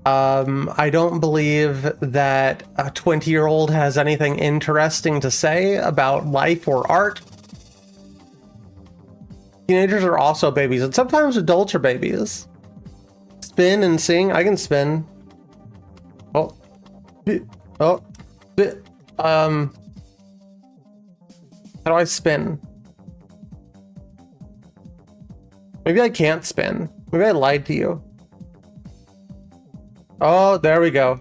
I don't believe that a 20-year-old has anything interesting to say about life or art. Teenagers are also babies, and sometimes adults are babies. Spin and sing. I can spin. Oh. Oh. How do I spin? Maybe I can't spin. Maybe I lied to you. Oh, there we go.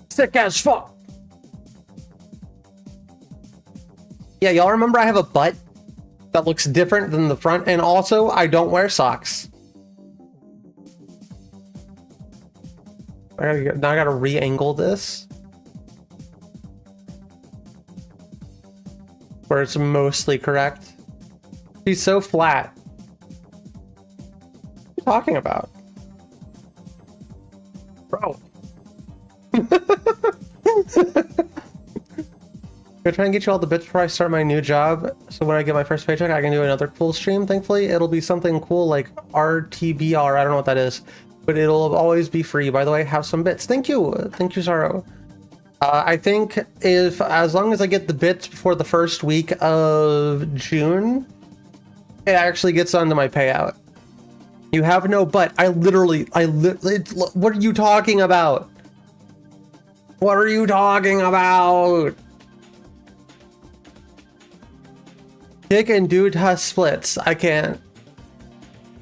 Sick as fuck. Yeah, y'all remember I have a butt that looks different than the front, and also I don't wear socks. Now I gotta re-angle this where it's mostly correct. She's so flat. What are you talking about? Bro. I'm trying to get you all the bits before I start my new job, so when I get my first paycheck I can do another cool stream. Thankfully it'll be something cool like RTBR. I don't know what that is, but it'll always be free. By the way, have some bits. Thank you Sorrow. I think as long as I get the bits before the first week of June, it actually gets onto my payout. You have no butt. I literally, what are you talking about? What are you talking about? Kick and dude has splits. I can't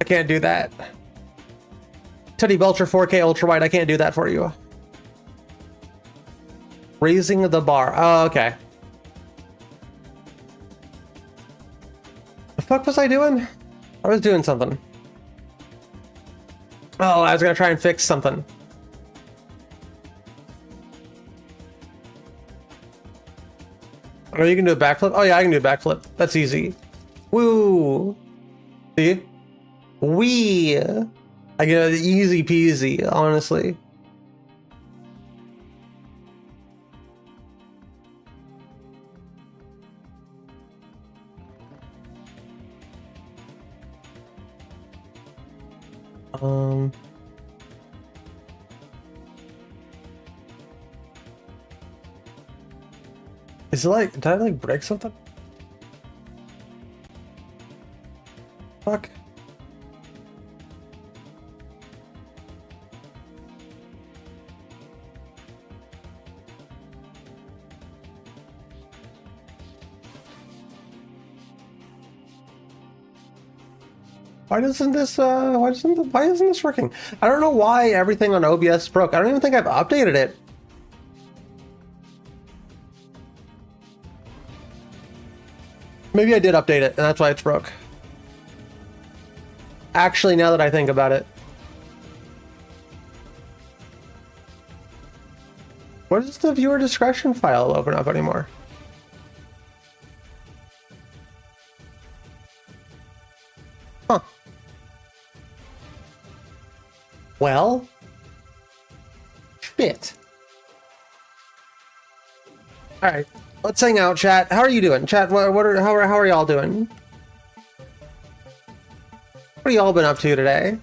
do that. Teddy Belcher 4K ultra wide. I can't do that for you. Raising the bar. Oh, okay. The fuck was I doing? I was doing something. Oh, I was gonna try and fix something. Oh, you can do a backflip? Oh yeah, I can do a backflip. That's easy. Woo! See? Wee! I get it easy peasy, honestly. Is it like, did I like break something? Fuck. Why isn't this working? I don't know why everything on OBS broke. I don't even think I've updated it. Maybe I did update it and that's why it's broke. Actually, now that I think about it. What does the viewer discretion file open up anymore? Huh. Well, shit. All right, let's hang out, chat. How are you doing, chat? How are y'all doing? What have y'all been up to today?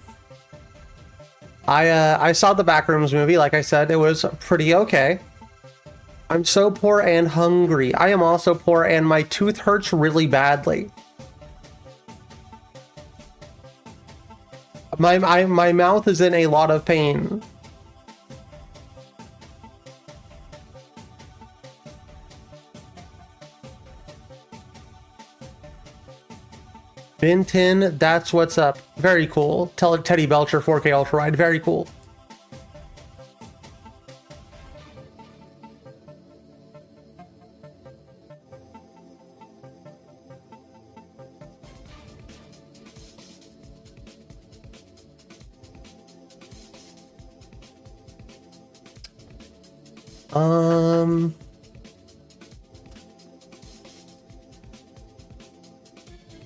I saw the Backrooms movie. Like I said, it was pretty okay. I'm so poor and hungry. I am also poor and my tooth hurts really badly. My mouth is in a lot of pain. Vinton, that's what's up. Very cool. Tell Teddy Belcher 4K Ultra Wide. Very cool.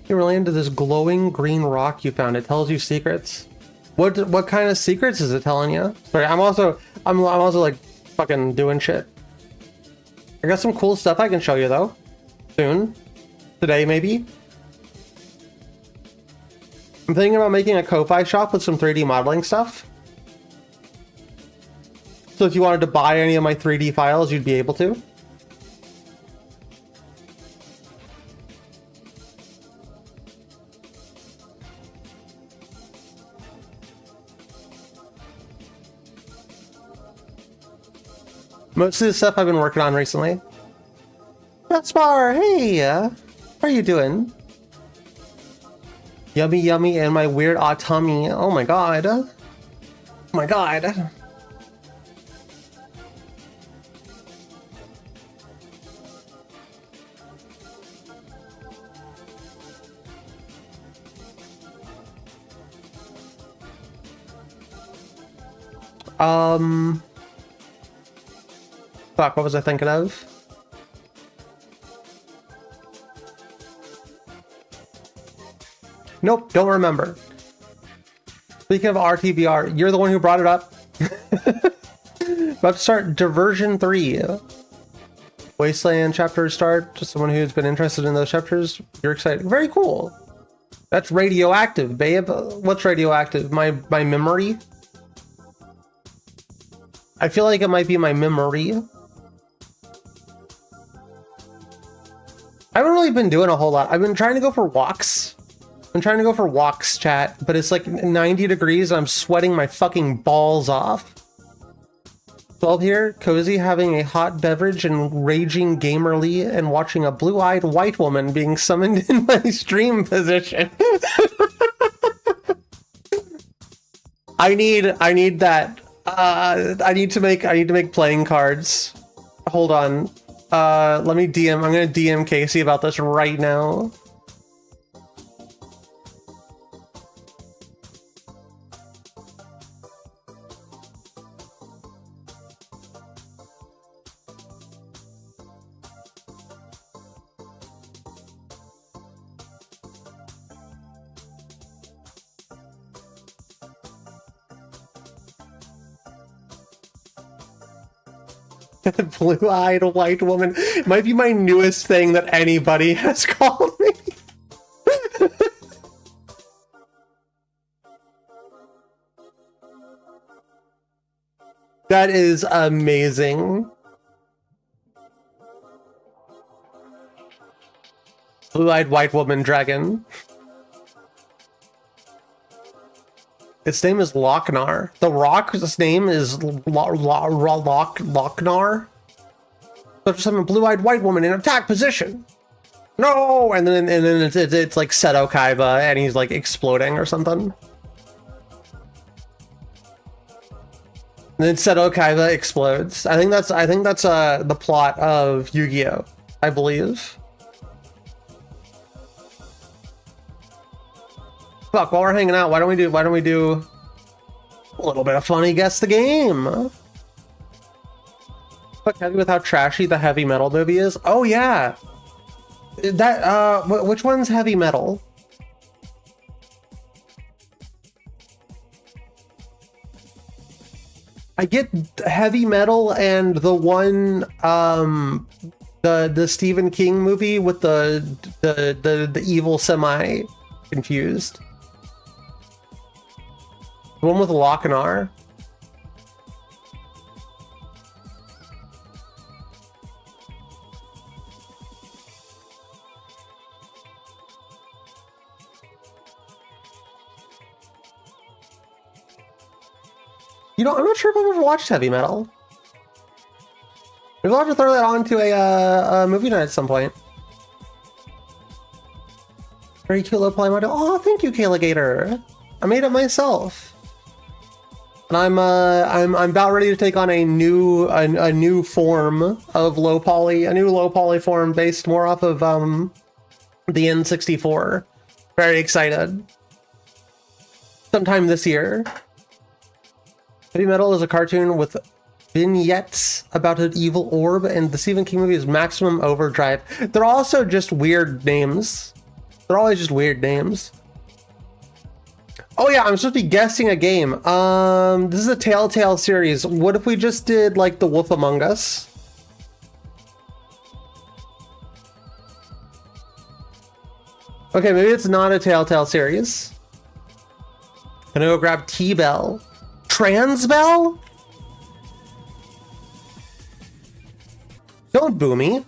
You're really into this glowing green rock you found. It tells you secrets. What kind of secrets is it telling you? Sorry, I'm also like fucking doing shit. I got some cool stuff I can show you though. Soon. Today maybe. I'm thinking about making a Ko-Fi shop with some 3D modeling stuff. So if you wanted to buy any of my 3D files, you'd be able to. Most of the stuff I've been working on recently. Spar, hey, how are you doing? Yummy, yummy, and my weird tummy. Oh my god. Oh my god. Fuck, what was I thinking of? Nope, don't remember. Speaking of RTBR, you're the one who brought it up. About to start Diversion 3. Wasteland chapter start. Just someone who's been interested in those chapters. You're excited. Very cool. That's radioactive, babe. What's radioactive? My memory? I feel like it might be my memory. I haven't really been doing a whole lot. I've been trying to go for walks. I'm trying to go for walks, chat, but it's like 90 degrees and I'm sweating my fucking balls off. 12 here, cozy, having a hot beverage and raging gamerly and watching a blue-eyed white woman being summoned in my stream position. I need that. I need to make playing cards. Hold on. Let me DM. I'm gonna DM Casey about this right now. Blue-eyed white woman might be my newest thing that anybody has called me. That is amazing. Blue-eyed white woman dragon. Its name is Lochnar. The Rock's name is Lochnar. So just some blue-eyed white woman in attack position. No, and then it's like Seto Kaiba, and he's like exploding or something. And then Seto Kaiba explodes. I think that's the plot of Yu-Gi-Oh, I believe. Fuck, while we're hanging out, why don't we do a little bit of funny guess the game? Fuck, heavy with how trashy the Heavy Metal movie is. Oh yeah, that which one's Heavy Metal? I get Heavy Metal and the one the Stephen King movie with the evil semi confused. The one with Lochnar. You know, I'm not sure if I've ever watched Heavy Metal. Maybe I'll have to throw that on to a movie night at some point. Very cute little play model. Oh, thank you, Kayla Gator. I made it myself. And I'm about ready to take on a new form of low poly, a new low poly form based more off of the N64. Very excited. Sometime this year. Heavy Metal is a cartoon with vignettes about an evil orb, and the Stephen King movie is Maximum Overdrive. They're also just weird names. They're always just weird names. Oh yeah, I'm supposed to be guessing a game. This is a Telltale series. What if we just did like The Wolf Among Us? Okay, maybe it's not a Telltale series. gonna go grab T-Bell. Transbell? Don't boo me.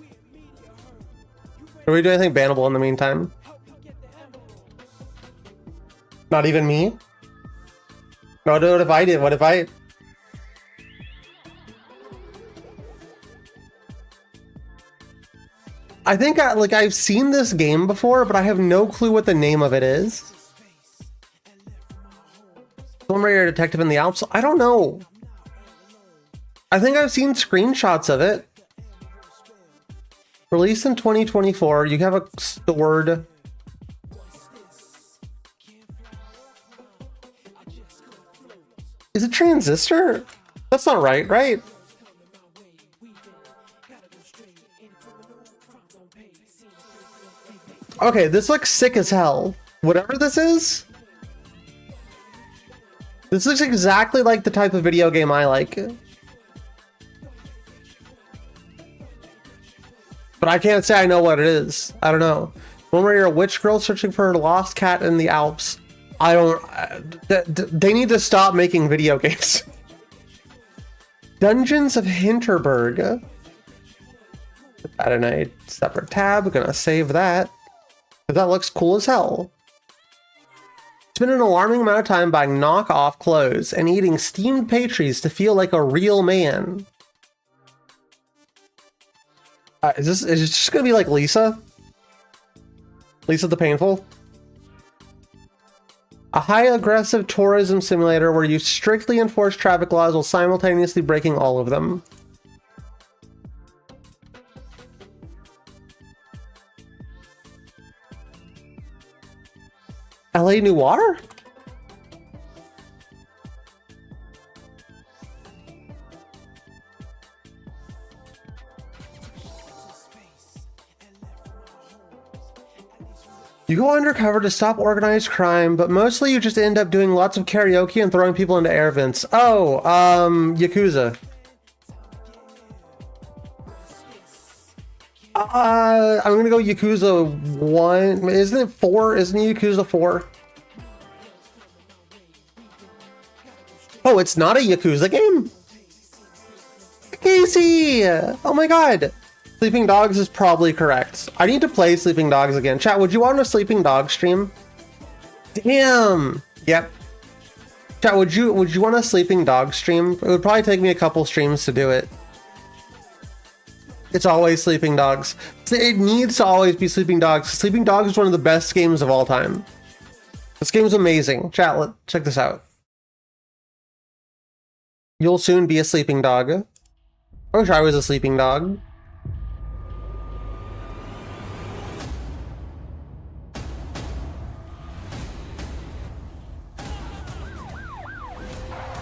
Are we doing anything bannable in the meantime? Not even me? No, what if I did? What if I... I think I've seen this game before, but I have no clue what the name of it is. Tomb Raider Detective in the Alps? I don't know. I think I've seen screenshots of it. Released in 2024. You have a stored... Is it Transistor? That's not right, right? Okay, this looks sick as hell. Whatever this is. This looks exactly like the type of video game I like. But I can't say I know what it is. I don't know. One where you're a witch girl searching for her lost cat in the Alps. I don't... They need to stop making video games. Dungeons of Hinterberg. Put that in a separate tab. I'm gonna save that. That looks cool as hell. Spend an alarming amount of time buying knockoff clothes and eating steamed pastries to feel like a real man. Is it just gonna be like Lisa? Lisa the Painful? A high aggressive tourism simulator where you strictly enforce traffic laws while simultaneously breaking all of them. LA Noire? You go undercover to stop organized crime, but mostly you just end up doing lots of karaoke and throwing people into air vents. Oh, Yakuza. I'm gonna go Yakuza 1. Isn't it 4? Isn't it Yakuza 4? Oh, it's not a Yakuza game? Casey! Oh my god! Sleeping Dogs is probably correct. I need to play Sleeping Dogs again. Chat, would you want a Sleeping Dogs stream? Damn! Yep. Chat, would you want a Sleeping Dogs stream? It would probably take me a couple streams to do it. It's always Sleeping Dogs. It needs to always be Sleeping Dogs. Sleeping Dogs is one of the best games of all time. This game's amazing. Chat, check this out. You'll soon be a sleeping dog. I wish I was a sleeping dog.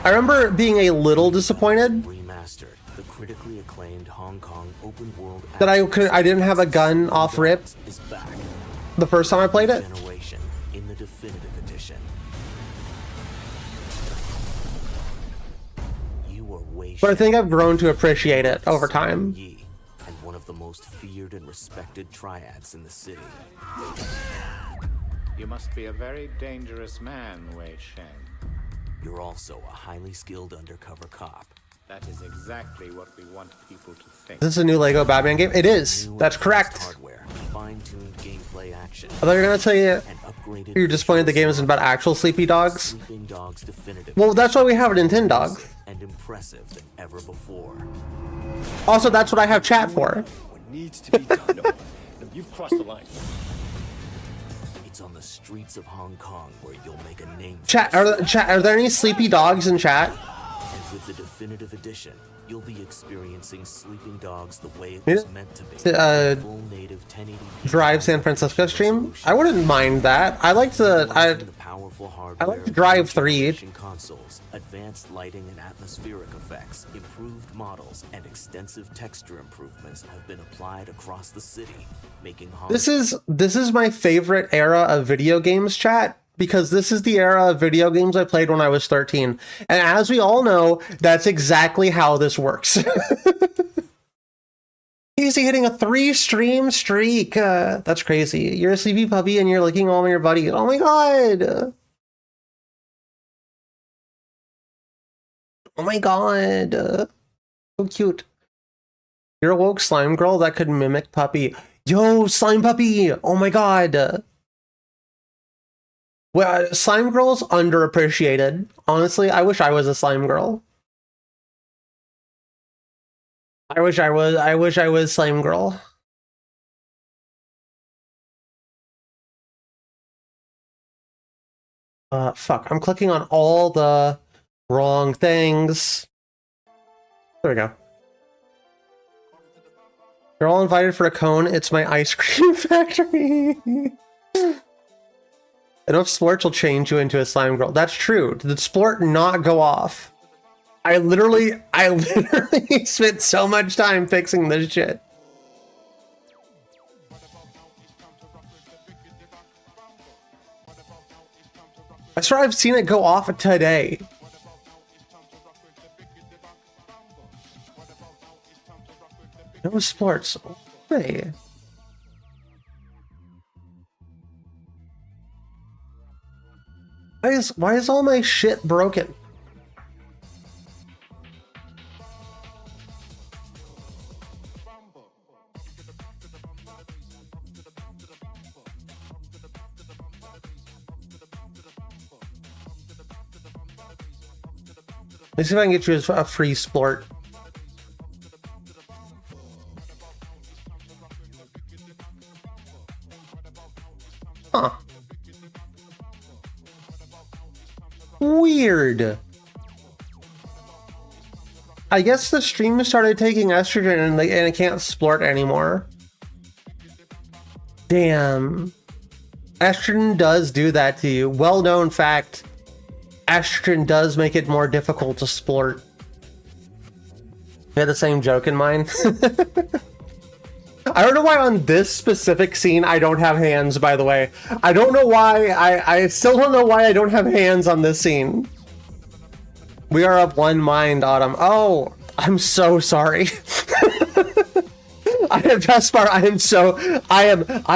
I remember being a little disappointed critically acclaimed Hong Kong open world that I didn't have a gun off rip the first time I played it. In the definitive edition. But I think I've grown to appreciate it over time. And one of the most feared and respected triads in the city. You must be a very dangerous man, Wei Shen. You're also a highly skilled undercover cop. That is exactly what we want people to think. Is this a new Lego Batman game? It is. That's correct. Hardware, fine-tuned gameplay action. I thought you were gonna tell you you're disappointed the game isn't about actual sleepy dogs. Sleeping Dogs Definitive. Well, that's why we have a Nintendo. And impressive than ever before. Also, that's what I have chat for. What needs to be done? No, you've crossed the line. It's on the streets of Hong Kong where you'll make a name. Chat, are there any sleepy dogs in chat? And with the definitive edition, you'll be experiencing Sleeping Dogs the way it was meant to be. Full native 1080p Drive San Francisco stream? I wouldn't mind that. I like to Drive 3. Consoles, advanced lighting and atmospheric effects, improved models, and extensive texture improvements have been applied across the city, making Hong This is my favorite era of video games, chat. Because this is the era of video games I played when I was 13. And as we all know, that's exactly how this works. Easy hitting a 3-stream streak. That's crazy. You're a sleepy puppy and you're licking all of your buddies. Oh my god. Oh my god. So cute. You're a woke slime girl that could mimic Puppy. Yo, Slime Puppy! Oh my god. Well, slime girl's underappreciated. Honestly, I wish I was a slime girl. I wish I was slime girl. Fuck, I'm clicking on all the wrong things. There we go. You're all invited for a cone. It's my ice cream factory. Enough splorts will change you into a slime girl. That's true. Did the splort not go off? I literally spent so much time fixing this shit. I swear I've seen it go off today. No sports. Hey. Why is all my shit broken? Let's see if I can get you a free splort. Huh. Weird. I guess the stream started taking estrogen and it can't splort anymore. Damn. Estrogen does do that to you. Well-known fact. Estrogen does make it more difficult to splort. You had the same joke in mind? I don't know why on this specific scene I don't have hands, by the way. I don't know why. I still don't know why I don't have hands on this scene. We are of one mind, Autumn. Oh, I'm so sorry. I am Vespar. I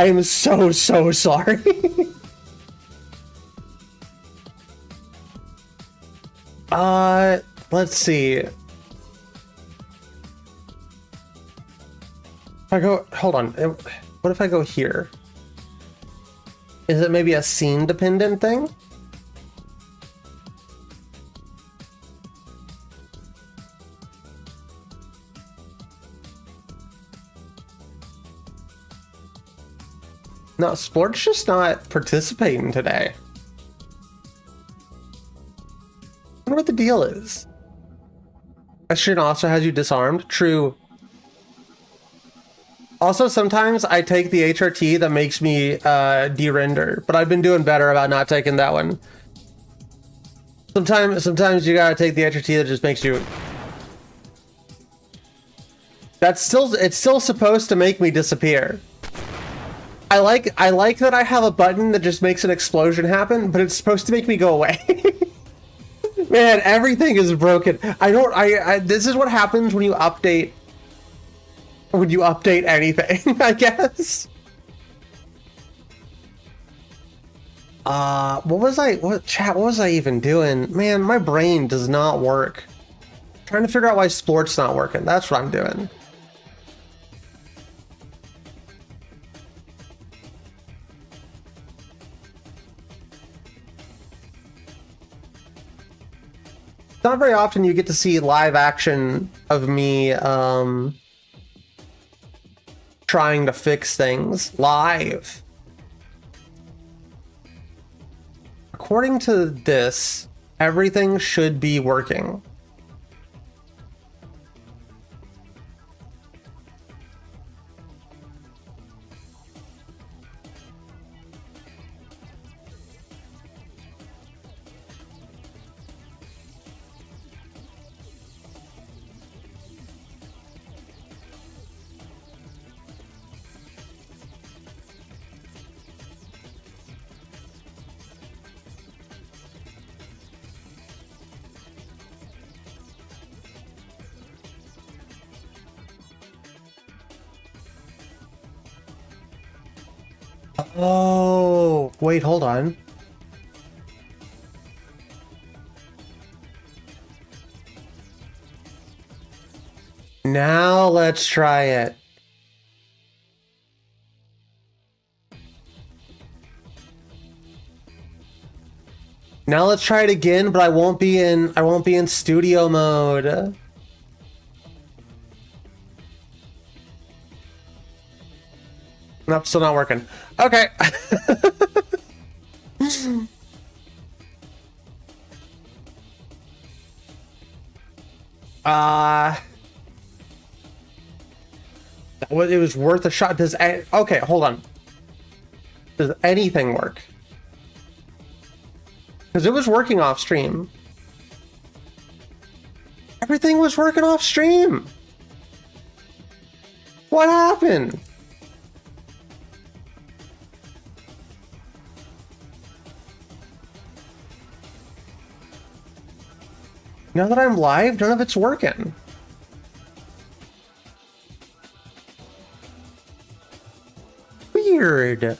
am so sorry. Let's see. I go, hold on. What if I go here? Is it maybe a scene dependent thing? No, Sport's just not participating today. I wonder what the deal is. Estrogen also has you disarmed. True. Also, sometimes I take the HRT that makes me de-render, but I've been doing better about not taking that one. Sometimes you gotta take the HRT that just makes you... It's still supposed to make me disappear. I like that I have a button that just makes an explosion happen, but it's supposed to make me go away. Man, everything is broken. This is what happens when you update anything, I guess. What was I even doing? Man, my brain does not work. I'm trying to figure out why sport's not working. That's what I'm doing. Not very often you get to see live action of me trying to fix things live. According to this, everything should be working. Oh, wait, hold on. Now let's try it. Now let's try it again, but I won't be in studio mode. Nope, still not working. Okay. It was worth a shot. Okay, hold on. Does anything work? Because it was working off stream. Everything was working off stream. What happened? Now that I'm live, none of it's working. Weird.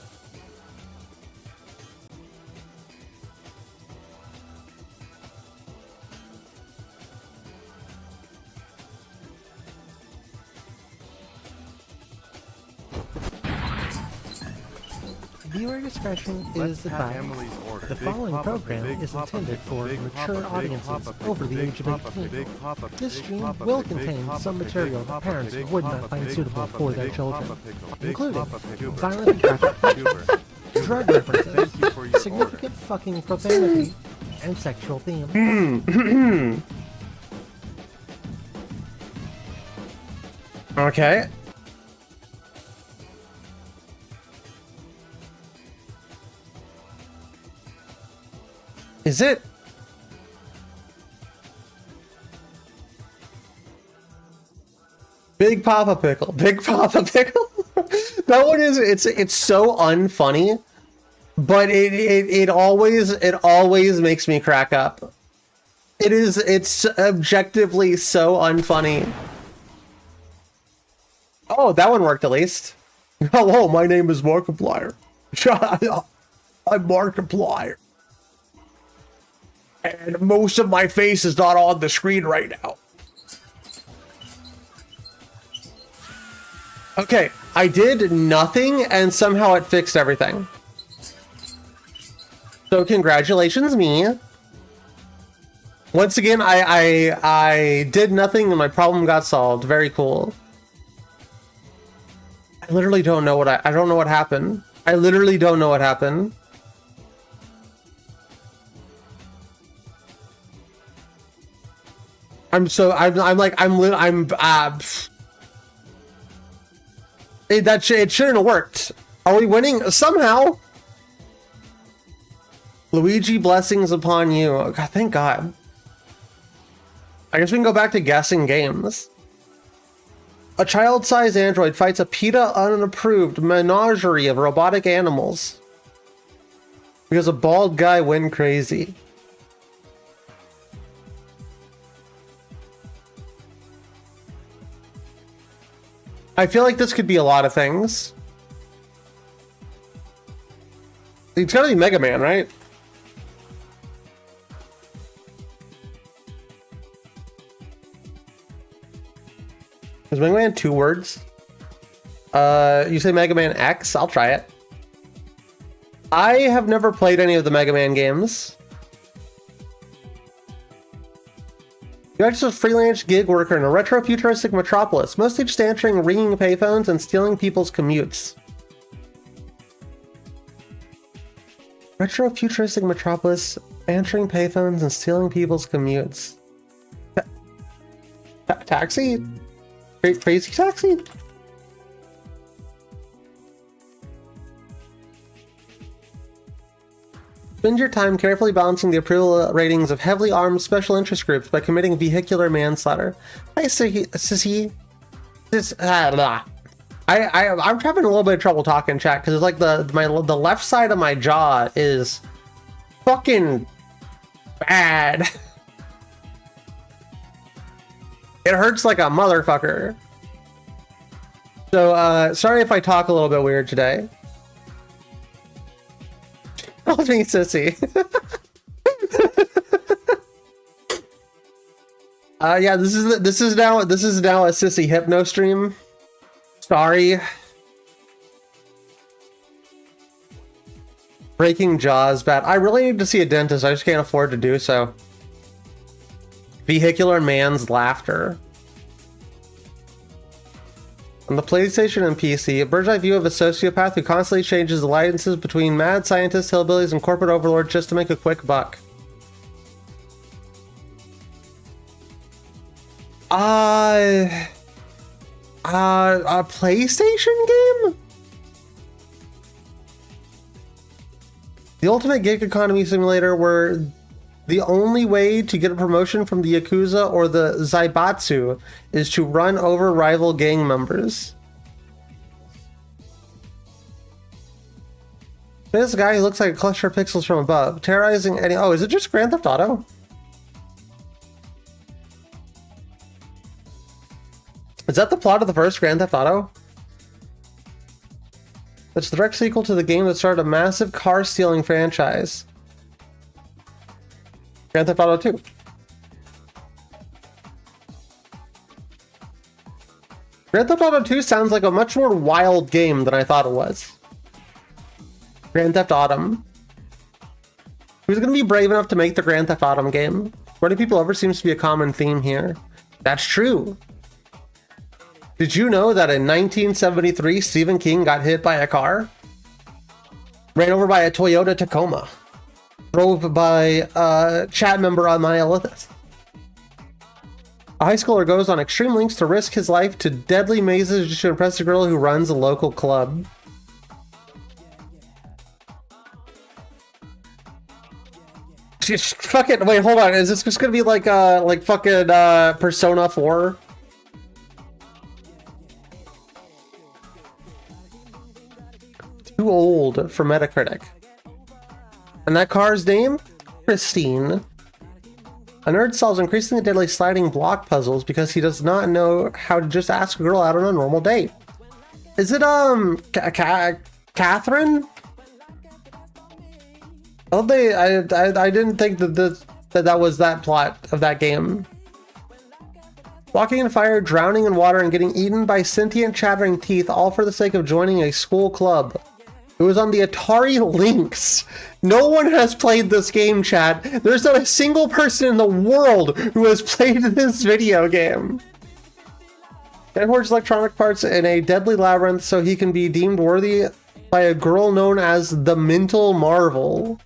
Viewer discretion is advised. The following program is intended for mature audiences over the age of 18. This stream will contain some material that parents would not find suitable for their children, including violent and graphic pictures, drug references, significant fucking profanity, and sexual themes. Okay. Is it? Big Papa Pickle. Big Papa Pickle. That one is it's so unfunny, but it always makes me crack up. It's objectively so unfunny. Oh, that one worked at least. Hello, my name is Markiplier. I'm Markiplier. And most of my face is not on the screen right now. Okay, I did nothing and somehow it fixed everything. So congratulations me. Once again, I did nothing and my problem got solved. Very cool. I literally don't know I don't know what happened. I literally don't know what happened. It shouldn't have worked. Are we winning somehow? Luigi, blessings upon you. Oh, God, thank God. I guess we can go back to guessing games. A child-sized android fights a PETA unapproved menagerie of robotic animals because a bald guy went crazy. I feel like this could be a lot of things. It's gotta be Mega Man, right? Is Mega Man 2 words? You say Mega Man X? I'll try it. I have never played any of the Mega Man games. You're just a freelance gig worker in a retro-futuristic metropolis, mostly just answering ringing payphones and stealing people's commutes. Retro-futuristic metropolis, answering payphones and stealing people's commutes. Taxi? Crazy Taxi? Spend your time carefully balancing the approval ratings of heavily armed special interest groups by committing vehicular manslaughter. I'm having a little bit of trouble talking, chat, because it's like the left side of my jaw is fucking bad. It hurts like a motherfucker. So sorry if I talk a little bit weird today. Call me sissy. Yeah, this is now a sissy hypno stream. Sorry. Breaking Jaws bad. I really need to see a dentist. I just can't afford to do so. Vehicular man's laughter. On the PlayStation and PC, a bird's eye view of a sociopath who constantly changes alliances between mad scientists, hillbillies, and corporate overlords just to make a quick buck. A PlayStation game? The ultimate gig economy simulator where the only way to get a promotion from the Yakuza or the Zaibatsu is to run over rival gang members. This guy who looks like a cluster of pixels from above, terrorizing any... Oh, is it just Grand Theft Auto? Is that the plot of the first Grand Theft Auto? It's the direct sequel to the game that started a massive car-stealing franchise. Grand Theft Auto 2. Grand Theft Auto 2 sounds like a much more wild game than I thought it was. Grand Theft Autumn. Who's going to be brave enough to make the Grand Theft Autumn game? Running people over seems to be a common theme here. That's true. Did you know that in 1973, Stephen King got hit by a car? Ran over by a Toyota Tacoma. Drove by a chat member on my Elithus. A high schooler goes on extreme lengths to risk his life to deadly mazes just to impress a girl who runs a local club. Just fucking wait, hold on. Is this just gonna be like fucking Persona 4? Too old for Metacritic. And that car's name? Christine. A nerd solves increasingly deadly sliding block puzzles because he does not know how to just ask a girl out on a normal date. Is it, Catherine? I didn't think that was that plot of that game. Walking in fire, drowning in water, and getting eaten by sentient chattering teeth, all for the sake of joining a school club. It was on the Atari Lynx. No one has played this game, chat. There's not a single person in the world who has played this video game. Dan hoards electronic parts in a deadly labyrinth so he can be deemed worthy by a girl known as the Mental Marvel.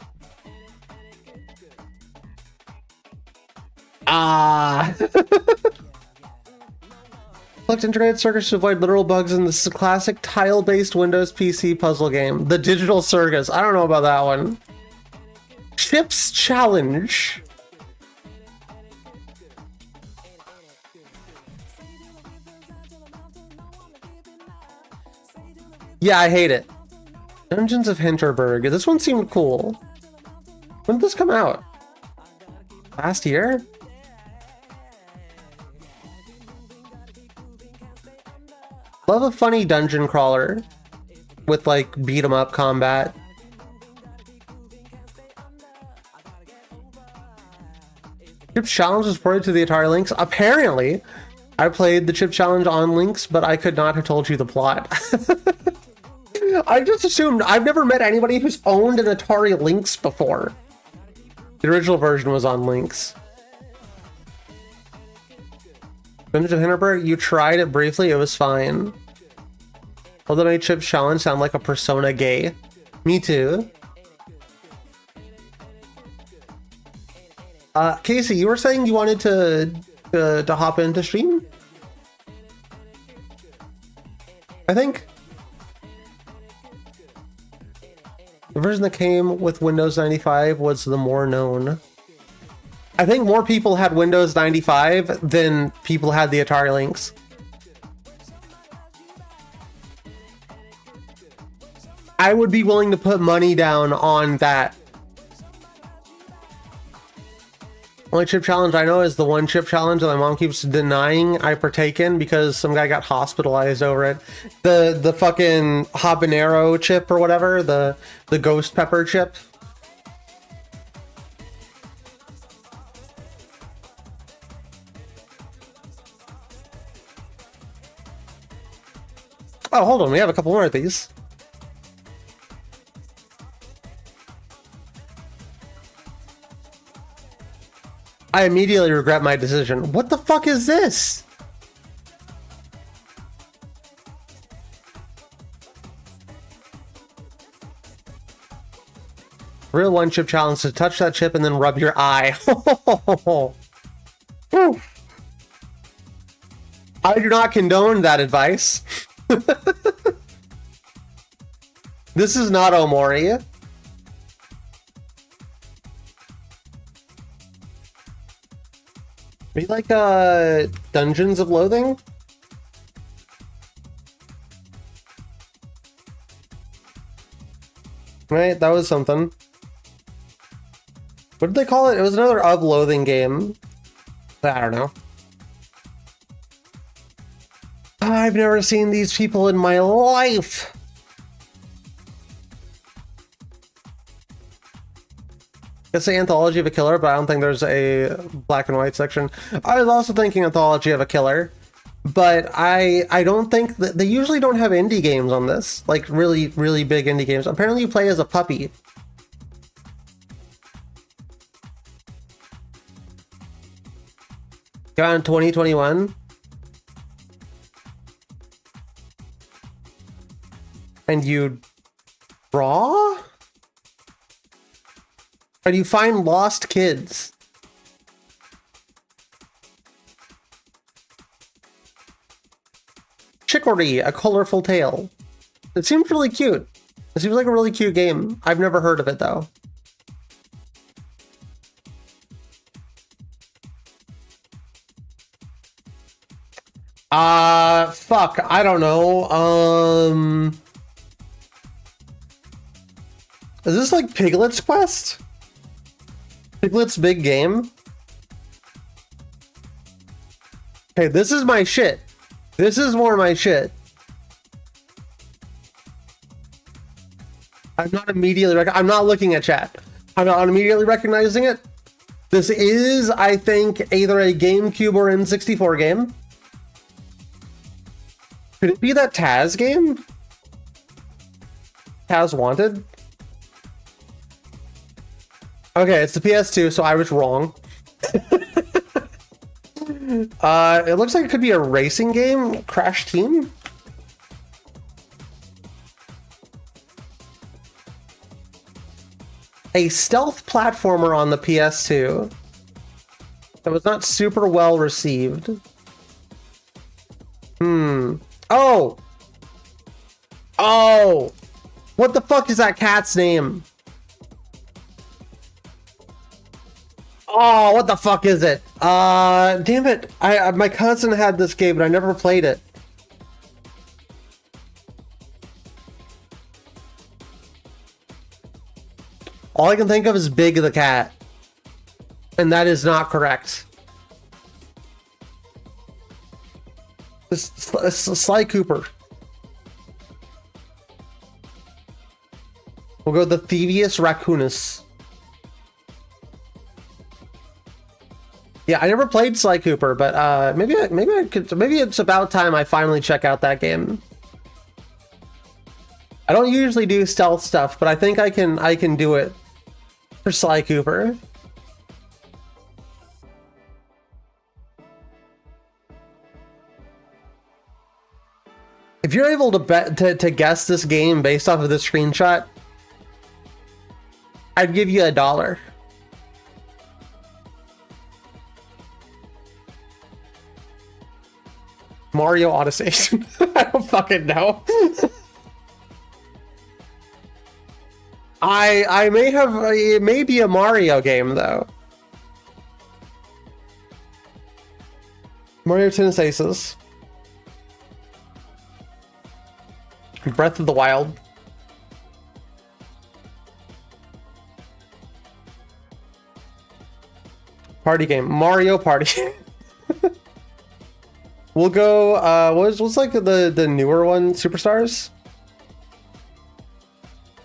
Collect integrated circuits to avoid literal bugs in this classic tile-based Windows PC puzzle game. The Digital Circus. I don't know about that one. Chips Challenge. Yeah, I hate it. Dungeons of Hinterberg. This one seemed cool. When did this come out? Last year? Love a funny dungeon crawler with like beat 'em up combat. Chip Challenge was ported to the Atari Lynx. Apparently, I played the Chip Challenge on Lynx, but I could not have told you the plot. I just assumed. I've never met anybody who's owned an Atari Lynx before. The original version was on Lynx. Dungeons of Hinterberg, you tried it briefly, it was fine. Although made Chip Challenge sound like a Persona gay. Me too. Casey, you were saying you wanted to hop into stream? I think the version that came with Windows 95 was the more known. I think more people had Windows 95 than people had the Atari Lynx. I would be willing to put money down on that. Only chip challenge I know is the one chip challenge that my mom keeps denying I partake in because some guy got hospitalized over it. The fucking habanero chip or whatever, the ghost pepper chip. Oh, hold on. We have a couple more of these. I immediately regret my decision. What the fuck is this? Real one chip challenge to touch that chip and then rub your eye. I do not condone that advice. This is not Omori. Are you like Dungeons of Loathing? Right, that was something. What did they call it? It was another of Loathing game. I don't know. I've never seen these people in my life. It's the Anthology of a Killer, but I don't think there's a black and white section. I was also thinking Anthology of a Killer, but I don't think that they usually don't have indie games on this, like really, really big indie games. Apparently you play as a puppy. Came out in 2021. And you draw? And you find lost kids. Chicory, A Colorful Tale. It seems really cute. It seems like a really cute game. I've never heard of it though. Fuck, I don't know. Is this like Piglet's Quest? Piglet's Big Game? Okay, this is my shit. This is more my shit. I'm not immediately I'm not looking at chat. I'm not immediately recognizing it. This is, I think, either a GameCube or N64 game. Could it be that Taz game? Taz Wanted? Okay, it's the PS2, so I was wrong. It looks like it could be a racing game. Crash Team? A stealth platformer on the PS2 that was not super well received. Oh! Oh! What the fuck is that cat's name? Oh, what the fuck is it? Damn it. My cousin had this game, but I never played it. All I can think of is Big the Cat. And that is not correct. It's Sly Cooper. We'll go the Thievius Raccoonus. Yeah, I never played Sly Cooper, but maybe it's about time I finally check out that game. I don't usually do stealth stuff, but I think I can do it for Sly Cooper. If you're able to guess this game based off of this screenshot, I'd give you $1. Mario Odyssey. I don't fucking know. I may have, it may be a Mario game though. Mario Tennis Aces. Breath of the Wild. Party game. Mario Party. We'll go, what's like the newer one? Superstars?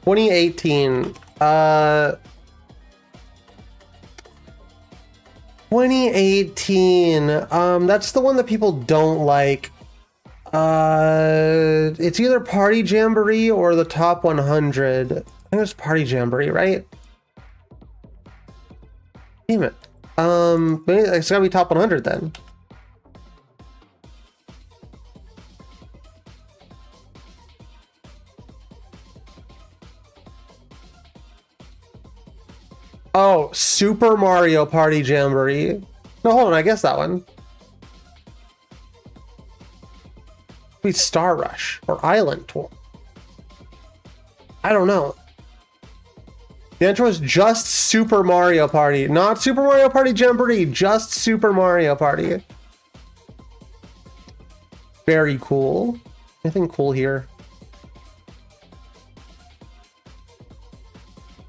2018. 2018. That's the one that people don't like. It's either Party Jamboree or the top 100. I think it's Party Jamboree, right? Damn it. Maybe it's gotta be top 100 then. Oh, Super Mario Party Jamboree. No, hold on, I guess that one. Maybe Star Rush or Island Tour. I don't know. The answer was just Super Mario Party, not Super Mario Party Jamboree, just Super Mario Party. Very cool. Anything cool here?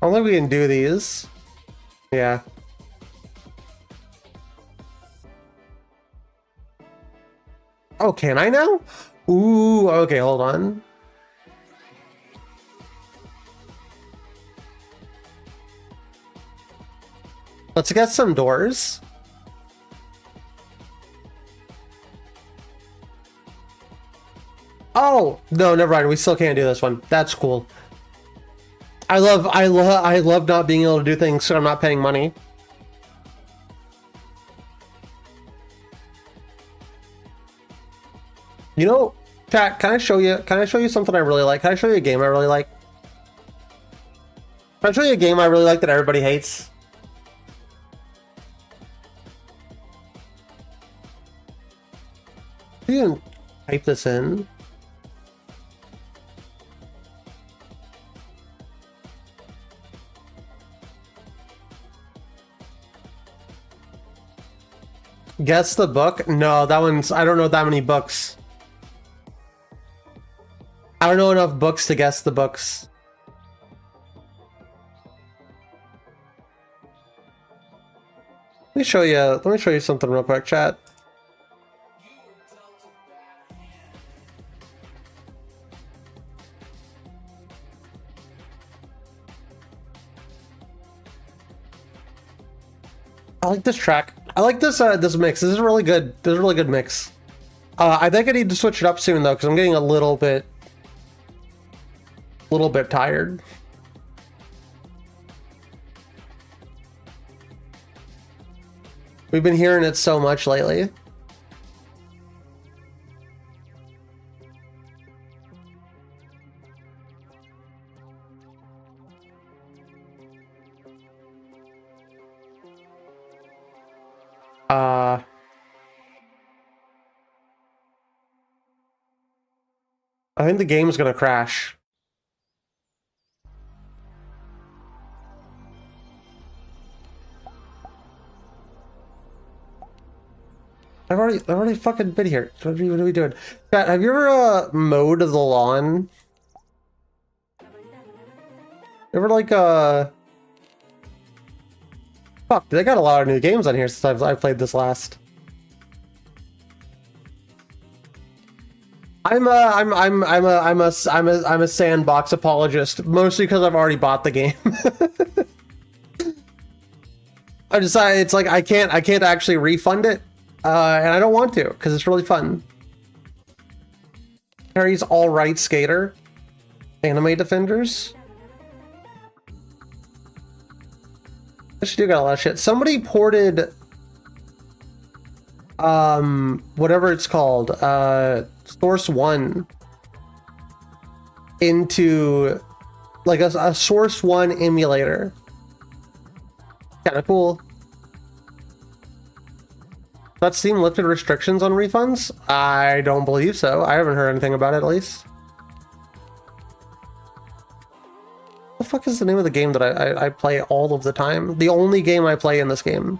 I don't think we can do these. Yeah. Oh, can I now? Ooh, okay, hold on. Let's get some doors. Oh, no, never mind. We still can't do this one. That's cool. I love not being able to do things so I'm not paying money. You know, chat, can I show you something I really like? Can I show you a game I really like? Can I show you a game I really like that everybody hates? You can type this in. Guess the book? No, that one's... I don't know that many books. I don't know enough books to guess the books. Let me show you something real quick, chat. I like this track. I like this this mix. This is really good. This is a really good mix. I think I need to switch it up soon though, because I'm getting a little bit tired. We've been hearing it so much lately. I think the game's gonna crash. I've already fucking been here. What are we doing? Pat, have you ever mowed the lawn? Ever like fuck, they got a lot of new games on here since I've played this last. I'm a sandbox apologist, mostly because I've already bought the game. I decided it's like I can't actually refund it, and I don't want to because it's really fun. Harry's All Right Skater, Anime Defenders. She do got a lot of shit. Somebody ported whatever it's called, Source 1 into like a Source 1 emulator. Kind of cool. That Steam lifted restrictions on refunds? I don't believe so. I haven't heard anything about it, at least. What the fuck is the name of the game that I play all of the time? The only game I play in this game.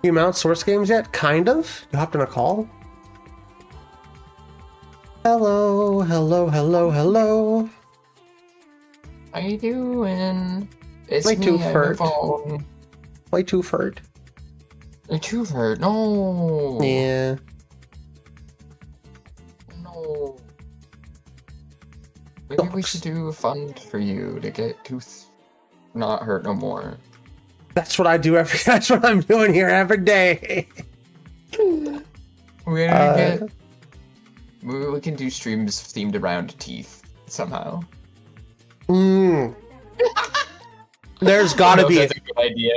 You mount Source games yet? Kind of. You hopped on a call? Hello, hello, hello, hello. How you doing? It's My me tooth on your hurt. phone. Way too furred. A tooth hurt. No. Yeah. No. Maybe we Sucks. should do a fund for you to get tooth not hurt no more. That's what I do every. That's what I'm doing here every day. We're gonna get. Maybe we can do streams themed around teeth somehow. Mm. There's I gotta don't know be. if that's a good idea,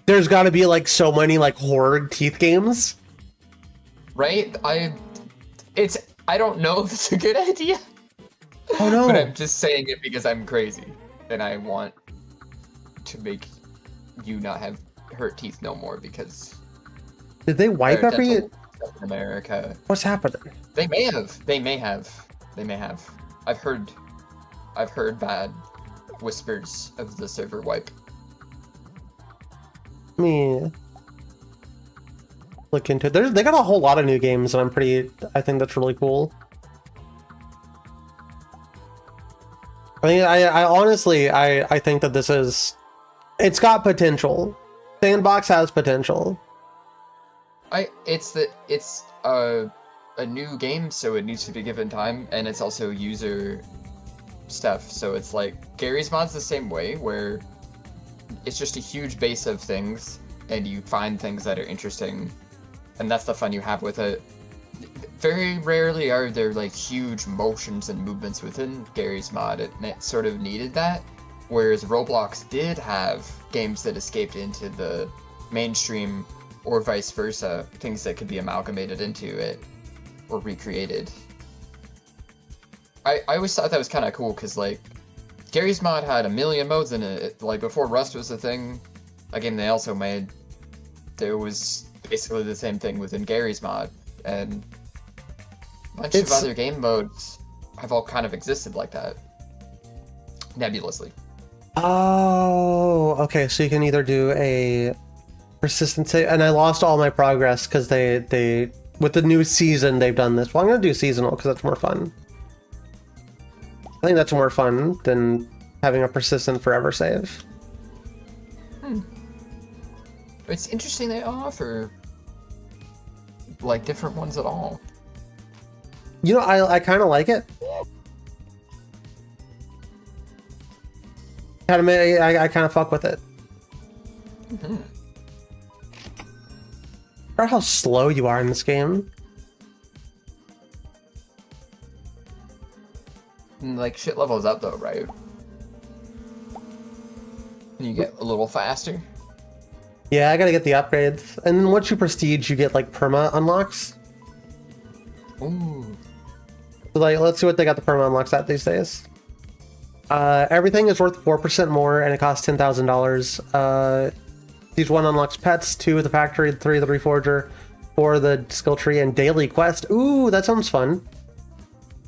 There's gotta be like so many like horror teeth games. right? I don't know if it's a good idea, Oh no! but I'm just saying it because I'm crazy and I want to make you not have hurt teeth no more because Did they wipe there are every? dental stuff in America. What's happening? They may have. They may have. I've heard bad whispers of the server wipe. Me look into it. They got a whole lot of new games, and I think that's really cool. I mean, I honestly, I think that it's got potential. Sandbox has potential. It's a new game, so it needs to be given time, and it's also user stuff. So it's like Gary's Mod's the same way, where it's just a huge base of things, and you find things that are interesting, and that's the fun you have with it. Very rarely are there like huge motions and movements within Gary's Mod, and it sort of needed that. Whereas Roblox did have games that escaped into the mainstream, or vice versa, things that could be amalgamated into it or recreated. I always thought that was kind of cool because like Gary's Mod had a million modes in it. Like before Rust was a thing, a game they also made, there was basically the same thing within Gary's Mod, and a bunch of other game modes have all kind of existed like that, nebulously. Oh, okay. So you can either do a persistent save, and I lost all my progress because they with the new season they've done this. Well, I'm gonna do seasonal because that's more fun. I think that's more fun than having a persistent forever save. It's interesting they offer like different ones at all. You know, I kind of like it. I kind of fuck with it. Remember how slow you are in this game? And, like shit levels up though, right? And you get a little faster. Yeah, I gotta get the upgrades. And then once you prestige, you get like perma unlocks. Ooh. So, like, let's see what they got the perma unlocks at these days. Everything is worth 4% more, and it costs $10,000. These 1 unlocks pets, 2 the factory, 3 the reforger, 4 the skill tree, and daily quest. Ooh, that sounds fun.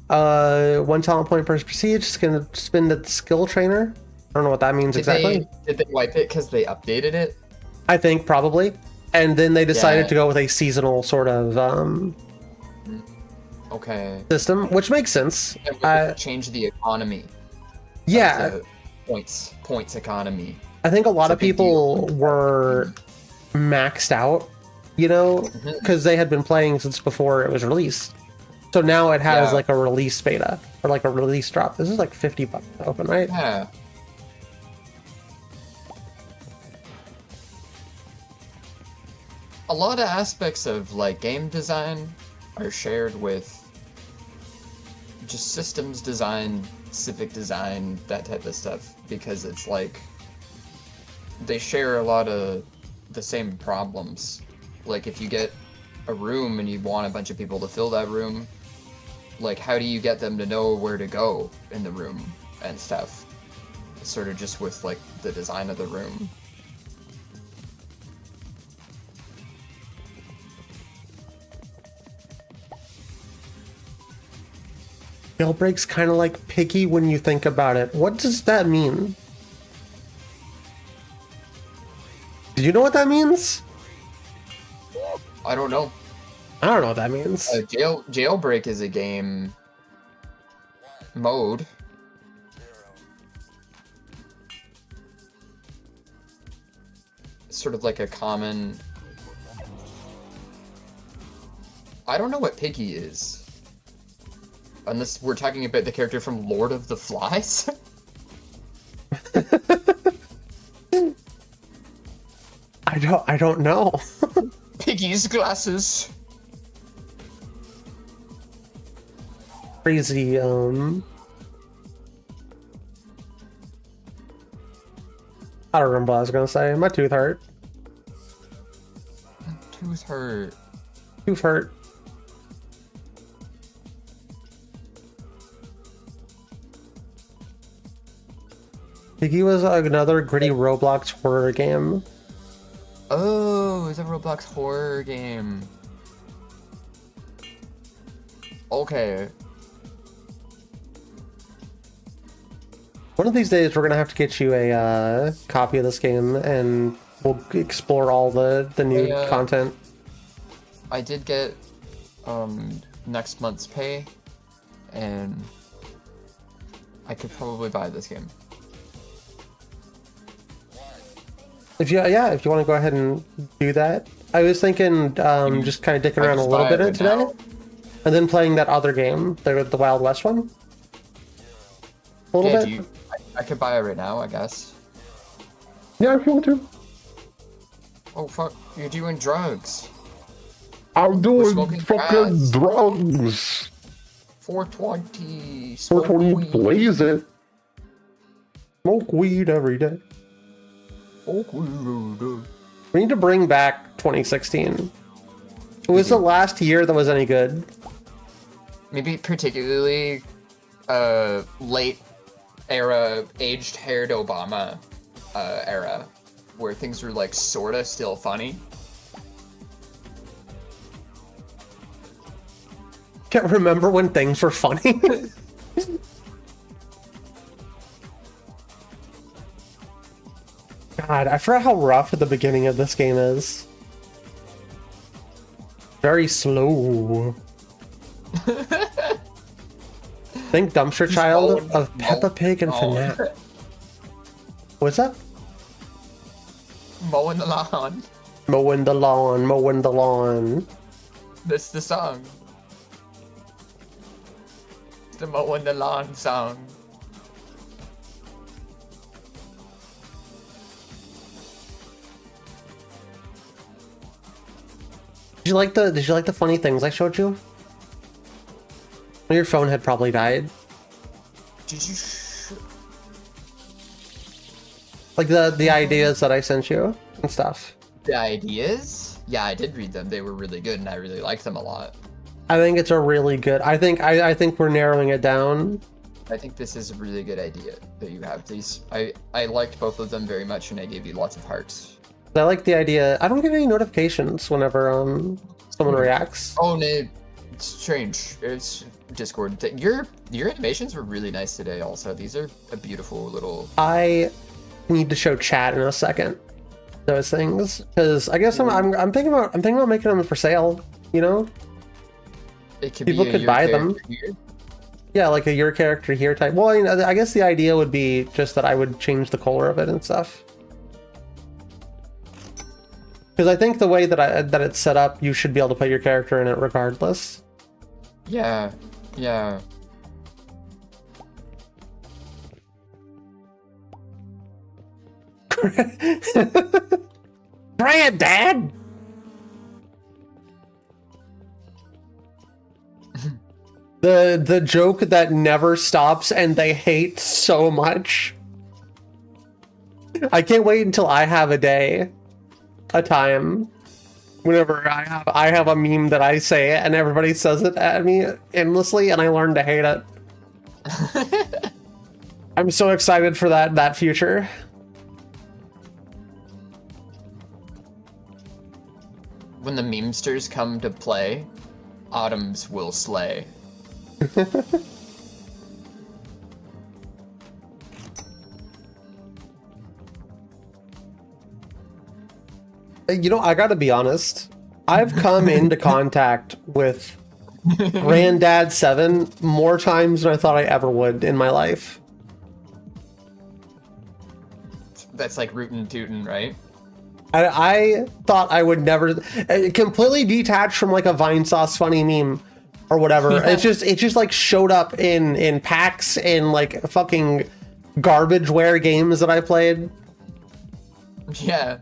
1 talent point per prestige. Can spin the skill trainer. I don't know what that means exactly. Did they wipe it because they updated it? I think probably. And then they decided Yeah. to go with a seasonal sort of Okay. system, which makes sense. And we could change the economy. Yeah, The points economy. I think a lot It's a of big people were maxed out, you know, Mm-hmm. because they had been playing since before it was released. So now it has Yeah. like a release beta or like a release drop. This is like $50 to open, right? Yeah. A lot of aspects of like game design are shared with just systems design, civic design, that type of stuff, because it's like they share a lot of the same problems. Like if you get a room and you want a bunch of people to fill that room, like how do you get them to know where to go in the room and stuff? Sort of just with like the design of the room. Jailbreak's kind of like picky when you think about it. What does that mean? Do you know what that means? I don't know. I don't know what that means. Jailbreak is a game mode. sort of like a common. I don't know what Piggy is. Unless we're talking about the character from Lord of the Flies. I don't know. Piggy's glasses. Crazy, I don't remember what I was gonna say. My tooth hurt. Tooth hurt. Tooth hurt. Piggy was another gritty Roblox horror game. Oh, it's a Roblox horror game. Okay. One of these days, we're gonna have to get you a copy of this game, and we'll explore all the new content. I did get next month's pay, and I could probably buy this game. If you want to go ahead and do that, I was thinking just kind of dicking around a just little buy bit it today, now. and then playing that other game, the Wild West one. A little bit. I could buy it right now, I guess. Yeah, if you want to. Oh fuck, you're doing drugs. I'm doing smoking fucking drugs. 420. 420 blaze it. Smoke weed every day. We need to bring back 2016. It was the last year that was any good. Maybe particularly late era aged haired Obama era where things were like sorta still funny. Can't remember when things were funny. God, I forgot how rough the beginning of this game is. Very slow. Think Dumpster Child of Peppa Pig and FNAF. What's that? Mowing the lawn. Mowing the lawn, mowing the lawn. That's the song. It's the mowing the lawn song. Did you like the funny things I showed you? Your phone had probably died. Did you? Like the ideas that I sent you and stuff. The ideas? Yeah, I did read them. They were really good, and I really liked them a lot. I think it's a really good. I think we're narrowing it down. I think this is a really good idea that you have these. I liked both of them very much, and I gave you lots of hearts. I like the idea. I don't get any notifications whenever someone reacts. Oh no, it's strange. It's Discord. Your animations were really nice today. Also, these are a beautiful little. I need to show chat in a second. Those things, because I guess I'm thinking about making them for sale. You know, It could people be could buy them. Here. Yeah, like a your character here type. Well, you know, I guess the idea would be just that I would change the color of it and stuff. Because I think the way that it's set up, you should be able to put your character in it regardless. Yeah, yeah. Granddad! The joke that never stops and they hate so much. I can't wait until I have a time whenever I have a meme that I say and everybody says it at me endlessly and I learn to hate it. I'm so excited for that future. When the memesters come to play, Autumns will slay. You know, I gotta be honest. I've come into contact with Granddad 7 more times than I thought I ever would in my life. That's like rootin' tootin', right? I thought I would never, completely detached from like a Vine Sauce funny meme or whatever. Yeah. It just like showed up in packs in like fucking garbageware games that I played. Yeah.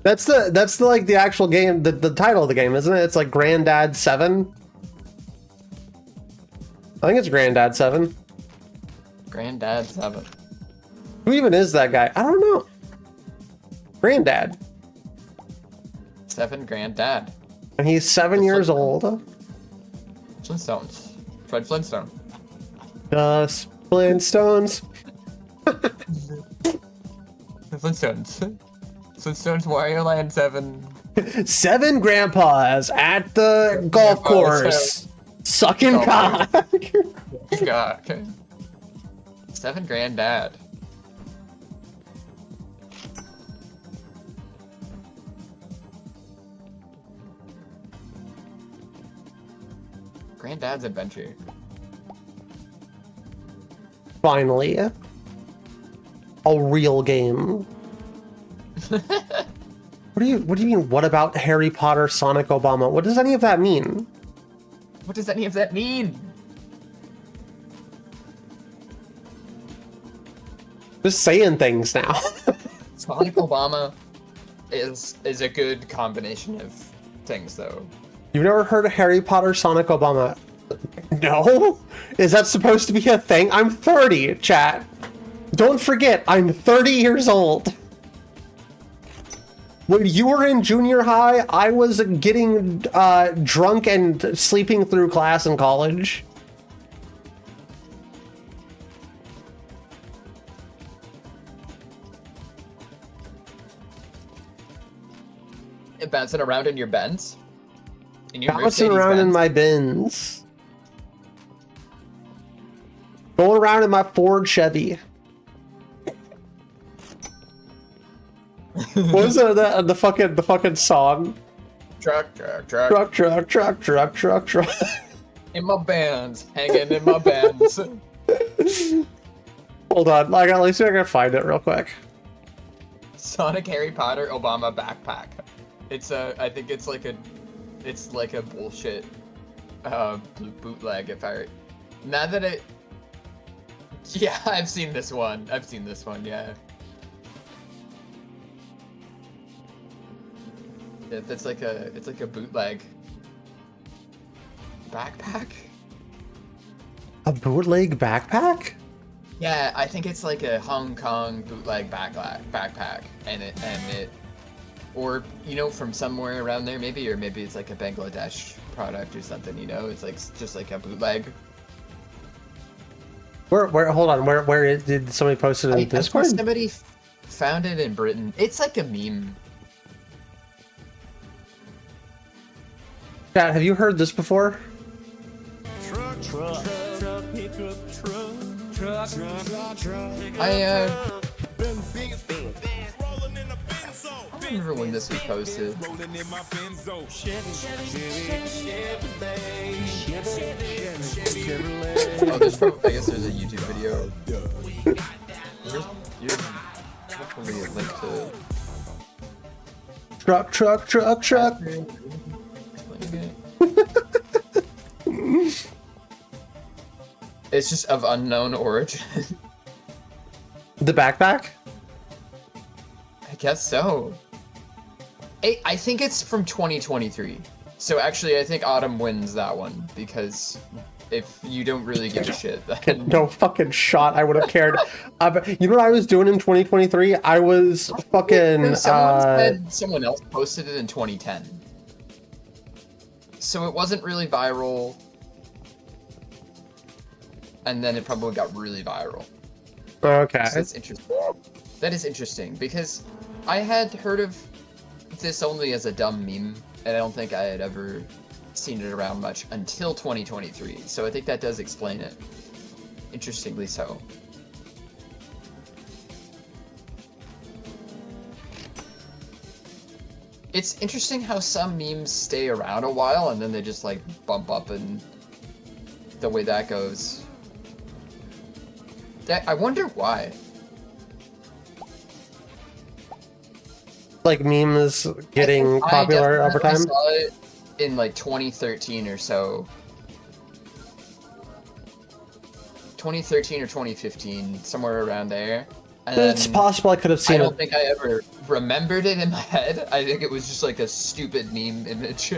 That's the like the actual game, the title of the game, isn't it? It's like Granddad 7. I think it's Granddad 7. Granddad 7. Who even is that guy? I don't know. Granddad. 7 Granddad. And he's 7 years old. Flintstones. Fred Flintstone. Flintstones. Flintstones. Flintstones Wario Land 7. 7 grandpas at the golf course. Sucking Oh, cock. God. Okay. 7 Granddad. Granddad's Adventure. Finally. A real game. What do you mean, what about Harry Potter Sonic Obama? What does any of that mean? What does any of that mean? Just saying things now. Sonic Obama is a good combination of things, though. You've never heard of Harry Potter Sonic Obama? No? Is that supposed to be a thing? I'm 30, chat. Don't forget, I'm 30 years old. When you were in junior high, I was getting drunk and sleeping through class in college. And bouncing around in your Benz? In your Bouncing Mercedes around in Benz? my bins. Going around in my Ford Chevy. What was the fucking song? Truck. Truck. In my Benz. Hanging in my Benz. Hold on, let me see if I can find it real quick. Sonic Harry Potter Obama backpack. It's I think it's like a bullshit bootleg. Now that it, yeah, I've seen this one. Yeah. It's like a bootleg backpack. A bootleg backpack? Yeah, I think it's like a Hong Kong bootleg backpack, and it, or from somewhere around there maybe, or maybe it's like a Bangladesh product or something. It's like just like a bootleg. Where? Hold on. Where did somebody post it in Discord? Somebody found it in Britain. It's like a meme. Chat, have you heard this before? I remember when this was posted. Oh, I guess there's a YouTube video. You're probably a link to. Truck. It's just of unknown origin. The backpack? I guess so. I think it's from 2023. So actually, I think Autumn wins that one, because if you don't really give a shit, then... No fucking shot. I would have cared. You know what I was doing in 2023? I was fucking. Someone else posted it in 2010. So it wasn't really viral. And then it probably got really viral. Okay. So that's interesting. That is interesting, because I had heard of this only as a dumb meme, and I don't think I had ever seen it around much until 2023. So I think that does explain it. Interestingly so. It's interesting how some memes stay around a while and then they just like bump up, and the way that goes. I wonder why. like memes getting popular over I time? saw it in like 2013 or so. 2013 or 2015, somewhere around there. And It's possible I could have I seen don't it. think I ever remembered it in my head. I think it was just like a stupid meme image.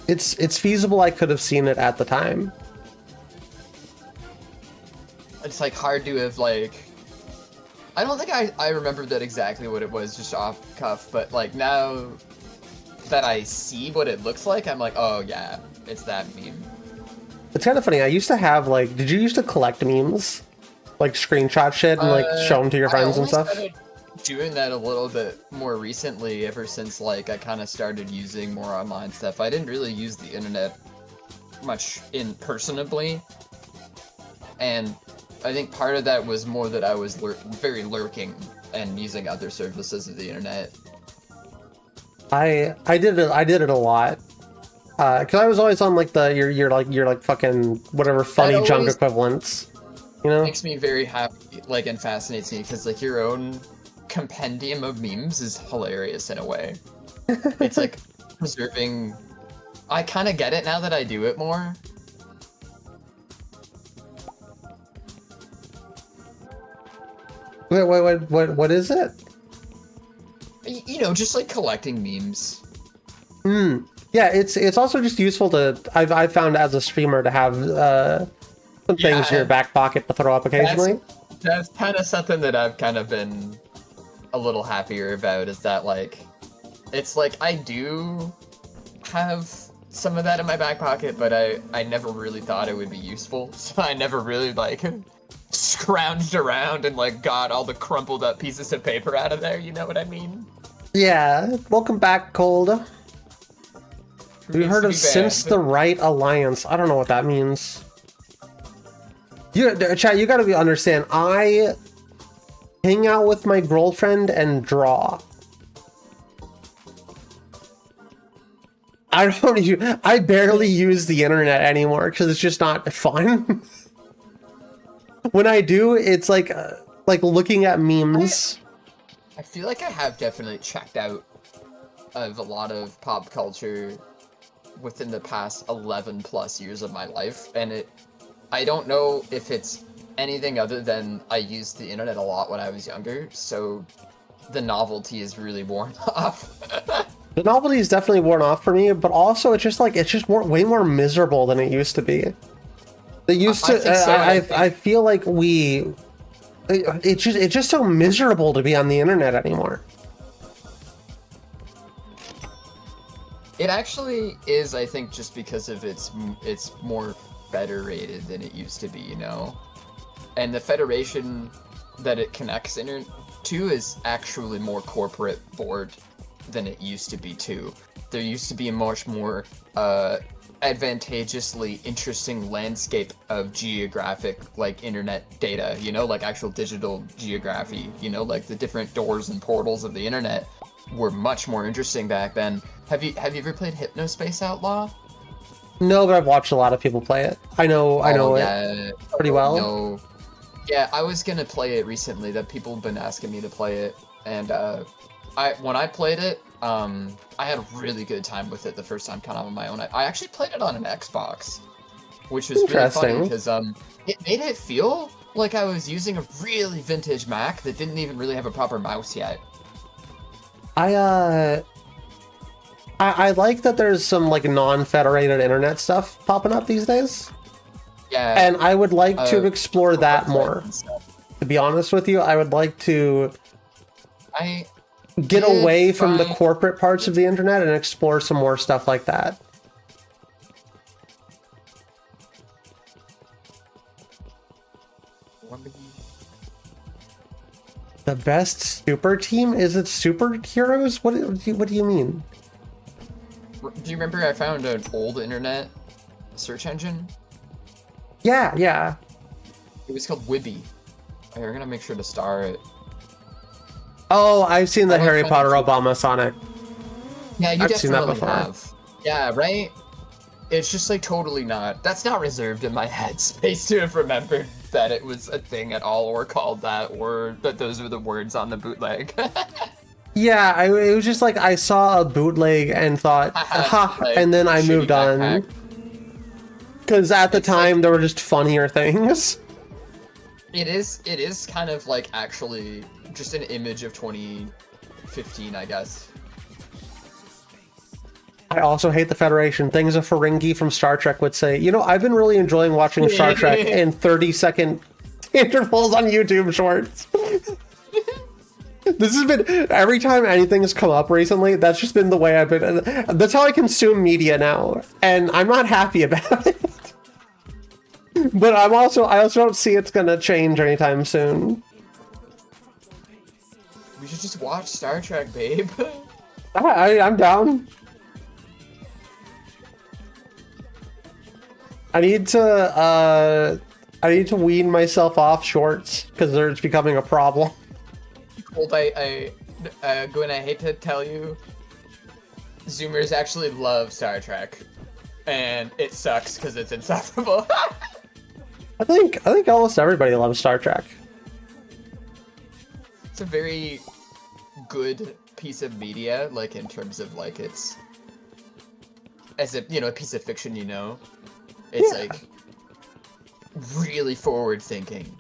It's feasible I could have seen it at the time. It's like hard to have like. I don't think I remembered that exactly what it was just off cuff, but like now that I see what it looks like, I'm like, oh yeah, it's that meme. It's kind of funny. I used to have like, did you used to collect memes, like screenshot shit and like show them to your friends and I stuff? only started doing that a little bit more recently, ever since like I kind of started using more online stuff. I didn't really use the internet much in personably, and I think part of that was more that I was very lurking and using other services of the internet. I did it a lot. Cause I was always on like your like fucking whatever funny junk always equivalents, you know? Makes me very happy, like, and fascinates me because like your own compendium of memes is hilarious in a way. It's like preserving. I kind of get it now that I do it more. Wait, what is it? You know, just like collecting memes. Yeah, it's also just useful to I've found as a streamer to have some things in your back pocket to throw up occasionally. That's kind of something that I've kind of been a little happier about, is that like it's like I do have some of that in my back pocket, but I never really thought it would be useful, so I never really like scrounged around and like got all the crumpled up pieces of paper out of there, you know what I mean? Yeah, welcome back, Cold. Have you heard of Since the Right Alliance? I don't know what that means. Chat, you gotta understand, I hang out with my girlfriend and draw. I barely use the internet anymore because it's just not fun. When I do, it's like looking at memes. I feel like I have definitely checked out of a lot of pop culture within the past 11 plus years of my life, and I don't know if it's anything other than I used the internet a lot when I was younger, so the novelty is really worn off. The novelty is definitely worn off for me, but also it's just way more miserable than it used to be. It used to. I feel like it's just so miserable to be on the internet anymore. It actually is, I think, just because of it's more federated than it used to be, you know? And the federation that it connects to is actually more corporate board than it used to be too. There used to be a much more advantageously interesting landscape of geographic, like, internet data, you know, like actual digital geography, you know, like the different doors and portals of the internet were much more interesting back then. Have you ever played Hypnospace Outlaw? No, but I've watched a lot of people play it. I know it pretty well. No. Yeah, I was gonna play it recently. That people have been asking me to play it, and when I played it, I had a really good time with it the first time, kind of on my own. I actually played it on an Xbox, which was really funny because it made it feel like I was using a really vintage Mac that didn't even really have a proper mouse yet. I like that there's some like non-federated internet stuff popping up these days. Yeah. And I would like to explore that more. To be honest with you, I would like to get away from the corporate parts of the internet and explore some more stuff like that. The best super team? Is it superheroes? What do you mean? Do you remember I found an old internet search engine? Yeah. It was called Wibby. We're gonna make sure to star it. Oh, I've seen the Harry Potter Obama Sonic. Yeah, you I've seen that definitely before. have. Yeah, right? It's just like totally not. That's not reserved in my headspace to have remembered that it was a thing at all or called that, or that those were the words on the bootleg. Yeah, it was just like I saw a bootleg and thought, ha, Like, and then I shitty moved on. backpack. Because at the time, there were just funnier things. It is kind of like actually just an image of 2015, I guess. I also hate the Federation. Things a Ferengi from Star Trek would say. You know, I've been really enjoying watching Star Trek in 30-second intervals on YouTube Shorts. This has been, every time anything has come up recently, that's just been the way I've been. That's how I consume media now. And I'm not happy about it. But I also don't see it's gonna change anytime soon. We should just watch Star Trek, babe. I'm down. I need to wean myself off shorts because they're just becoming a problem. Well, Gwen, I hate to tell you, Zoomers actually love Star Trek, and it sucks because it's insufferable. I think almost everybody loves Star Trek. It's a very good piece of media, like in terms of like it's as a a piece of fiction, it's Yeah. like really forward thinking,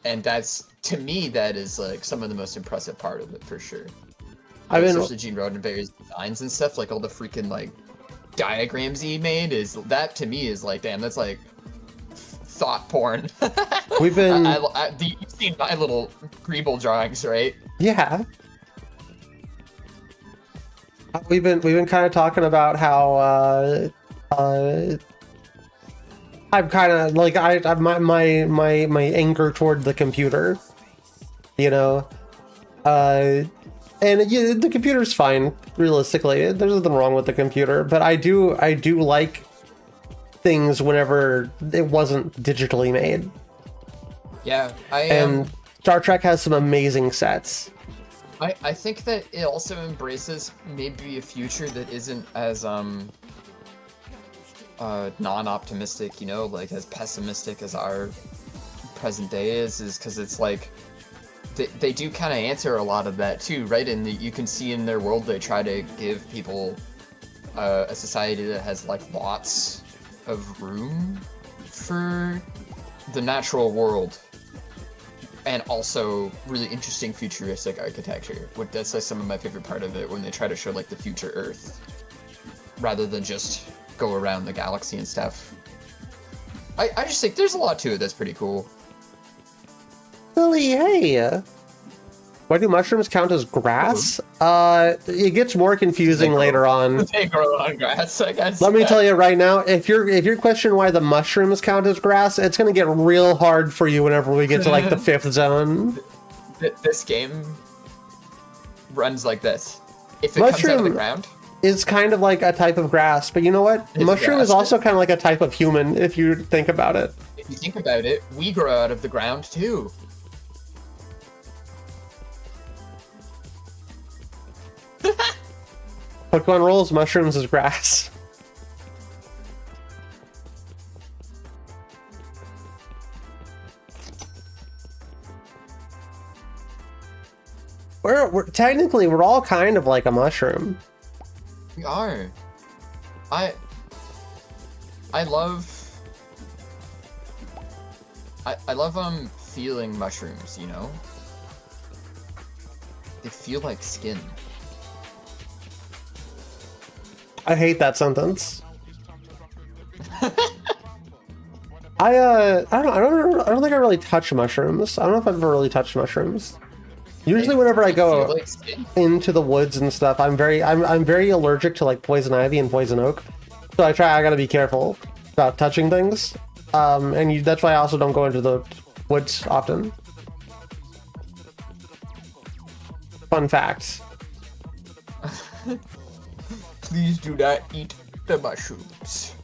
and that's, to me, that is like some of the most impressive part of it for sure. Especially Gene Roddenberry's designs and stuff, like all the freaking like diagrams he made, is that to me is like, damn, that's like thought porn. We've been you've seen my little Greeble drawings, right? yeah. We've been kind of talking about how I'm kind of like my anger toward the computer, and the computer's fine realistically. There's nothing wrong with the computer, but I do like things whenever it wasn't digitally made. Yeah, And Star Trek has some amazing sets. I think that it also embraces maybe a future that isn't as non-optimistic, like as pessimistic as our present day is because it's like they do kind of answer a lot of that too, right? And you can see in their world they try to give people a society that has like lots of room for the natural world, and also really interesting futuristic architecture. That's like some of my favorite part of it, when they try to show like the future Earth rather than just go around the galaxy and stuff. I just think there's a lot to it that's pretty cool. Lily, hey. Why do mushrooms count as grass? It gets more confusing later on. They grow on grass, I guess. Let me tell you right now, if you're questioning why the mushrooms count as grass, it's gonna get real hard for you whenever we get to like the 5th zone. This game runs like this. If it comes out of the ground, it's kind of like a type of grass, but you know what? Mushroom grass. is also kind of like a type of human, if you think about it. if you think about it, we grow out of the ground too. Pokemon rules, mushrooms is grass. We're technically, we're all kind of like a mushroom. We are. I love feeling mushrooms, They feel like skin. I hate that sentence. I don't think I really touch mushrooms. I don't know if I've ever really touched mushrooms. Usually whenever I They feel go like skin. into the woods and stuff, I'm very allergic to like poison ivy and poison oak. So I gotta be careful about touching things. That's why I also don't go into the woods often. Fun fact. Please do not eat the mushrooms.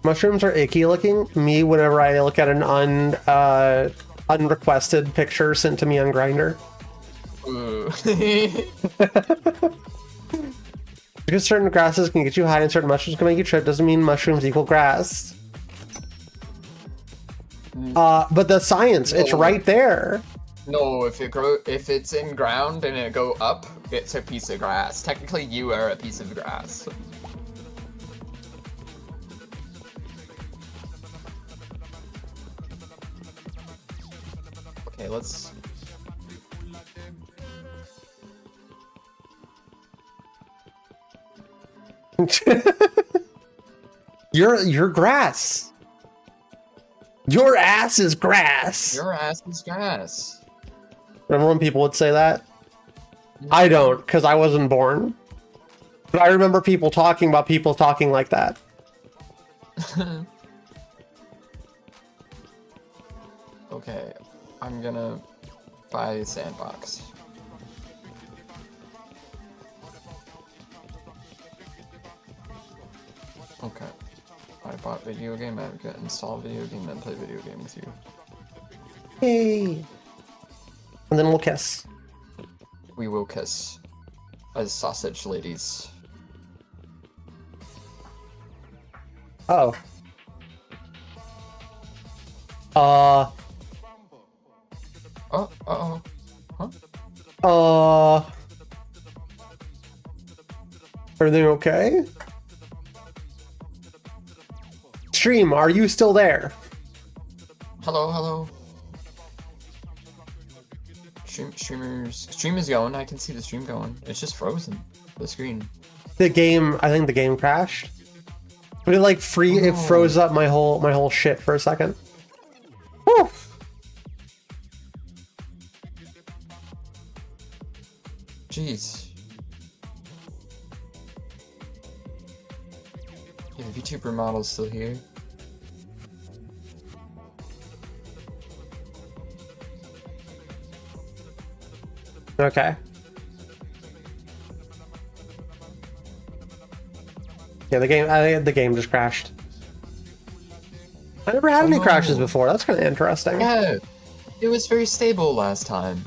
Mushrooms are icky looking. Me, whenever I look at an unrequested picture sent to me on Grindr. Because certain grasses can get you high and certain mushrooms can make you trip doesn't mean mushrooms equal grass. But the science, it's right there. No, if it's in ground and it go up, it's a piece of grass. Technically, you are a piece of grass. Okay, let's. You're grass. Your ass is grass. Your ass is grass. Remember when people would say that? I don't, because I wasn't born. But I remember people talking about people talking like that. Okay, I'm gonna buy a sandbox. Okay. I bought video game advocate, install video game, then play video game with you. Hey. And then we'll kiss. We will kiss as sausage ladies. Oh. Oh, uh-oh. Huh? Everything okay? Stream, are you still there? Hello, hello. Stream is going. I can see the stream going. It's just frozen. The screen. I think the game crashed. But it like it froze up my whole shit for a second. Whew. Jeez. Yeah, the VTuber model's still here. Okay. Yeah, I think the game just crashed. I never had any crashes before. That's kind of interesting. Yeah, it was very stable last time.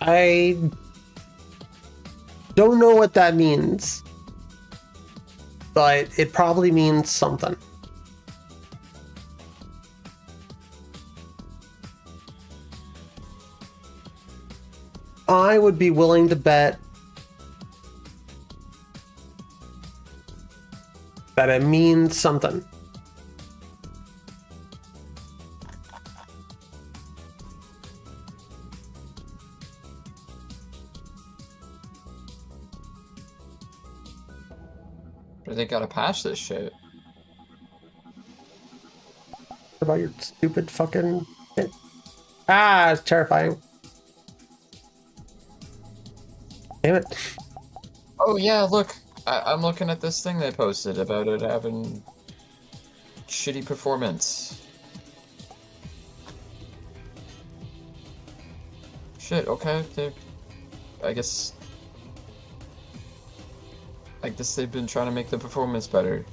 I don't know what that means, but it probably means something. I would be willing to bet that it means something. But they gotta patch this shit. What about your stupid fucking shit? Ah, it's terrifying. Damn it. Oh yeah, look. I'm looking at this thing they posted about it having shitty performance. Shit, okay. I guess they've been trying to make the performance better.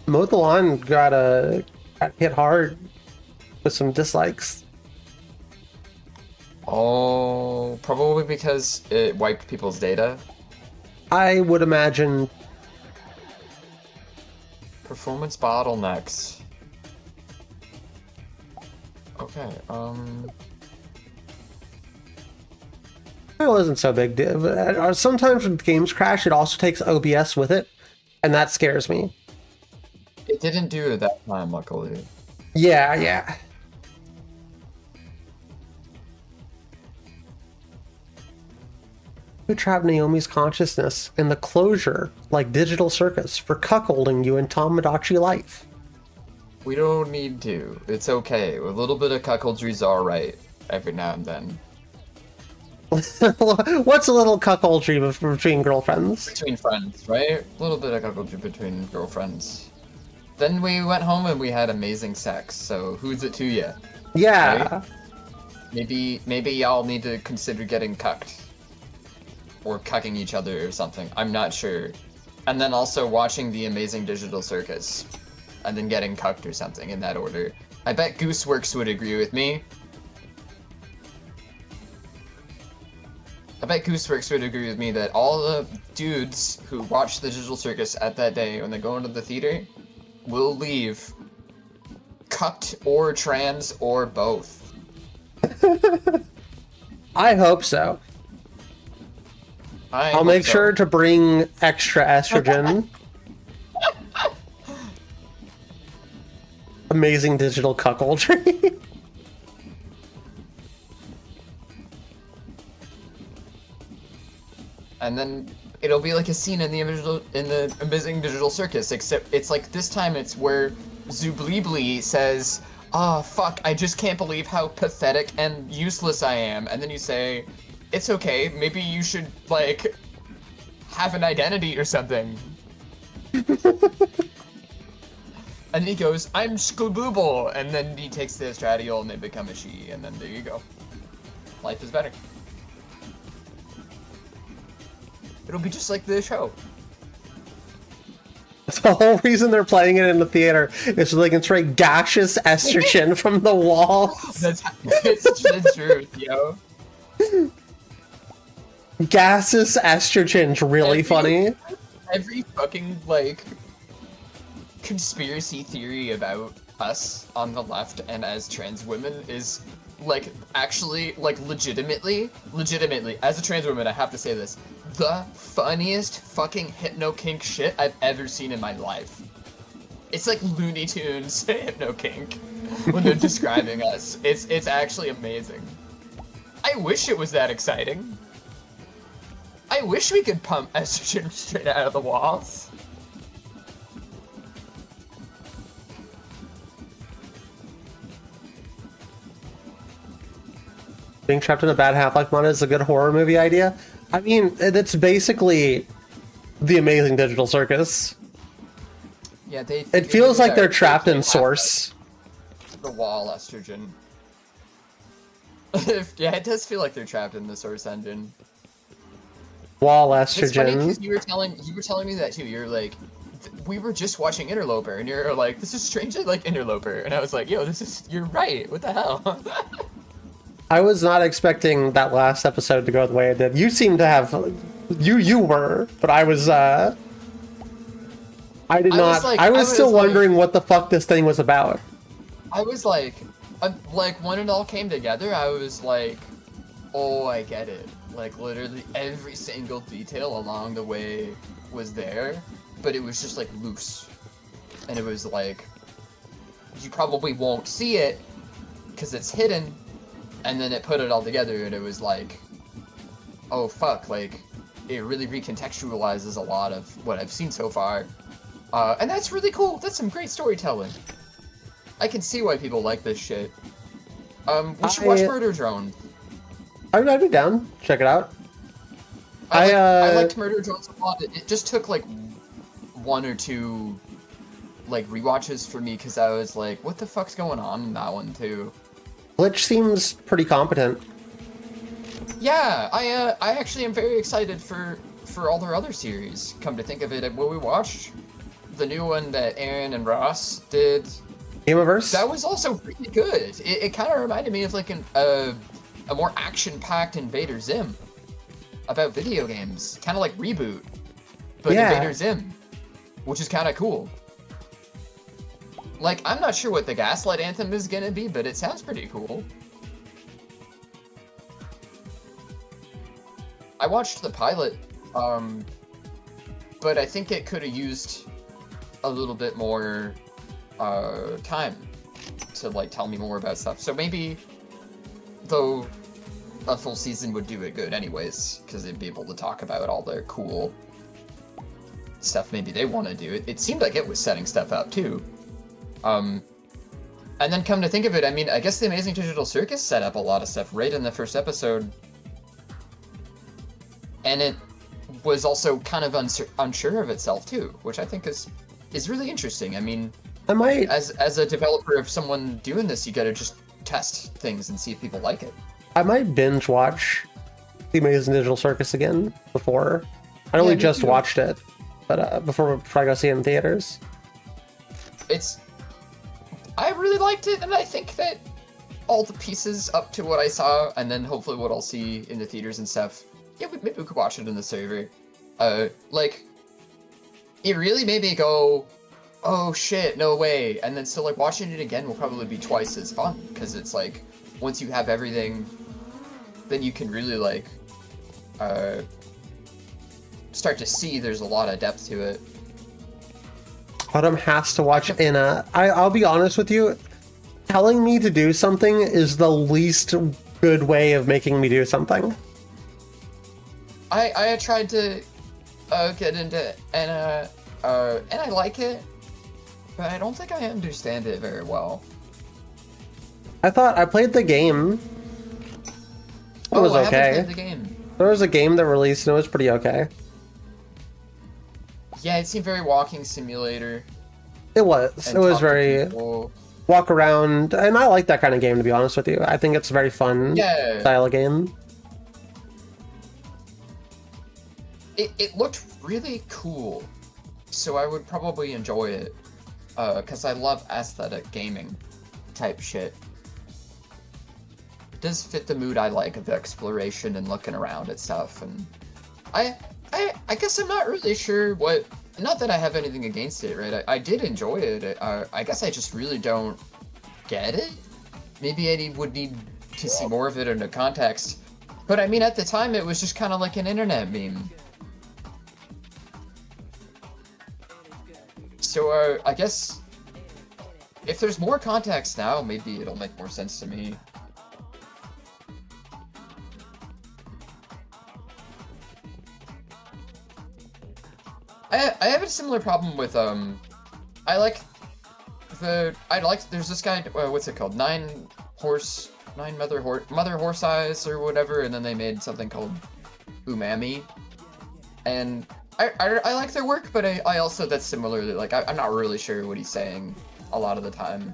Mow the Lawn got hit hard with some dislikes. Oh, probably because it wiped people's data. I would imagine. Performance bottlenecks. Okay, It wasn't so big. Sometimes when games crash, it also takes OBS with it, and that scares me. It didn't do it that time, luckily. Yeah. You trap Naomi's consciousness in the closure like Digital Circus for cuckolding you in Tamagotchi life. We don't need to. It's okay. A little bit of cuckoldry's alright every now and then. What's a little cuckoldry between girlfriends? Between friends, right? A little bit of cuckoldry between girlfriends. Then we went home and we had amazing sex, so who's it to ya? Yeah. Right? Maybe y'all need to consider getting cucked. Or cucking each other or something. I'm not sure. And then also watching The Amazing Digital Circus. And then getting cucked or something in that order. I bet Gooseworks would agree with me. I bet Gooseworks would agree with me that all the dudes who watch the Digital Circus at that day when they go into the theater will leave cucked or trans or both. I hope so. I'll make sure to bring extra estrogen. Amazing digital cuckoldry. And then it'll be like a scene in the Amazing Digital Circus, except it's like this time it's where Zooblibli says, "Ah, fuck, I just can't believe how pathetic and useless I am." And then you say, "It's okay, maybe you should, like, have an identity or something." And he goes, "I'm Skabooble," and then he takes the estradiol and they become a she, and then there you go. Life is better. It'll be just like the show. The whole reason they're playing it in the theater is so they can spray gaseous estrogen from the walls. That's true, yo. Gaseous estrogen's really funny. Every fucking, like, conspiracy theory about us on the left and as trans women is, like, actually, like, legitimately, as a trans woman, I have to say this, the funniest fucking hypno-kink shit I've ever seen in my life. It's like Looney Tunes hypno-kink when they're describing us. It's actually amazing. I wish it was that exciting. I wish we could pump estrogen straight out of the walls. Being trapped in a bad Half-Life mod is a good horror movie idea. I mean, it's basically the Amazing Digital Circus. Yeah, It feels like they're trapped in Source. The wall estrogen. Yeah, it does feel like they're trapped in the Source engine. Wall It's funny estrogen. because you were telling me that too. You're like, we were just watching Interloper, and you're like, this is strangely like Interloper, and I was like, yo, you're right. What the hell? I was not expecting that last episode to go the way it did. You seem to have, you were, but I was, I did not. I was still wondering what the fuck this thing was about. I was like when it all came together, I was like, oh, I get it. Like literally every single detail along the way was there, but it was just like loose, and it was like, you probably won't see it because it's hidden. And then it put it all together, and it was like, oh fuck, like, it really recontextualizes a lot of what I've seen so far. And that's really cool. That's some great storytelling. I can see why people like this shit. We should watch Murder Drone. I'd be down. Check it out. I liked Murder Drones a lot. It just took, like, 1 or 2, like, rewatches for me, because I was like, what the fuck's going on in that one, too? Glitch seems pretty competent. Yeah, I actually am very excited for all their other series. Come to think of it, when we watched the new one that Aaron and Ross did, Gameverse? that was also really good. It kind of reminded me of like a more action-packed Invader Zim about video games, kind of like Reboot, but Invader Zim, which is kind of cool. Like, I'm not sure what the Gaslight Anthem is gonna be, but it sounds pretty cool. I watched the pilot, but I think it could have used a little bit more time to, like, tell me more about stuff. So maybe, though, a full season would do it good anyways, because they'd be able to talk about all their cool stuff maybe they want to do. It seemed like it was setting stuff up, too. And then come to think of it, I mean, I guess the Amazing Digital Circus set up a lot of stuff right in the first episode. And it was also kind of unsure of itself too, which I think is really interesting. I mean, as a developer of someone doing this, you gotta just test things and see if people like it. I might binge watch the Amazing Digital Circus again before. I only just watched it, but before I go see it in theaters. I really liked it, and I think that all the pieces up to what I saw, and then hopefully what I'll see in the theaters and stuff, yeah, maybe we could watch it in the server. Like, it really made me go, oh shit, no way. And then so like watching it again will probably be twice as fun because it's like once you have everything, then you can really like start to see there's a lot of depth to it. Autumn has to watch Inna. I'll be honest with you. Telling me to do something is the least good way of making me do something. I tried to get into Inna, and I like it, but I don't think I understand it very well. I thought I played the game. It was I haven't okay. played the game. There was a game that released and it was pretty okay. Yeah, it seemed very walking simulator. It was. And It was talk to very people. walk around, and I like that kind of game, to be honest with you. I think it's a very fun Yeah. style of game. It looked really cool, so I would probably enjoy it, because I love aesthetic gaming type shit. It does fit the mood I like of exploration and looking around at stuff, and I guess I'm not really sure what. Not that I have anything against it, right? I did enjoy it. I guess I just really don't get it. Maybe I would need to see more of it in a context. But I mean, at the time, it was just kind of like an internet meme. So I guess if there's more context now, maybe it'll make more sense to me. I have a similar problem with I like there's this guy, what's it called, mother horse eyes or whatever, and then they made something called Umami, and I like their work, but I also, that's similarly like I'm not really sure what he's saying a lot of the time,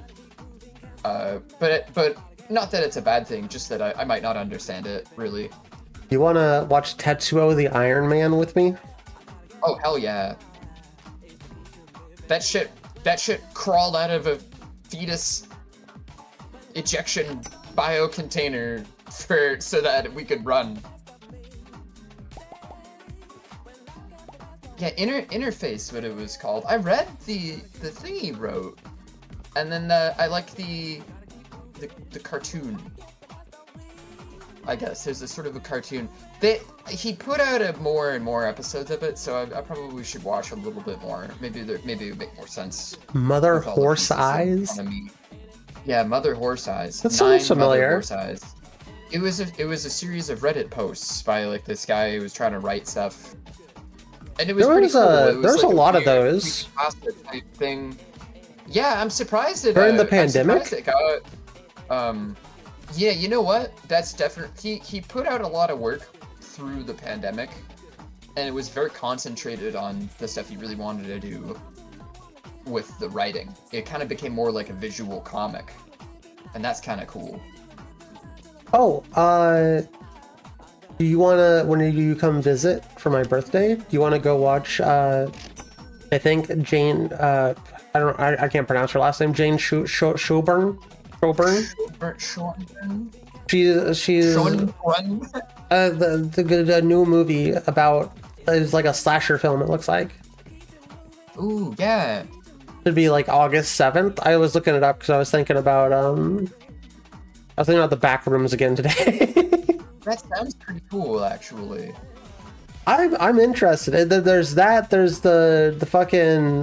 but not that it's a bad thing, just that I might not understand it really. You want to watch Tetsuo the Iron Man with me? Oh hell yeah! That shit crawled out of a fetus ejection bio container so that we could run. Yeah, interface, what it was called. I read the thing he wrote, and then I like the cartoon. I guess there's a sort of a cartoon. He put out more and more episodes of it, so I probably should watch a little bit more. Maybe it would make more sense. Mother with all the Horse pieces in Eyes? front of me. Yeah, Mother Horse Eyes. That sounds 9 Mother familiar. Horse Eyes. It was a series of Reddit posts by like this guy who was trying to write stuff, and it was There pretty was cool. It was there's like a lot of weird those. creepypasta type thing. Yeah, I'm surprised it During the I'm pandemic? surprised it got, yeah, you know what? That's definitely he put out a lot of work through the pandemic, and it was very concentrated on the stuff he really wanted to do with the writing. It kind of became more like a visual comic, and that's kind of cool. Oh, do you wanna, when you come visit for my birthday, do you wanna go watch, I think Jane, I can't pronounce her last name, Jane Schoburn? She's the new movie about, it's like a slasher film, it looks like. Ooh, yeah. Should be like August 7th. I was looking it up because I was thinking about the back rooms again today. That sounds pretty cool, actually. I'm interested. There's that. There's the fucking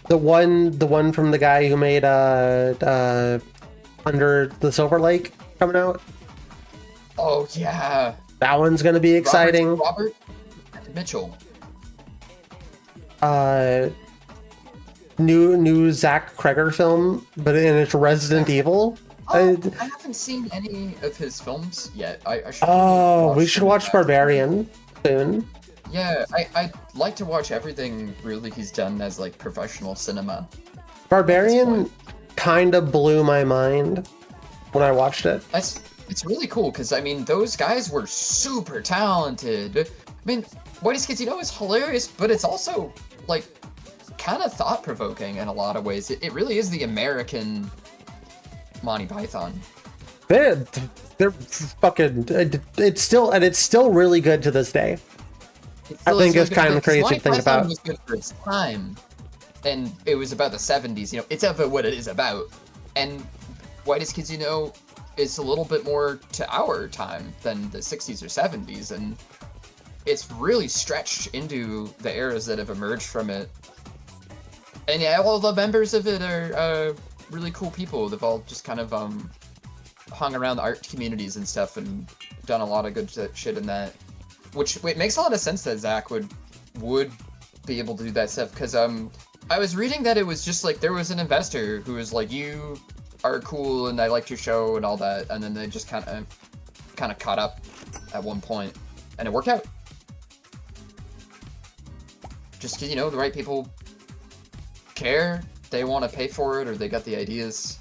the one from the guy who made Under the Silver Lake coming out. Oh yeah. That one's gonna be exciting. Robert Mitchell. New Zach Kreger film, but in it's Resident Evil. I haven't seen any of his films yet. I should. We should watch Barbarian soon. Yeah, I'd like to watch everything really he's done as like professional cinema. Barbarian kind of blew my mind when I watched it. It's really cool because I mean those guys were super talented. I mean, Whitey's Kids, is hilarious, but it's also like kind of thought-provoking in a lot of ways. It really is the American Monty Python. They're fucking. It's still really good to this day. I think it's kind of crazy to think about. Was good for its time, and it was about the 70s. You know, it's about what it is about. And Whitest Kids You Know is a little bit more to our time than the 60s or 70s, and it's really stretched into the eras that have emerged from it. And yeah, all the members of it are really cool people. They've all just kind of hung around the art communities and stuff and done a lot of good shit in that. Which it makes a lot of sense that Zach would be able to do that stuff, because I was reading that it was just like there was an investor who was like, you are cool and I liked your show and all that, and then they just kind of caught up at one point, and it worked out. Just because, you know, the right people care, they want to pay for it, or they got the ideas.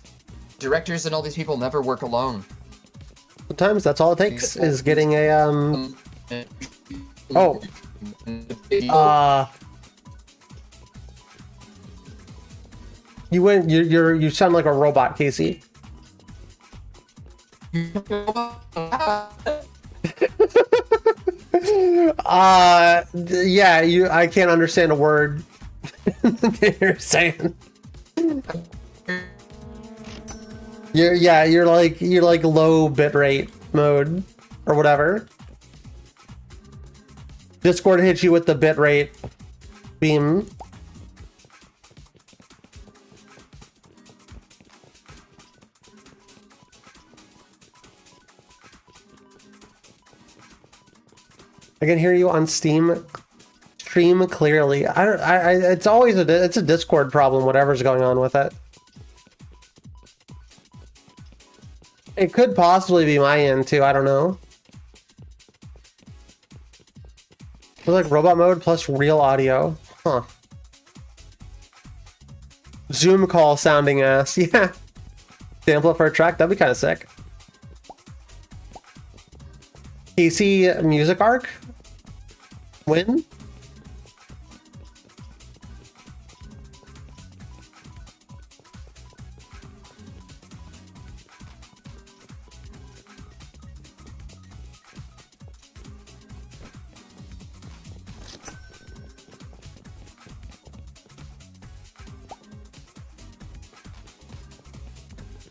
Directors and all these people never work alone. Sometimes that's all it takes is getting a you sound like a robot, Casey. Yeah, I can't understand a word you're saying. You're like low bitrate mode or whatever. Discord hits you with the bitrate beam. I can hear you on stream clearly. It's always it's a Discord problem, whatever's going on with it. It could possibly be my end too, I don't know. It's like robot mode plus real audio. Huh. Zoom call sounding ass. Yeah. Sample it for a track, that'd be kind of sick. PC Music Arc? When?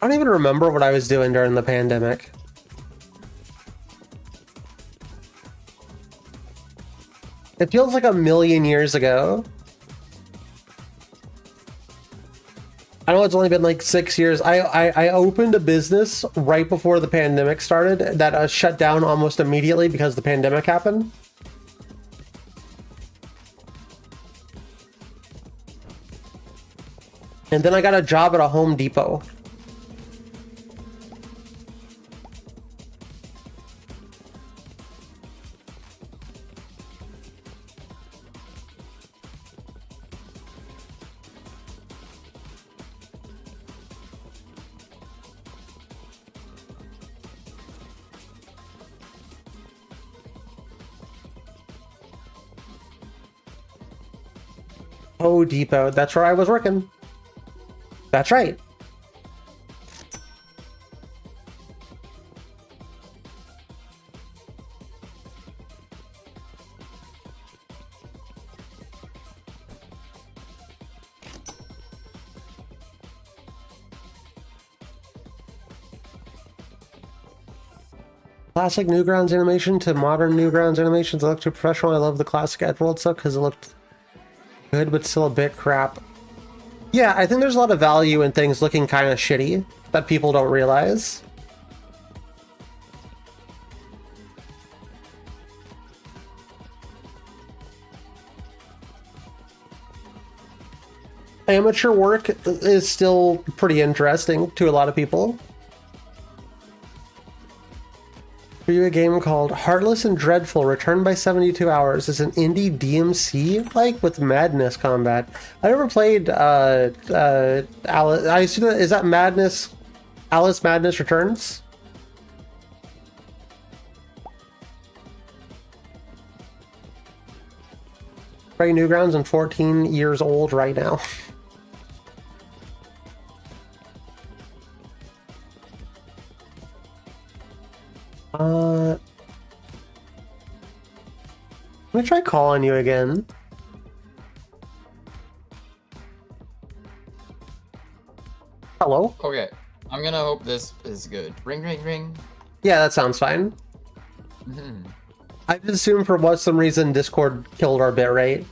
I don't even remember what I was doing during the pandemic. It feels like a million years ago. I know it's only been like 6 years. I opened a business right before the pandemic started that shut down almost immediately because the pandemic happened. And then I got a job at a Home Depot. Home Depot, that's where I was working. That's right. Classic Newgrounds animation to modern Newgrounds animations. It looked too professional. I love the classic Edgeworld stuff because it looked good, but still a bit crap. Yeah, I think there's a lot of value in things looking kind of shitty that people don't realize. Amateur work is still pretty interesting to a lot of people. For you, a game called Heartless and Dreadful, returned by 72 hours. It's an indie DMC, like, with madness combat. I never played, Alice, I assume that, is that Madness, Alice Madness Returns? Right, Newgrounds and 14 years old right now. Let me try calling you again. Hello? Okay, I'm gonna hope this is good. Ring, ring, ring. Yeah, that sounds fine. Mhm. I just assume for what some reason Discord killed our bitrate.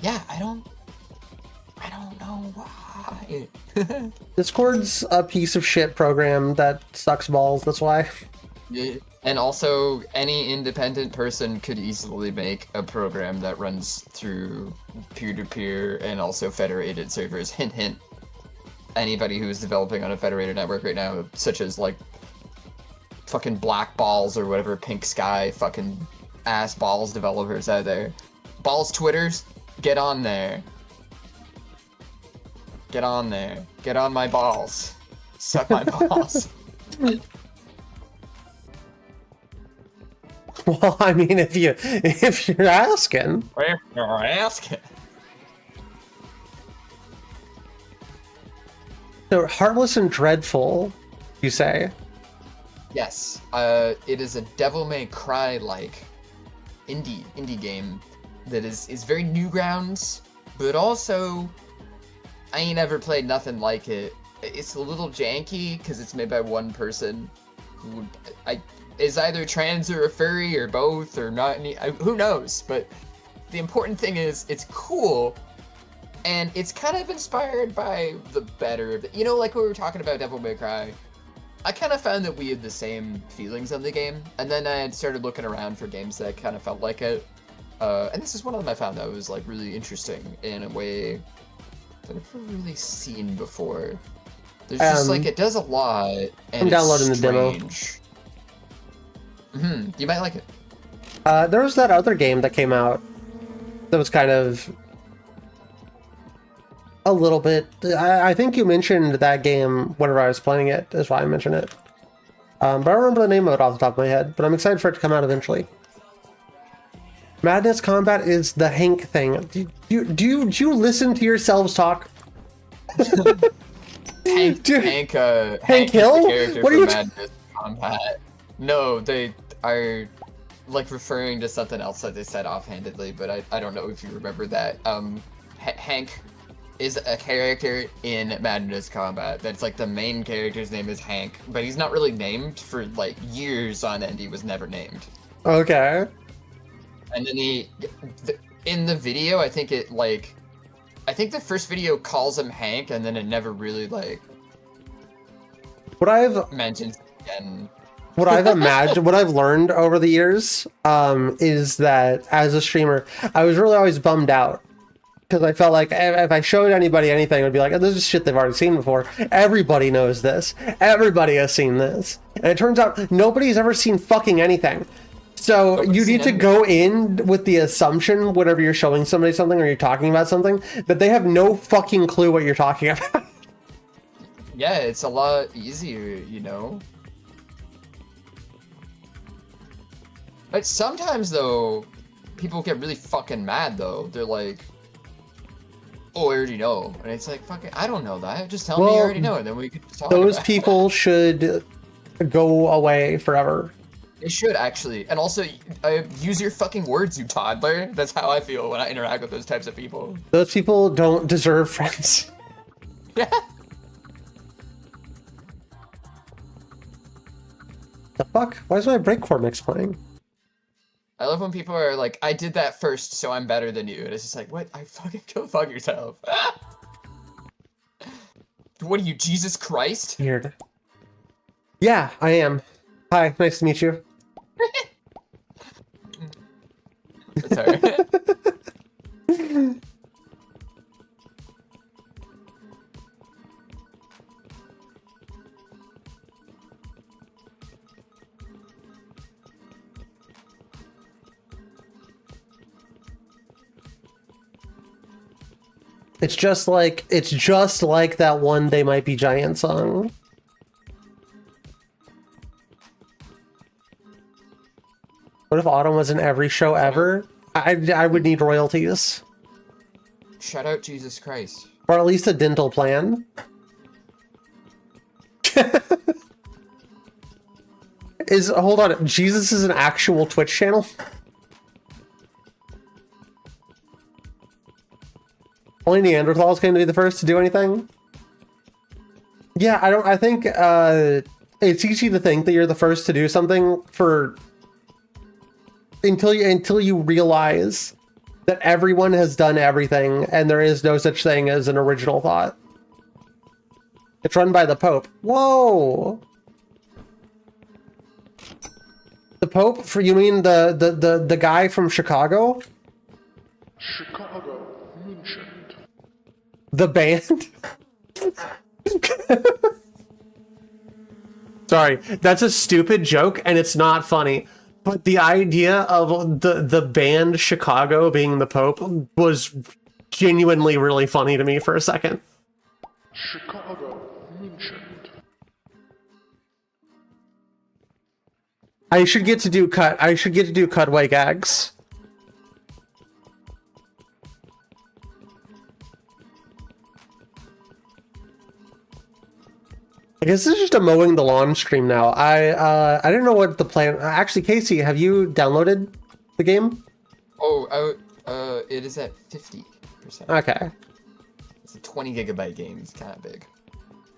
Yeah, I don't know why. Discord's a piece of shit program that sucks balls, that's why. Yeah, and also, any independent person could easily make a program that runs through peer-to-peer and also federated servers. Hint, hint. Anybody who's developing on a federated network right now, such as like fucking Black Balls or whatever Pink Sky fucking ass balls developers out there. Balls Twitters, get on there. Get on there. Get on my balls. Suck my balls. Well, I mean, if you're asking. If you're asking. So, Heartless and Dreadful, you say? Yes, it is a Devil May Cry like indie game that is very Newgrounds, but also I ain't ever played nothing like it. It's a little janky because it's made by one person who is either trans or a furry or both or not. Who knows? But the important thing is it's cool. And it's kind of inspired by the better, you know, like we were talking about Devil May Cry. I kind of found that we had the same feelings on the game, and then I had started looking around for games that kind of felt like it. And this is one of them I found that was like really interesting in a way that I've never really seen before. There's just like it does a lot, and I'm downloading the demo. You might like it. There was that other game that came out that was kind of a little bit. I think you mentioned that game whenever I was playing it. That's why I mentioned it. But I don't remember the name of it off the top of my head. But I'm excited for it to come out eventually. Madness Combat is the Hank thing. Do you listen to yourselves talk? Hank Hill? Hank Is Hill? the character What are from you Madness Combat. No, they are like referring to something else that they said offhandedly, but I don't know if you remember that. Hank is a character in Madness Combat. That's like the main character's name is Hank, but he's not really named for like years on end. He was never named. Okay. And then in the video, I think the first video calls him Hank, and then it never really like What I've mentions again. What I've imagined, what I've learned over the years, is that as a streamer, I was really always bummed out. Because I felt like if I showed anybody anything, it would be like, oh, this is shit they've already seen before. Everybody knows this. Everybody has seen this. And it turns out nobody's ever seen fucking anything. So Nobody's you need to seen go in with the assumption, whenever you're showing somebody something or you're talking about something, that they have no fucking clue what you're talking about. Yeah, it's a lot easier, you know? But sometimes, though, people get really fucking mad, though. They're like, oh, I already know. And it's like, fucking, I don't know that. Just tell me you already know, and then we could talk Those about people should go away forever. They should, actually. And also, use your fucking words, you toddler. That's how I feel when I interact with those types of people. Those people don't deserve friends. Yeah. The fuck? Why is my breakcore mix playing? I love when people are like, I did that first, so I'm better than you. And it's just like, what? I fucking go fuck yourself. What are you, Jesus Christ? Weird. Yeah, I am. Hi, nice to meet you. Sorry. It's just like that one They Might Be Giant song. What if Autumn was in every show ever? I would need royalties. Shout out Jesus Christ. Or at least a dental plan. Hold on, Jesus is an actual Twitch channel? Only Neanderthals can be the first to do anything? Yeah, I think it's easy to think that you're the first to do something until you realize that everyone has done everything and there is no such thing as an original thought. It's run by the Pope. Whoa! The Pope? You mean the guy from Chicago? Chicago, mentioned. The band? Sorry, that's a stupid joke and it's not funny. But the idea of the band Chicago being the Pope was genuinely really funny to me for a second. Chicago, mentioned. I should get to do cutaway gags. I guess this is just a mowing the lawn stream now. I didn't know what the plan. Actually, Casey, have you downloaded the game? Oh, it is at 50%. Okay. It's a 20 gigabyte game. It's kind of big.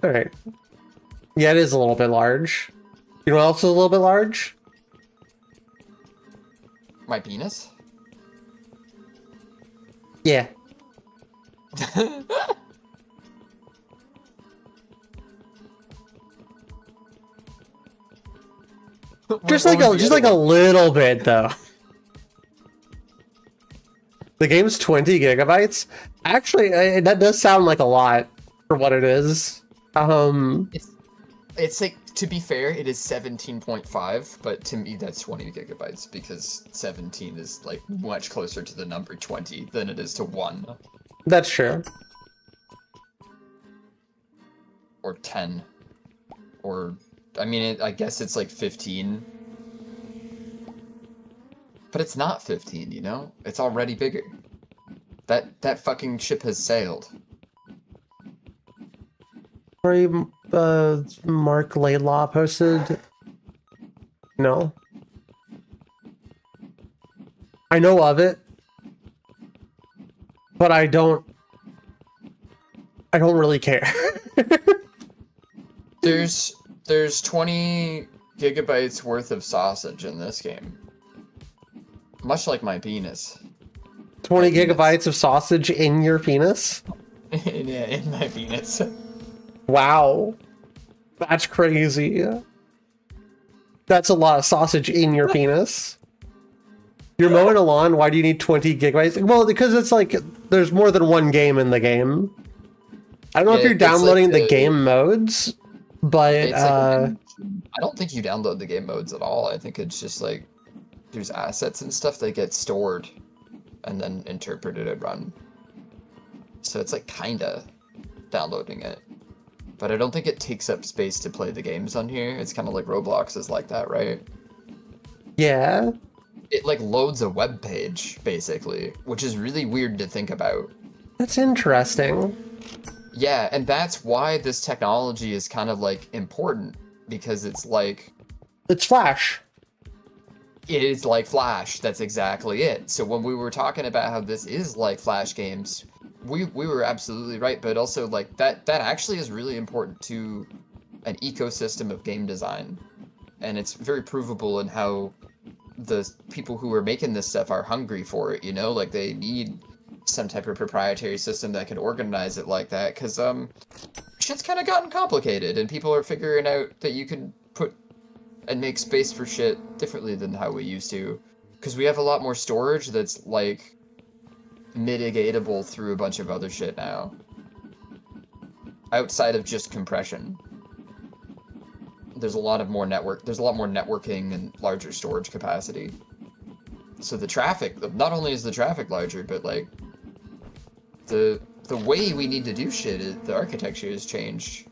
All right. Yeah, it is a little bit large. You know what else is a little bit large? My penis? Yeah. Just like a little bit though. The game's 20 gigabytes. Actually, that does sound like a lot for what it is. It's like, to be fair, it is 17.5, but to me that's 20 gigabytes because 17 is like much closer to the number 20 than it is to 1. That's true. Or 10. Or, I mean, I guess it's like 15. But it's not 15, you know? It's already bigger. That fucking ship has sailed. Sorry, Mark Laidlaw posted. No. I know of it. But I don't really care. There's 20 gigabytes worth of sausage in this game. Much like my penis. 20 gigabytes of sausage in your penis? Yeah, in my penis. Wow. That's crazy. That's a lot of sausage in your penis. You're mowing a lawn, why do you need 20 gigabytes? Well, because it's like, there's more than one game in the game. I don't know if you're downloading like the game modes, but I don't think you download the game modes at all. I think it's just like, there's assets and stuff that get stored and then interpreted and run. So it's like kinda downloading it. But I don't think it takes up space to play the games on here. It's kind of like Roblox is like that, right? Yeah. It like loads a web page, basically, which is really weird to think about. That's interesting. Yeah, and that's why this technology is kind of like important, because it's like... It's Flash. It is like Flash, that's exactly it. So when we were talking about how this is like Flash games, we were absolutely right, but also like that actually is really important to an ecosystem of game design. And it's very provable in how the people who are making this stuff are hungry for it, you know? Like they need some type of proprietary system that can organize it like that, because shit's kind of gotten complicated and people are figuring out that you can put and make space for shit differently than how we used to, because we have a lot more storage that's like mitigatable through a bunch of other shit now outside of just compression. There's a lot more networking and larger storage capacity, so the traffic, not only is the traffic larger, but like the way we need to do shit, the architecture has changed.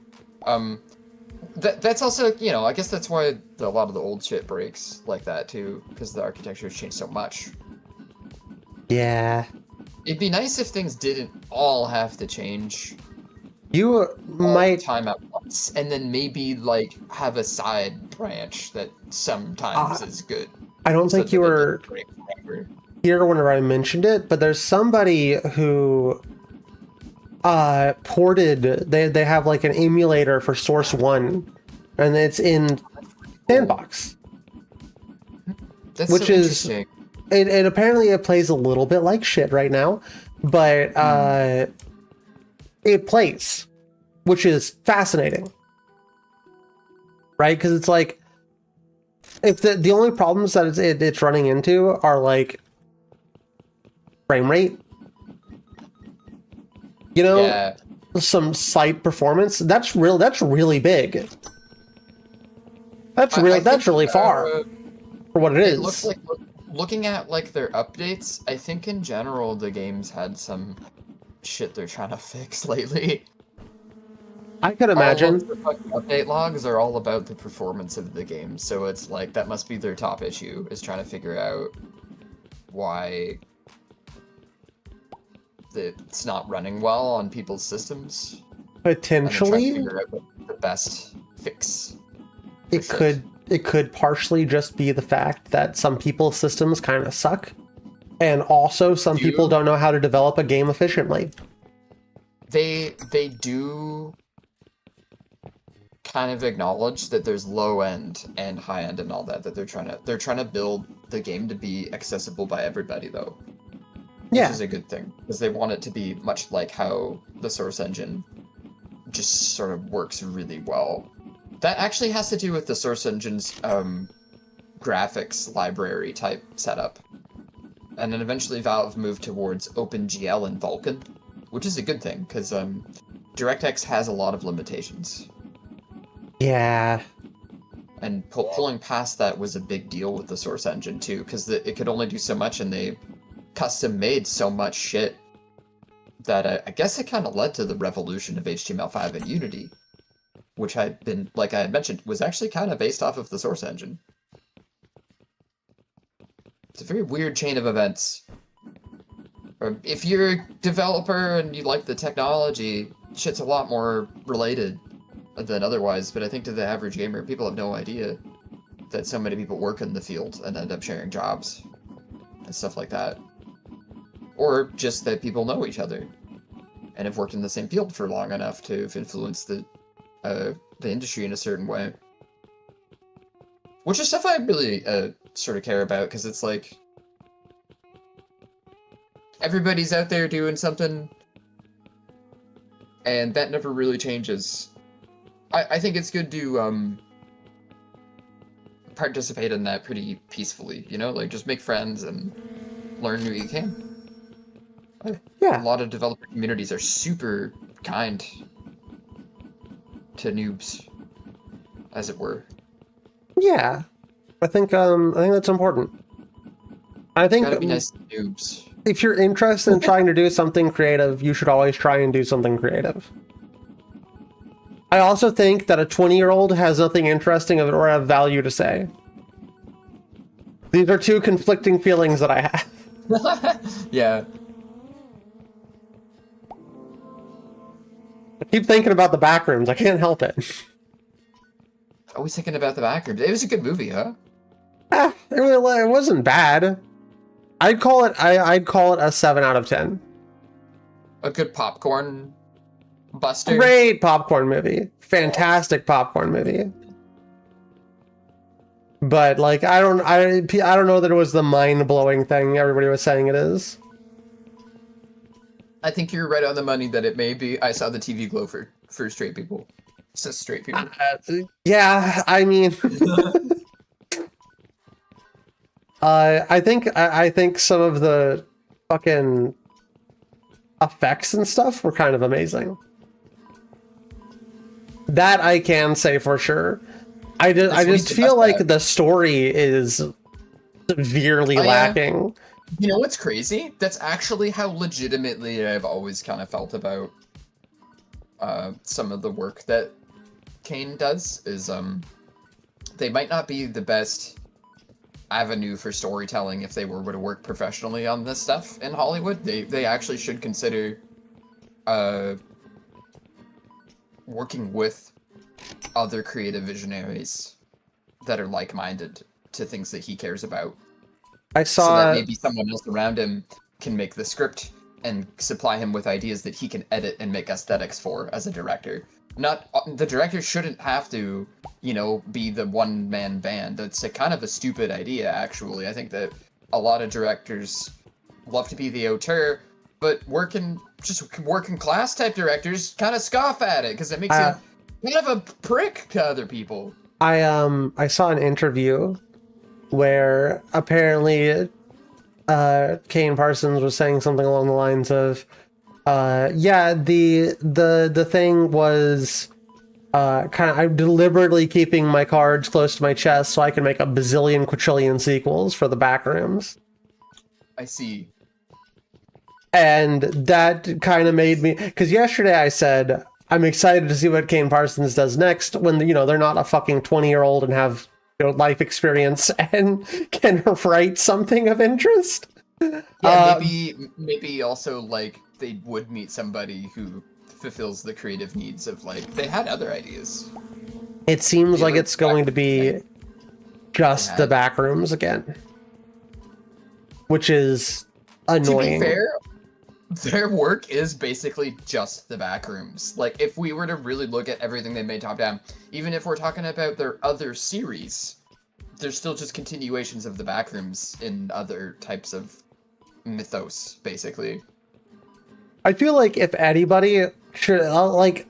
That's also, you know, I guess that's why a lot of the old shit breaks like that too, because the architecture has changed so much. Yeah. It'd be nice if things didn't all have to change. You might time at once, and then maybe like have a side branch that sometimes is good. I don't think you were here whenever I mentioned it, but there's somebody who ported. They have like an emulator for Source 1, and it's in Sandbox. That's Which so is- interesting. It apparently it plays a little bit like shit right now, but it plays, which is fascinating, right? Because it's like, if the only problems that it's running into are like frame rate, you know, Yeah. some slight performance. That's really big. That's I real. think, That's really far for what it is. It looks like looking at like their updates. I think in general the game's had some shit they're trying to fix lately. I could All imagine. of the fucking update logs are all about the performance of the game, so it's like that must be their top issue, is trying to figure out why it's not running well on people's systems. And they're trying to Potentially, figure out what the best fix. it could partially just be the fact that some people's systems kind of suck, and also some people don't know how to develop a game efficiently. They do kind of acknowledge that there's low end and high end and all that they're trying to build the game to be accessible by everybody though. Yeah. Which is a good thing, because they want it to be much like how the Source engine just sort of works really well. That actually has to do with the Source engine's graphics library type setup. And then eventually Valve moved towards OpenGL and Vulkan, which is a good thing, because DirectX has a lot of limitations. Yeah. And pulling past that was a big deal with the Source engine too, because it could only do so much, and they custom made so much shit that I guess it kind of led to the revolution of HTML5 and Unity, which like I had mentioned, was actually kind of based off of the Source engine. It's a very weird chain of events. If you're a developer and you like the technology, shit's a lot more related than otherwise, but I think to the average gamer, people have no idea that so many people work in the field and end up sharing jobs and stuff like that. Or just that people know each other and have worked in the same field for long enough to have influenced the industry in a certain way. Which is stuff I really sort of care about, because it's like everybody's out there doing something, and that never really changes. I think it's good to participate in that pretty peacefully, you know, like just make friends and learn who you can. Yeah. A lot of developer communities are super kind to noobs, as it were. Yeah. I think that's important. I think Gotta be nice to noobs. if you're interested in trying to do something creative, you should always try and do something creative. I also think that a 20-year-old has nothing interesting or of value to say. These are two conflicting feelings that I have. Yeah. I keep thinking about the Backrooms. I can't help it. Always thinking about the Backrooms. It was a good movie, huh? It wasn't bad. I'd call it a 7 out of 10. A good popcorn buster. Great popcorn movie. Fantastic popcorn movie. But like I don't know that it was the mind-blowing thing everybody was saying it is. I think you're right on the money that it may be. I saw the TV glow for straight people. It's just straight people. Yeah, I mean I think some of the fucking effects and stuff were kind of amazing. That I can say for sure. I just feel like the story is severely lacking. You know what's crazy? That's actually how legitimately I've always kind of felt about some of the work that Kane does. Is they might not be the best avenue for storytelling if they were to work professionally on this stuff in Hollywood. They actually should consider working with other creative visionaries that are like-minded to things that he cares about. I saw so that maybe someone else around him can make the script and supply him with ideas that he can edit and make aesthetics for as a director. Not the director shouldn't have to, you know, be the one-man band. That's a kind of a stupid idea, actually. I think that a lot of directors love to be the auteur, but working class type directors kind of scoff at it because it makes you kind of a prick to other people. I saw an interview where apparently Kane Parsons was saying something along the lines of, yeah, the thing was I'm deliberately keeping my cards close to my chest so I can make a bazillion quadrillion sequels for the Backrooms. I see. And that kind of made me, because yesterday I said I'm excited to see what Kane Parsons does next when, you know, they're not a fucking 20-year-old and have, you know, life experience and can write something of interest. Yeah, maybe also like they would meet somebody who fulfills the creative needs of like they had other ideas. It seems like it's going to be just the Backrooms again, which is annoying. To be fair, their work is basically just the Backrooms. Like, if we were to really look at everything they made top down, even if we're talking about their other series, they're still just continuations of the Backrooms in other types of mythos, basically. I feel like if anybody should, like,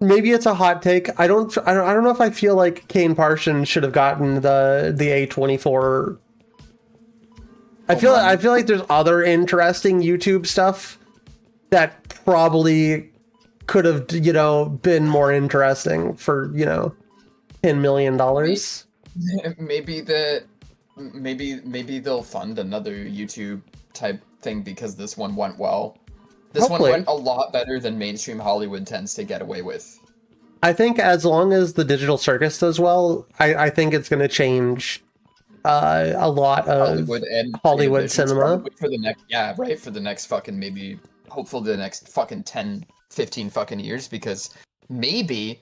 maybe it's a hot take. I don't know if I feel like Kane Parsons should have gotten the A24. I feel like there's other interesting YouTube stuff that probably could have, you know, been more interesting for, you know, $10 million. Maybe they'll fund another YouTube type thing because this one went well. This Hopefully. one went a lot better than mainstream Hollywood tends to get away with. I think as long as the digital circus does well, I think it's going to change a lot of Hollywood cinema. For the next, for the next fucking maybe, hopefully the next fucking 10, 15 fucking years, because maybe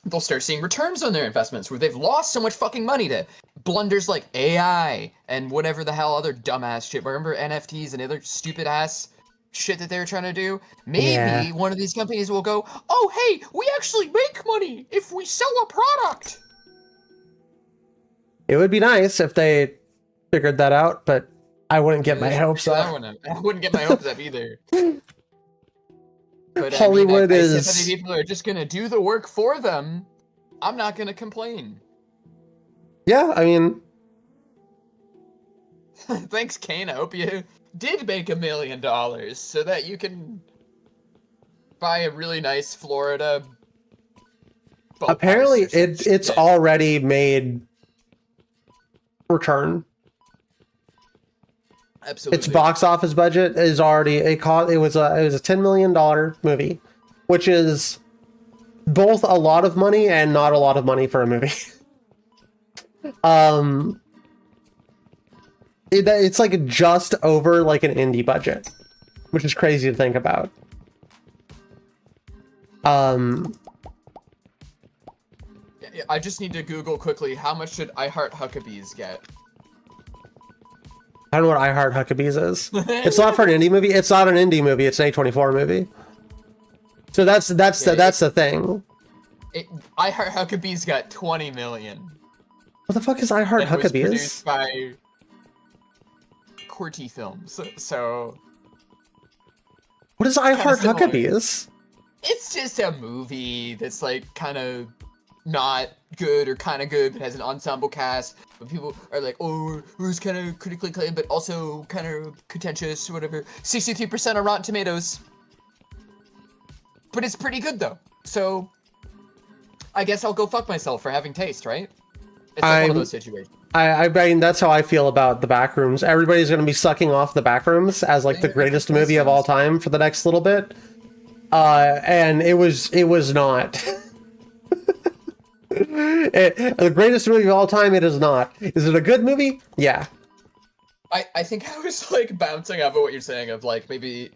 they'll start seeing returns on their investments where they've lost so much fucking money to blunders like AI and whatever the hell other dumbass shit. Remember NFTs and other stupid ass shit that they were trying to do? Maybe one of these companies will go, oh hey, we actually make money if we sell a product. It would be nice if they figured that out, but I wouldn't get my hopes up. I wouldn't get my hopes up either. But Hollywood if is... any people are just gonna do the work for them, I'm not gonna complain. Yeah, I mean... Thanks, Kane. I hope you did make $1 million so that you can buy a really nice Florida boat Apparently, house or some it's shit. already made return. Absolutely. Its box office budget is already it was a $10 million movie, which is both a lot of money and not a lot of money for a movie. It's like just over like an indie budget, which is crazy to think about. I just need to Google quickly, how much should I Heart Huckabees get? I don't know what I Heart Huckabees is. It's not for an indie movie. It's not an indie movie. It's an A24 movie. So that's the thing. I Heart Huckabees got 20 million. What the fuck is I Heart It was Huckabees? produced by Qwerty Films. So What is I Heart similar. Huckabees? it's just a movie that's like kind of not good or kind of good, but has an ensemble cast. But people are like, oh, who's kind of critically acclaimed, but also kind of contentious, whatever. 63% on Rotten Tomatoes. But it's pretty good though. So I guess I'll go fuck myself for having taste, right? It's like one of those situations. I mean, that's how I feel about the Backrooms. Everybody's going to be sucking off the Backrooms as like the greatest movie of all time for the next little bit. And it was not. The greatest movie of all time, it is not. Is it a good movie? Yeah. I think I was like bouncing off of what you're saying of like maybe,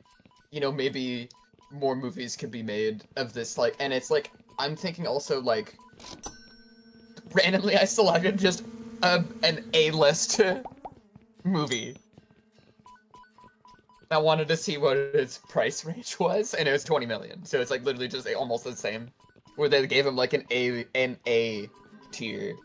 you know, maybe more movies could be made of this, like, and it's like I'm thinking also like randomly I selected just an A-list movie. I wanted to see what its price range was, and it was 20 million. So it's like literally just almost the same. Where they gave him like an A tier,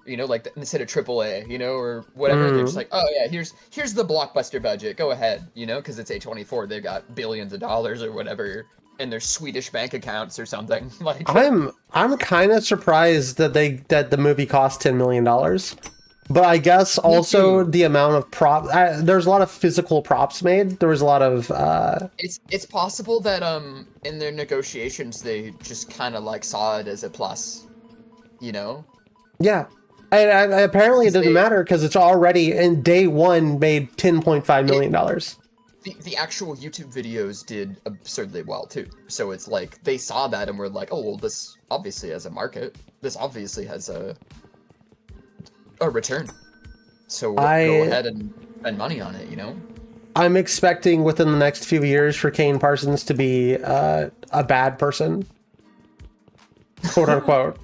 you know, like instead of AAA, you know, or whatever. They're just like, oh yeah, here's the blockbuster budget. Go ahead, you know, because it's A24. They've got billions of dollars or whatever in their Swedish bank accounts or something. Like I'm kind of surprised that the movie cost $10 million. But I guess also the amount of there's a lot of physical props made. There was a lot of it's possible that in their negotiations they just kind of like saw it as a plus, you know. Yeah. I apparently it didn't matter because it's already in day one made $10.5 million. The actual YouTube videos did absurdly well too. So it's like they saw that and were like, oh well, this obviously has a market. This obviously has a return. So go ahead and spend money on it, you know? I'm expecting within the next few years for Kane Parsons to be a bad person. Quote unquote.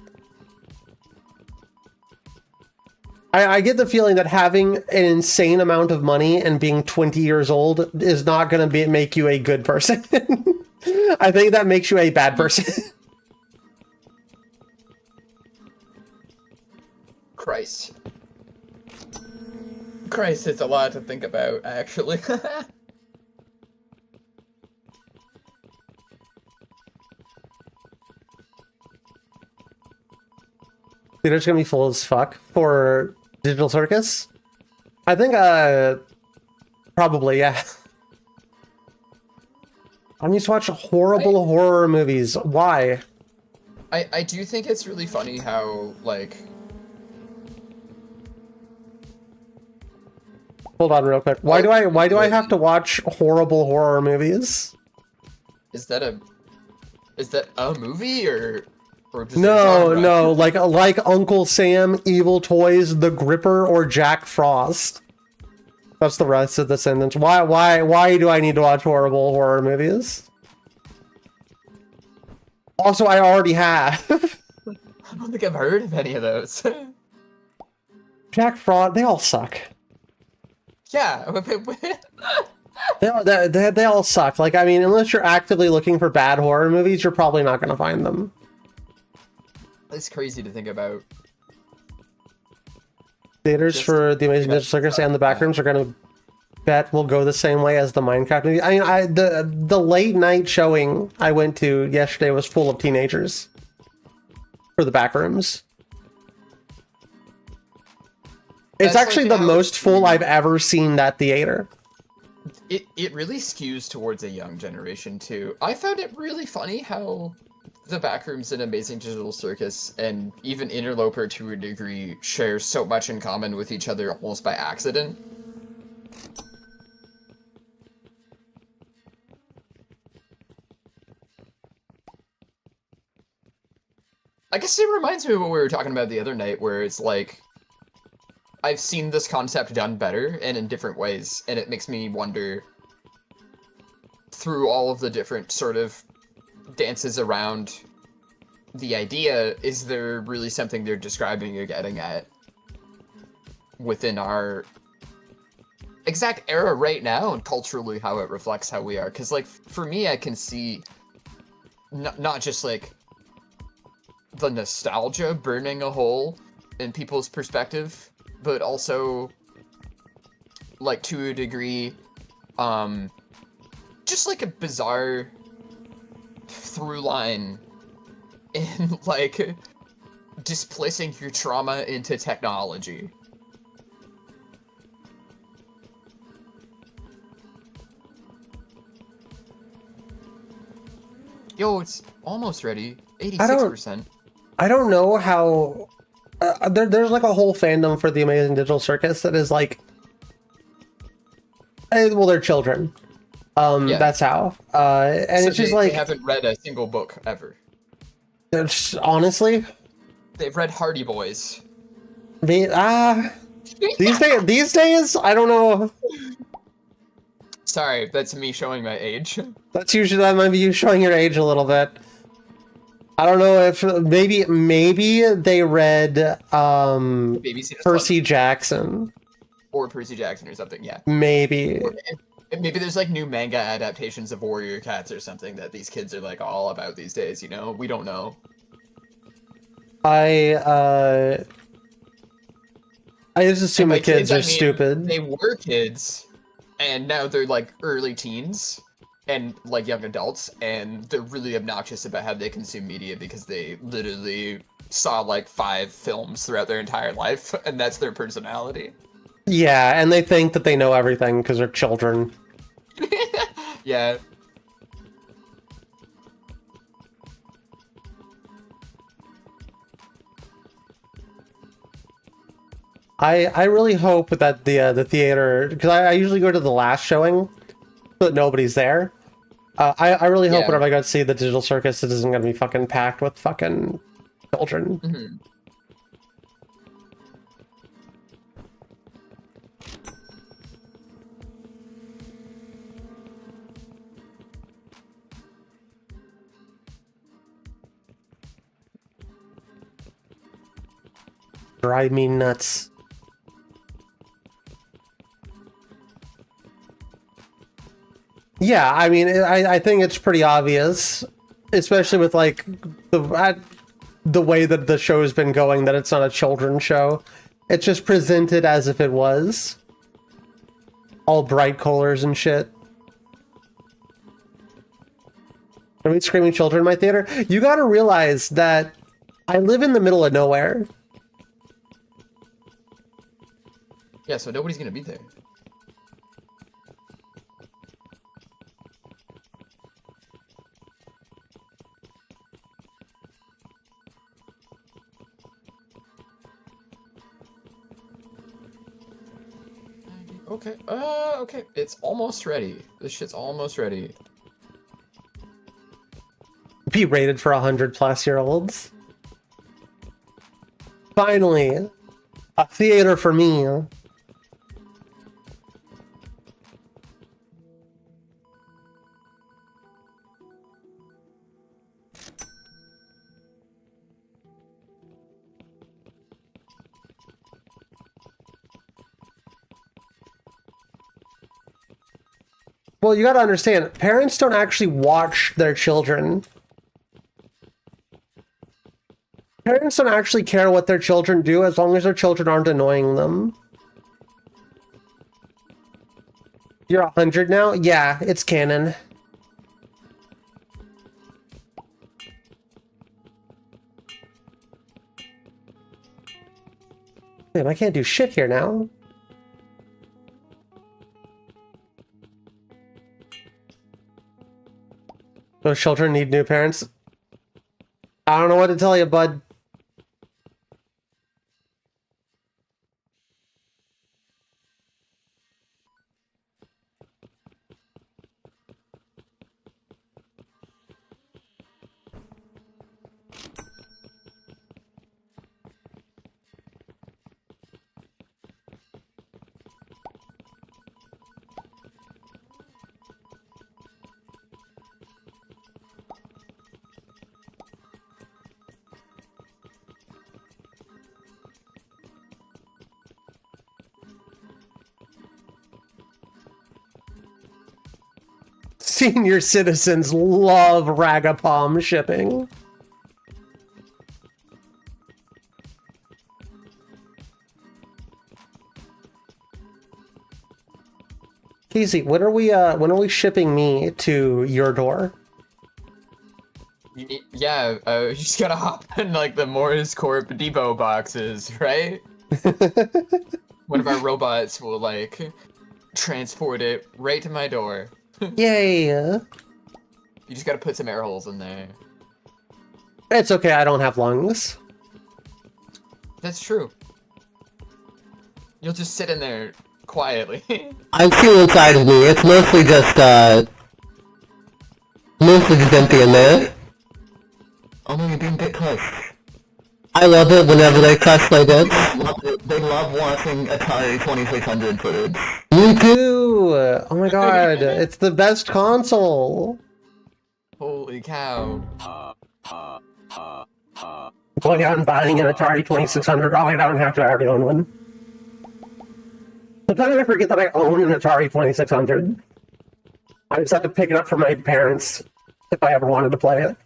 I get the feeling that having an insane amount of money and being 20 years old is not going to make you a good person. I think that makes you a bad person. Christ, it's a lot to think about, actually. Theater's gonna be full as fuck for Digital Circus. I think, probably, yeah. I'm used to watch horrible horror movies. Why? I do think it's really funny how, like... Hold on real quick. Why do I have to watch horrible horror movies? Is that a movie or just no, like Uncle Sam, Evil Toys, The Gripper, or Jack Frost. That's the rest of the sentence. Why do I need to watch horrible horror movies? Also, I already have. I don't think I've heard of any of those. Jack Frost, they all suck. Yeah. They all suck. Like, I mean, unless you're actively looking for bad horror movies, you're probably not going to find them. It's crazy to think about. Theaters for The Amazing Digital Circus and the Backrooms are going to bet will go the same way as the Minecraft movie. I mean, the late night showing I went to yesterday was full of teenagers for the Backrooms. It's actually the most full I've ever seen that theater. It really skews towards a young generation too. I found it really funny how the Backrooms and Amazing Digital Circus and even Interloper to a degree share so much in common with each other almost by accident. I guess it reminds me of what we were talking about the other night, where it's like, I've seen this concept done better and in different ways, and it makes me wonder, through all of the different sort of dances around the idea, is there really something they're describing or getting at within our exact era right now, and culturally how it reflects how we are? Because, like, for me, I can see not just, like, the nostalgia burning a hole in people's perspective, but also, like, to a degree, just like a bizarre through line in, like, displacing your trauma into technology. Yo, it's almost ready. 86%. I don't know how... there's like a whole fandom for the Amazing Digital Circus that is like... well, they're children. Yeah. That's how. And so it's just like... They haven't read a single book ever. Honestly? They've read Hardy Boys. These days, I don't know. Sorry, that's me showing my age. That might be you showing your age a little bit. I don't know if maybe they read Percy Jackson. Or Percy Jackson or something, yeah. Maybe. Maybe there's like new manga adaptations of Warrior Cats or something that these kids are like all about these days, you know? We don't know. I just assume And by the kids I are mean, stupid. They were kids, and now they're like early teens and like young adults, and they're really obnoxious about how they consume media because they literally saw like 5 films throughout their entire life, and that's their personality. Yeah, and they think that they know everything because they're children. Yeah. I really hope that the theater, because I usually go to the last showing so that nobody's there. I really hope Yeah. whenever I go to see the Digital Circus, it isn't going to be fucking packed with fucking children. Mhm. Drive me nuts. Yeah, I mean, I think it's pretty obvious, especially with like the way that the show's been going, that it's not a children's show. It's just presented as if it was. All bright colors and shit. Are we screaming children in my theater? You gotta realize that I live in the middle of nowhere. Yeah, so nobody's gonna be there. Okay, okay. It's almost ready. This shit's almost ready. Be rated for 100+-year-olds. Finally, a theater for me. Well, you gotta understand, parents don't actually watch their children. Parents don't actually care what their children do as long as their children aren't annoying them. You're 100 now? Yeah, it's canon. Damn, I can't do shit here now. Those children need new parents. I don't know what to tell you, bud. Senior citizens love Ragapalm shipping. Casey, when are we shipping me to your door? Yeah, you just gotta hop in like the Morris Corp depot boxes, right? One of our robots will like transport it right to my door. Yay! You just gotta put some air holes in there. It's okay, I don't have lungs. That's true. You'll just sit in there quietly. I feel inside of me. It's mostly just empty in there. Oh no, you didn't get cussed. I love it whenever they cuss like that. They love watching Atari 2600 footage. Me too! Oh my god, it's the best console! Holy cow. Going out and buying an Atari 2600, oh, I don't have to own one. Sometimes I forget that I own an Atari 2600. I just have to pick it up from my parents if I ever wanted to play it.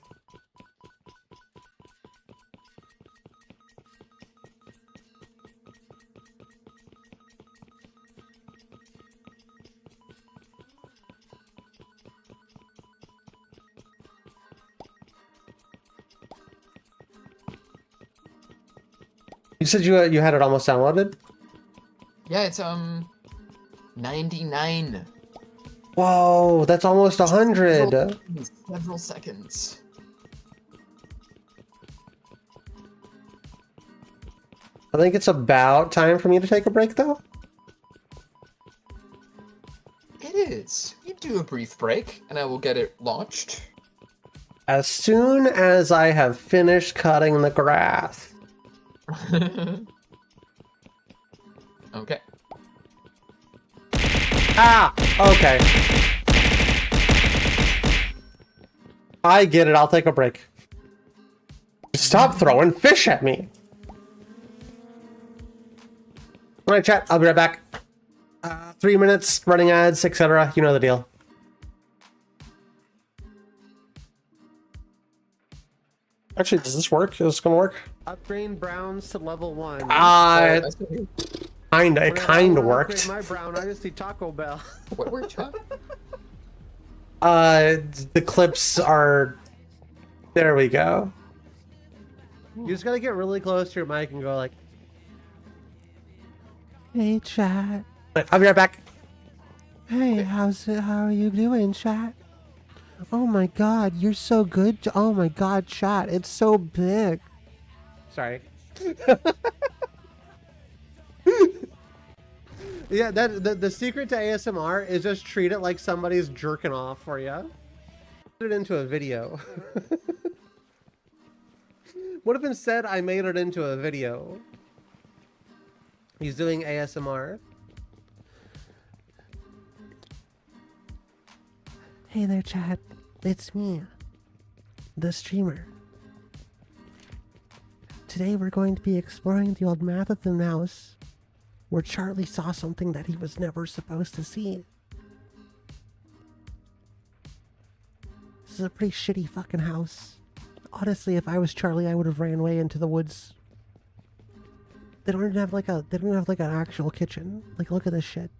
You said you had it almost downloaded? Yeah, it's 99. Whoa, that's almost 100. Several seconds. I think it's about time for me to take a break, though. It is. You do a brief break, and I will get it launched. As soon as I have finished cutting the grass. Okay. Ah! Okay. I get it, I'll take a break. Stop throwing fish at me! Alright, chat, I'll be right back. 3 minutes, running ads, etc. You know the deal. Actually, does this work? Is this gonna work? Upgrade browns to level 1. It kinda worked. My brown, I just need Taco Bell. What were you The clips are... There we go. You just gotta get really close to your mic and go like... Hey, chat. I'll be right back. Hey, how are you doing, chat? Oh my god, you're so good. Oh my god, chat, it's so big. Sorry. Yeah, the secret to ASMR is just treat it like somebody's jerking off for you. Put it into a video. What if instead I made it into a video? He's doing ASMR. Hey there, chat. It's me, the streamer. Today we're going to be exploring the old Mathathan house, where Charlie saw something that he was never supposed to see. This is a pretty shitty fucking house. Honestly, if I was Charlie, I would have ran away into the woods. They don't even have like an actual kitchen. Like, look at this shit.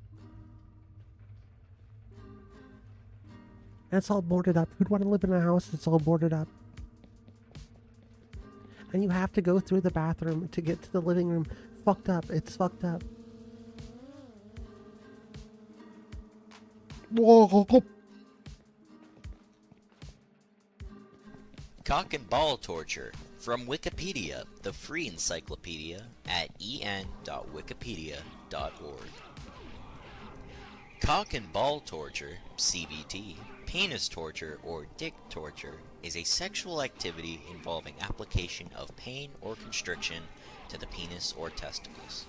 And it's all boarded up. Who'd want to live in a house that's all boarded up? And you have to go through the bathroom to get to the living room. Fucked up. It's fucked up. Cock and ball torture from Wikipedia, the free encyclopedia at en.wikipedia.org. Cock and ball torture, CBT, penis torture, or dick torture is a sexual activity involving application of pain or constriction to the penis or testicles.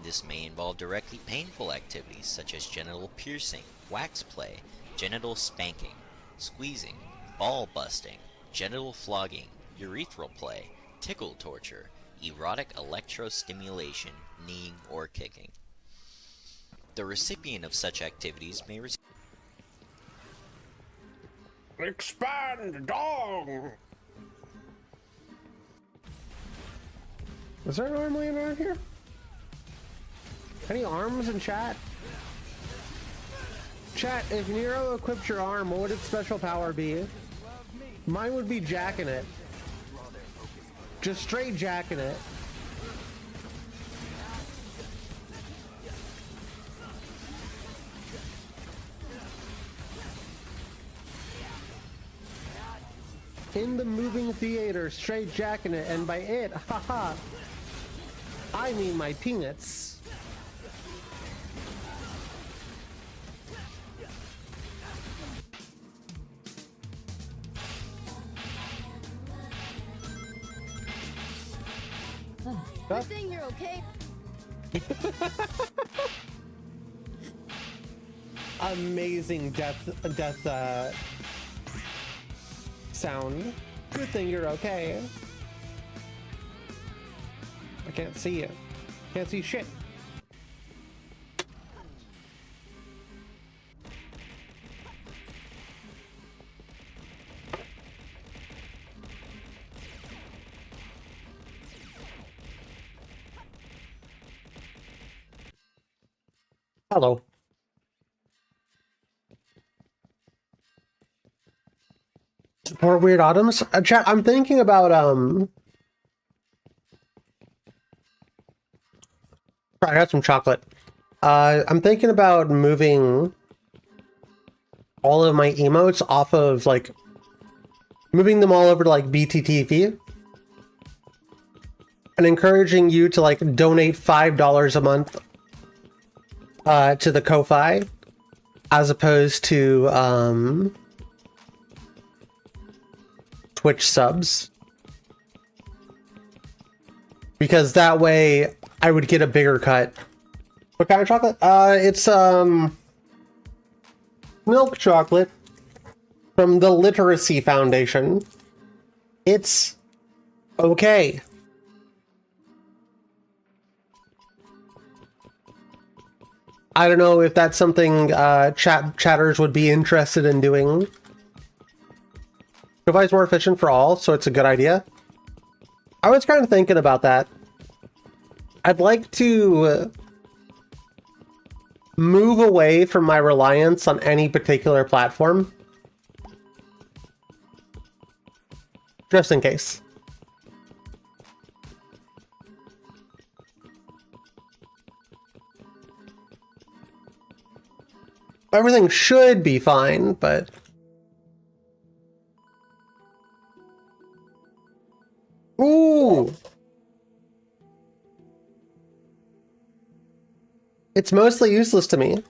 This may involve directly painful activities such as genital piercing, wax play, genital spanking, squeezing, ball busting, genital flogging, urethral play, tickle torture, erotic electrostimulation, kneeing, or kicking. The recipient of such activities may receive Expand dog! Is there an arm laying around here? Any arms in chat? Chat, if Nero equipped your arm, what would its special power be? Mine would be jacking it. Just straight jacking it. In the moving theater, straight jacking it, and by it, haha, I mean my peanuts. Good thing you're okay. Amazing death sound. Good thing you're okay. I can't see you. Can't see shit. Hello. Support Weird Autumns? Chat, I'm thinking about, I got some chocolate. I'm thinking about moving all of my emotes off of, like, moving them all over to, like, BTTV. And encouraging you to, like, donate $5 a month to the Ko-Fi, as opposed to, Twitch subs. Because that way, I would get a bigger cut. What kind of chocolate? It's, milk chocolate from the Literacy Foundation. It's okay. I don't know if that's something chatters would be interested in doing. Ko-Fi is more efficient for all, so it's a good idea. I was kind of thinking about that. I'd like to move away from my reliance on any particular platform. Just in case. Everything should be fine, but... Ooh! It's mostly useless to me.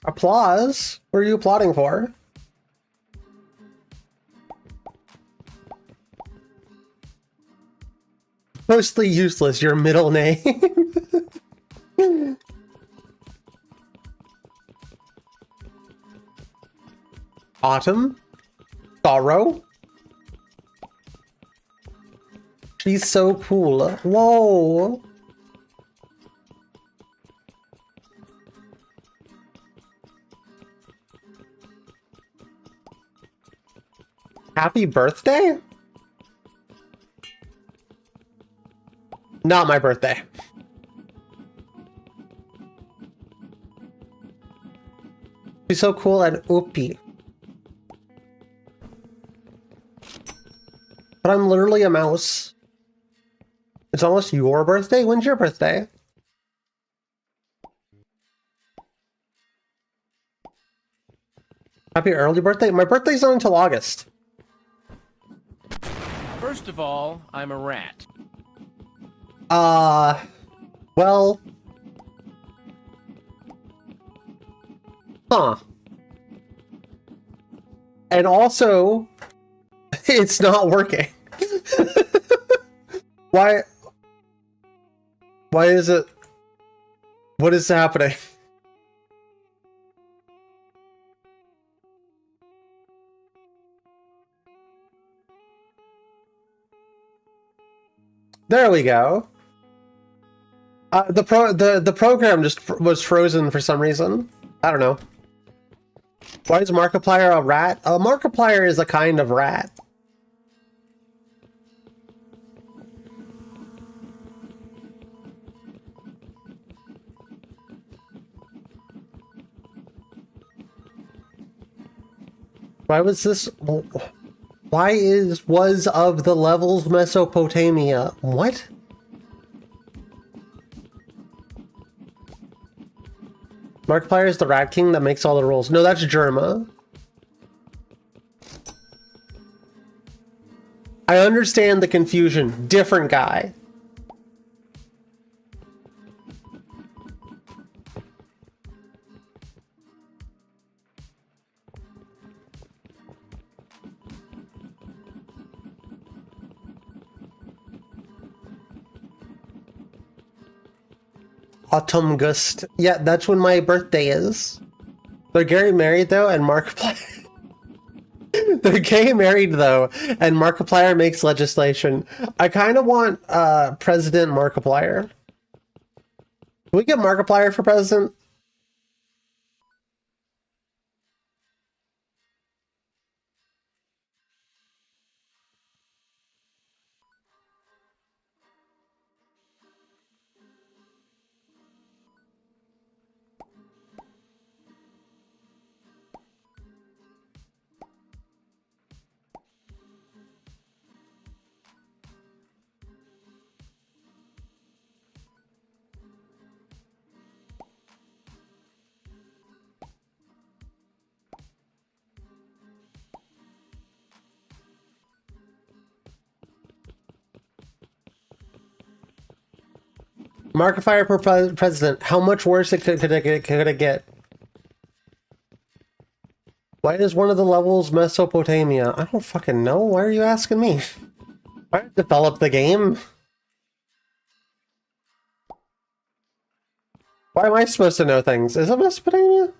Applause? What are you applauding for? Mostly useless, your middle name. Autumn? Sorrow? She's so cool. Whoa! Happy birthday? Not my birthday. She's so cool and oopy. But I'm literally a mouse. It's almost your birthday? When's your birthday? Happy early birthday? My birthday's not until August. First of all, I'm a rat. Well... Huh. And also, it's not working. Why is it... What is happening? There we go. The program just was frozen for some reason. I don't know. Why is Markiplier a rat? A Markiplier is a kind of rat. Why was this? Why was of the levels Mesopotamia? What? Markiplier is the Rat King that makes all the rules. No, that's Germa. I understand the confusion. Different guy. Autumngust. Yeah, that's when my birthday is. They're Gary married though, and Markiplier. They're gay married though, and Markiplier makes legislation. I kind of want President Markiplier. Can we get Markiplier for president? Markiplier for president. How much worse could it get? Why is one of the levels Mesopotamia? I don't fucking know. Why are you asking me? I developed the game. Why am I supposed to know things? Is it Mesopotamia?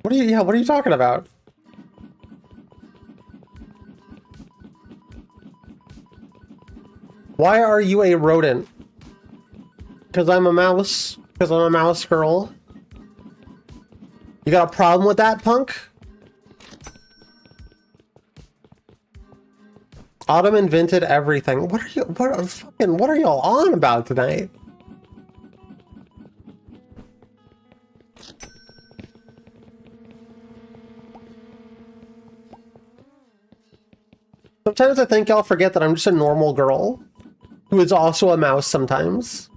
What are you talking about? Why are you a rodent? Because I'm a mouse? Because I'm a mouse girl? You got a problem with that, punk? Autumn invented everything. What are y'all on about tonight? Sometimes I think y'all forget that I'm just a normal girl who is also a mouse sometimes.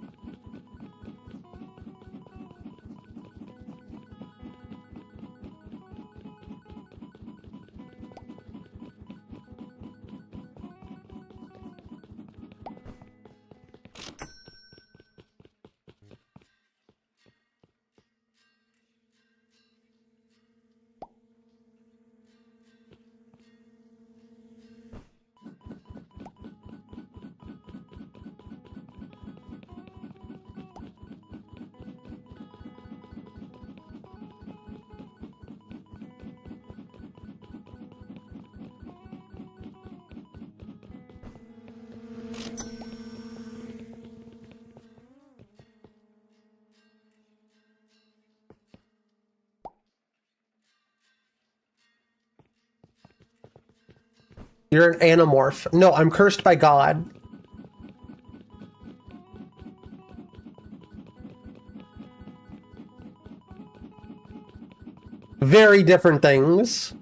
You're an animorph. No, I'm cursed by God. Very different things.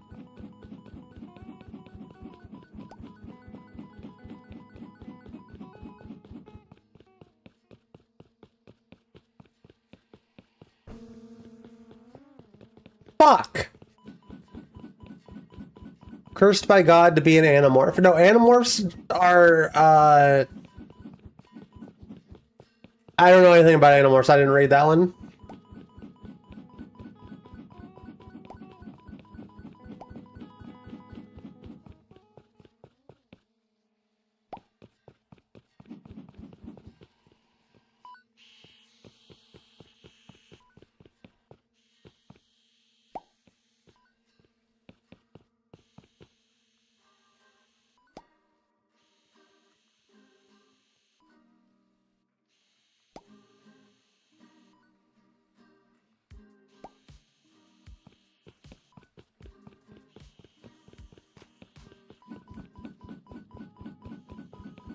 Fuck. Cursed by God to be an animorph. No, animorphs are, I don't know anything about animorphs. I didn't read that one.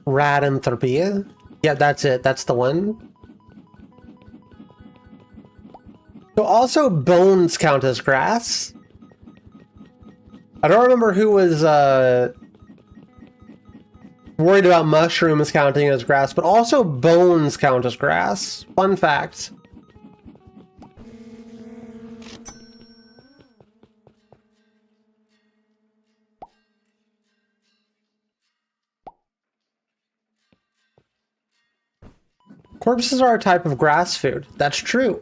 Radanthropia? Yeah, that's it. That's the one. So also bones count as grass. I don't remember who was worried about mushrooms counting as grass, but also bones count as grass. Fun fact. Corpses are a type of grass food. That's true.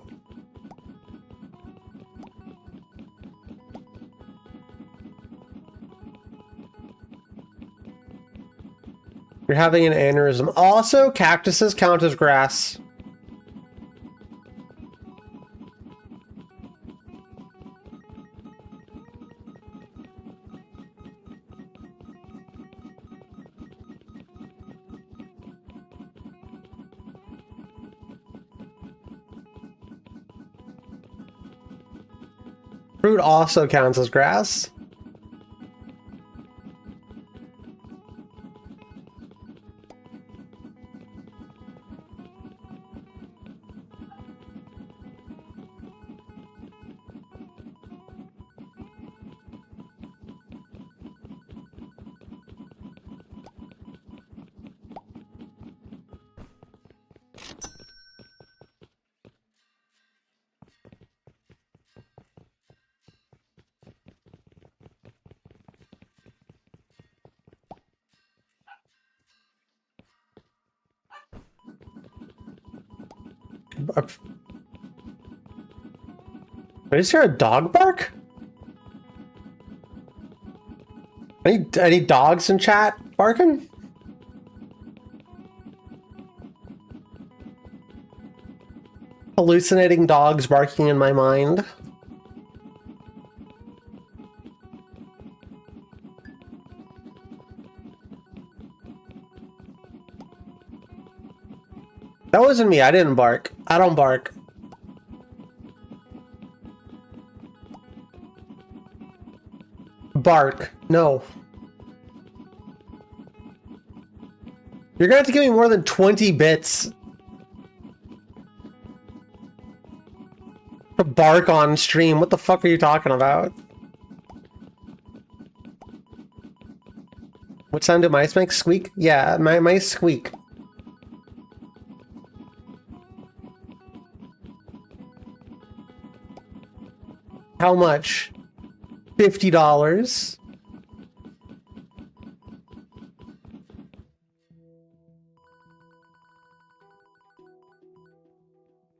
You're having an aneurysm. Also, cactuses count as grass. Fruit also counts as grass. Did I just hear a dog bark? Any dogs in chat barking? Hallucinating dogs barking in my mind. That wasn't me. I didn't bark. I don't bark. Bark. No. You're gonna have to give me more than 20 bits to bark on stream. What the fuck are you talking about? What sound do mice make? Squeak? Yeah, my mice squeak. How much? $50.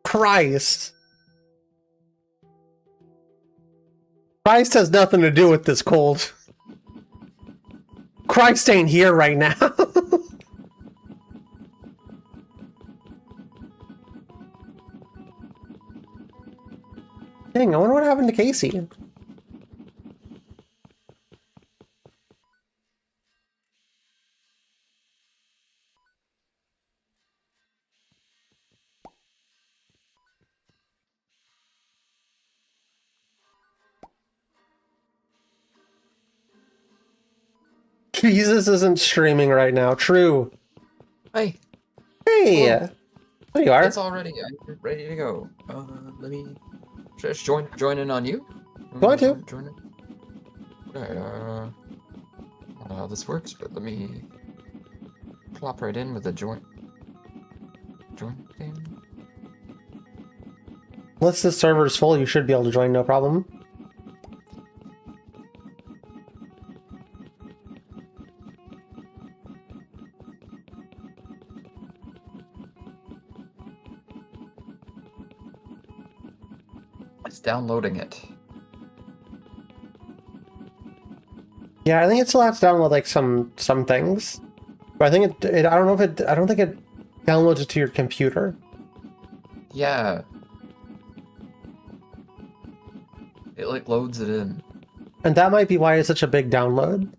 Christ. Christ has nothing to do with this cold. Christ ain't here right now. Dang, I wonder what happened to Casey. Jesus isn't streaming right now. True. Hey. Hey. Hello. There you are. It's already ready to go. Let me just join in on you. Going to. Join in. Okay, I don't know how this works, but let me plop right in with the join thing. Unless this server is full, you should be able to join, no problem. It's downloading it. Yeah, I think it still has to download like some things, but I think it I don't know if it. I don't think it downloads it to your computer. Yeah. It like loads it in. And that might be why it's such a big download.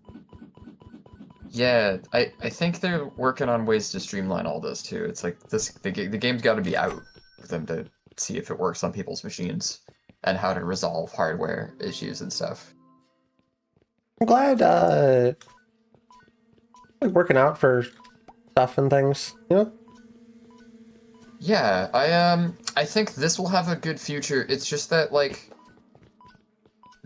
Yeah, I think they're working on ways to streamline all this too. It's like the game's got to be out for them to see if it works on people's machines and how to resolve hardware issues and stuff. I'm glad like working out for stuff and things, you know? Yeah, I think this will have a good future. It's just that like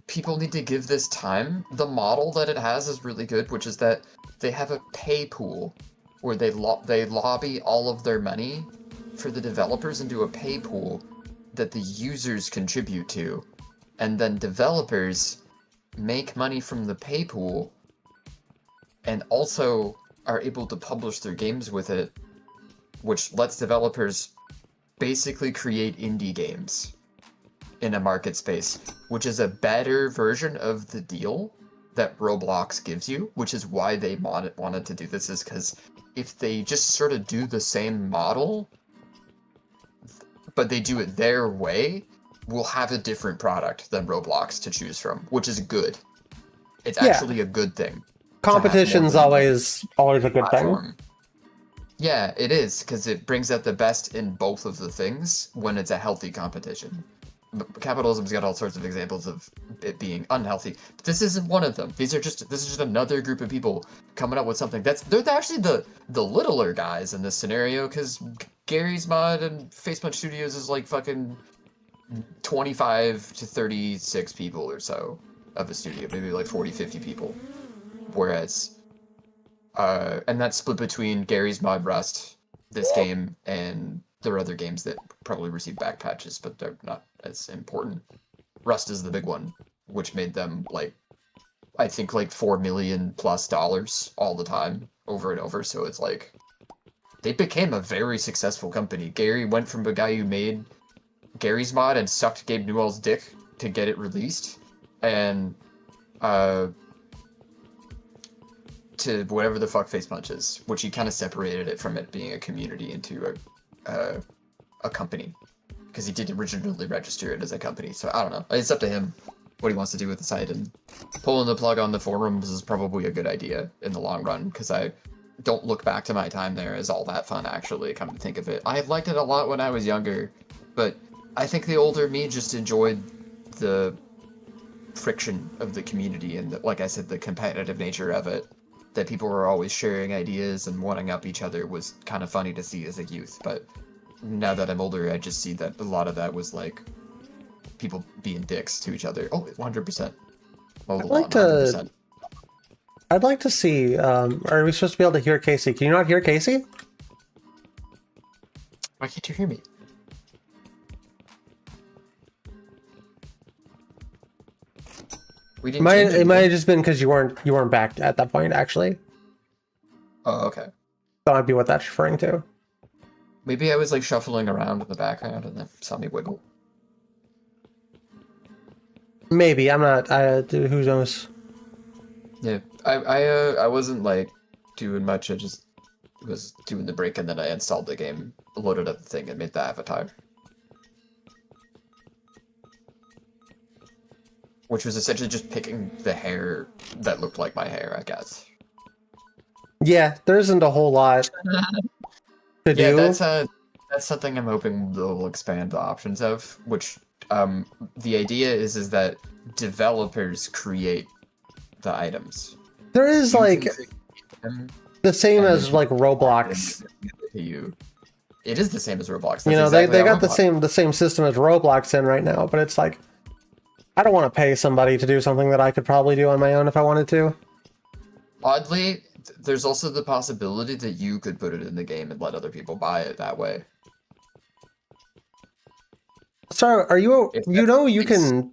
people need to give this time. The model that it has is really good, which is that they have a pay pool where they lobby all of their money for the developers into a pay pool that the users contribute to, and then developers make money from the pay pool and also are able to publish their games with it, which lets developers basically create indie games in a market space, which is a better version of the deal that Roblox gives you, which is why they wanted to do this, is because if they just sort of do the same model, but they do it their way, we'll have a different product than Roblox to choose from, which is good. It's actually a good thing. Competition's always a good thing. Yeah, it is, because it brings out the best in both of the things when it's a healthy competition. capitalism's got all sorts of examples of it being unhealthy. But this isn't one of them. This is just another group of people coming up with something. They're actually the littler guys in this scenario, because Gary's Mod and Facepunch Studios is like fucking 25 to 36 people or so of a studio, maybe like 40, 50 people. Whereas, and that's split between Gary's Mod, Rust, this game, and there are other games that probably receive back patches, but they're not as important. Rust is the big one, which made them like, I think like $4 million plus all the time, over and over. So it's like, they became a very successful company. Gary went from a guy who made Gary's Mod and sucked Gabe Newell's dick to get it released, and to whatever the fuck Facepunch is, which he kind of separated it from it being a community into a company, because he did originally register it as a company. So I don't know. It's up to him what he wants to do with the site, and pulling the plug on the forums is probably a good idea in the long run, because I don't look back to my time there as all that fun, actually, come to think of it. I liked it a lot when I was younger, but I think the older me just enjoyed the friction of the community and, like I said, the competitive nature of it. That people were always sharing ideas and wanting up each other was kind of funny to see as a youth. But now that I'm older, I just see that a lot of that was like people being dicks to each other. Oh, 100%. I'd like to see, are we supposed to be able to hear Casey? Can you not hear Casey? Why can't you hear me? We didn't it might have just been because you weren't back at that point, actually. Oh, okay. That might be what that's referring to. Maybe I was like shuffling around in the background and then saw me wiggle. Maybe, I'm not, who knows? Yeah, I wasn't like doing much, I just was doing the break, and then I installed the game, loaded up the thing, and made the avatar. Which was essentially just picking the hair that looked like my hair, I guess. Yeah, there isn't a whole lot to do. Yeah, that's something I'm hoping they'll expand the options of, which the idea is that developers create the items. There is like the same as like Roblox. It is the same as Roblox. That's you know, exactly they got Roblox. the same system as Roblox in right now, but it's like I don't want to pay somebody to do something that I could probably do on my own if I wanted to. Oddly, there's also the possibility that you could put it in the game and let other people buy it that way. So are you you can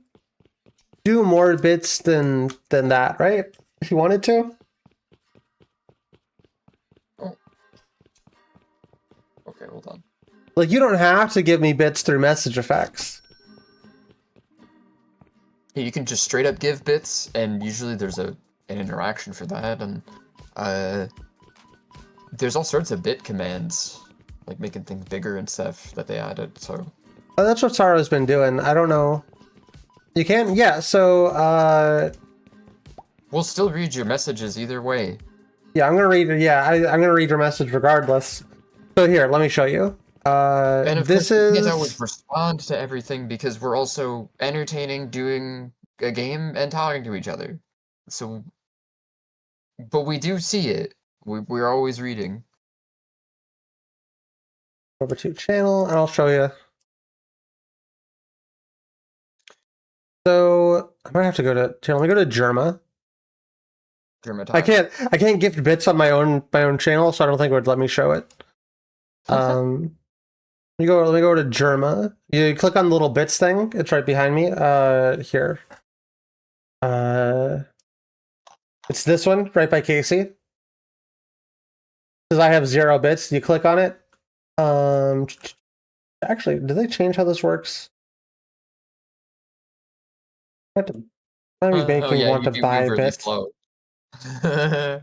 do more bits than that, right? If you wanted to. Oh. Okay, hold on. Like, you don't have to give me bits through message effects. You can just straight up give bits, and usually there's an interaction for that, and there's all sorts of bit commands, like making things bigger and stuff that they added, so... Oh, that's what Sara's been doing. I don't know. You can? Yeah, so, We'll still read your messages either way. Yeah, I'm gonna read, I'm gonna read your message regardless. So here, let me show you. And of this course, we is... can't always respond to everything because we're also entertaining, doing a game, and talking to each other. So, but we do see it. We're always reading. Over to channel, and I'll show you. So I might have to go to channel. Let me go to Germa. I can't gift bits on my own channel, so I don't think it would let me show it. Let me go to Germa. You click on the little bits thing. It's right behind me. Here. It's this one right by Casey. Because I have 0 bits. You click on it. Actually, did they change how this works? I'm making you want to buy bits. Slow. I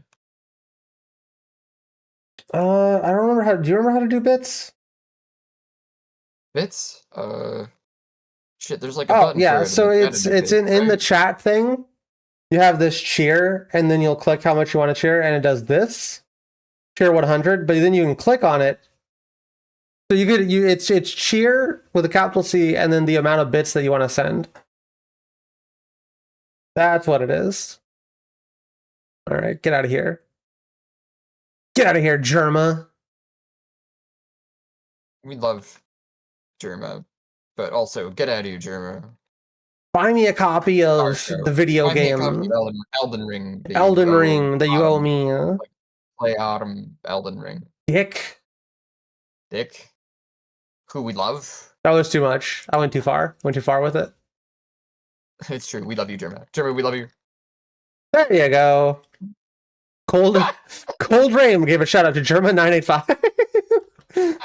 don't remember how. Do you remember how to do bits? Bits? Shit. There's like a button. Yeah. For it, So it's in the chat thing. You have this cheer, and then you'll click how much you want to cheer, and it does this cheer 100. But then you can click on it, So it's cheer with a capital C and then the amount of bits that you want to send. That's what it is. All right, get out of here. Get out of here, Germa. We love Germa, but also get out of here, Germa. Buy me a copy of the video Buy me a game. copy of Elden Ring. Elden Ring that you owe me. Play Autumn Elden Ring. Dick. Dick. Who we love. That was too much. I went too far. Went too far with it. It's true. We love you, Germa. Germa, we love you. There you go. Cold Rain gave a shout out to Germa985.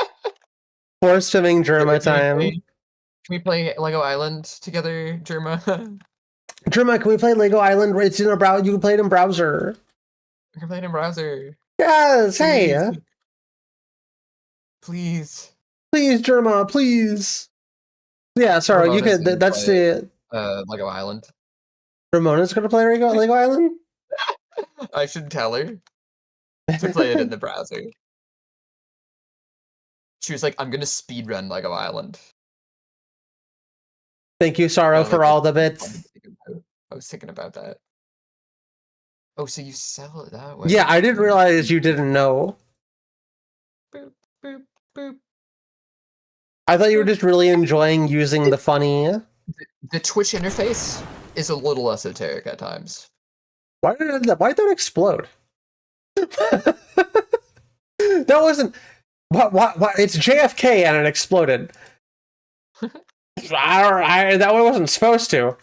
Force swimming Germa time. Can we play Lego Island together, Germa? Germa, can we play Lego Island? It's in a browser. You can play it in browser. We can play it in browser. Yes, hey. Please. Please, Germa, please. Yeah, sorry, you could. That's the Lego Island. Ramona's gonna play Lego Island. I should tell her to play it in the browser. She was like, "I'm gonna speedrun Lego Island." Thank you, Sorrow, for all the bits. I was thinking about that. Oh, so you sell it that way? Yeah, I didn't realize you didn't know. Boop, boop, boop. I thought you were just really enjoying using the funny. The Twitch interface is a little esoteric at times. Why did that explode? That wasn't. What? It's JFK and it exploded. That one wasn't supposed to.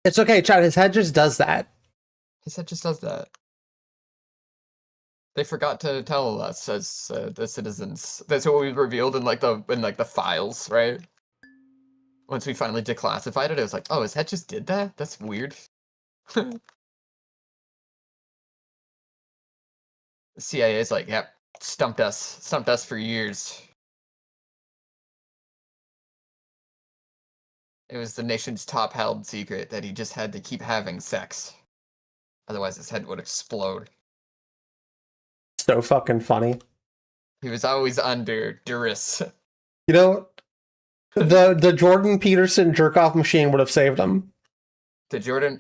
It's okay, Chad. His head just does that. His head just does that. They forgot to tell us as the citizens. That's what we revealed in the files, right? Once we finally declassified it, it was like, oh, his head just did that? That's weird. The CIA is like, yep, stumped us for years. It was the nation's top held secret that he just had to keep having sex. Otherwise his head would explode. So fucking funny. He was always under duress. You know, the Jordan Peterson jerk-off machine would have saved him. The Jordan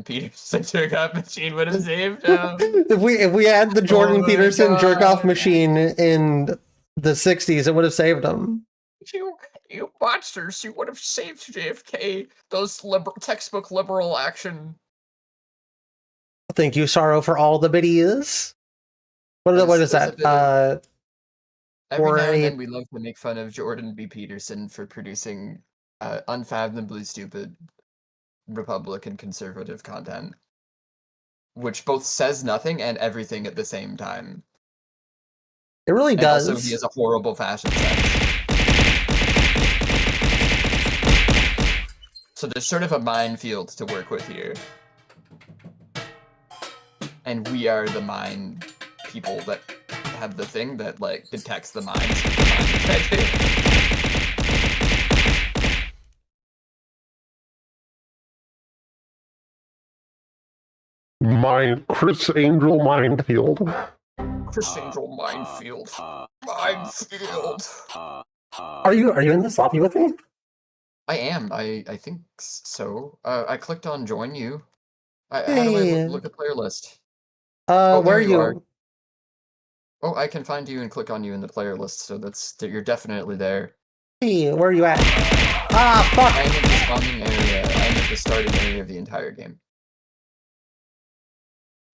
Peterson jerk-off machine would have saved him. If we had the Jordan Peterson jerk-off machine in the 60s, it would have saved him. You monsters, you would have saved JFK. Those textbook liberal action. Thank you, Sorrow, for all the biddies. What is that? Every now and then we love to make fun of Jordan B. Peterson for producing unfathomably stupid Republican conservative content, which both says nothing and everything at the same time. It really does. Also, he has a horrible fashion sense. So there's sort of a minefield to work with here. And we are the mine people that have the thing that, like, detects the mines. Chris Angel Minefield. Chris Angel Minefield. Minefield. Are you in this lobby with me? I am. I think so. I clicked on join you. How do Hey. I look at player list? Where there are you you? are. Oh, I can find you and click on you in the player list, so you're definitely there. Hey, where are you at? Ah, fuck! I'm in the spawning area. I'm at the starting area of the entire game.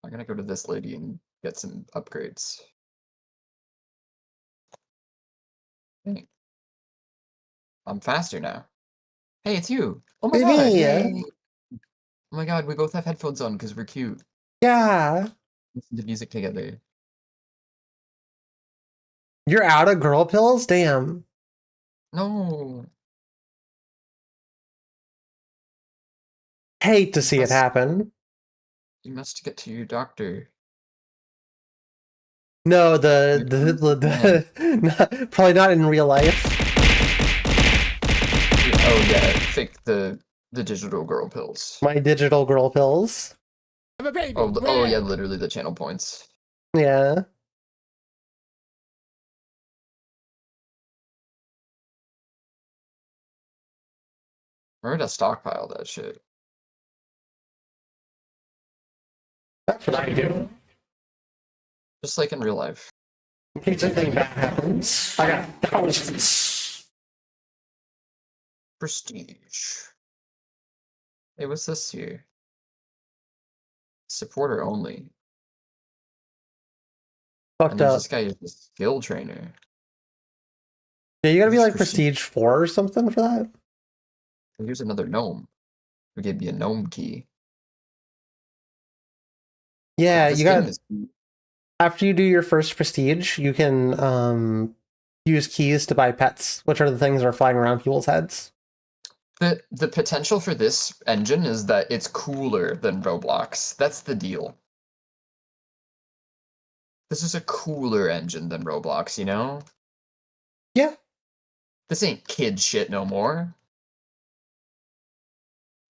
I'm gonna go to this lady and get some upgrades. Hey. I'm faster now. Hey, it's you! Oh my god! Baby. Yay. Oh my god, we both have headphones on because we're cute. Yeah. Listen to music together. You're out of girl pills? Damn. No. Hate to see it happen. You must get to your doctor. No, probably not in real life. Oh yeah, fake the digital girl pills. My digital girl pills. Oh yeah, literally the channel points. Yeah. Remember to stockpile that shit. That's what I do. Just like in real life. In case anything bad happens, I got thousands. Prestige. Hey, what's this here? Supporter only. Fucked And there's up. this guy who's a skill trainer. Yeah, you gotta be Who's like Prestige 4 or something for that. And here's another gnome. We gave me a gnome key. Yeah, This you game got is- after you do your first prestige, you can use keys to buy pets, which are the things that are flying around people's heads. The potential for this engine is that it's cooler than Roblox. That's the deal. This is a cooler engine than Roblox, you know? Yeah. This ain't kid shit no more.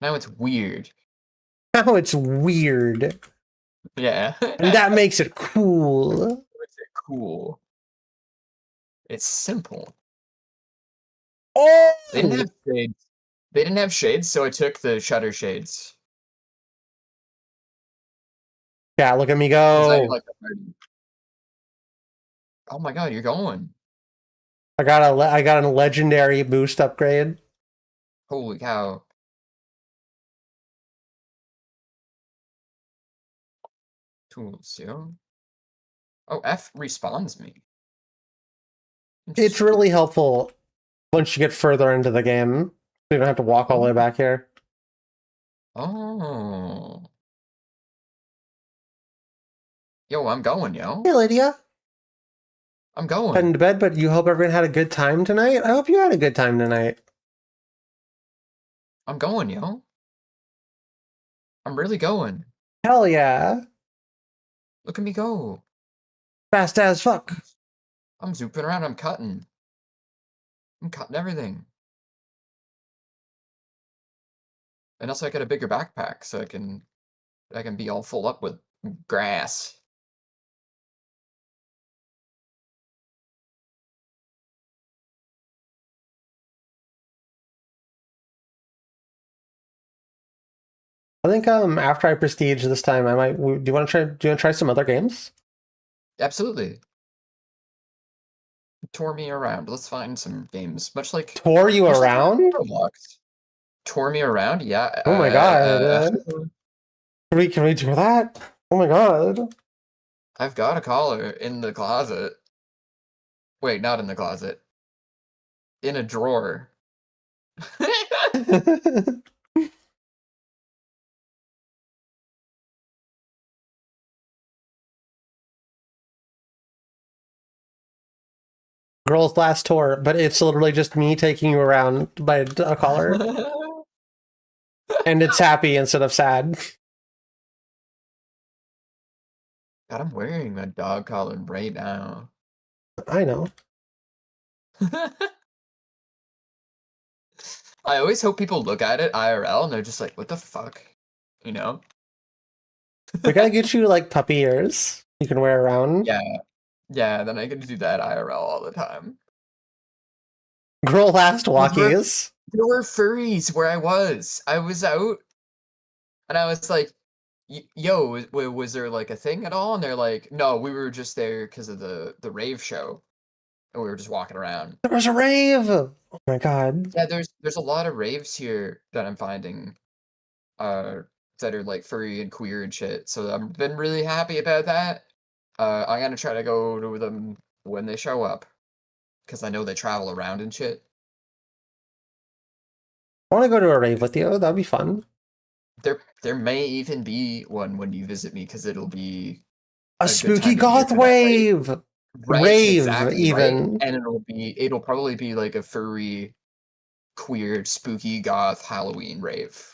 Now it's weird. Now it's weird. Yeah. And that makes it cool. Makes it cool. It's simple. Oh! They didn't have shades. They didn't have shades, so I took the shutter shades. Yeah, look at me 'Cause I go. like the party. Oh my god, you're going. I got a legendary boost upgrade. Holy cow. Tools, yeah. Oh, F respawns me. It's really helpful once you get further into the game. You don't have to walk all the way back here. Oh. Yo, I'm going, yo. Hey, Lydia. I'm going. Heading to bed, but you hope everyone had a good time tonight? I hope you had a good time tonight. I'm going, yo. I'm really going. Hell yeah. Look at me go. Fast as fuck. I'm zooping around, I'm cutting. I'm cutting everything. And also I got a bigger backpack, so I can be all full up with grass. I think after I prestige this time, I might. Do you want to try some other games? Absolutely. Tour me around. Let's find some games. Much like Tour you much like around? Roblox. Tour me around? Yeah. Oh my god. Can we do that? Oh my god. I've got a collar in the closet. Wait, not in the closet. In a drawer. Girl's last tour, but it's literally just me taking you around by a collar. And it's happy instead of sad. God, I'm wearing a dog collar right now. I know. I always hope people look at it IRL and they're just like, what the fuck? You know? We gotta get you like puppy ears you can wear around. Yeah. Yeah, then I get to do that IRL all the time. Girl last walkies. There were furries where I was. I was out and I was like, yo, was there like a thing at all? And they're like, no, we were just there because of the rave show. And we were just walking around. There was a rave! Oh my god. Yeah, there's a lot of raves here that I'm finding that are like furry and queer and shit. So I've been really happy about that. I'm gonna try to go to them when they show up. Because I know they travel around and shit. I want to go to a rave with you. That'd be fun. There may even be one when you visit me because it'll be A good spooky time of year goth for that, right? wave! Right, Rave, exactly, even. right? And it'll probably be like a furry, queer, spooky goth Halloween rave.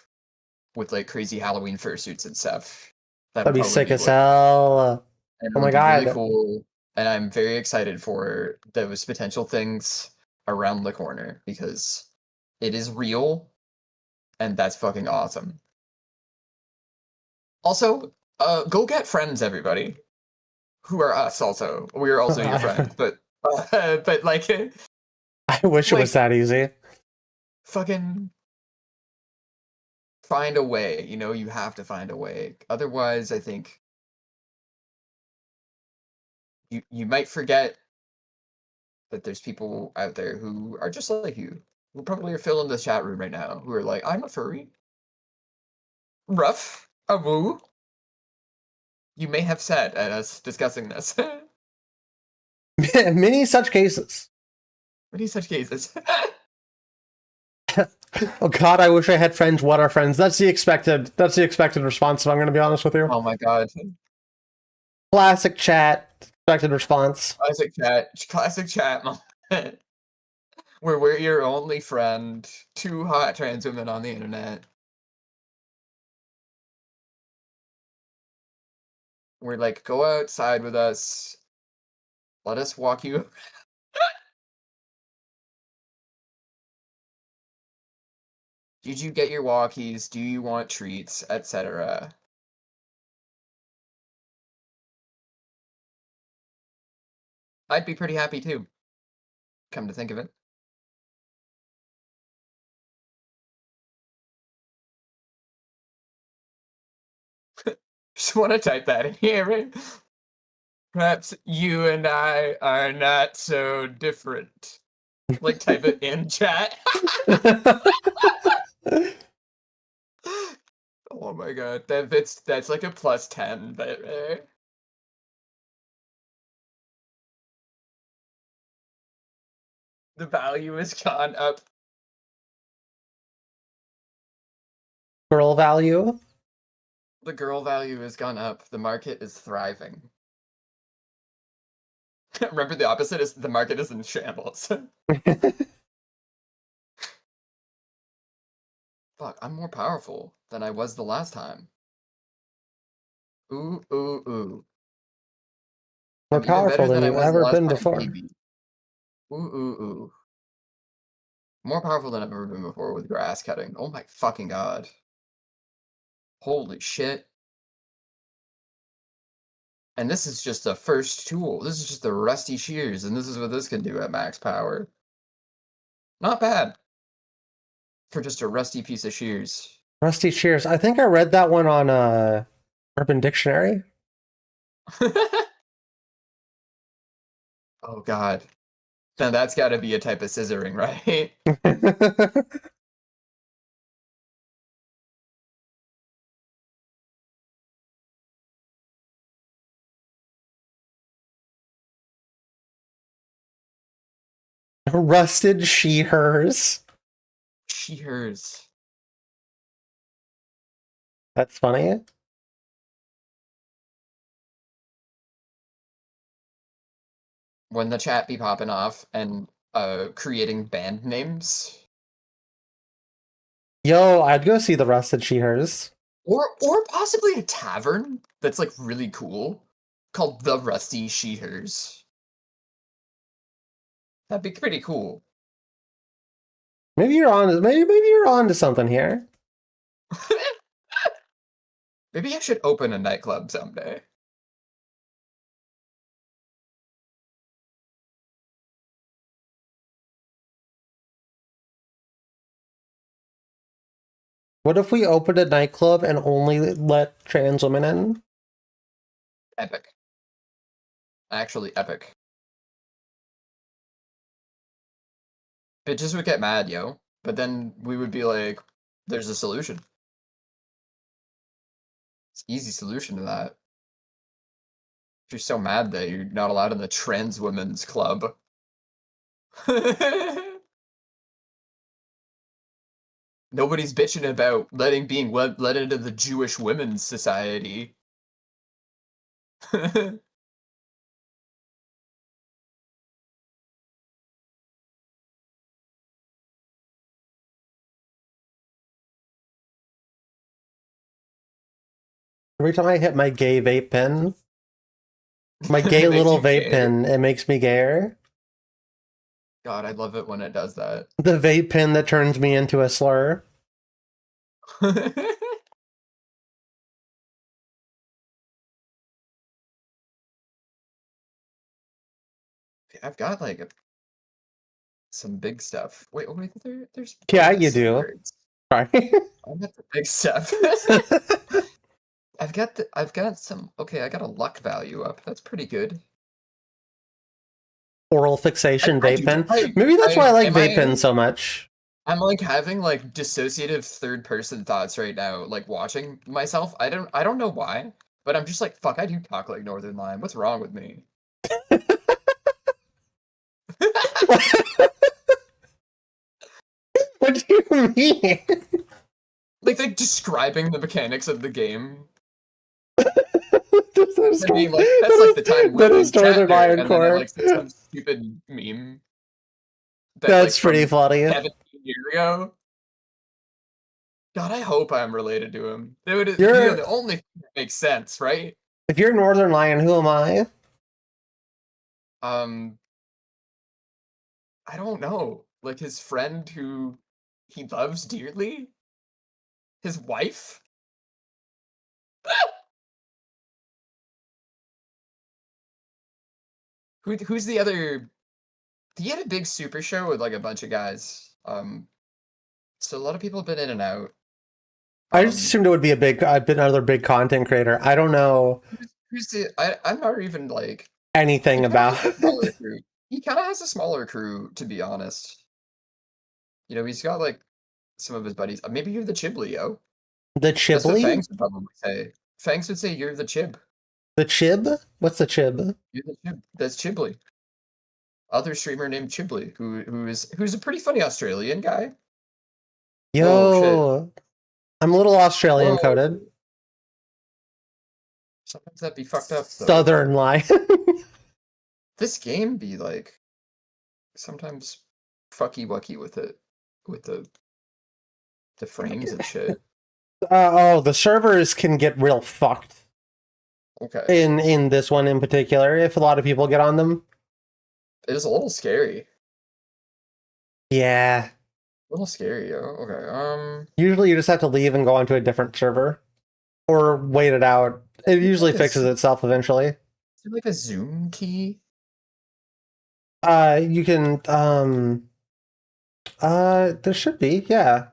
With like crazy Halloween fursuits and stuff. That'd be probably sick as what- hell. and Oh my it'll be really god. cool. And I'm very excited for those potential things around the corner because it is real and that's fucking awesome. Also, go get friends, everybody. Who are us also. We are also your friends, but like I wish it was that easy. fucking find a way, you know, you have to find a way. Otherwise, I think you might forget that there's people out there who are just like you, who probably are filling this chat room right now, who are like, I'm a furry. Rough. A woo. You may have said at us discussing this. Many such cases. Many such cases. Oh God, I wish I had friends. What are friends? That's the expected response. If I'm going to be honest with you. Oh my God. Classic chat. Expected response. Classic chat moment. Where we're your only friend. Two hot trans women on the internet. We're like, go outside with us. Let us walk you. Did you get your walkies? Do you want treats? Etc. I'd be pretty happy too. Come to think of it. Just want to type that in here, right? Perhaps you and I are not so different. Like, type it in chat. Oh my God, that's like a +10 bit, right? The value has gone up. Girl value. The girl value has gone up. The market is thriving. Remember, the opposite is the market is in shambles. Fuck, I'm more powerful than I was the last time. Ooh, ooh, ooh. More I'm even better powerful than than I you've was the ever last been time, before. baby. Ooh, ooh, ooh. More powerful than I've ever been before with grass cutting. Oh my fucking God. Holy shit. And this is just the first tool. This is just the rusty shears, and this is what this can do at max power. Not bad. For just a rusty piece of shears. Rusty shears. I think I read that one on Urban Dictionary. Oh God. Now that's gotta be a type of scissoring, right? Rusted shears. Shears. That's funny. When the chat be popping off and creating band names. Yo, I'd go see the Rusted Shears. Or possibly a tavern that's like really cool called the Rusty Shears. That'd be pretty cool. Maybe you're on. Maybe you're on to something here. Maybe I should open a nightclub someday. What if we opened a nightclub and only let trans women in? Epic. Actually epic. Bitches would get mad, yo. But then we would be like, there's a solution. It's an easy solution to that. If you're so mad that you're not allowed in the trans women's club. Nobody's bitching about being let into the Jewish Women's Society. Every time I hit my gay vape pen, my gay It makes little you vape gay. pen, it makes me gayer. God, I love it when it does that. The vape pen that turns me into a slur. I've got like some big stuff. Wait, there's Yeah, you bugs. do. Birds. Sorry. I'm at the big step. I've got some. Okay, I got a luck value up. That's pretty good. Oral fixation I vape do pen. like- Maybe that's why I like am vape pens so much. I'm like having like dissociative third person thoughts right now, like watching myself. I don't know why, but I'm just like, fuck, I do talk like Northern Lion. What's wrong with me? What do you mean? Like describing the mechanics of the game. That's I mean, like, that's like the time that when is Northern Lion and then I, Core. like some stupid meme. That's like, pretty from funny. 17 years ago. God, I hope I'm related to him. That would be You're- the only thing that makes sense, right? If you're Northern Lion, who am I? I don't know. Like his friend who he loves dearly? His wife? Who's the other? He had a big super show with like a bunch of guys. So a lot of people have been in and out. I just assumed it would be another big content creator. I don't know Who's the? I'm not even like anything about. He kind of has a smaller crew, to be honest. You know, he's got like some of his buddies. Maybe you're the Chibli, yo. The That's what Chibli? Fangs would probably say. Fangs would say you're the Chib. The Chib? What's the Chib? You're the Chib. That's Chibli. Other streamer named Chibli, who's a pretty funny Australian guy. Yo, Oh, I'm a little Australian Whoa. coded. Sometimes that'd be fucked up. Though. Southern Lion. This game be like sometimes fucky wucky with it, with the frames and shit. The servers can get real fucked Okay, in this one in particular if a lot of people get on them. it is a little scary. Yeah. A little scary, yo. Okay. Usually you just have to leave and go onto a different server. Or wait it out. It usually fixes itself eventually. Is there like a zoom key? You can there should be, yeah.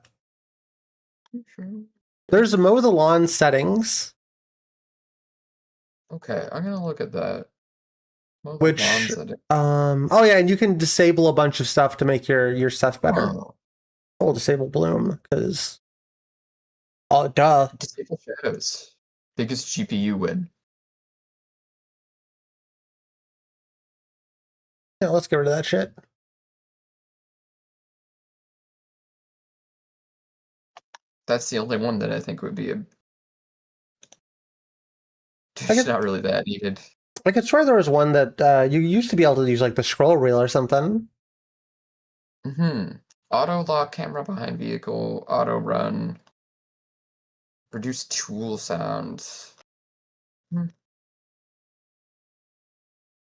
There's a mow the lawn settings. Okay, I'm gonna look at that. Mow the Which lawn setting. oh yeah, and you can disable a bunch of stuff to make your stuff better. Oh, disable bloom, because duh. Disable shadows. Biggest GPU win. Yeah, let's get rid of that shit. That's the only one that I think would be a. I It's could- not really that needed. I could swear there was one that you used to be able to use like the scroll wheel or something. Auto lock camera behind vehicle, auto run, reduce tool sounds.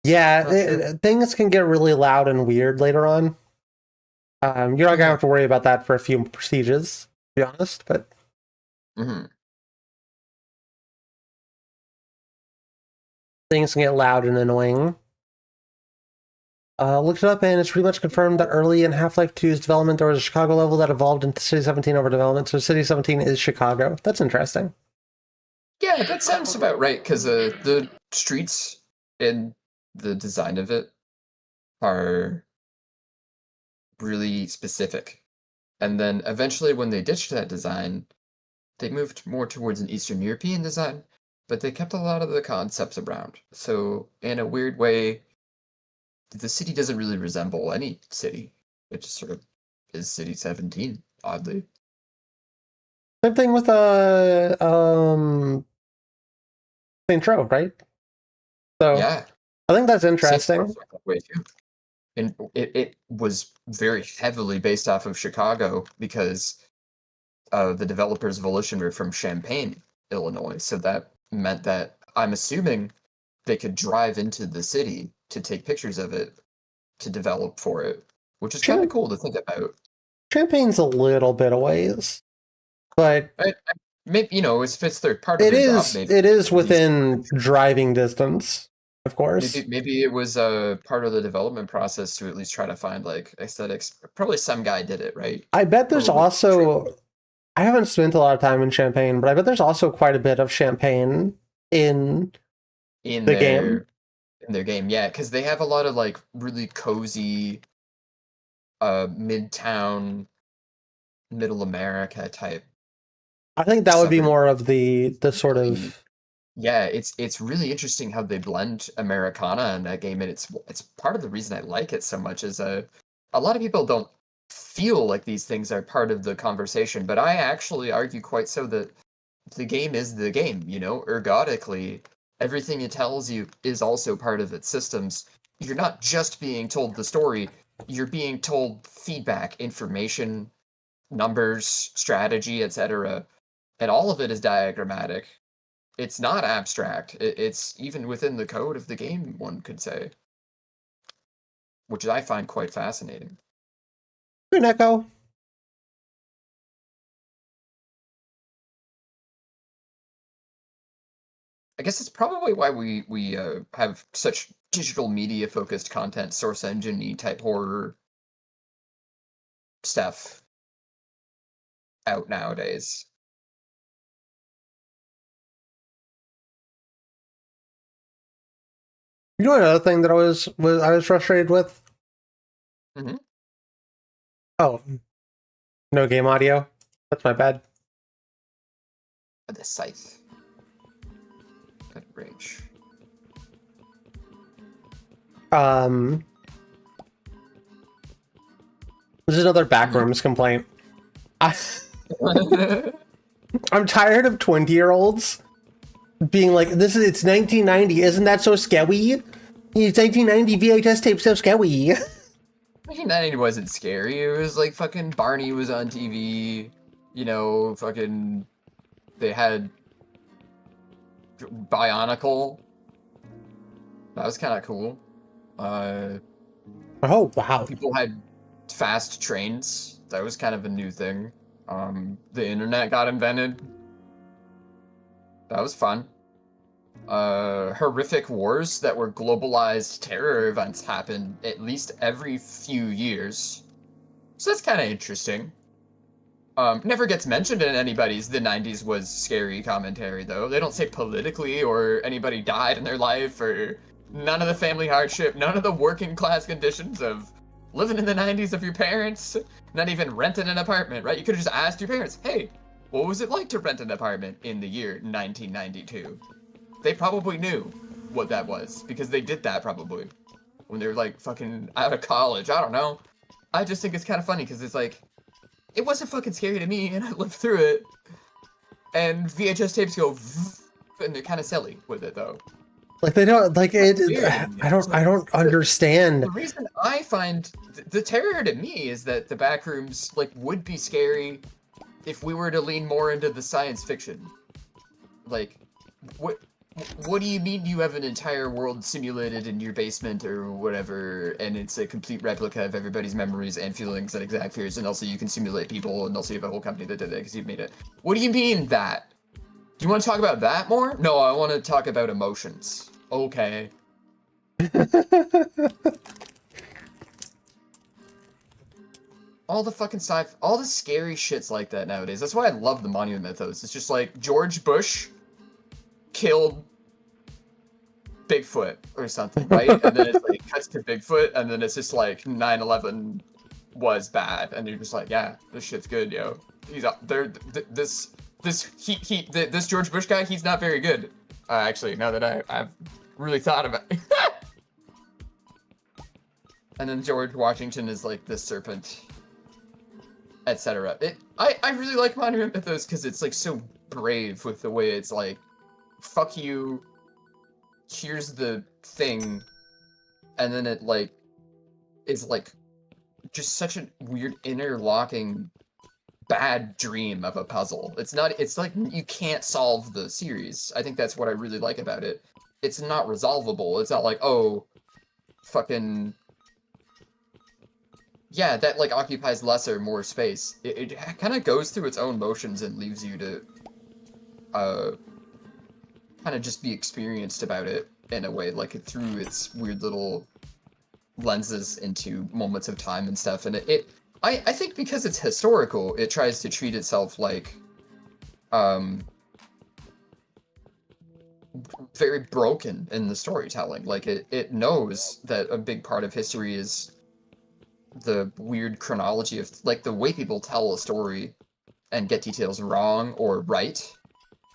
Yeah, Not sure. things can get really loud and weird later on. You're not gonna have to worry about that for a few prestiges, to be honest, but things can get loud and annoying. Looked it up and it's pretty much confirmed that early in Half-Life 2's development there was a Chicago level that evolved into City 17 over development, so City 17 is Chicago. That's interesting. Yeah, that sounds about right, because the streets and the design of it are really specific. And then eventually when they ditched that design, they moved more towards an Eastern European design, but they kept a lot of the concepts around. So in a weird way, the city doesn't really resemble any city. It just sort of is City 17, oddly. Same thing with Saint Trove, right? So Yeah. I think that's Saint interesting. Trove went that way too. And it was very heavily based off of Chicago because the developers of Volition were from Champaign, Illinois. So that meant that I'm assuming they could drive into the city to take pictures of it to develop for it, which is kind of cool to think about. Champagne's a little bit a ways, but Maybe, you know, if it's part of it their job, is maybe it is within driving distance, of course. maybe it was a part of the development process to at least try to find like aesthetics. Probably some guy did it, right? I bet there's Probably. also I haven't spent a lot of time in Champagne, but I bet there's also quite a bit of Champagne in in the their game. in their game, yeah, because they have a lot of like really cozy, midtown, middle America type. I think that would be suburb. more of the sort of Yeah, it's really interesting how they blend Americana in that game, and it's part of the reason I like it so much. Is a lot of people don't feel like these things are part of the conversation, but I actually argue quite so that the game is the game. You know, ergodically, everything it tells you is also part of its systems. You're not just being told the story; you're being told feedback, information, numbers, strategy, etc., and all of it is diagrammatic. It's not abstract. It's even within the code of the game, one could say, which I find quite fascinating. Green Echo. I guess it's probably why we have such digital media focused content, source engine-y type horror stuff out nowadays. You know another thing that I was frustrated with? Mm-hmm. Oh, no game audio. That's my bad. The scythe. Good range. This is another backrooms complaint. I'm tired of 20-year-olds being like, it's 1990, isn't that so scary? It's 1990, VHS tape so scary. 1990 wasn't scary. It was like fucking Barney was on TV. You know, fucking they had Bionicle. That was kind of cool. Oh wow! People had fast trains. That was kind of a new thing. The internet got invented. That was fun. Horrific wars that were globalized terror events happened at least every few years. So that's kind of interesting. Never gets mentioned in anybody's the 90s was scary commentary, though. They don't say politically or anybody died in their life or none of the family hardship, none of the working class conditions of living in the 90s of your parents, not even renting an apartment, right? You could have just asked your parents, hey, what was it like to rent an apartment in the year 1992? They probably knew what that was because they did that probably when they were like fucking out of college. I don't know. I just think it's kind of funny because it's like, it wasn't fucking scary to me and I lived through it. And VHS tapes go and they're kind of silly with it though. Like they don't like it. I don't understand. The reason I find the terror to me is that the backrooms like would be scary if we were to lean more into the science fiction. Like, what do you mean you have an entire world simulated in your basement or whatever, and it's a complete replica of everybody's memories and feelings and exact fears, and also you can simulate people, and also you have a whole company that did it because you've made it. What do you mean that? Do you want to talk about that more? No, I want to talk about emotions. Okay. All the fucking sci-fi, all the scary shit's like that nowadays. That's why I love the Monument Mythos. It's just like George Bush killed Bigfoot or something, right? And then it's like cuts to Bigfoot, and then it's just like 9/11 was bad, and you're just like, yeah, this shit's good, yo. He's up there. This George Bush guy, he's not very good. Actually, now that I've really thought about it. And then George Washington is like this serpent, etc. I really like Monument Mythos because it's like so brave with the way it's like, fuck you, here's the thing, and then it like is like just such a weird interlocking bad dream of a puzzle. It's like you can't solve the series. I think that's what I really like about it. It's not resolvable. It's not like, oh, fucking yeah, that like occupies less or more space. It kind of goes through its own motions and leaves you to kind of just be experienced about it in a way, like through its weird little lenses into moments of time and stuff. And I think because it's historical, it tries to treat itself like very broken in the storytelling. Like it knows that a big part of history is the weird chronology of like the way people tell a story and get details wrong or right,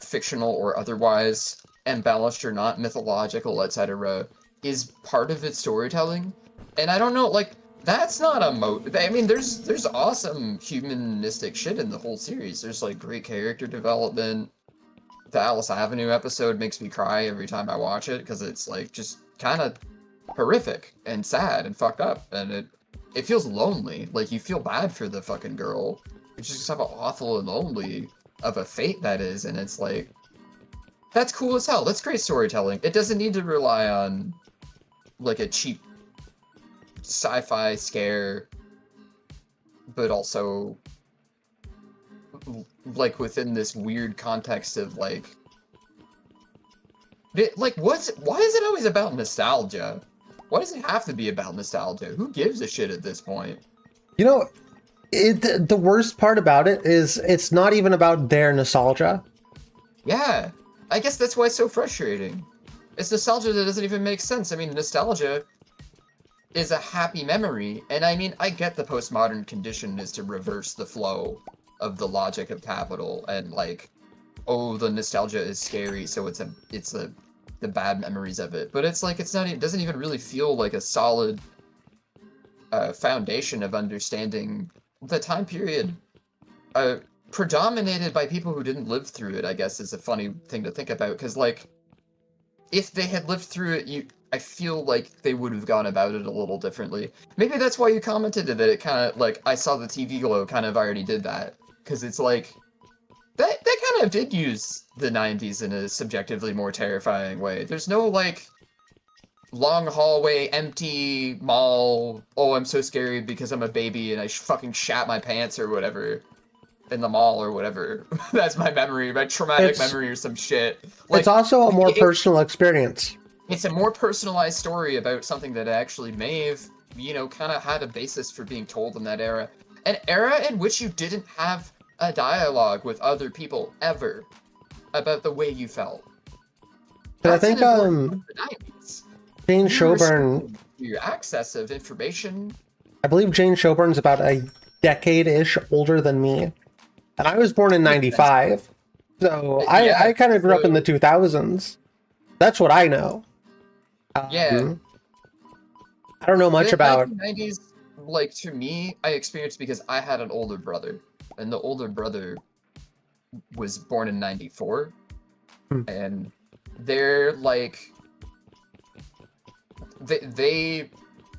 fictional or otherwise, embellished or not, mythological, etc., is part of its storytelling. And I don't know, like, that's not a I mean, there's awesome humanistic shit in the whole series. There's like great character development. The Alice Avenue episode makes me cry every time I watch it because it's like just kind of horrific and sad and fucked up, and it feels lonely. Like you feel bad for the fucking girl. It's just how awful and lonely of a fate that is, and it's like that's cool as hell. That's great storytelling. It doesn't need to rely on like a cheap sci-fi scare, but also like within this weird context of like why is it always about nostalgia? Why does it have to be about nostalgia? Who gives a shit at this point? You know, the worst part about it is it's not even about their nostalgia. Yeah, I guess that's why it's so frustrating. It's nostalgia that doesn't even make sense. I mean, nostalgia is a happy memory, and I mean, I get the postmodern condition is to reverse the flow of the logic of capital, and like, oh, the nostalgia is scary, so it's the bad memories of it. But it's like it doesn't even really feel like a solid foundation of understanding the time period. Predominated by people who didn't live through it, I guess, is a funny thing to think about, because like, if they had lived through it, I feel like they would have gone about it a little differently. Maybe that's why you commented that it kind of, like, I Saw the TV Glow kind of already did that. Because it's like, that kind of did use the 90s in a subjectively more terrifying way. There's no, like, long hallway, empty mall, oh, I'm so scary because I'm a baby and I fucking shat my pants or whatever in the mall or whatever. That's my memory, my traumatic memory or some shit. Like, it's also a more personal experience. It's a more personalized story about something that actually may have, you know, kind of had a basis for being told in that era. An era in which you didn't have a dialogue with other people ever about the way you felt. But I think Jane Sjoberg, your access of information. I believe Jane Sjoberg's about a decade-ish older than me. And I was born in 95. So I kind of grew up in the 2000s. That's what I know. Yeah. I don't know much about 1990s. Like, to me, I experienced because I had an older brother, and the older brother was born in 94, and they're like, they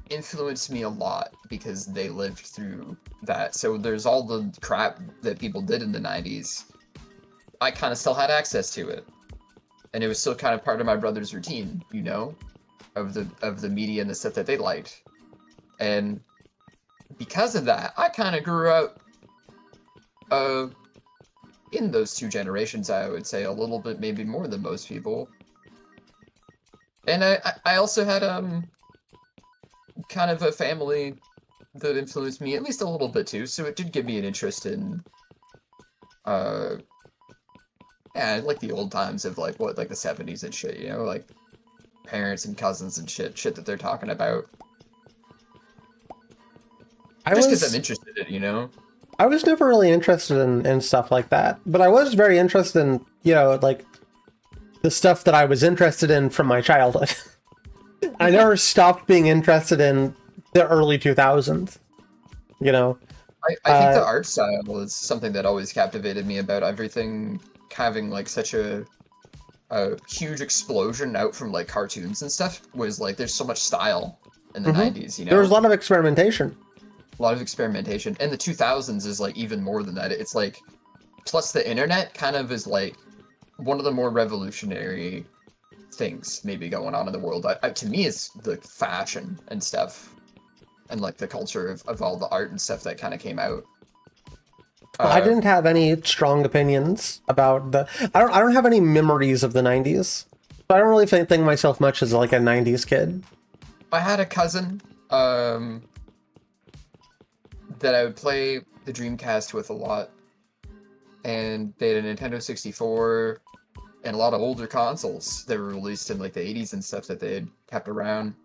influenced me a lot because they lived through that. So there's all the crap that people did in the 90s. I kind of still had access to it, and it was still kind of part of my brother's routine, you know, of the media and the stuff that they liked, and because of that, I kind of grew up in those two generations, I would say, a little bit, maybe more than most people. And I also had kind of a family that influenced me at least a little bit too, so it did give me an interest in like the old times of like the 70s and shit, you know, like parents and cousins and shit that they're talking about. Just because I'm interested in it, you know? I was never really interested in stuff like that, but I was very interested in, you know, like the stuff that I was interested in from my childhood. I never stopped being interested in the early 2000s, you know? I think the art style is something that always captivated me about everything having like such a huge explosion out from like cartoons and stuff. Was like, there's so much style in the 90s, you know? There was a lot of experimentation. A lot of experimentation, and the 2000s is like even more than that. It's like, plus the internet kind of is like one of the more revolutionary things maybe going on in the world. To me, it's the fashion and stuff, and like the culture of all the art and stuff that kind of came out. I didn't have any strong opinions about I don't have any memories of the 90s. I don't really think myself much as like a 90s kid. I had a cousin that I would play the Dreamcast with a lot. And they had a Nintendo 64 and a lot of older consoles that were released in like the 80s and stuff that they had kept around.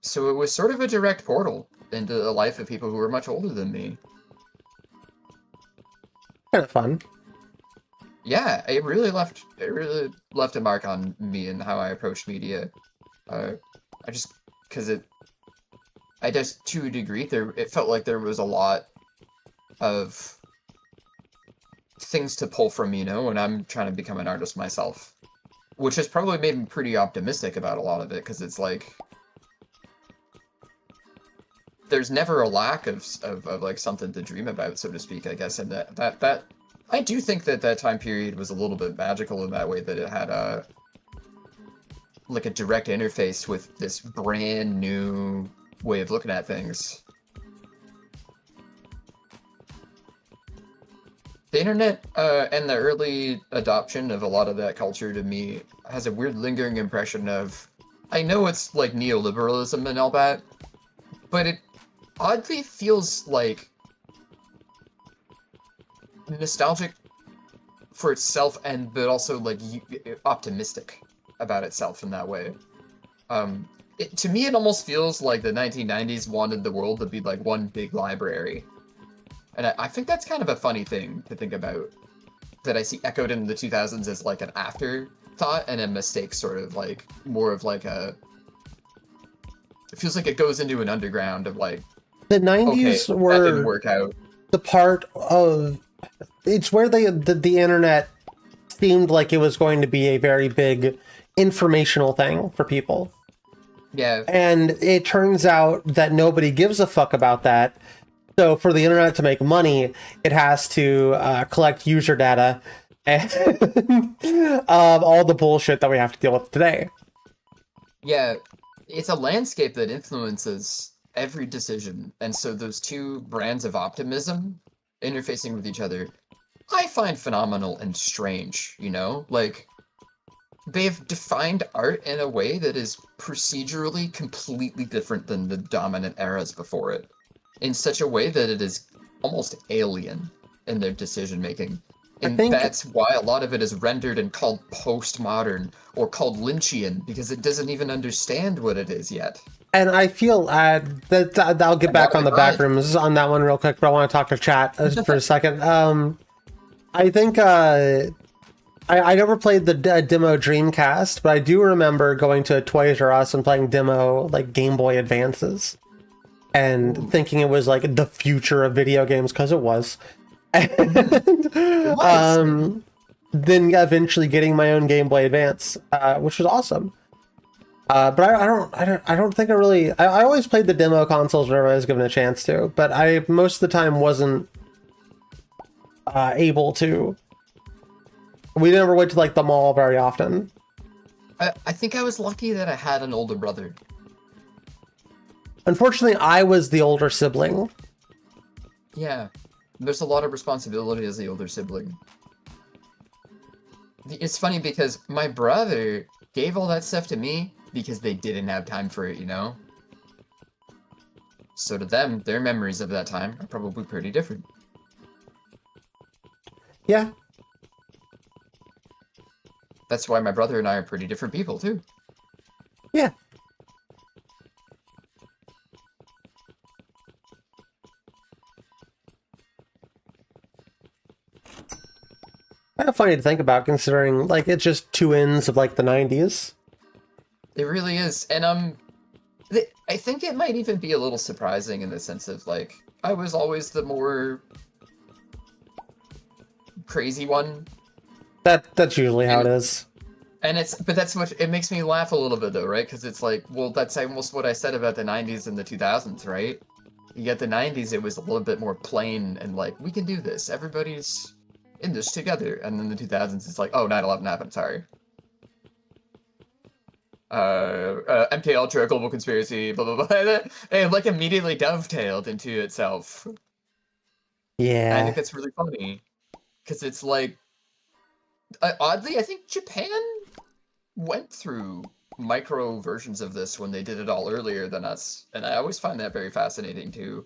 So it was sort of a direct portal into the life of people who were much older than me. Kind of fun. Yeah, it really left a mark on me and how I approached media. I just to a degree it felt like there was a lot of things to pull from, you know, and I'm trying to become an artist myself, which has probably made me pretty optimistic about a lot of it, because it's like there's never a lack of like something to dream about, so to speak, I guess, and that I do think that time period was a little bit magical in that way, that it had a like a direct interface with this brand new way of looking at things. The internet and the early adoption of a lot of that culture to me has a weird lingering impression of, I know it's like neoliberalism and all that, but it oddly feels like nostalgic for itself, but also like optimistic about itself in that way. To me, it almost feels like the 1990s wanted the world to be like one big library. And I think that's kind of a funny thing to think about, that I see echoed in the 2000s as like an afterthought and a mistake, sort of like more of like it feels like it goes into an underground of like, the 90s okay, were that didn't work out. The part of, it's where the internet seemed like it was going to be a very big informational thing for people. Yeah. And it turns out that nobody gives a fuck about that. So for the internet to make money, it has to collect user data and all the bullshit that we have to deal with today. Yeah, it's a landscape that influences every decision. And so those two brands of optimism interfacing with each other, I find phenomenal and strange, you know? Like, they've defined art in a way that is procedurally completely different than the dominant eras before it, in such a way that it is almost alien in their decision making. And that's why a lot of it is rendered and called postmodern or called Lynchian, because it doesn't even understand what it is yet. And I feel that I'll get back on the back rooms on that one real quick, but I want to talk to chat for a second. I think I never played the demo Dreamcast, but I do remember going to Toys R Us and playing demo like Game Boy Advances and thinking it was like the future of video games, because it was. And then eventually getting my own Game Boy Advance, which was awesome. But I don't think I always played the demo consoles whenever I was given a chance to, but I most of the time wasn't able to. We never went to like the mall very often. I think I was lucky that I had an older brother. Unfortunately, I was the older sibling. Yeah, there's a lot of responsibility as the older sibling. It's funny because my brother gave all that stuff to me because they didn't have time for it, you know? So to them, their memories of that time are probably pretty different. Yeah. That's why my brother and I are pretty different people, too. Yeah. Kind of funny to think about, considering like it's just two ends of like the 90s. It really is, and I think it might even be a little surprising in the sense of like I was always the more crazy one. That's usually how it is. And that's what it makes me laugh a little bit though, right? Because it's like, well, that's almost what I said about the 90s and the 2000s, right? You get the 90s, it was a little bit more plain and like, we can do this. Everybody's in this together. And then the 2000s, it's like, oh, 9/11 happened, sorry. MK Ultra, global conspiracy, blah, blah, blah. And like immediately dovetailed into itself. Yeah. And I think that's really funny. Because it's like, oddly, I think Japan went through micro versions of this when they did it all earlier than us. And I always find that very fascinating too.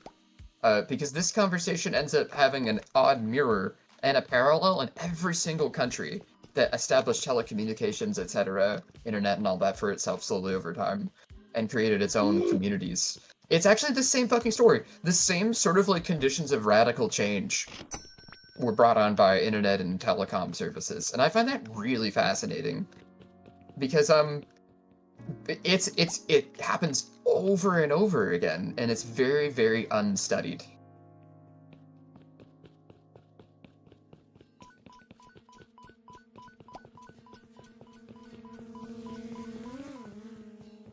because this conversation ends up having an odd mirror and a parallel in every single country that established telecommunications, etc., internet and all that for itself slowly over time, and created its own communities. It's actually the same fucking story. The same sort of like conditions of radical change were brought on by internet and telecom services, and I find that really fascinating because it happens over and over again, and it's very, very unstudied.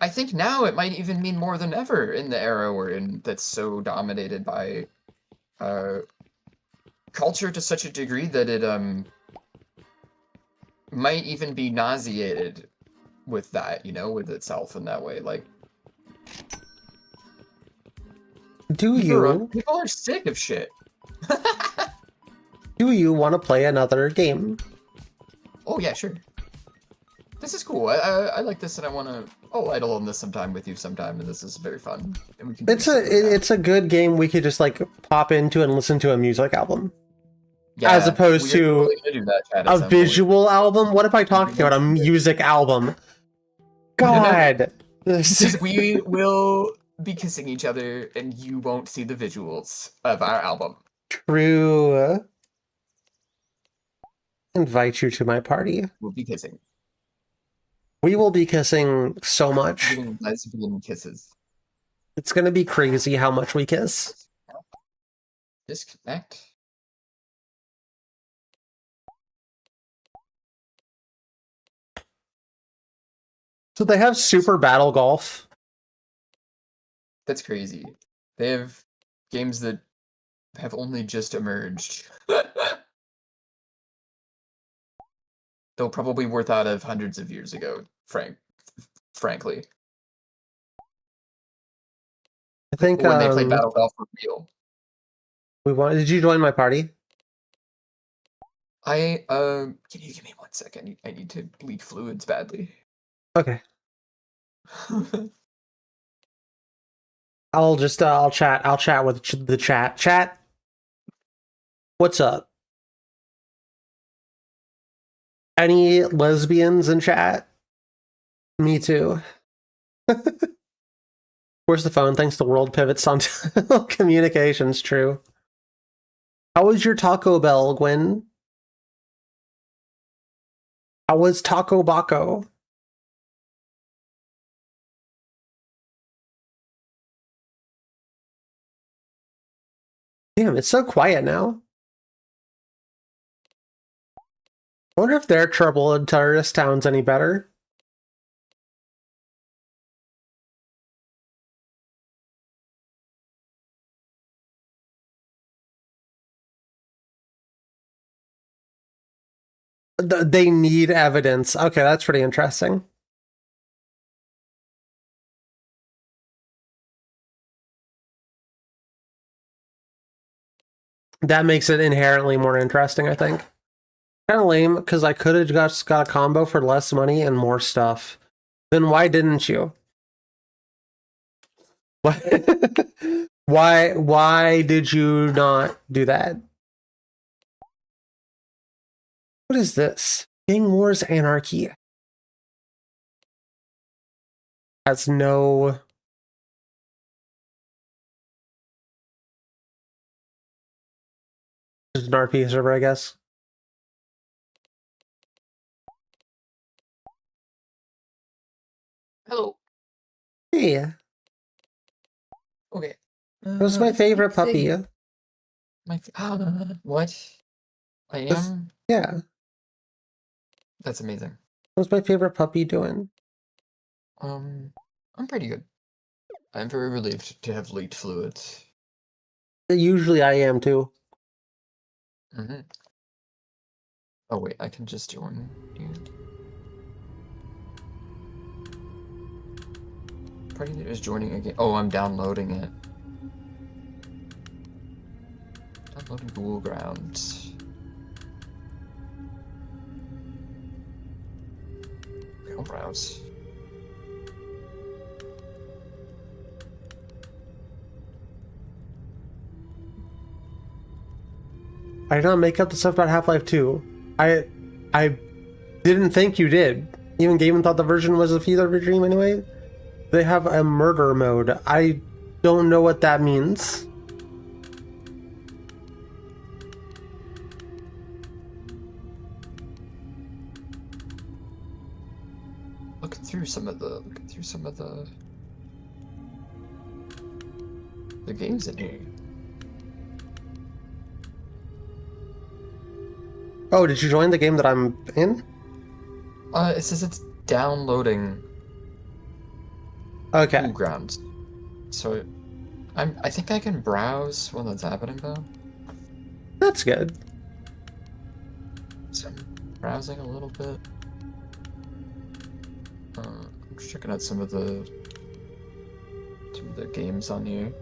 I think now it might even mean more than ever in the era we're in that's so dominated by culture to such a degree that it might even be nauseated with that, you know, with itself in that way. Like, people are sick of shit. Do you want to play another game? Oh yeah, sure. This is cool. I like this, and I'll idle on this sometime with you sometime, and this is very fun. And we can It's a good game we could just like pop into and listen to a music album. Yeah, as opposed to totally gonna do that, Chad, at a some visual album. What am I talking about? A music album. God. Because we will be kissing each other, and you won't see the visuals of our album. True. Invite you to my party. We'll be kissing. We will be kissing so much. Giving lesbian kisses. It's gonna be crazy how much we kiss. Disconnect. So they have Super Battle Golf. That's crazy. They have games that have only just emerged. They'll probably were thought of hundreds of years ago, frankly. I think when they played Battle Golf for real. Did you join my party? Can you give me 1 second? I need to leak fluids badly. Okay. I'll chat with the chat. Chat. What's up? Any lesbians in chat? Me too. Where's the phone? Thanks to World Pivots on communications. True. How was your Taco Bell, Gwen? How was Taco Baco? Damn, it's so quiet now. I wonder if their trouble in tourist towns any better. They need evidence. Okay, that's pretty interesting. That makes it inherently more interesting, I think. Kind of lame, because I could have just got a combo for less money and more stuff. Then why didn't you? Why did you not do that? What is this? Gang Wars Anarchy. Has no... Just an RP server, I guess. Hello. Hey. Okay. Who's my favorite puppy? What? I am? Yeah. That's amazing. What's my favorite puppy doing? I'm pretty good. I'm very relieved to have leaked fluids. Usually I am too. Mm-hmm. Oh wait, I can just join you. Party leader is joining again. Oh, I'm downloading it. Downloading Google Grounds. Okay, I'll browse. I did not make up the stuff about Half-Life 2. I didn't think you did. Even Gavin thought the version was a fever dream anyway. They have a murder mode. I don't know what that means. Looking through some of the games in here. Oh, did you join the game that I'm in? It says it's downloading. Okay. Grounds. So, I think I can browse when that's happening though. That's good. So I'm browsing a little bit. I'm just checking out some of the games on here.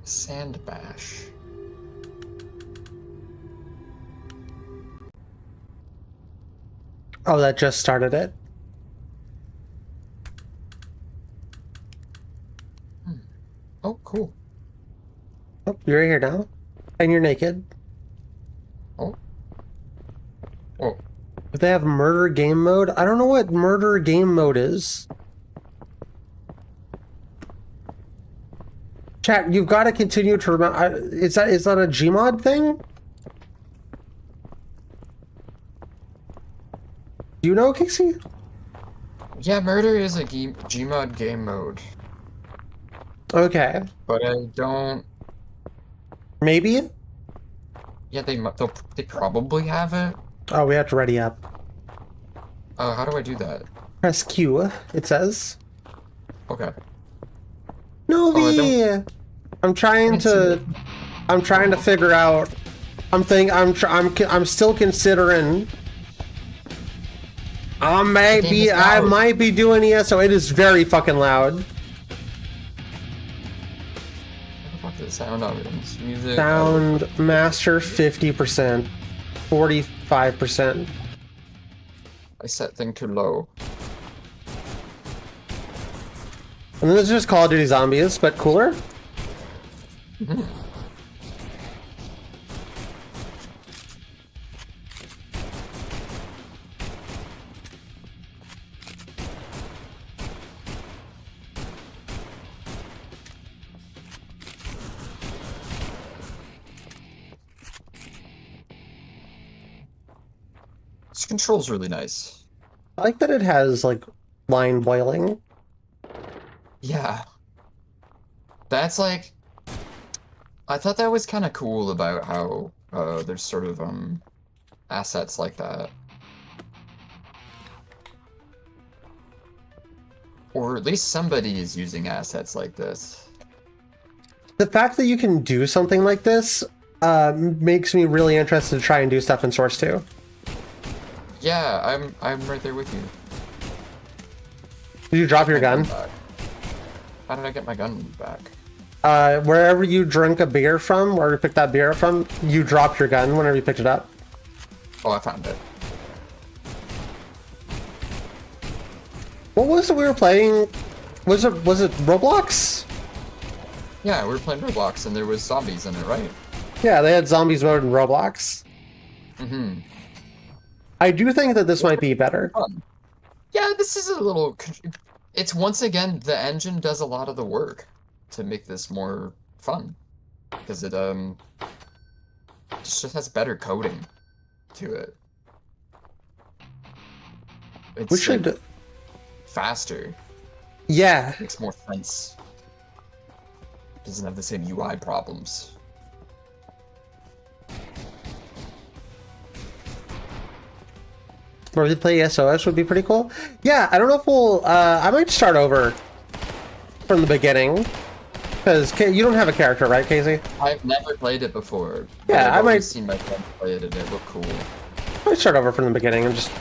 Sand Bash. Oh, that just started it. Oh, cool. Oh, you're here now, and you're naked. Oh. Oh. If they have murder game mode, I don't know what murder game mode is. Chat, you've got to continue to remember. Is that a Gmod thing? Do you know, Kixie? Yeah, murder is a Gmod game mode. Okay. But I don't. Maybe. Yeah, they probably have it. Oh, we have to ready up. How do I do that? Press Q. It says. Okay. Novi. I'm trying to figure out. I'm still considering. I might be doing ESO. It is very fucking loud. What the fuck is sound on this music? Sound master 50%, 45%. I set thing to low. And then this is just Call of Duty Zombies, but cooler. Mm-hmm. This control's really nice. I like that it has like line boiling. Yeah. That's like, I thought that was kind of cool about how there's sort of assets like that. Or at least somebody is using assets like this. The fact that you can do something like this makes me really interested to try and do stuff in Source 2. Yeah, I'm right there with you. Did you drop your gun? How did I get my gun back? Wherever you drink a beer from, wherever you picked that beer up from, you drop your gun whenever you picked it up. Oh, I found it. What was it we were playing? Was it Roblox? Yeah, we were playing Roblox and there was zombies in it, right? Yeah, they had zombies mode in Roblox. Mm-hmm. I do think that this might be better. Yeah, this is a little... It's once again, the engine does a lot of the work to make this more fun. Because it just has better coding to it. It's We should... like, faster. Yeah. Makes more sense. Doesn't have the same UI problems. Or we play SOS would be pretty cool. Yeah, I don't know if we'll... I might start over from the beginning. Because you don't have a character, right, Casey? I've never played it before. But Yeah, I've I might- always seen my friends play it and it looked cool. I might start over from the beginning and just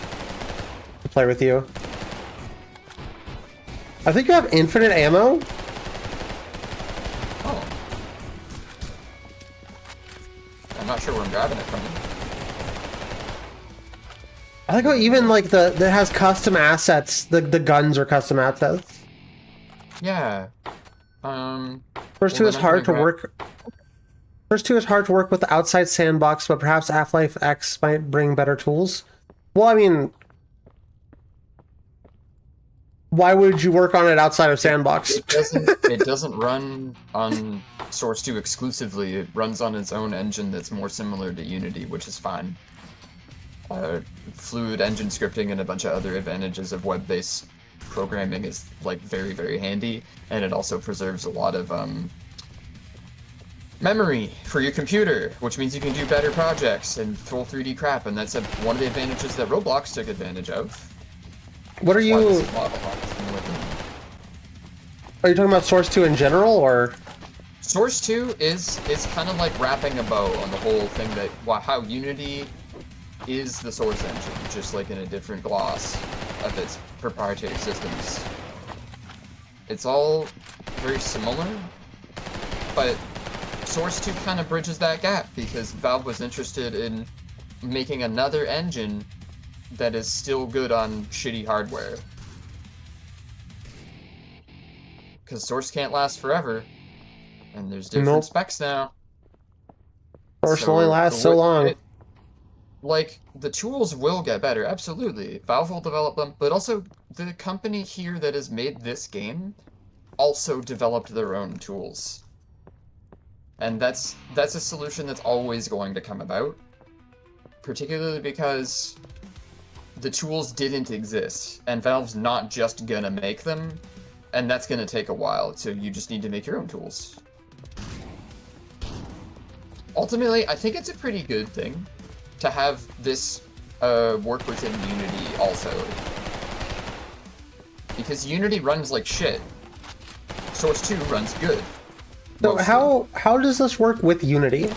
play with you. I think you have infinite ammo. Oh. I'm not sure where I'm grabbing it from. I like how even like that has custom assets. The guns are custom assets. Yeah. First two well, is then I'm hard to gonna work. First two is hard to work with the outside sandbox, but perhaps Half-Life X might bring better tools. Well, I mean, why would you work on it outside of sandbox? It doesn't run on Source 2 exclusively. It runs on its own engine that's more similar to Unity, which is fine. Fluid engine scripting and a bunch of other advantages of web-based programming is like very, very handy, and it also preserves a lot of memory for your computer, which means you can do better projects and full 3D crap, and that's one of the advantages that Roblox took advantage of. What are you? Are you talking about Source 2 in general, or? Source 2 is kind of like wrapping a bow on the whole thing that how Unity is the Source engine, just like in a different gloss of its proprietary systems. It's all very similar, but Source 2 kind of bridges that gap because Valve was interested in making another engine that is still good on shitty hardware. Because Source can't last forever, and there's different specs now. Source only lasts so long. Like, the tools will get better, absolutely. Valve will develop them, but also the company here that has made this game also developed their own tools. And that's a solution that's always going to come about, particularly because the tools didn't exist, and Valve's not just gonna make them, and that's gonna take a while, so you just need to make your own tools. Ultimately, I think it's a pretty good thing to have this work within Unity also. Because Unity runs like shit. Source 2 runs good. So how does this work with Unity?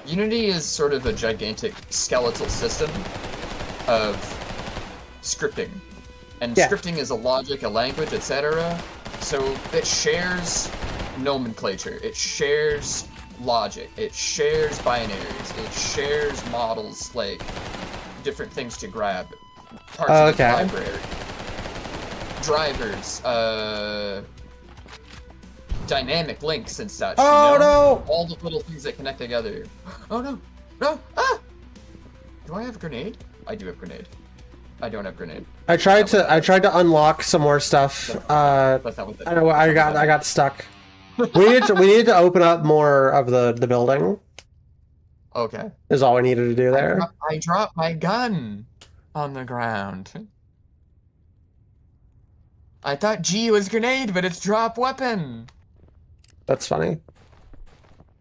Unity is sort of a gigantic skeletal system of scripting. And scripting is a logic, a language, etc. So it shares nomenclature, it shares logic, it shares binaries, it shares models, like different things to grab, parts of the library, drivers, dynamic links and such. Oh no! All the little things that connect together. Oh no! No! Ah! Do I have a grenade? I do have grenade. I don't have grenade. I tried to unlock some more stuff. That's not what I know I got stuck. we needed to open up more of the building. Okay. Is all we needed to do there. I dropped my gun on the ground. I thought G was grenade, but it's drop weapon. That's funny.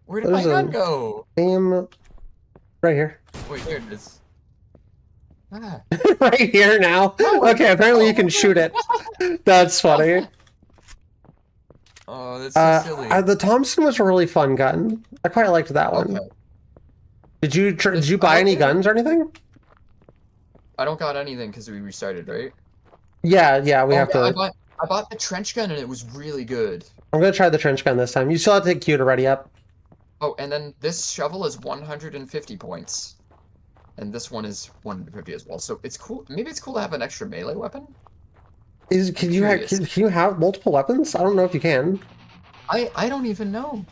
Where did my gun go? Aim right here. Wait, there it is. Ah. Right here now. Okay, apparently you can shoot it. That's funny. Oh, that's so silly. The Thompson was a really fun gun. I quite liked that one. Did you buy any guns or anything? I don't got anything because we restarted, right? Yeah, we have to. I bought the trench gun and it was really good. I'm gonna try the trench gun this time. You still have to take Q to ready up. Oh, and then this shovel is 150 points. And this one is 150 as well. So it's cool. Maybe it's cool to have an extra melee weapon. Can you have multiple weapons? I don't know if you can. I don't even know.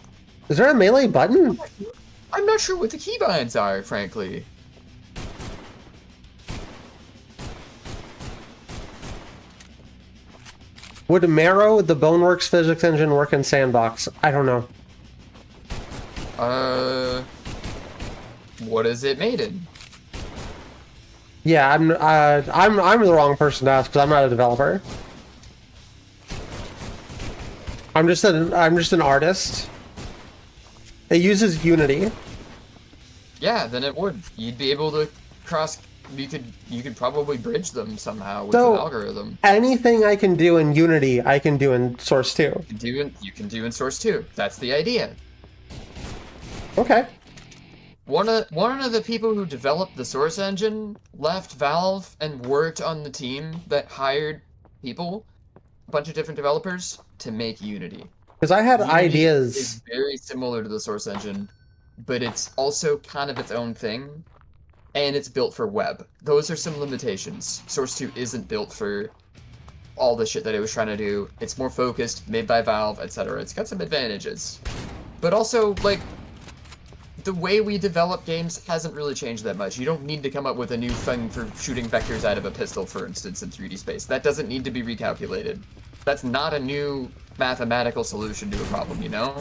Is there a melee button? I'm not sure what the keybinds are, frankly. Would Marrow, the Boneworks physics engine, work in Sandbox? I don't know. What is it made in? Yeah, I'm the wrong person to ask because I'm not a developer. I'm just an artist. It uses Unity. Yeah, then it would. You'd be able to cross you could probably bridge them somehow with So- an algorithm. Anything I can do in Unity, I can do in Source 2. You can do in Source 2. That's the idea. Okay. One of the people who developed the Source engine left Valve and worked on the team that hired people, a bunch of different developers, to make Unity. Because I had Unity ideas. is very similar to the Source engine, but it's also kind of its own thing, and it's built for web. Those are some limitations. Source 2 isn't built for all the shit that it was trying to do. It's more focused, made by Valve, etc. It's got some advantages. But also, like, the way we develop games hasn't really changed that much. You don't need to come up with a new thing for shooting vectors out of a pistol, for instance, in 3D space. That doesn't need to be recalculated. That's not a new mathematical solution to a problem, you know?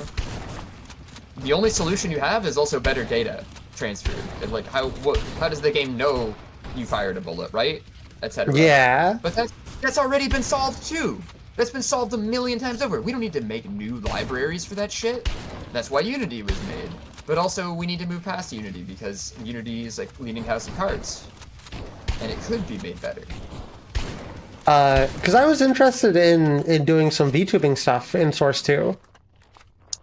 The only solution you have is also better data transfer. And like, how does the game know you fired a bullet, right? Etc. Yeah. But that's already been solved too. That's been solved a million times over. We don't need to make new libraries for that shit. That's why Unity was made. But also, we need to move past Unity, because Unity is like leading house of cards. And it could be made better. Because I was interested in doing some VTubing stuff in Source 2.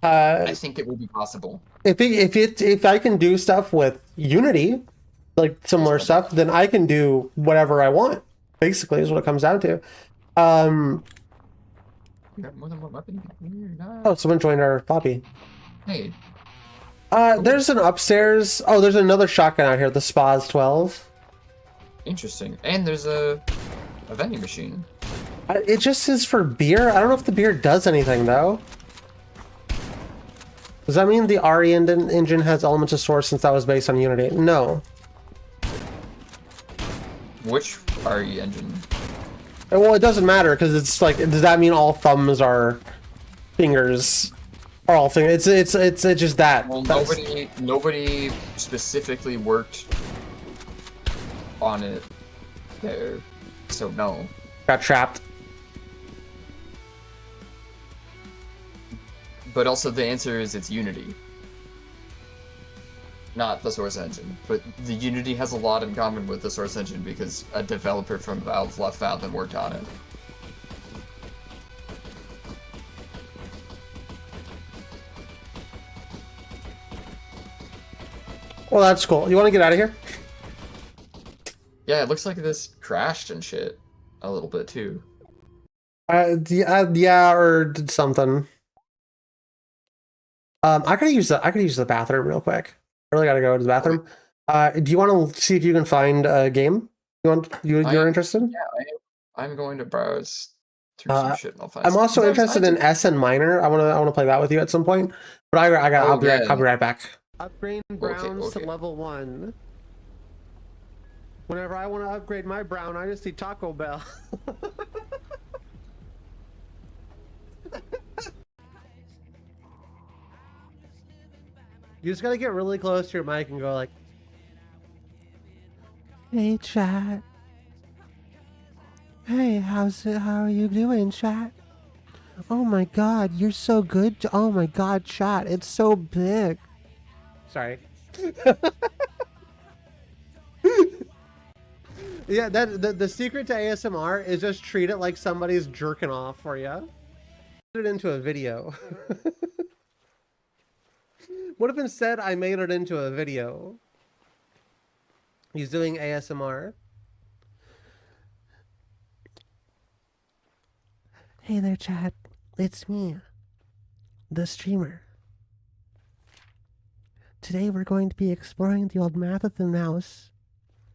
I think it will be possible. If I can do stuff with Unity, like similar stuff, then I can do whatever I want. Basically, is what it comes down to. You have more than one weapon? Oh, someone joined our lobby. Hey. There's an upstairs. Oh, there's another shotgun out here. The Spaz 12. Interesting. And there's a vending machine. It just is for beer. I don't know if the beer does anything though. Does that mean the RE engine has elements of Source since that was based on Unity? No. Which RE engine? Well, it doesn't matter because it's like, does that mean all thumbs are fingers? Or all fingers? It's just that. Well, nobody specifically worked on it there, so no. Got trapped. But also the answer is it's Unity. Not the Source engine. But the Unity has a lot in common with the Source engine because a developer from Valve left Valve and worked on it. Well, that's cool. You want to get out of here? Yeah, it looks like this crashed and shit a little bit too. Yeah, or did something. I could use the bathroom real quick. I really gotta go to the bathroom. Do you want to see if you can find a game? You're interested? Yeah, I'm going to browse through some shit and I'll find. I'm also interested in SN Minor. I wanna play that with you at some point. But I'll be right back. Upgrade browns to level 1. Whenever I want to upgrade my brown, I just see Taco Bell. You just gotta get really close to your mic and go like, "Hey chat. Hey, how are you doing, chat? Oh my god, you're so good. Oh my god, chat, it's so big." Sorry. Yeah, the secret to ASMR is just treat it like somebody's jerking off for you. Put it into a video. What if instead I made it into a video? He's doing ASMR. Hey there, chat. It's me, the streamer. Today we're going to be exploring the old Mathathan house,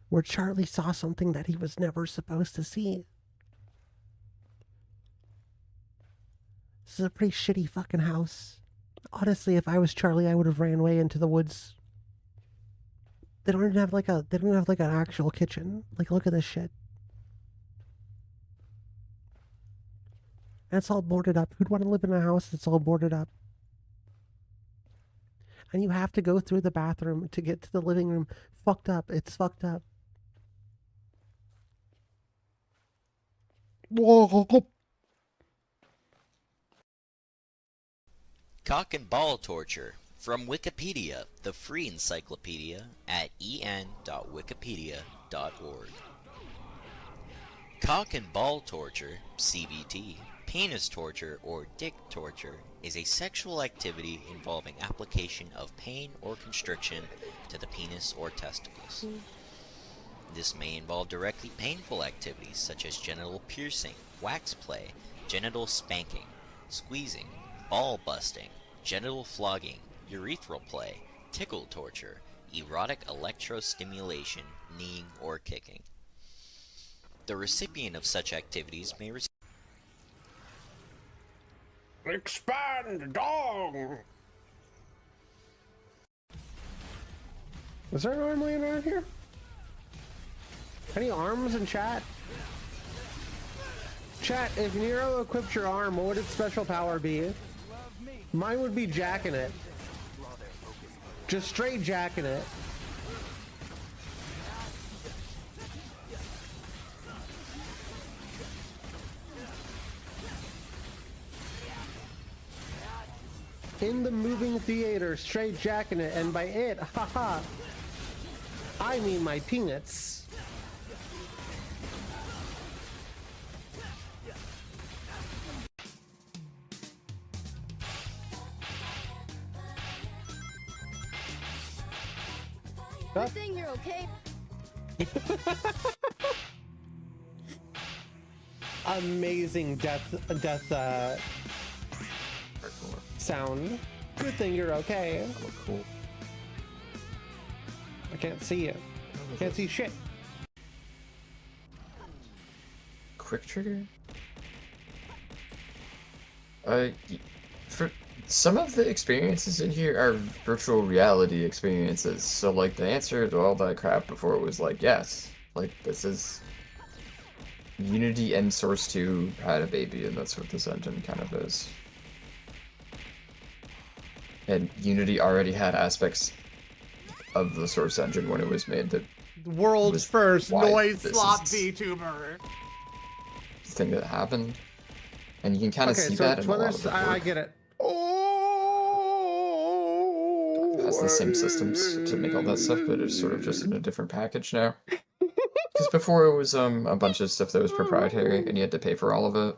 where Charlie saw something that he was never supposed to see. This is a pretty shitty fucking house. Honestly, if I was Charlie, I would have ran away into the woods. They don't even have like an actual kitchen. Like, look at this shit. And it's all boarded up. Who'd want to live in a house that's all boarded up? And you have to go through the bathroom to get to the living room. Fucked up. It's fucked up. Cock and ball torture. From Wikipedia, the free encyclopedia at en.wikipedia.org. Cock and ball torture, CBT, penis torture, or dick torture is a sexual activity involving application of pain or constriction to the penis or testicles. This may involve directly painful activities such as genital piercing, wax play, genital spanking, squeezing, ball busting, genital flogging, urethral play, tickle torture, erotic electrostimulation, kneeing, or kicking. The recipient of such activities may receive Expand dong! Is there an arm laying around here? Any arms in chat? Chat, if Nero equipped your arm, what would its special power be? Mine would be jacking it. Just straight jacking it. In the moving theater, straight jacking it, and by it, haha, I mean my peanuts. Good thing you're okay. Amazing death sound. Good thing you're okay. That look cool. I can't see you. Can't see shit. Quick trigger? For some of the experiences in here are virtual reality experiences, so like the answer to all that crap before was like, yes. Like, this is... Unity and Source 2 had a baby, and that's what this engine kind of is. And Unity already had aspects of the Source engine when it was made that World's first why noise this slop is VTuber. thing that happened. And you can kind of Okay, see so that in a lot of the I work. get it. It has the same systems to make all that stuff, but it's sort of just in a different package now. Because before it was a bunch of stuff that was proprietary, and you had to pay for all of it.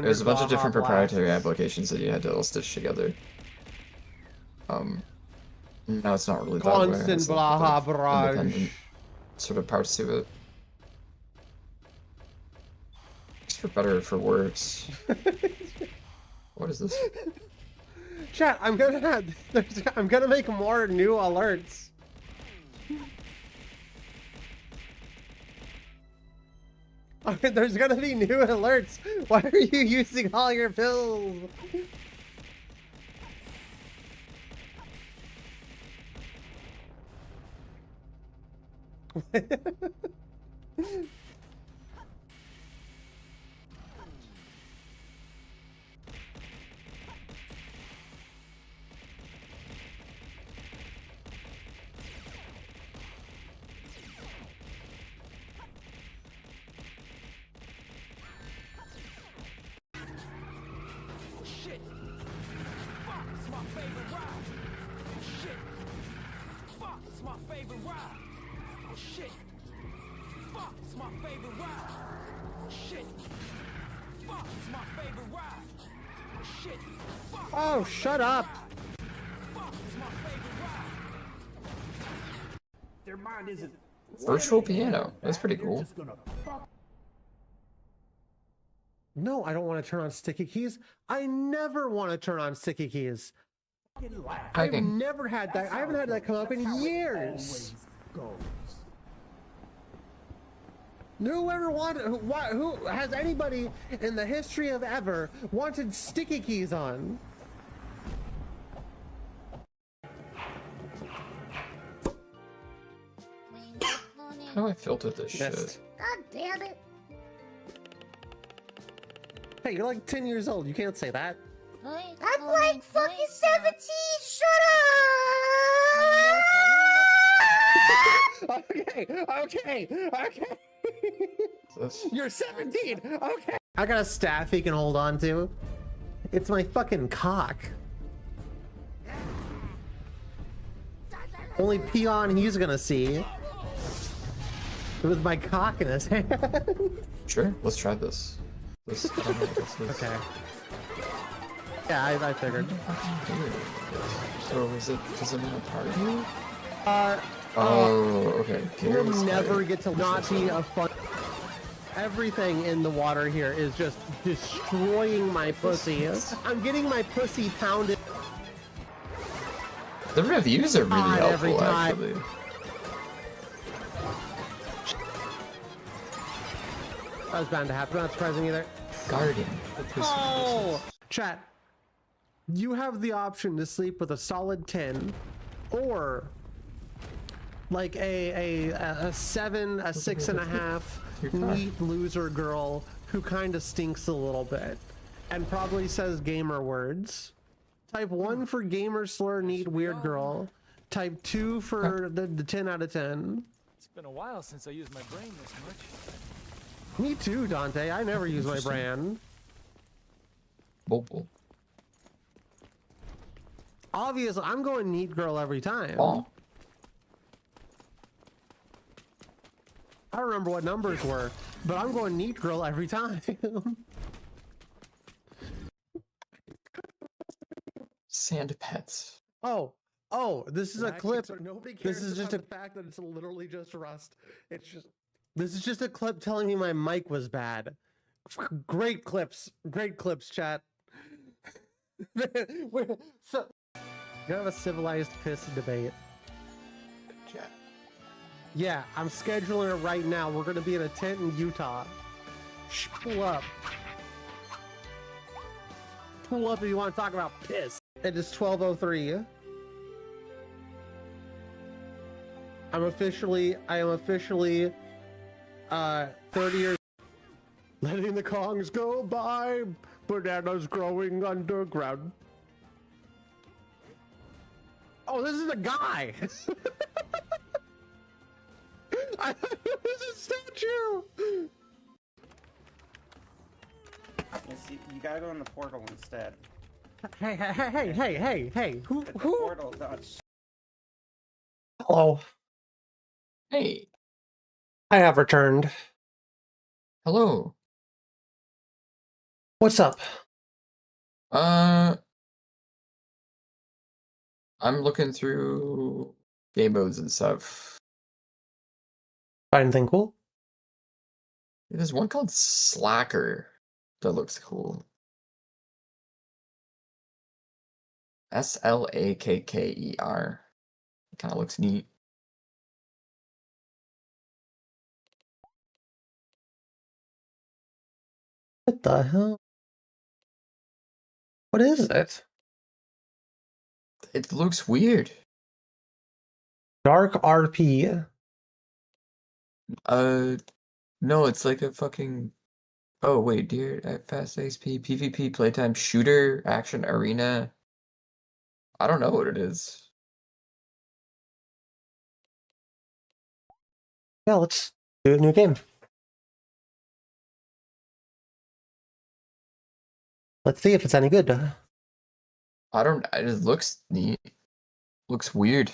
There's a bunch of different proprietary applications that you had to all stitch together. Now it's not really that way. Constant It's like blah the blah. independent sort of parts to it. It's for better or for worse. What is this? Chat, I'm gonna make more new alerts. Okay, there's gonna be new alerts. Why are you using all your pills? Oh, shut up! Their mind isn't Virtual piano. That's pretty cool. No, I don't want to turn on sticky keys. I never want to turn on sticky keys. I've never had that. I haven't had that come up in years. Who has anybody in the history of ever wanted sticky keys on? How do I filter this shit? God damn it. Hey, you're like 10 years old. You can't say that. I'm like fucking 17. Shut up. Okay. You're 17. Okay. I got a staff he can hold on to. It's my fucking cock. Only peon he's gonna see. With my cock in his hand. Sure, let's try this. This, I don't know what this is. Okay. Yeah, I figured. So does it not party? Oh, okay. You'll Gary's never party. get to not be a fun. Everything in the water here is just destroying my pussy. I'm getting my pussy pounded. The reviews are really God, every helpful, time. actually. That was bound to happen. Not surprising either. Guardian. Oh! Chat. You have the option to sleep with a solid 10 or like a 7, a 6.5 neat loser girl who kind of stinks a little bit and probably says gamer words. Type 1 for gamer slur neat weird girl. Type 2 for the 10 out of 10. It's been a while since I used my brain this much. Me too, Dante. I never use my brand. Mobile. Obviously, I'm going neat girl every time. Oh. I don't remember what numbers were, but I'm going neat girl every time. Sand pets. Oh, this is a clip. This is just a fact that it's literally just rust. This is just a clip telling me my mic was bad. Great clips, chat. So, you have a civilized piss debate. Chat. Yeah, I'm scheduling it right now. We're gonna be in a tent in Utah. Pull up. Pull up if you want to talk about piss. It is 12:03. I am officially 30 years. Letting the Kongs go by. Bananas growing underground. Oh, this is a guy. I thought it was a statue. You gotta go in the portal instead. Hey. Who? The portal does. Hello. Hey. I have returned. Hello. What's up? I'm looking through game modes and stuff. Find anything cool? There's one called Slacker that looks cool. Slakker. It kind of looks neat. What the hell? What is it? It looks weird. Dark RP. No, it's like a fucking. Oh wait, dear, fast XP PvP playtime shooter action arena. I don't know what it is. Yeah, let's do a new game. Let's see if it's any good. I don't. It just looks neat. Looks weird.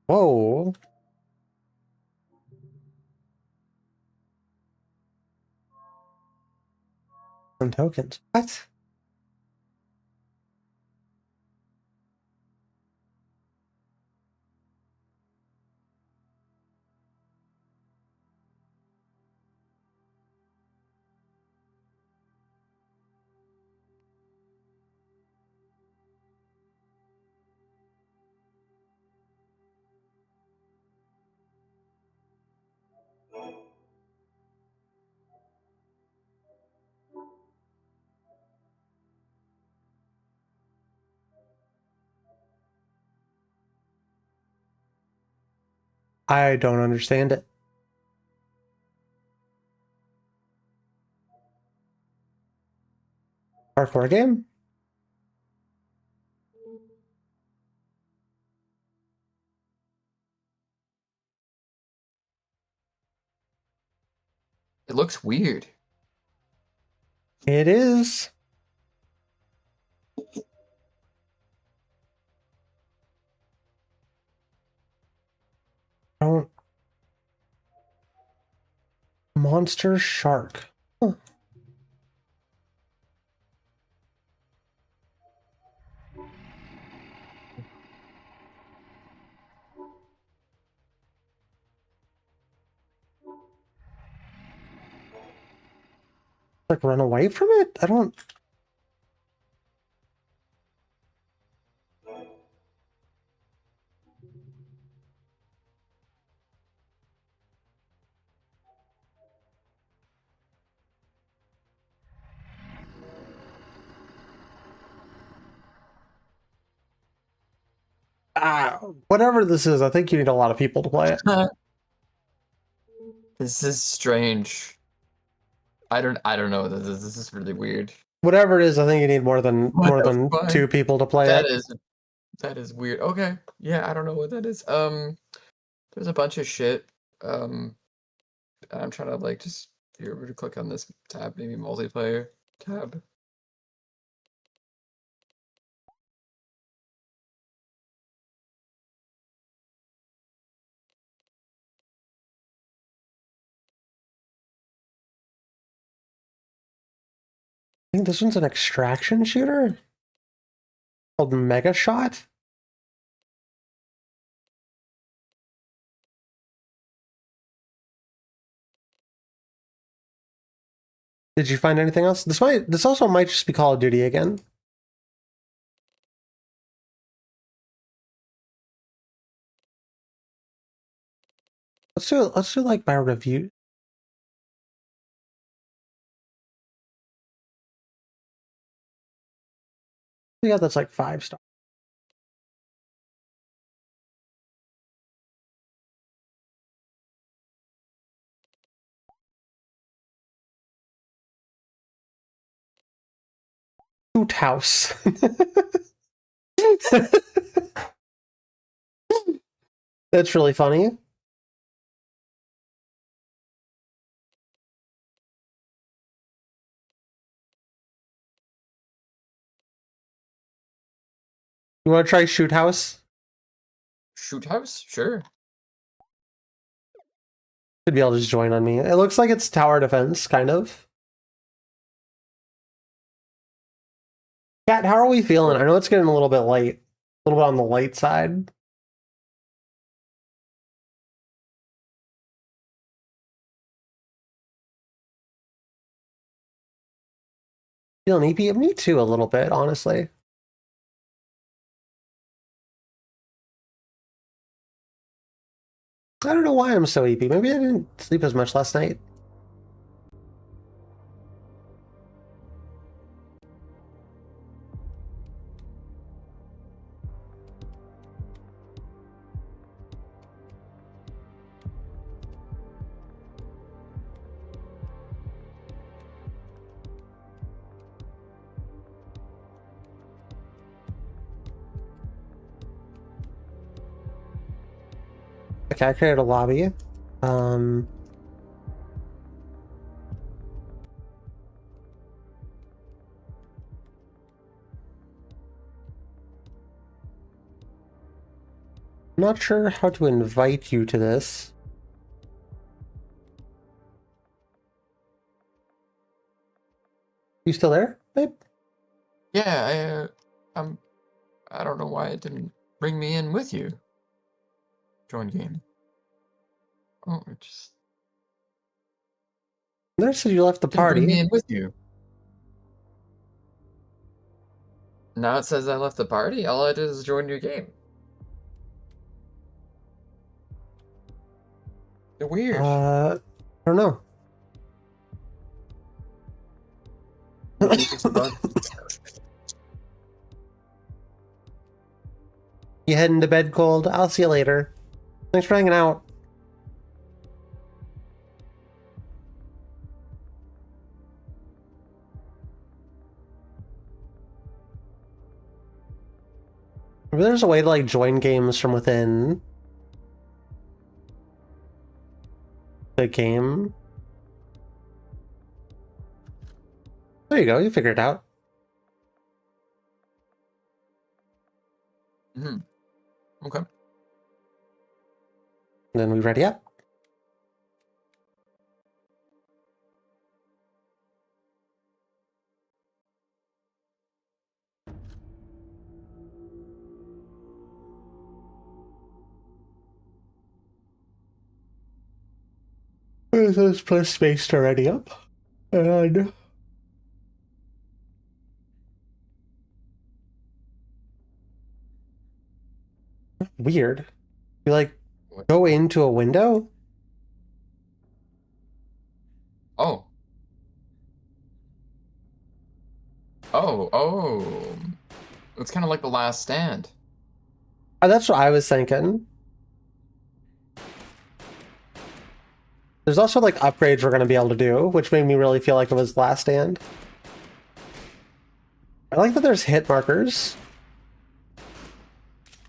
Whoa. Some tokens. What? I don't understand it. Parkour game? It looks weird. It is. Don't. Monster shark. Huh. Like run away from it? I don't. Whatever this is, I think you need a lot of people to play it. This is strange. I don't know. This is really weird. Whatever it is, I think you need more than fuck? 2 people to play it. That is weird. Okay. Yeah, I don't know what that is. There's a bunch of shit. I'm trying to like just here to click on this tab, maybe multiplayer tab. I think this one's an extraction shooter called Mega Shot. Did you find anything else? This also might just be Call of Duty again. Let's do like my review. Yeah, that's like 5 stars. Hoot House. That's really funny. You want to try Shoot House? Shoot House? Sure. Should be able to just join on me. It looks like it's tower defense, kind of. Cat, how are we feeling? I know it's getting a little bit late. A little bit on the light side. Feeling EP? Me too, a little bit, honestly. I don't know why I'm so EP. Maybe I didn't sleep as much last night. Okay, I created a lobby. I'm not sure how to invite you to this. You still there, babe? Yeah, I don't know why it didn't bring me in with you. Join game. Oh, it just. There said you left the party. Bring me in with you. Now it says I left the party. All I did is join your game. They're weird. I don't know. You heading to bed, Cold? I'll see you later. Thanks for hanging out. Maybe there's a way to like join games from within the game. There you go. You figured it out. Okay. Then we ready up. Let's put space already up. And weird. You like go into a window? Oh. Oh. It's kind of like The Last Stand. That's what I was thinking. There's also like upgrades we're going to be able to do, which made me really feel like it was Last Stand. I like that there's hit markers.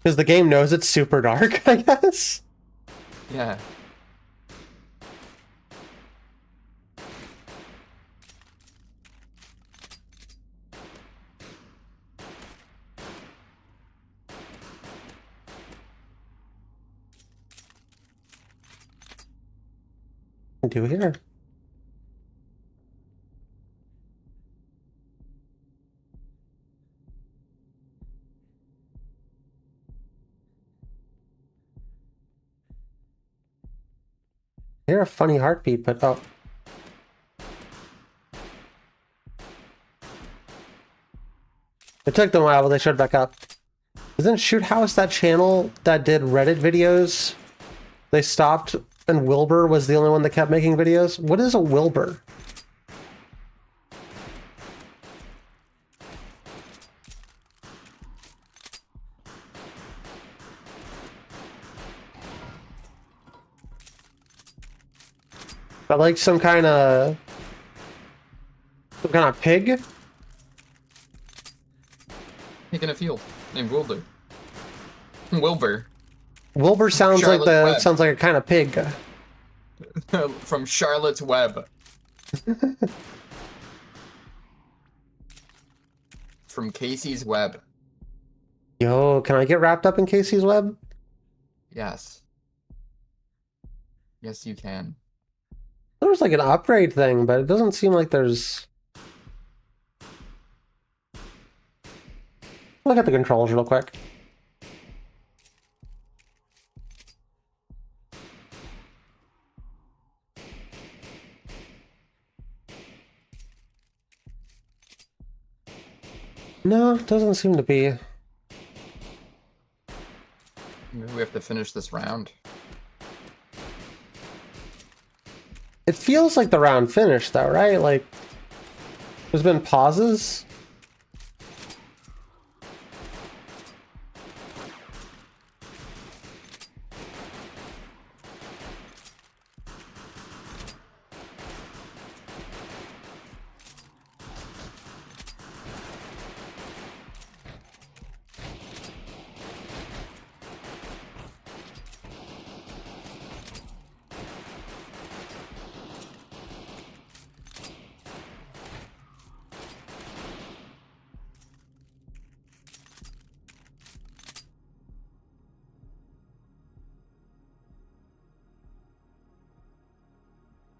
Because the game knows it's super dark, I guess. Yeah. Do here. Hear a funny heartbeat, but oh. It took them a while, but they showed back up. Isn't Shoot House that channel that did Reddit videos? They stopped and Wilbur was the only one that kept making videos? What is a Wilbur? But like some kind of pig? Pig in a field named Wilbur. Wilbur. Wilbur sounds Charlotte's Web. sounds like a kind of pig. From Charlotte's Web. From Casey's Web. Yo, can I get wrapped up in Casey's web? Yes. Yes, you can. There was like an upgrade thing, but it doesn't seem like there's... Look at the controls real quick. No, it doesn't seem to be. Maybe we have to finish this round. It feels like the round finished though, right? Like, there's been pauses.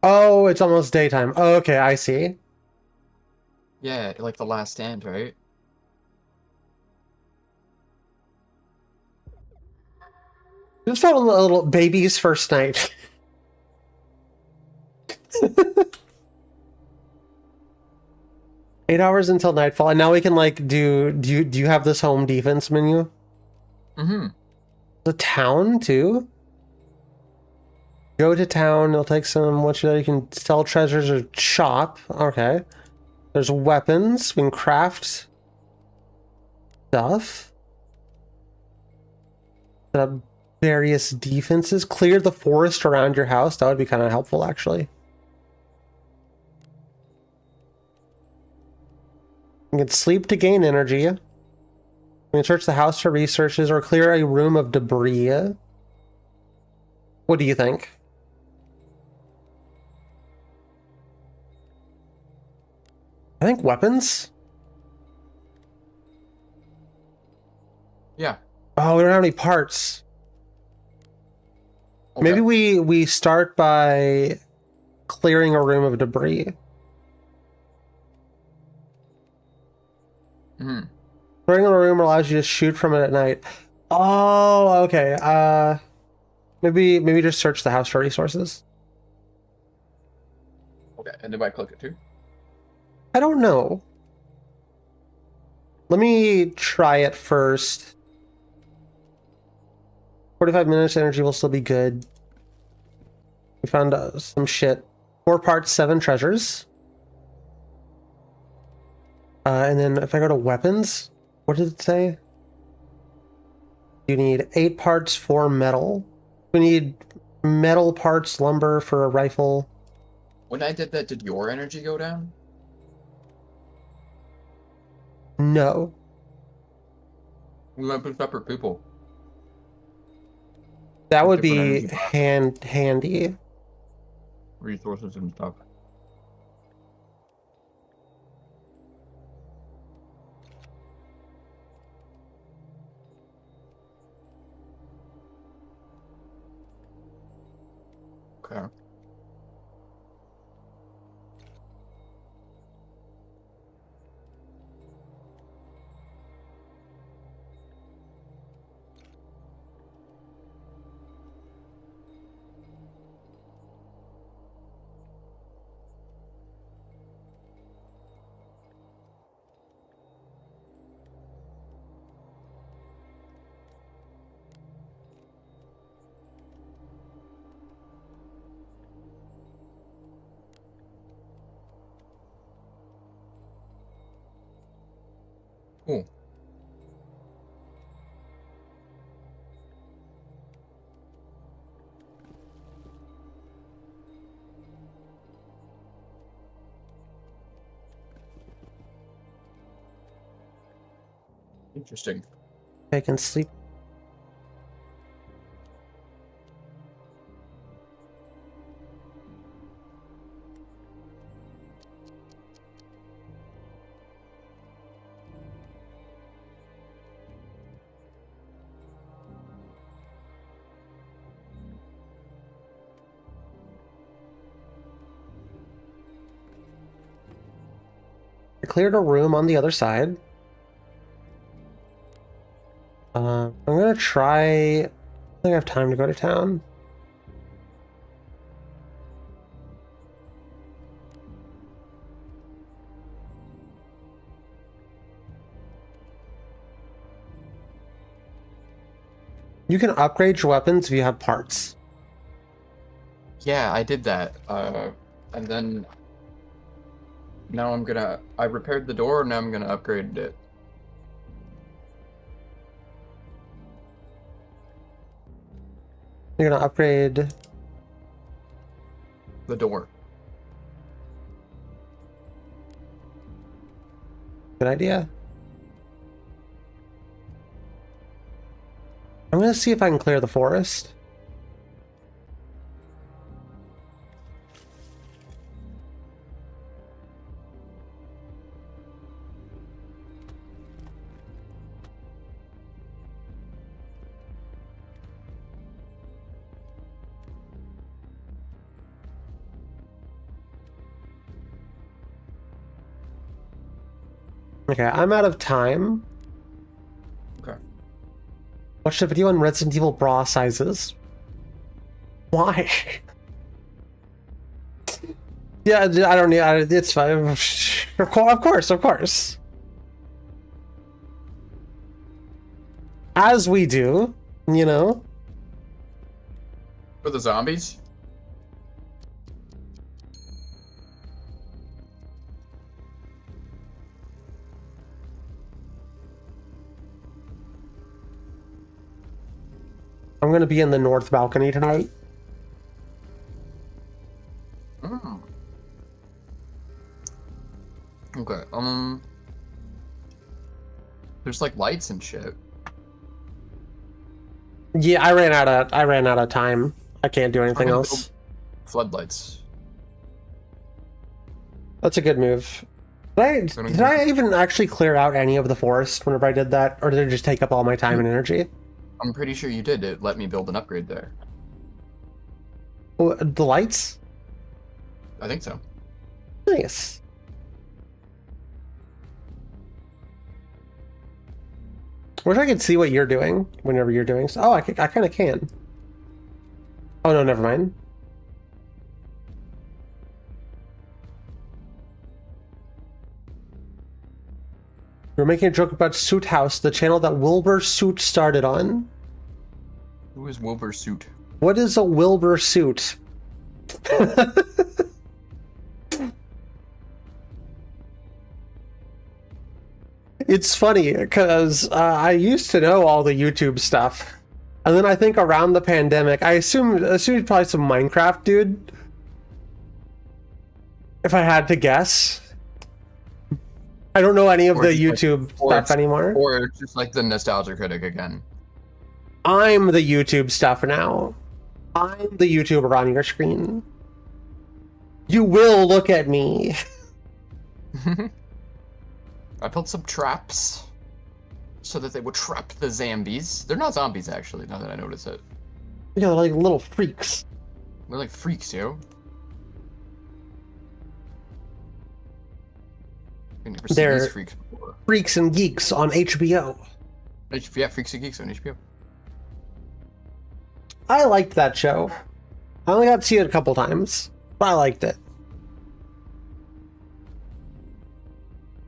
Oh, it's almost daytime. Oh, okay, I see. Yeah, like The Last Stand, right? Just felt a little baby's first night. 8 hours until nightfall, and now we can like do you have this home defense menu? Mm-hmm. The town too? Go to town, it'll take some you can sell treasures or shop. Okay. There's weapons, we can craft stuff. Set up various defenses. Clear the forest around your house. That would be kind of helpful actually. You can sleep to gain energy. You can search the house for resources or clear a room of debris. What do you think? I think weapons. Yeah. Oh, we don't have any parts. Okay. Maybe we start by clearing a room of debris. Hmm. Clearing a room allows you to shoot from it at night. Oh, okay. Maybe just search the house for resources. Okay, and do I click it too? I don't know. Let me try it first. 45 minutes, energy will still be good. We found some shit. 4 parts, 7 treasures. And then if I go to weapons, what did it say? You need 8 parts, 4 metal. We need metal parts, lumber for a rifle. When I did that, did your energy go down? No. We went with separate people. That would Different be energy. handy. Resources and stuff. Okay. Cool. Interesting. I can sleep. I cleared a room on the other side. I'm gonna try. I don't think I have time to go to town. You can upgrade your weapons if you have parts. Yeah, I did that. And then now I repaired the door, now I'm gonna upgrade it. You're gonna upgrade The door. Good idea. I'm gonna see if I can clear the forest. Okay, I'm out of time. Okay. Watched a video on Resident Evil bra sizes. Why? Yeah, I don't need. It's fine. Of course, of course. As we do, you know. For the zombies? I'm gonna be in the north balcony tonight. Oh. Okay, there's like lights and shit. Yeah, I ran out of time. I can't do anything else. Floodlights. That's a good move. Did I even actually clear out any of the forest whenever I did that? Or did it just take up all my time and energy? I'm pretty sure you did. It let me build an upgrade there. Oh, the lights? I think so. Nice. Wish I could see what you're doing whenever you're doing. Oh, I kind of can. Oh no, never mind. We're making a joke about Suit House, the channel that Wilbur Suit started on. Who is Wilbur Suit? What is a Wilbur Suit? It's funny because I used to know all the YouTube stuff, and then I think around the pandemic, I assumed probably some Minecraft dude. If I had to guess, I don't know any of the YouTube stuff anymore. Or just like the Nostalgia Critic again. I'm the YouTube stuff now. I'm the YouTuber on your screen. You will look at me. I built some traps so that they would trap the zombies. They're not zombies, actually, now that I notice it. Yeah, they're like little freaks. They're like freaks, yo. I've never seen They're these freaks before. Freaks and Geeks on HBO. Yeah, Freaks and Geeks on HBO. I liked that show. I only got to see it a couple times, but I liked it.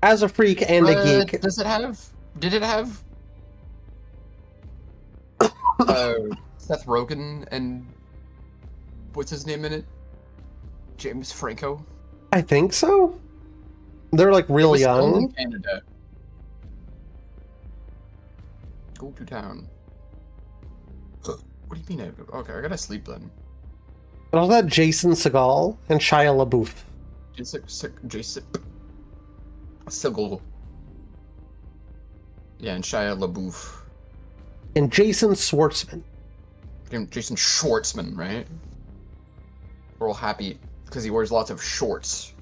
As a freak and a geek. Does it have... Did it have... Seth Rogen and... What's his name in it? James Franco? I think so. They're like real young. In Canada. Go to town. What do you mean? Okay, I gotta sleep then. But all that Jason Segel and Shia LaBeouf. Jason Segel. Yeah, and Shia LaBeouf. And Jason Schwartzman. Jason Schwartzman, right? We're all happy because he wears lots of shorts.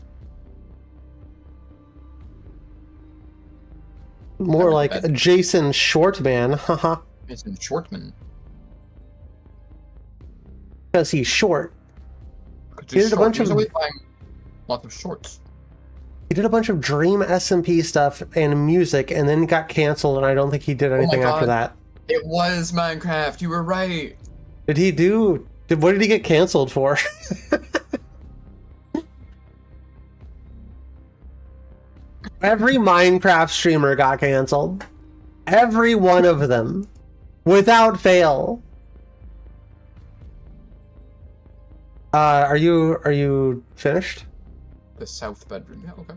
More like Jason Shortman, haha. Jason Shortman. Because he's short. He did a bunch of lots of shorts. He did a bunch of Dream SMP stuff and music, and then got canceled. And I don't think he did anything after that. It was Minecraft. You were right. Did he do? What did he get canceled for? Every Minecraft streamer got canceled. Every one of them, without fail. Are you finished? The south bedroom. Yeah, okay.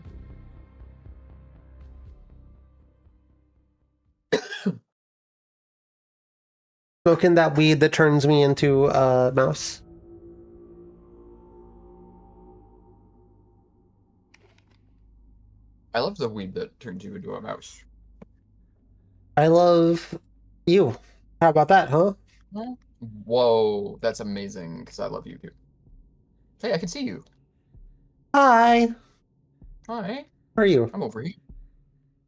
Smoking that weed that turns me into a mouse. I love the weed that turns you into a mouse. I love you. How about that, huh? Whoa, that's amazing, because I love you too. Hey, I can see you. Hi. Hi. Where are you? I'm over here.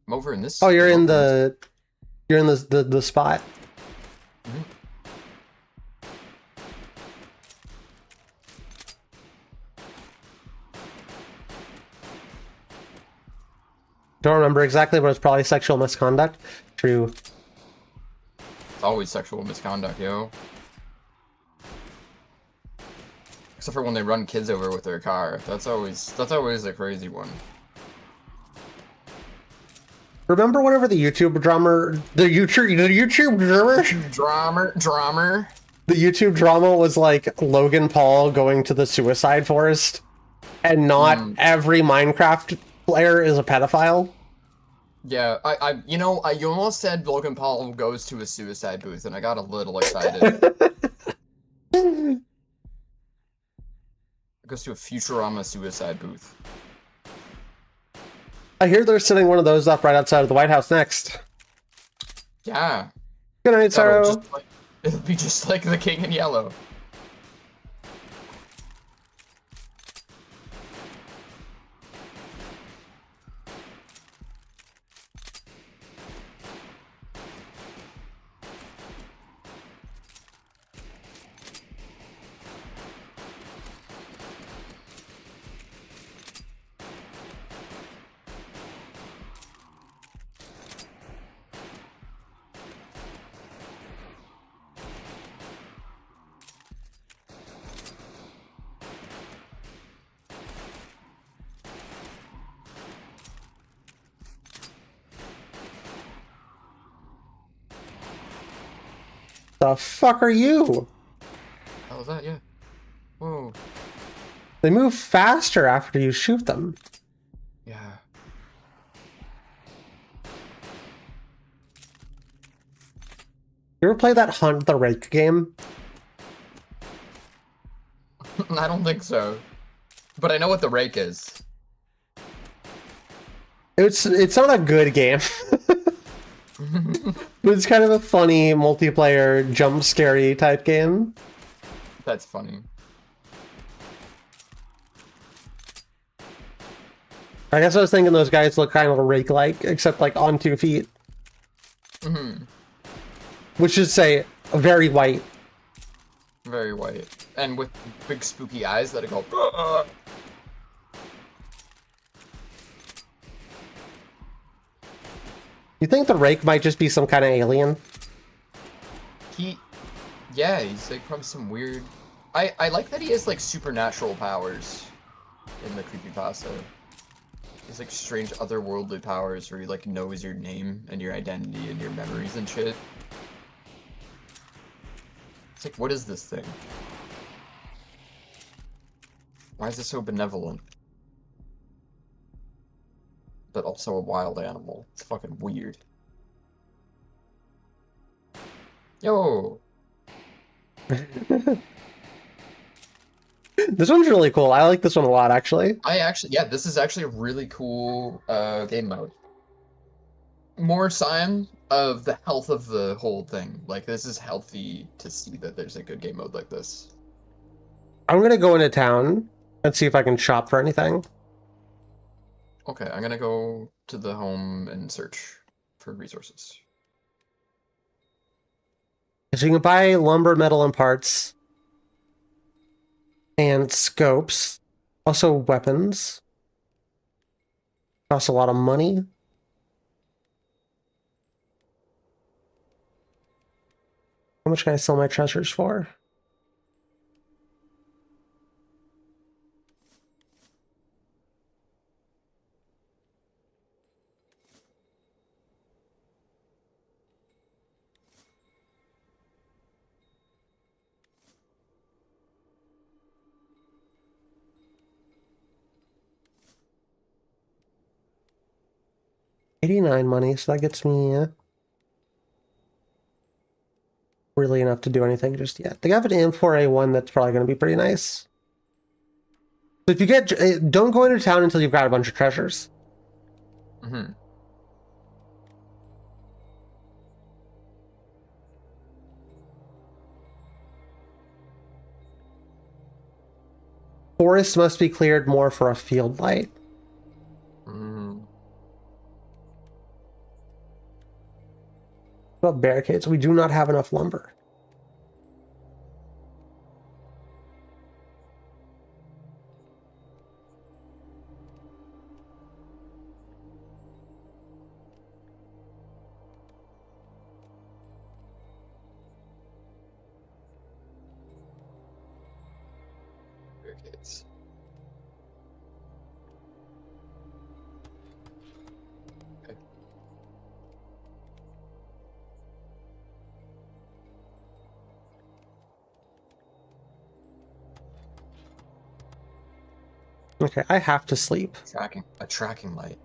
I'm over in this. Oh, you're in the spot. Mm-hmm. Don't remember exactly, but it's probably sexual misconduct. True. It's always sexual misconduct, yo. Except for when they run kids over with their car. That's always a crazy one. Remember whenever the YouTube drama was like Logan Paul going to the suicide forest, and not every Minecraft player is a pedophile? Yeah, you almost said Logan Paul goes to a suicide booth, and I got a little excited. Goes to a Futurama suicide booth. I hear they're setting one of those up right outside of the White House next. Yeah. Good night, Saro. It'll be just like the King in Yellow. the fuck are you? How was that? Yeah. Whoa. They move faster after you shoot them. Yeah. You ever play that Hunt the Rake game? I don't think so. But I know what the rake is. It's not a good game. But it's kind of a funny multiplayer jump scary type game. That's funny. I guess I was thinking those guys look kind of rake-like, except like on 2 feet. Mm-hmm. Which should say very white. Very white. And with big spooky eyes that go. "Ah!" You think the rake might just be some kind of alien? Yeah, he's like probably some weird. I like that he has like supernatural powers in the creepypasta. He's like strange otherworldly powers where he like knows your name and your identity and your memories and shit. It's like, what is this thing? Why is it so benevolent? But also a wild animal. It's fucking weird. Yo! This one's really cool. I like this one a lot, actually. Yeah, this is actually a really cool game mode. More sign of the health of the whole thing. Like, this is healthy to see that there's a good game mode like this. I'm gonna go into town and see if I can shop for anything. Okay, I'm gonna go to the home and search for resources. So you can buy lumber, metal, and parts. And scopes. Also weapons. Costs a lot of money. How much can I sell my treasures for? $89 money, so that gets me really enough to do anything just yet. They have an M4A1 that's probably going to be pretty nice. So if you get, don't go into town until you've got a bunch of treasures. Mm-hmm. Forests must be cleared more for a field light. Mm. What about barricades? We do not have enough lumber. Barricades. Okay. Okay, I have to sleep. A tracking light.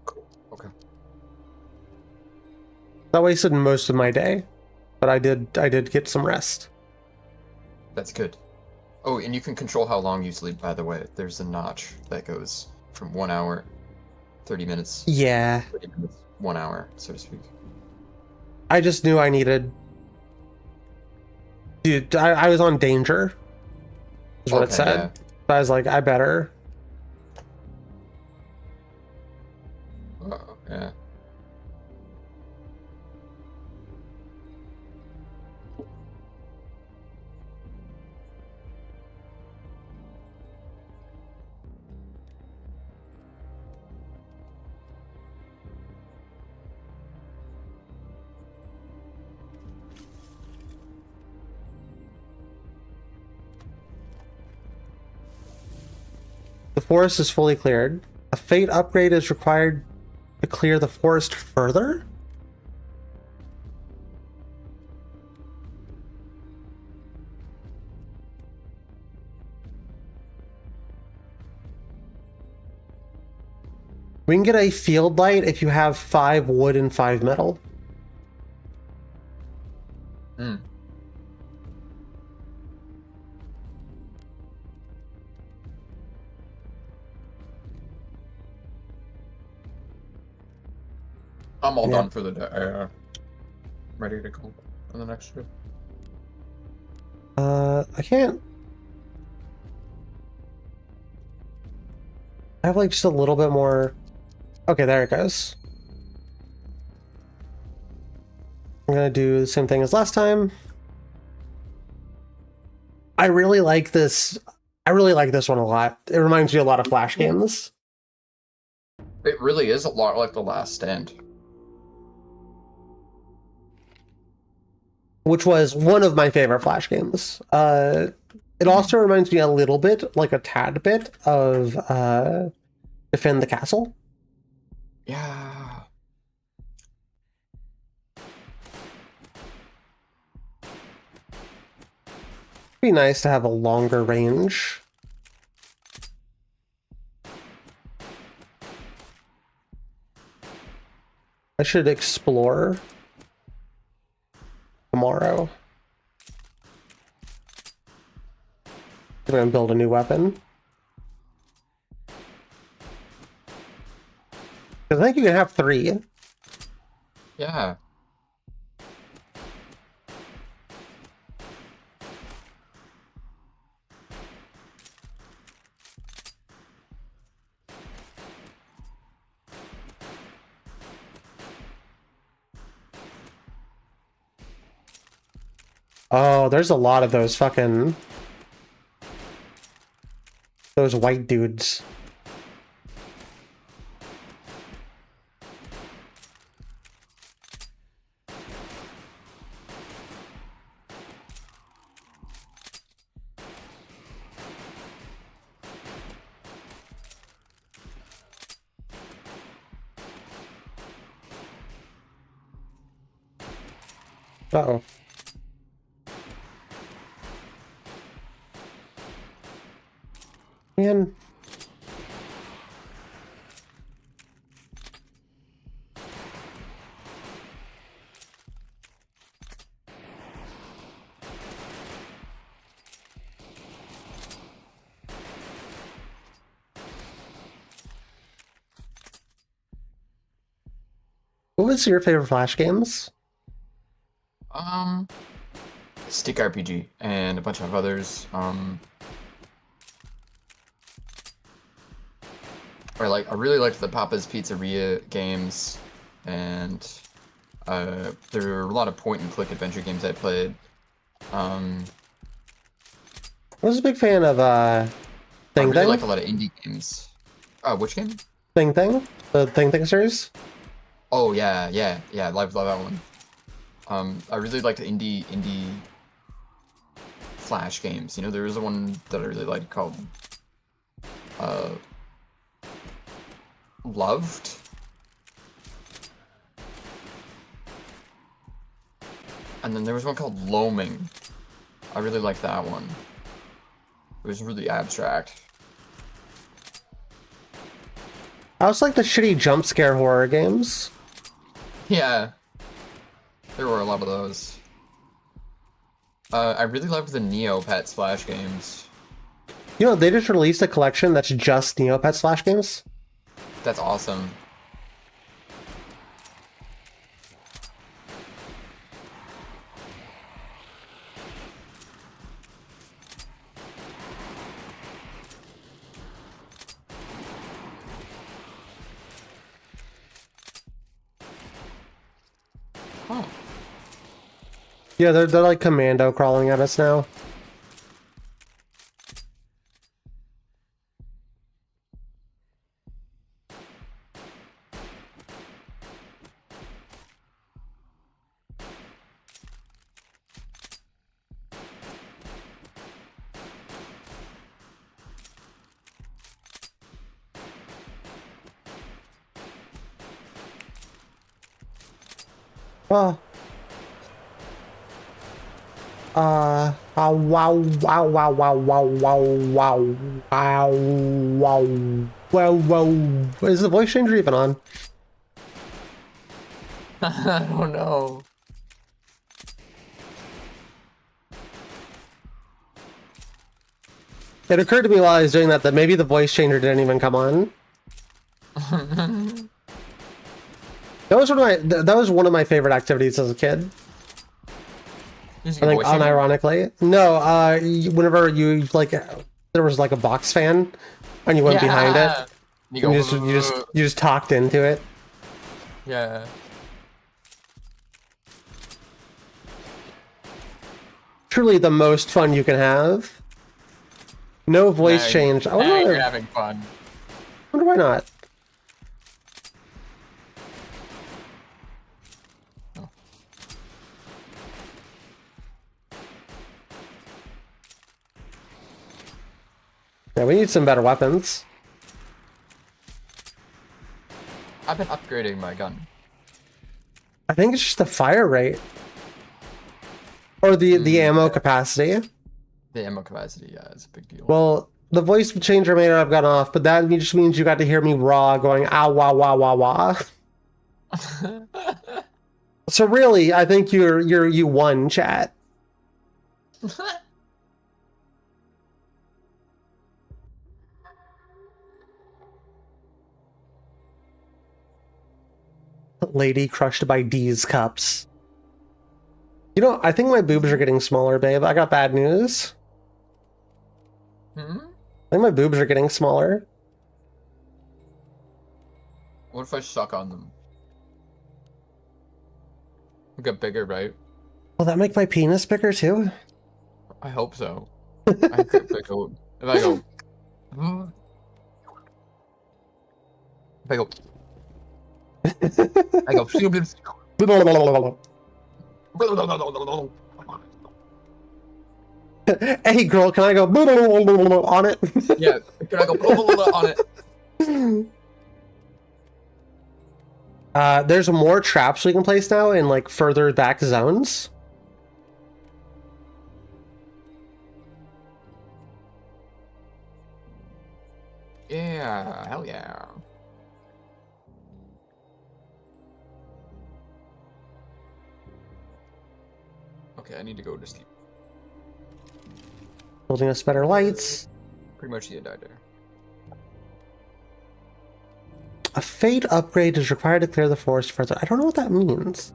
Cool. Okay. That wasted most of my day, but I did get some rest. That's good. Oh, and you can control how long you sleep, by the way. There's a notch that goes from 1 hour, 30 minutes, Yeah. 30 minutes, 1 hour, so to speak. I just knew I needed... Dude, I was on danger, is what it Okay, said. yeah. So I was like, I better. Uh-oh, yeah. The forest is fully cleared. A fate upgrade is required to clear the forest further? We can get a field light if you have 5 wood and 5 metal. Hmm. I'm all done for the day. Ready to go on the next trip. I can't. I have like just a little bit more. Okay, there it goes. I'm gonna do the same thing as last time. I really like this. I really like this one a lot. It reminds me a lot of Flash games. It really is a lot like The Last Stand. Which was one of my favorite Flash games. It also reminds me a little bit, like a tad bit, of Defend the Castle. Yeah. Be nice to have a longer range. I should explore tomorrow. I'm gonna build a new weapon. I think you can have 3. Yeah. Oh, there's a lot of those fucking... those white dudes. Uh-oh. Man. What was your favorite Flash games? Stick RPG and a bunch of others. I really liked the Papa's Pizzeria games, and there were a lot of point-and-click adventure games I played. I was a big fan of I really like a lot of indie games. Which game? Thing? The Thing series? Oh yeah, love that one. I really liked indie Flash games. You know, there was one that I really liked called Loved. And then there was one called Loaming. I really liked that one. It was really abstract. I also like the shitty jump scare horror games. Yeah. There were a lot of those. I really loved the Neopets Flash games. You know, they just released a collection that's just Neopets Flash games. That's awesome. Oh. Yeah, they're like commando crawling at us now. Wow, wow, wow, wow, wow, wow, wow, wow, wow, wow, wow. Is the voice changer even on? I don't know. It occurred to me while I was doing that maybe the voice changer didn't even come on. That was one of my favorite activities as a kid. I think unironically. No, whenever you like, there was like a box fan, and you went behind it. You just talked into it. Yeah. Truly the most fun you can have. No voice change. I wonder, you're having fun. Wonder why not. Oh. Yeah, we need some better weapons. I've been upgrading my gun. I think it's just the fire rate. Or the ammo capacity. The ammo capacity, yeah, is a big deal. Well, the voice changer may not have gone off, but that just means you got to hear me raw going, ah, wah, wah, wah, wah. So really, I think you won, chat. Lady crushed by D's cups. You know, I think my boobs are getting smaller, babe. I got bad news. Hmm? I think my boobs are getting smaller. What if I suck on them? They get bigger, right? Will that make my penis bigger too? I hope so. If I go... Hey girl, can I go on it? Yeah, can I go on it? There's more traps we can place now in like further back zones. Yeah, hell yeah. Okay, I need to go to sleep. Building us better lights. Pretty much the entire day. A fate upgrade is required to clear the forest further. I don't know what that means.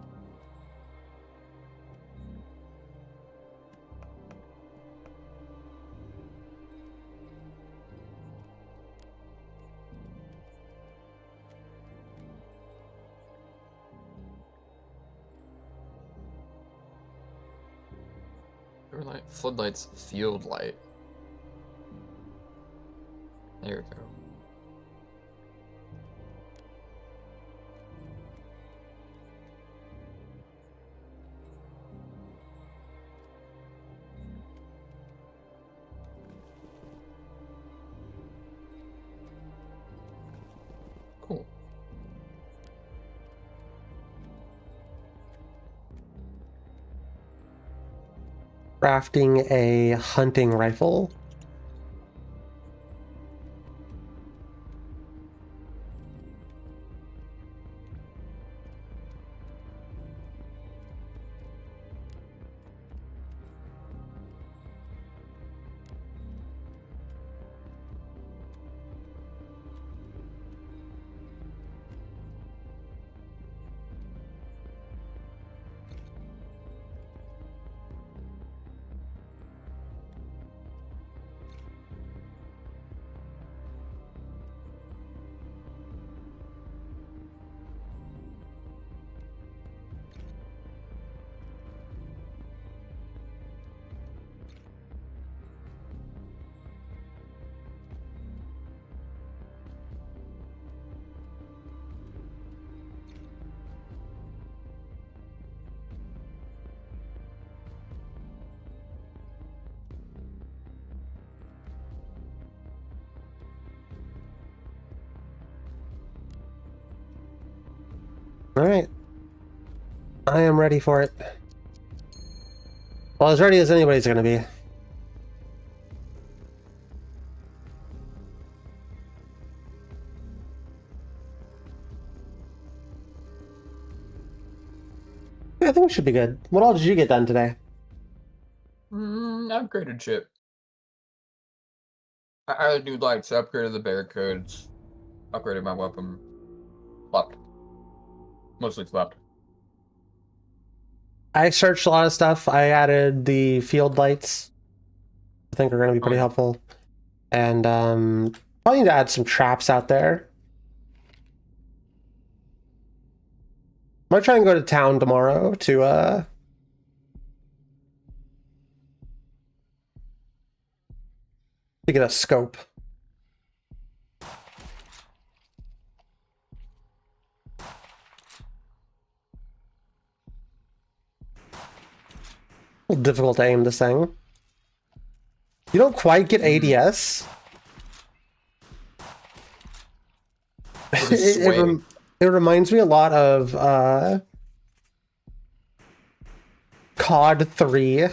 Floodlights, field light. There we go. Cool. Crafting a hunting rifle. All right. I am ready for it. Well, as ready as anybody's gonna be. Yeah, I think we should be good. What all did you get done today? Upgraded ship. I added new lights, upgraded the barricades, upgraded my weapon. Slept. Mostly slept. I searched a lot of stuff. I added the field lights. I think are going to be pretty helpful. And probably need to add some traps out there. Might try and go to town tomorrow to get a scope. A little difficult to aim this thing. You don't quite get ADS. It reminds me a lot of COD 3.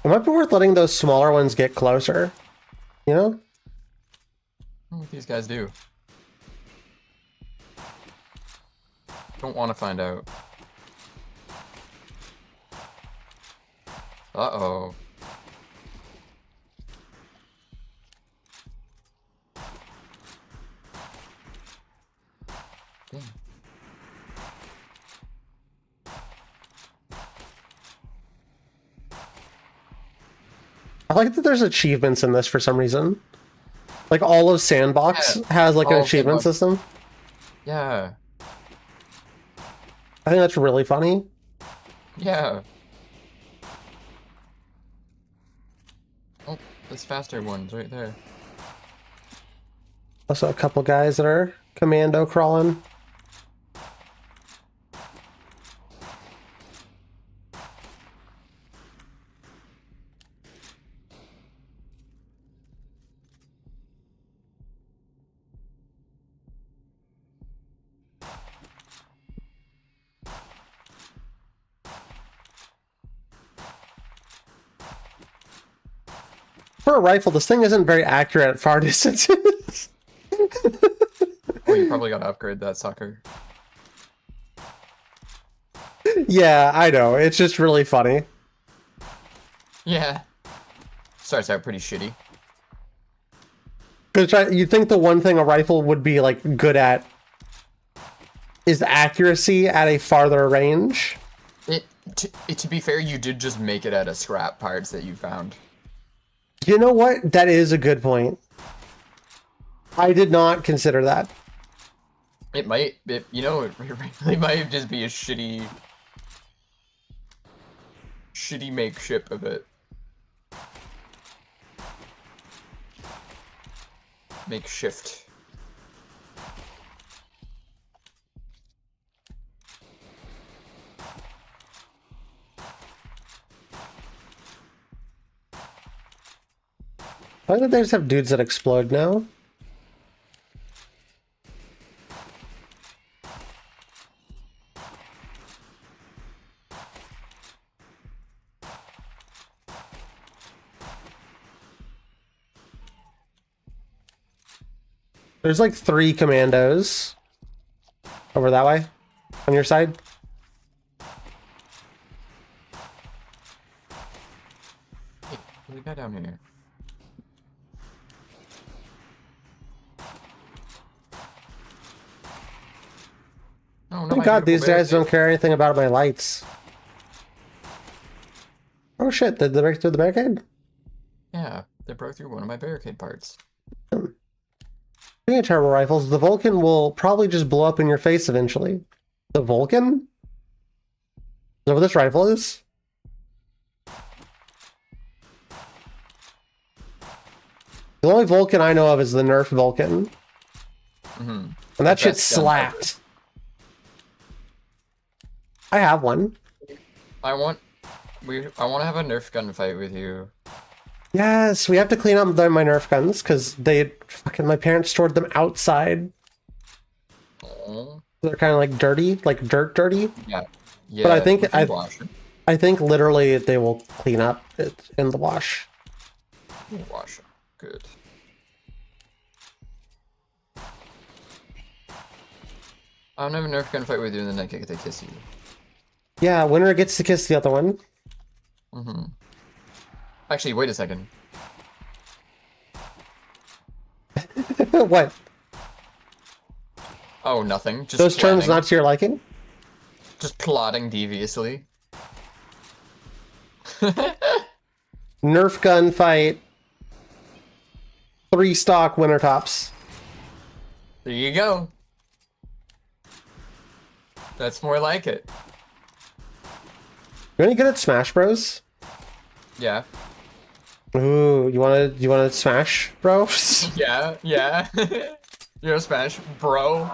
It might be worth letting those smaller ones get closer, you know? What these guys do? Don't want to find out. Uh-oh. Damn. I like that there's achievements in this for some reason. Like all of Sandbox has like an achievement system. Yeah. I think that's really funny. Yeah. Oh, this faster one's right there. Also a couple guys that are commando crawling. For a rifle, this thing isn't very accurate at far distances. Oh, you probably gotta upgrade that sucker. Yeah, I know. It's just really funny. Yeah. Starts out pretty shitty. Because you'd think the one thing a rifle would be like good at is accuracy at a farther range. To be fair, you did just make it out of scrap parts that you found. You know what? That is a good point. I did not consider that. It might, you know, it really might just be a shitty makeshift of it. Makeshift. Why did they just have dudes that explode now? There's like 3 commandos over that way on your side. Hey, there's a guy down here. Oh, no, Thank God these guys don't care anything about my lights. Oh shit, did they break through the barricade? Yeah, they broke through one of my barricade parts. Being a turbo rifles, the Vulcan will probably just blow up in your face eventually. The Vulcan? Is that what this rifle is? The only Vulcan I know of is the Nerf Vulcan. Mm-hmm. And that The shit best gun ever. slapped. I have one. I want to have a Nerf gun fight with you. Yes, we have to clean up my Nerf guns because my parents stored them outside. Oh. They're kind of like dirty, like dirt dirty. Yeah. Yeah. But I think we can wash it. I think literally they will clean up it in the wash. Wash it. Good. I'll have a Nerf gun fight with you and then I get to kiss you. Yeah, winner gets to kiss the other one. Mm-hmm. Actually, wait a second. What? Oh, nothing. Just Those terms planning. not to your liking? Just plotting deviously. Nerf gun fight. 3 stock winner tops. There you go. That's more like it. You any good at Smash Bros? Yeah. Ooh, you wanna smash, bro? Yeah, yeah. You're a Smash, bro.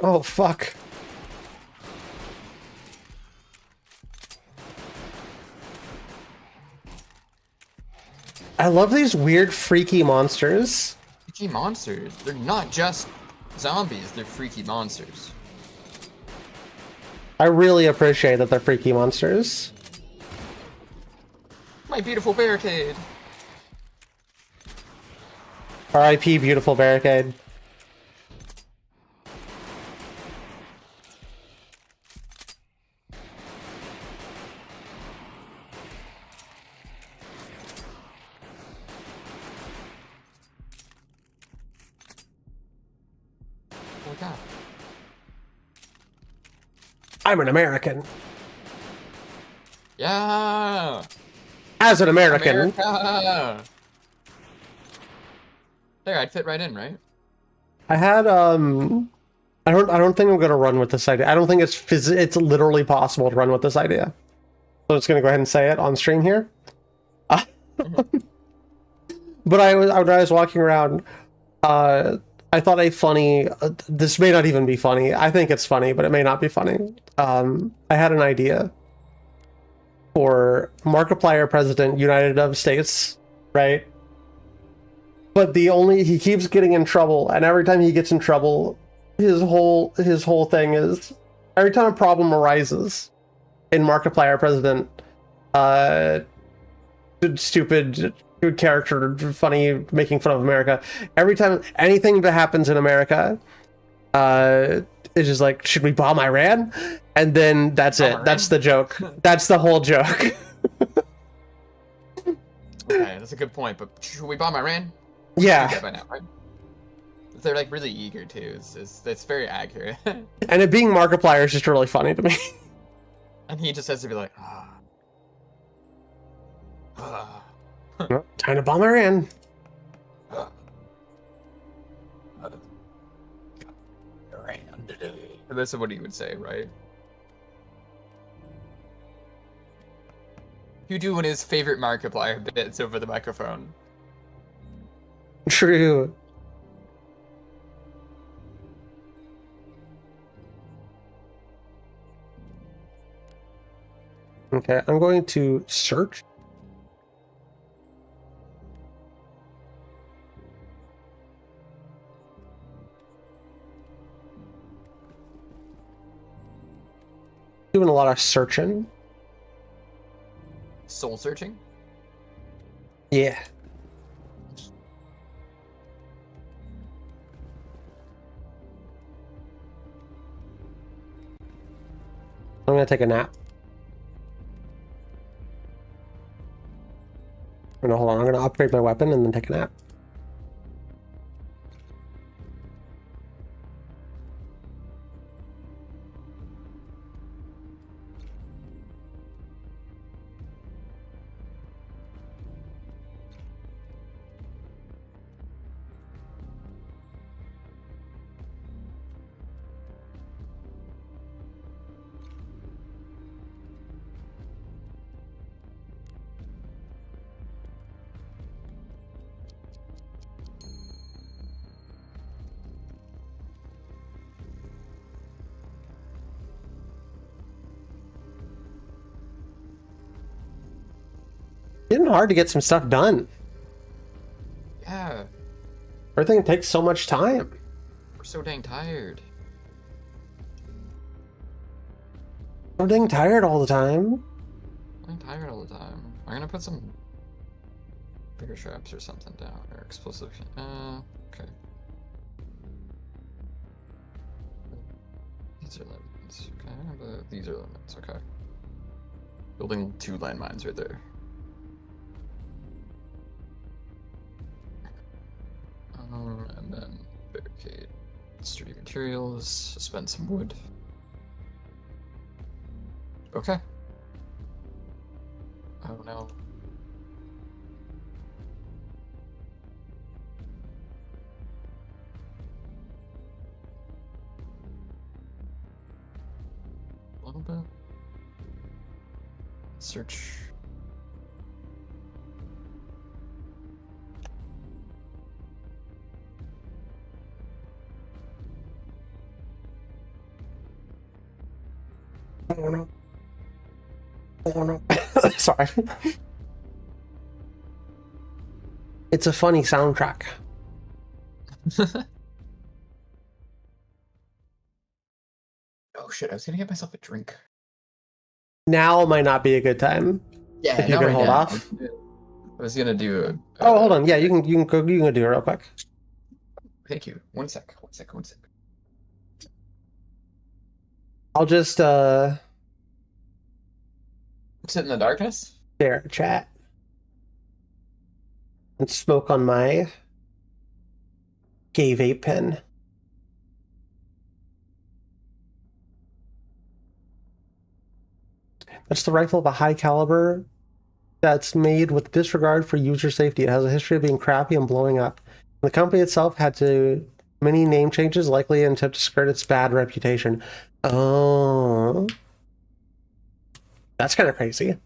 Oh fuck. I love these weird freaky monsters. Freaky monsters. They're not just zombies, they're freaky monsters. I really appreciate that they're freaky monsters. My beautiful barricade. R.I.P. beautiful barricade. Oh my god. I'm an American. Yeah. As an American. America. There, I'd fit right in, right? I had I don't think I'm gonna run with this idea. I don't think it's literally possible to run with this idea. So I'm just gonna go ahead and say it on stream here. But when I was walking around, I thought a funny. This may not even be funny. I think it's funny, but it may not be funny. I had an idea for Markiplier president, United of States, right? But he keeps getting in trouble, and every time he gets in trouble, his whole thing is every time a problem arises in Markiplier president, stupid character, funny, making fun of America. Every time anything that happens in America, it's just like, should we bomb Iran? And then that's it. That's the joke. That's the whole joke. Okay, that's a good point, but should we bomb Iran? Yeah. By now, right? They're like really eager too. It's very accurate. And it being Markiplier is just really funny to me. And he just has to be like, time to bomb Iran. And this is what he would say, right? You do one of his favorite Markiplier bits over the microphone. True. Okay, I'm going to search. Doing a lot of searching. Soul searching? Yeah. I'm gonna take a nap. No, hold on. I'm gonna upgrade my weapon and then take a nap. Getting hard to get some stuff done. Yeah, Everything takes so much time. we're so dang tired. I'm getting tired all the time. I'm tired all the time. I'm gonna put some bigger traps or something down, or explosive. Okay. These are lemons. Okay, these are lemons. Okay. Building 2 landmines right there. And then barricade, sturdy materials, suspend some wood. Okay. Oh no. A little bit. Search. Oh no. Oh no. Sorry. It's a funny soundtrack. Oh shit, I was gonna get myself a drink. Now might not be a good time. Yeah, If you no, can right hold now. off. I was gonna do a. Oh, hold on. Yeah, you can go do it real quick. Thank you. One sec. I'll just Sit in the darkness? share chat and smoke on my gay vape pen. That's the rifle of a high caliber that's made with disregard for user safety. It has a history of being crappy and blowing up. The company itself had to many name changes, likely in attempt to skirt its bad reputation. Oh, that's kind of crazy.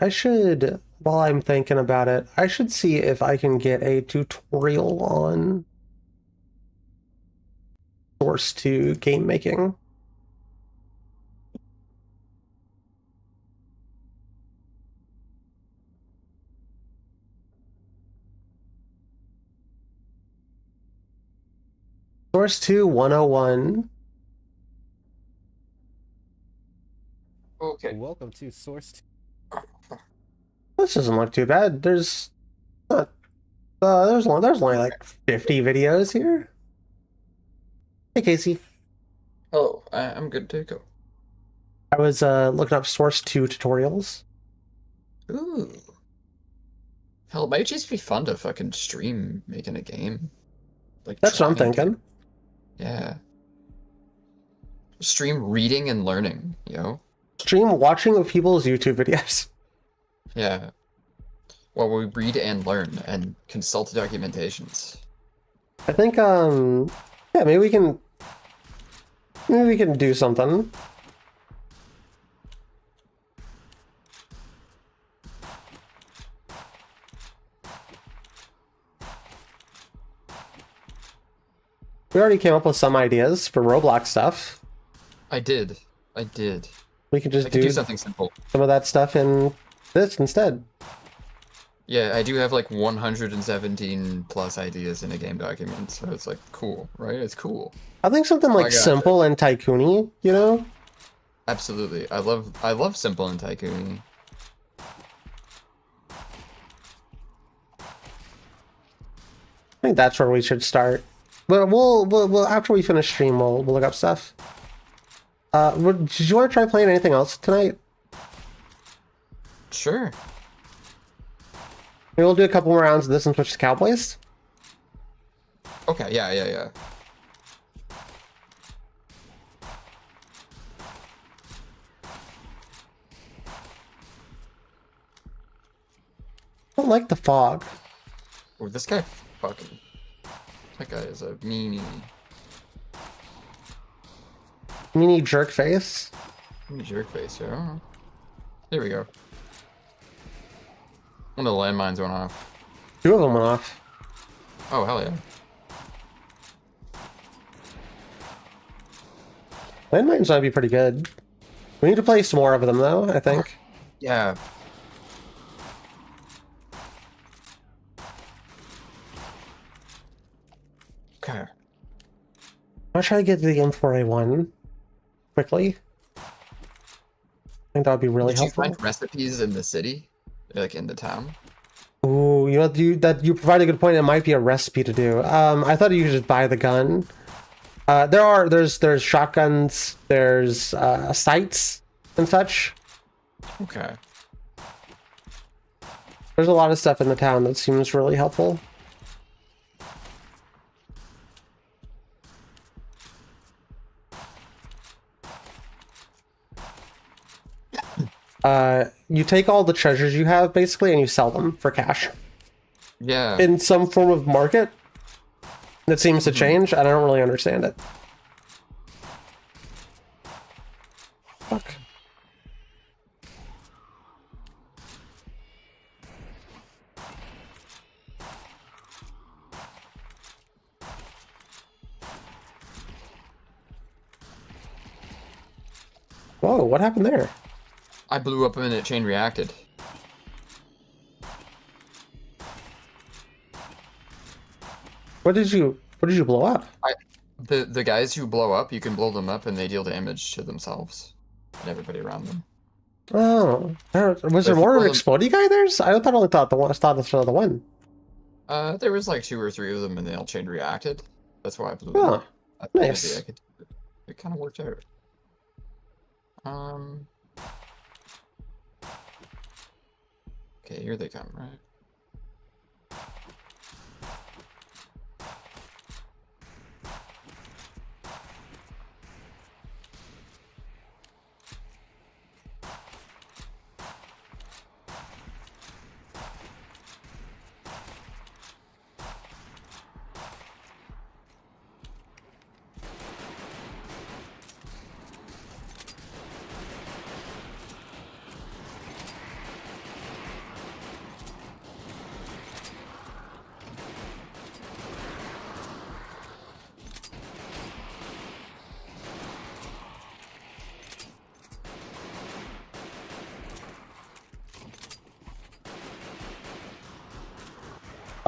I should, while I'm thinking about it, I should see if I can get a tutorial on Source 2 game making. Source 2 101. Okay. Welcome to Source. This doesn't look too bad. There's not, there's only like 50 videos here. Hey Casey. Hello, I'm good to go. I was looking up Source 2 tutorials. Ooh. Hell, it might just be fun to fucking stream making a game. Like That's what I'm trying. thinking. Yeah. Stream reading and learning, Stream watching of people's YouTube videos. Yeah. Well, we read and learn and consult documentations. I think yeah, maybe we can do something. We already came up with some ideas for Roblox stuff. I did. We could just I could do something simple. some of that stuff in this instead. Yeah, I do have like 117 plus ideas in a game document, so it's like cool, right? It's cool. I think something like gotcha. simple and tycoony, you know? Absolutely. I love simple and tycoon. I think that's where we should start. But we'll after we finish stream, we'll look up stuff. Did you want to try playing anything else tonight? Sure. Maybe we'll do a couple more rounds of this and switch to Cowboys. Okay, yeah. I don't like the fog. Oh, this guy fucking... That guy is a meanie. Mini jerk face. Meanie jerk face, yeah. Here we go. One of the landmines went off. 2 of them went off. Oh, hell yeah. Landmines might be pretty good. We need to play some more of them, though, I think. Yeah. Okay. I'll try to get to the M4A1 quickly. I think that would be really Did you helpful. find recipes in the city? Like in the town? Ooh, you know, you provide a good point. It might be a recipe to do. I thought you could just buy the gun. There's shotguns, there's sights and such. Okay. There's a lot of stuff in the town that seems really helpful. You take all the treasures you have basically and you sell them for cash. Yeah. In some form of market that seems to change, and I don't really understand it. Fuck. Whoa, what happened there? I blew up and it chain reacted. What did you blow up? The guys who blow up, you can blow them up and they deal damage to themselves and everybody around them. Oh, was there if you more of an blow them- explodey guy there? I only thought the one. I thought this was the one. There was like 2 or 3 of them and they all chain reacted. That's why I blew them Oh, up. I thought maybe nice. I could. It kind of worked out. Okay, here they come, right?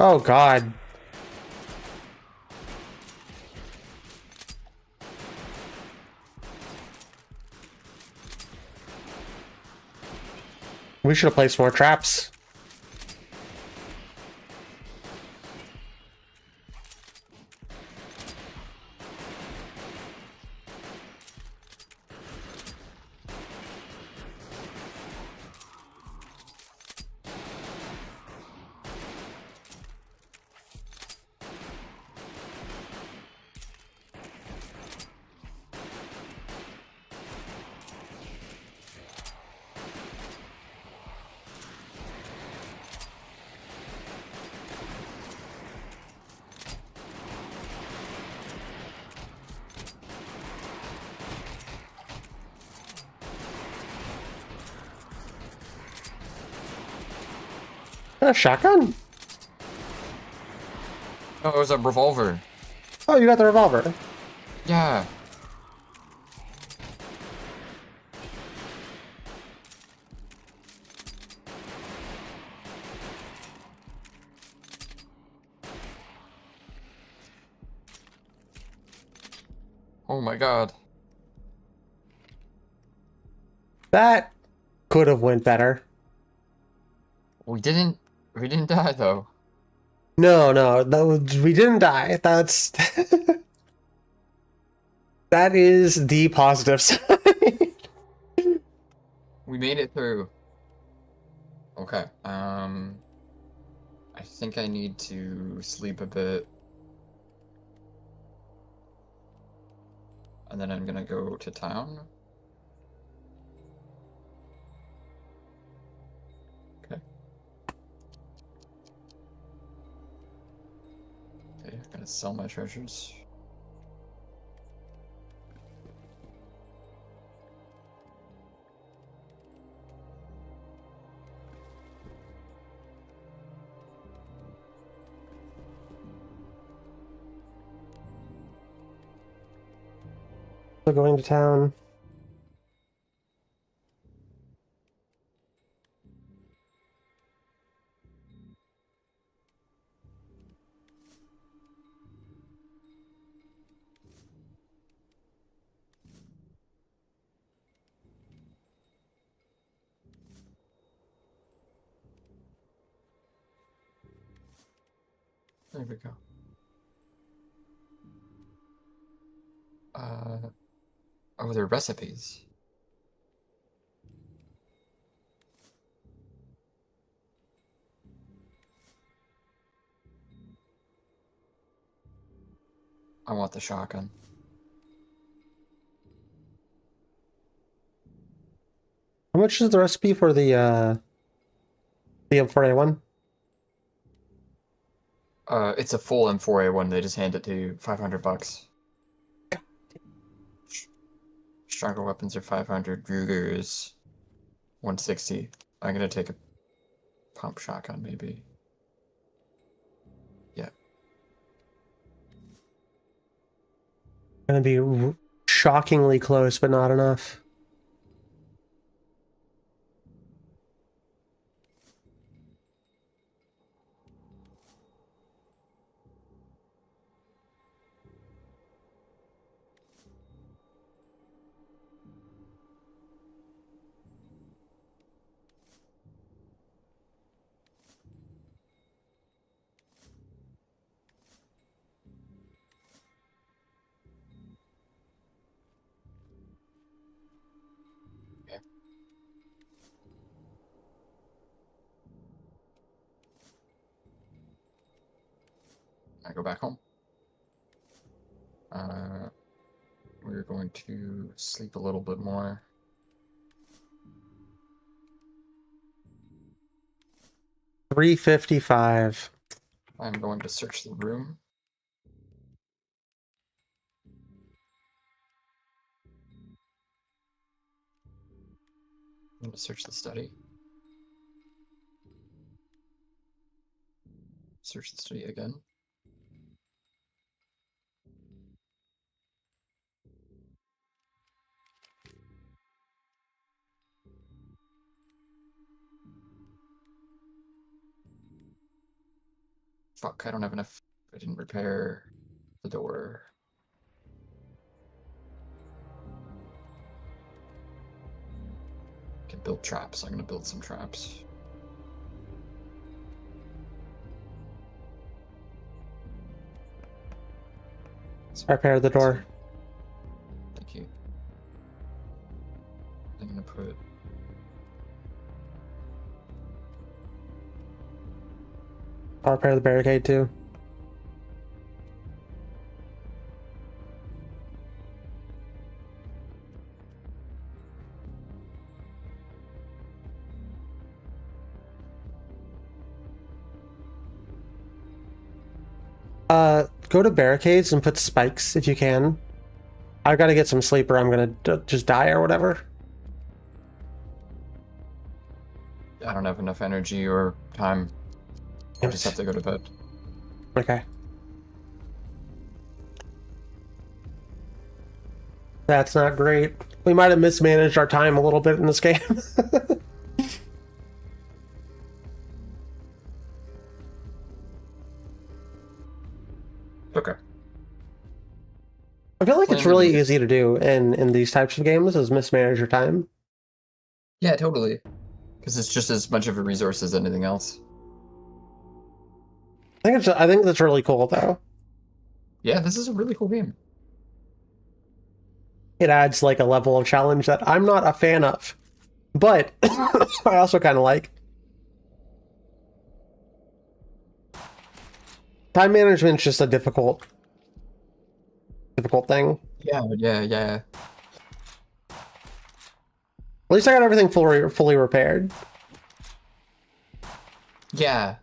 Oh God. We should have placed more traps. A shotgun? Oh, it was a revolver. Oh, you got the revolver. Yeah. Oh my God. That could have went better. We didn't die though. No, we didn't die. That's that is the positive side. We made it through. Okay. I think I need to sleep a bit. And then I'm gonna go to town. Okay. Okay, I'm gonna sell my treasures. So going to town. There we go. Oh, they're recipes. I want the shotgun. How much is the recipe for the M4A1? It's a full M4A1. They just hand it to you. $500. Stronger weapons are 500. Ruger is 160. I'm gonna take a pump shotgun, maybe. Yeah. Gonna be shockingly close, but not enough. I go back home. We're going to sleep a little bit more. $355. I'm going to search the room. I'm going to search the study. Search the study again. Fuck, I don't have enough. I didn't repair the door. I can build traps. I'm gonna build some traps. Repair the door. Thank you. I'm gonna put... I'll repair the barricade too. Go to barricades and put spikes if you can. I've got to get some sleep or I'm gonna just die or whatever. I don't have enough energy or time. I just have to go to bed. Okay. That's not great. We might have mismanaged our time a little bit in this game. Okay. I feel like it's really easy to do in these types of games is mismanage your time. Yeah, totally. Because it's just as much of a resource as anything else. I think that's really cool though. Yeah, this is a really cool game. It adds like a level of challenge that I'm not a fan of, but I also kind of like. Time management's just a difficult thing. Yeah. At least I got everything fully repaired. Yeah.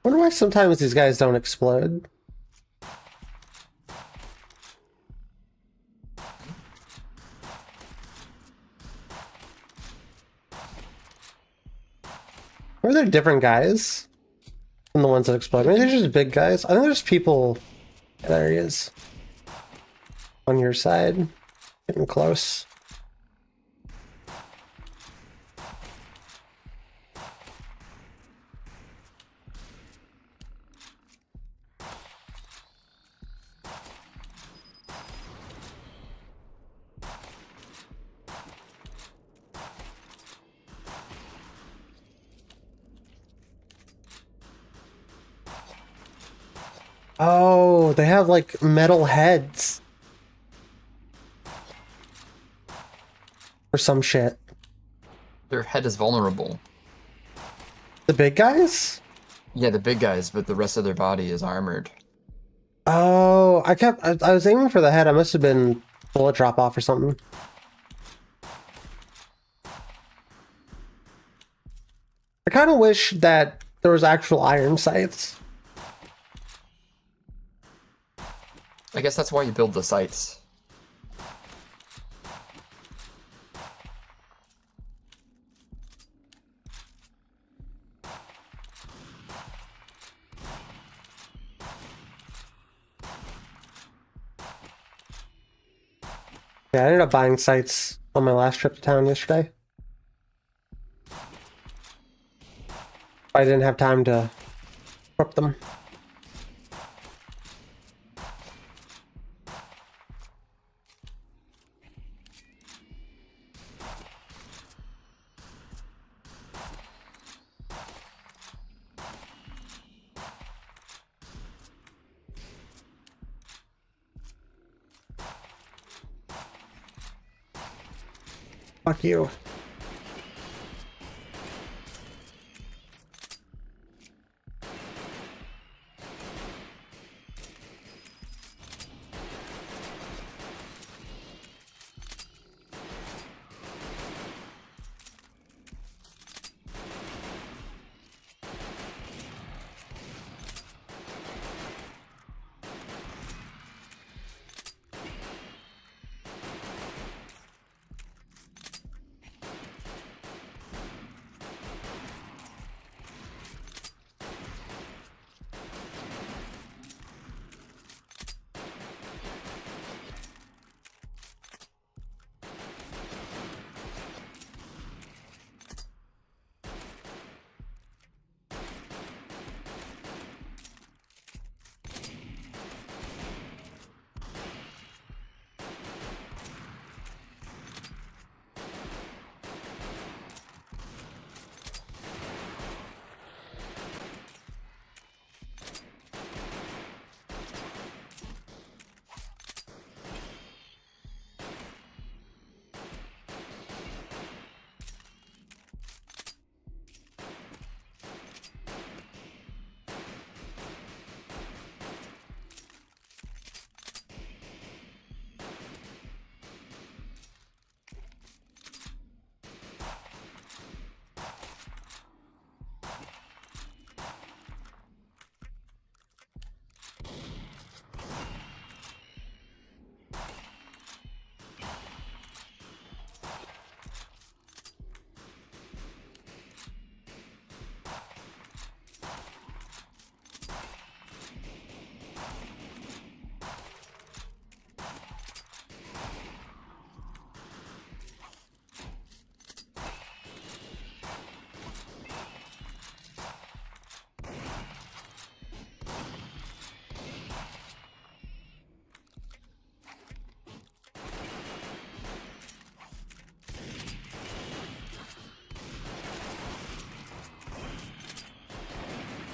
Wonder why sometimes these guys don't explode. Or are there different guys than the ones that explode? Maybe they're just big guys. I think there's people. Yeah, there he is. On your side. Getting close. Oh, they have like metal heads. Or some shit. Their head is vulnerable. The big guys? Yeah, the big guys, but the rest of their body is armored. Oh, I was aiming for the head. I must have been bullet drop off or something. I kind of wish that there was actual iron sights. I guess that's why you build the sights. Yeah, I ended up buying sights on my last trip to town yesterday. I didn't have time to prep them. Fuck you.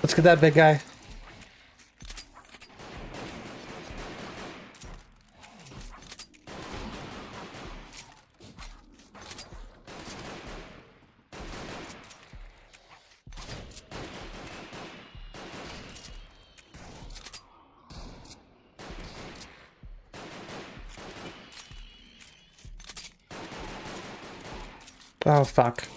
Let's get that big guy. Oh, fuck.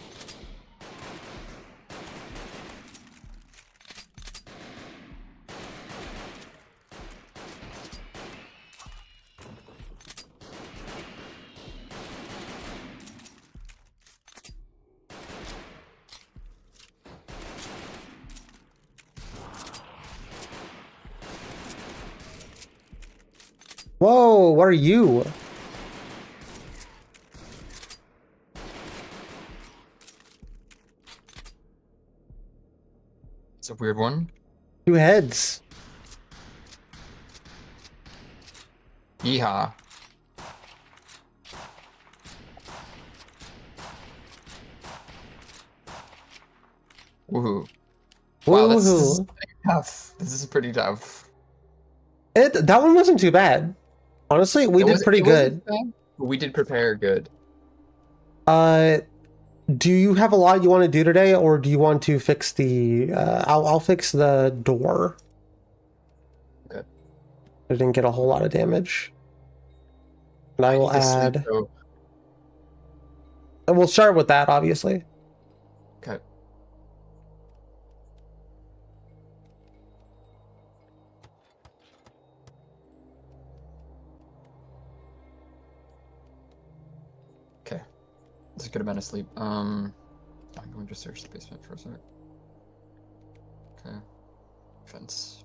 Whoa, what are you? It's a weird one. 2 heads. Yeehaw. Woohoo. Wow, this is Woohoo. tough. This is pretty tough. That one wasn't too bad. Honestly, we did pretty good. Bad, but we did prepare good. Do you have a lot you want to do today, or do you want to fix the? I'll fix the door. Okay. I didn't get a whole lot of damage. And I will add. And we'll start with that, obviously. Okay. Okay. That's a good amount of sleep. I'm going to search the basement for a sec. Okay. Fence.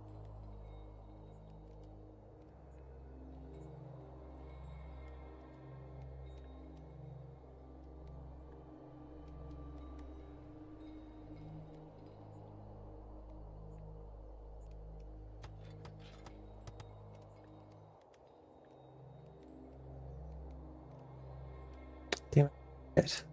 Damn it.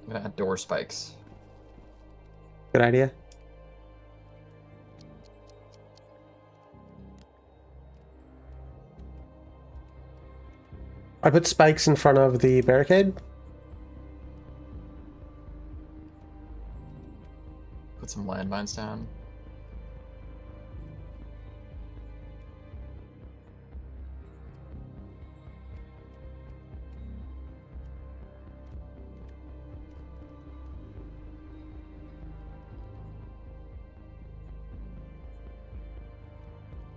I'm gonna add door spikes. Good idea. I put spikes in front of the barricade. Put some landmines down.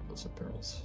Those are barrels.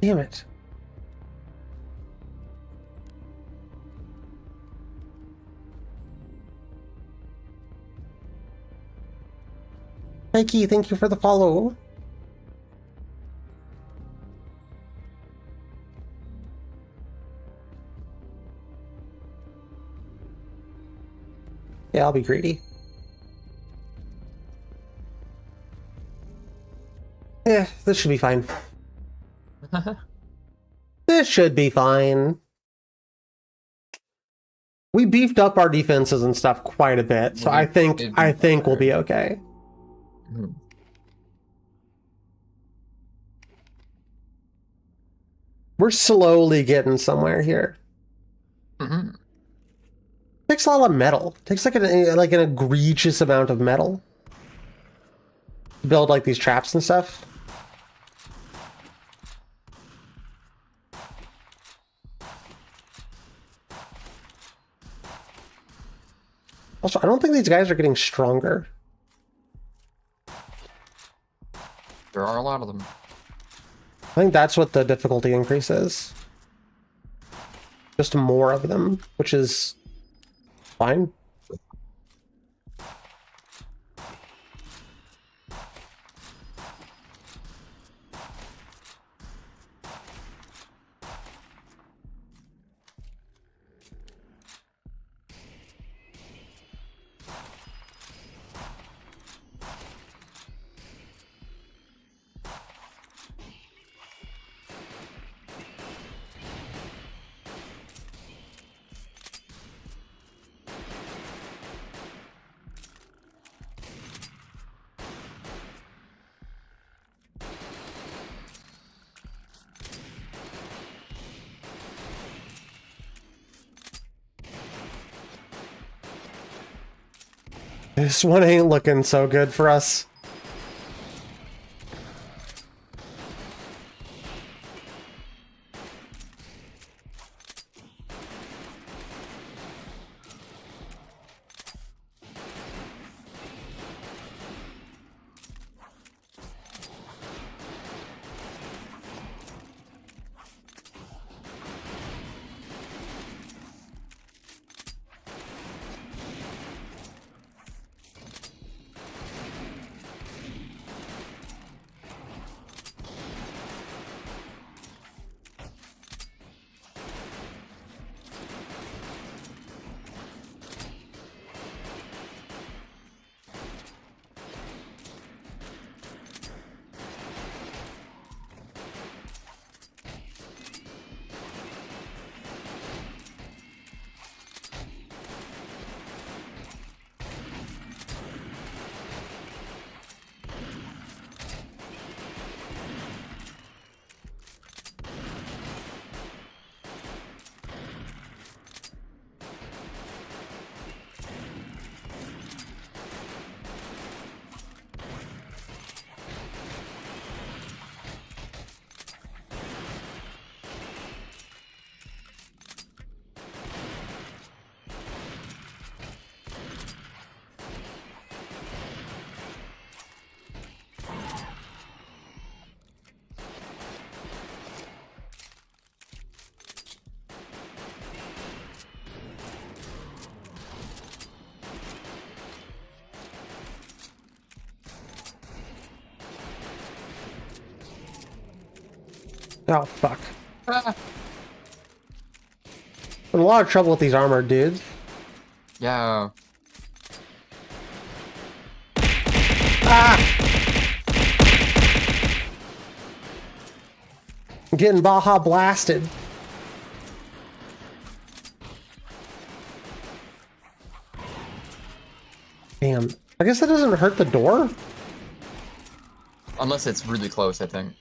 Damn it. Mikey, thank you for the follow. Yeah, I'll be greedy. Yeah, this should be fine. This should be fine. We beefed up our defenses and stuff quite a bit, so I think we'll be okay. Mm-hmm. We're slowly getting somewhere here. Mm-hmm. Takes a lot of metal. Takes like an egregious amount of metal to build like these traps and stuff. Also, I don't think these guys are getting stronger. There are a lot of them. I think that's what the difficulty increase is. Just more of them, which is fine. This one ain't looking so good for us. Oh, fuck. Ah. I'm in a lot of trouble with these armored dudes. Yeah. Ah! I'm getting Baja blasted. Damn. I guess that doesn't hurt the door? Unless it's really close, I think.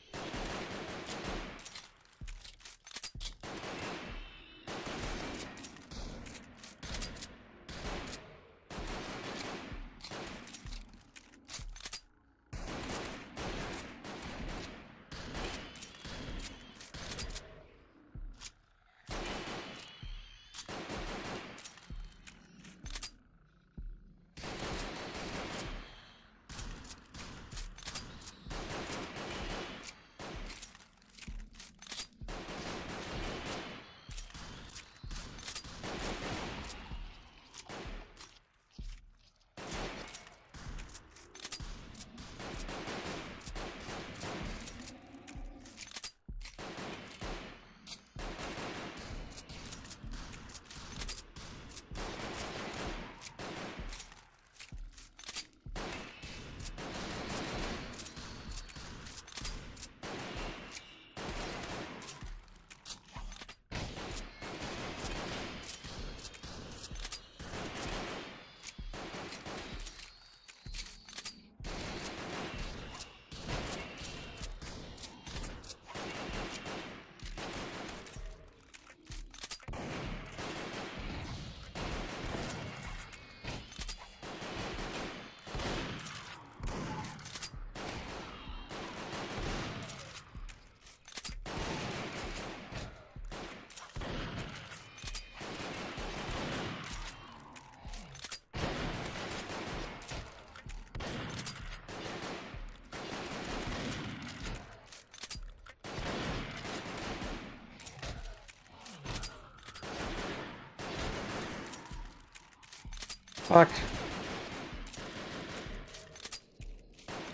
Fuck.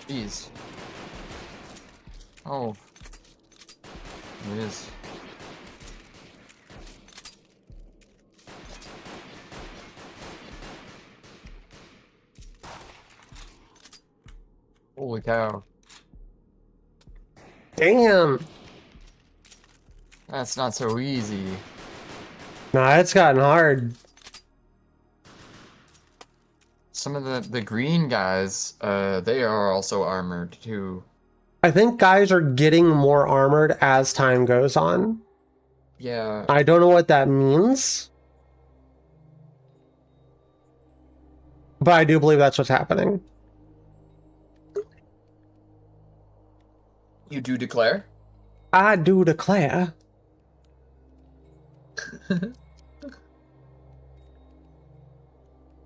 Jeez. Oh. It is. Holy cow. Damn. That's not so easy. Nah, it's gotten hard. Some of the green guys, they are also armored too. I think guys are getting more armored as time goes on. Yeah. I don't know what that means. But I do believe that's what's happening. You do declare? I do declare.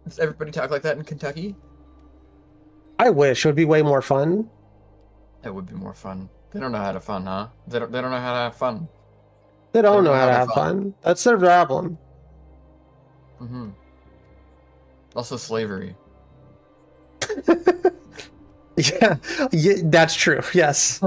Does everybody talk like that in Kentucky? I wish. It would be way more fun. It would be more fun. They don't know how to fun, huh? They don't know how to have fun. They don't know how to have fun. That's their problem. Mm-hmm. Also slavery. Yeah, that's true. Yes.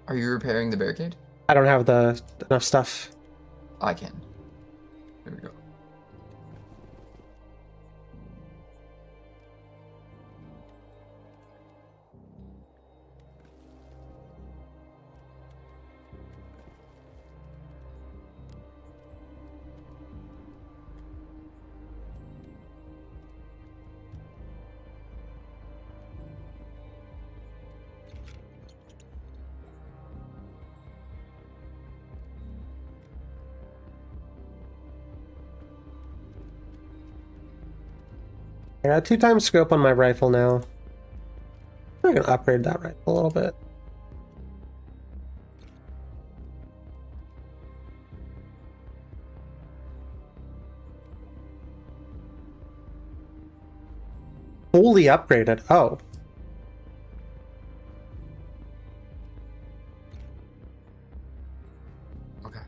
Are you repairing the barricade? I don't have enough stuff. I can. Here we go. I got 2x scope on my rifle now. I'm gonna upgrade that rifle a little bit. Fully upgraded. Oh. Okay.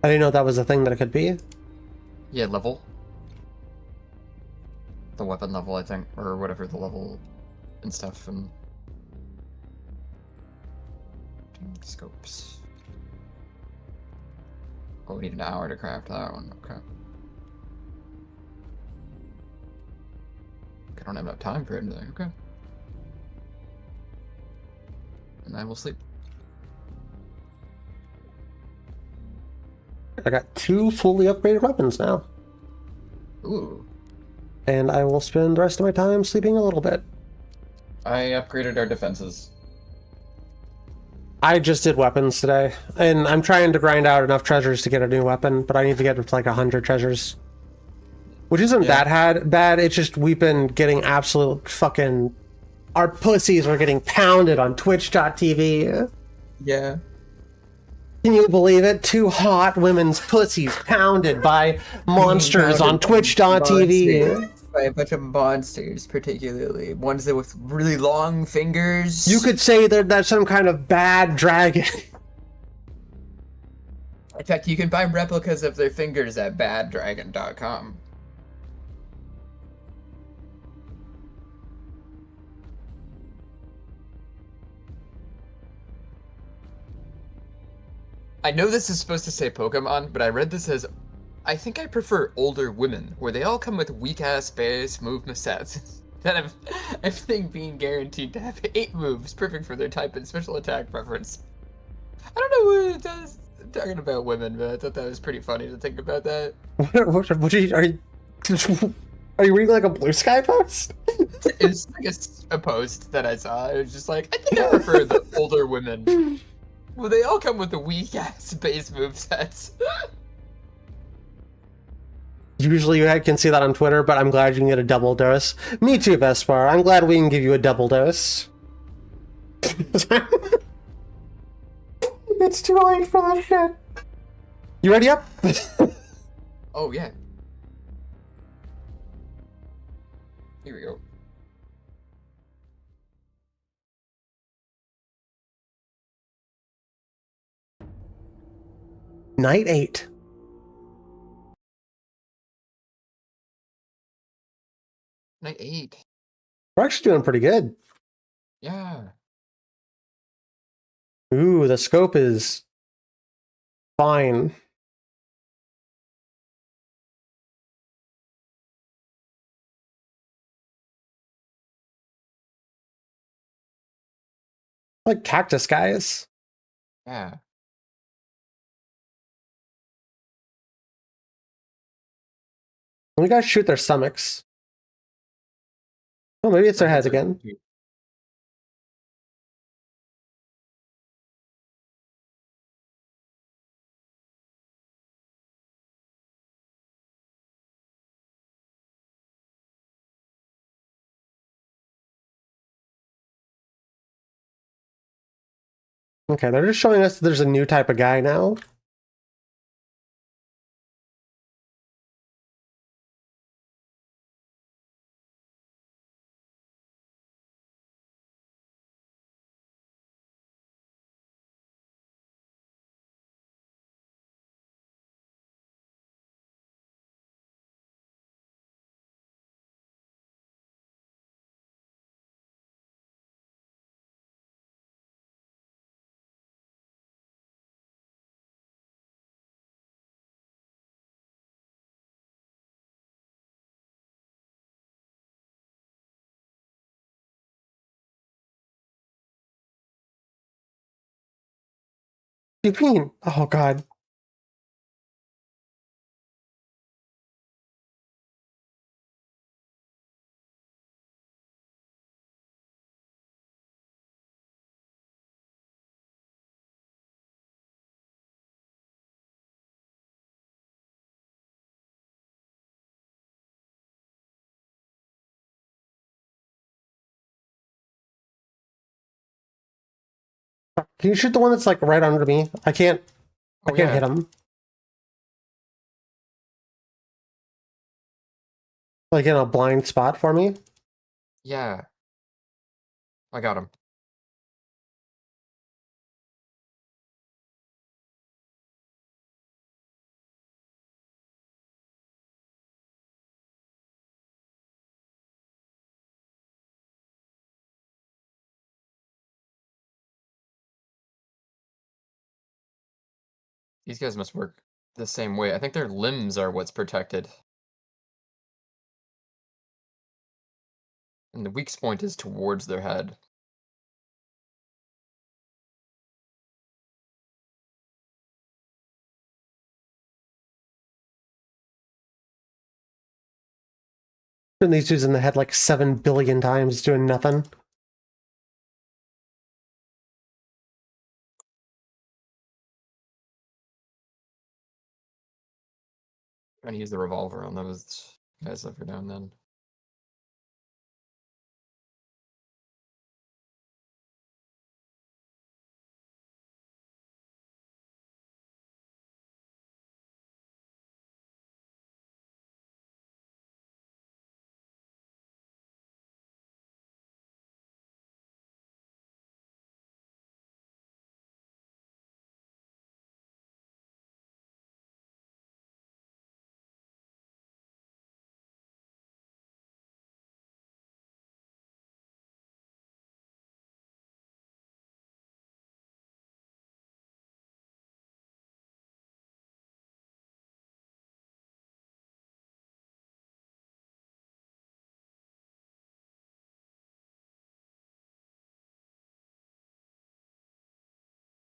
I didn't know that was a thing that it could be. Yeah, level. The weapon level, I think, or whatever the level and stuff, and scopes. Oh, we need an hour to craft that one. Okay. I don't have enough time for anything. Okay. And I will sleep. I got 2 fully upgraded weapons now. Ooh. And I will spend the rest of my time sleeping a little bit. I upgraded our defenses. I just did weapons today, and I'm trying to grind out enough treasures to get a new weapon, but I need to get to like 100 treasures. Which isn't that bad, it's just we've been getting absolute fucking... Our pussies are getting pounded on Twitch.tv. Yeah. Can you believe it? 2 hot women's pussies pounded by monsters on Twitch.tv. By a bunch of monsters, particularly ones that with really long fingers. You could say that that's some kind of bad dragon. In fact, you can buy replicas of their fingers at baddragon.com. I know this is supposed to say Pokemon, but I read this as, I think I prefer older women, where they all come with weak-ass base movement sets, instead of everything being guaranteed to have 8 moves, perfect for their type and special attack preference. I don't know what it does, talking about women, but I thought that was pretty funny to think about that. Are you reading like a Blue Sky post? It's like a post that I saw, it was just like, I think I prefer the older women. Well, they all come with the weak-ass base movesets. Usually you can see that on Twitter, but I'm glad you can get a double dose. Me too, Vespar. I'm glad we can give you a double dose. It's too late for that shit. You ready up? Oh, yeah. Here we go. Night 8. Night 8. We're actually doing pretty good. Yeah. Ooh, the scope is fine. Like cactus guys. Yeah. We gotta shoot their stomachs. Oh, maybe it's their heads That's again. Okay, they're just showing us that there's a new type of guy now. What do you mean? Oh god. Can you shoot the one that's like right under me? I can't hit him. Like in a blind spot for me? Yeah. I got him. These guys must work the same way. I think their limbs are what's protected. And the weak point is towards their head. Shooting these dudes in the head like 7 billion times, doing nothing. Trying to use the revolver on those guys every now and then.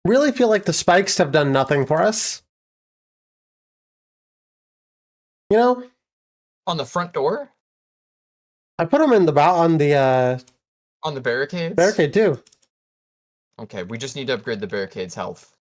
Really feel like the spikes have done nothing for us. You know? On the front door? I put them in the on the barricades? Barricade too. Okay, we just need to upgrade the barricade's health.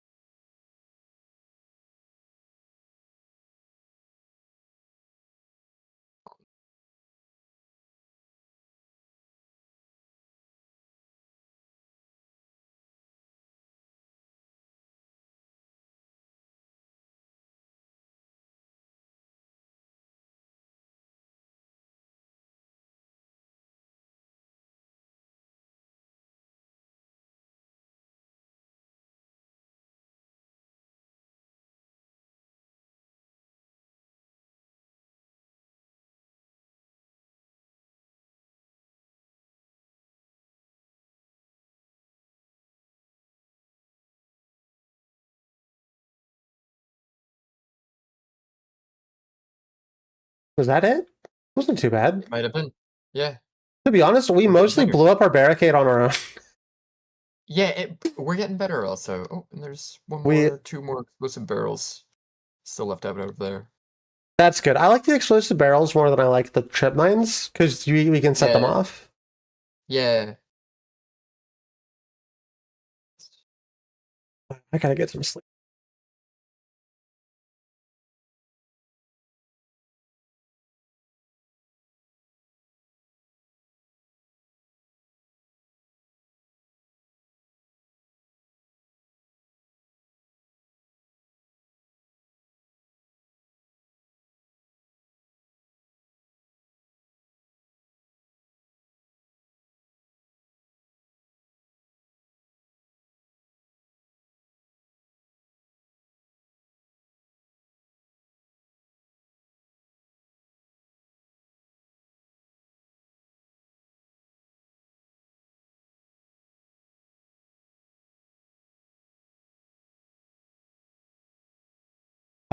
Was that it? Wasn't too bad. Might have been. Yeah. To be honest, we mostly blew up our barricade on our own. Yeah, we're getting better also. Oh, and there's two more explosive barrels still left out over there. That's good. I like the explosive barrels more than I like the trip mines, because we can set them off. Yeah. I gotta get some sleep.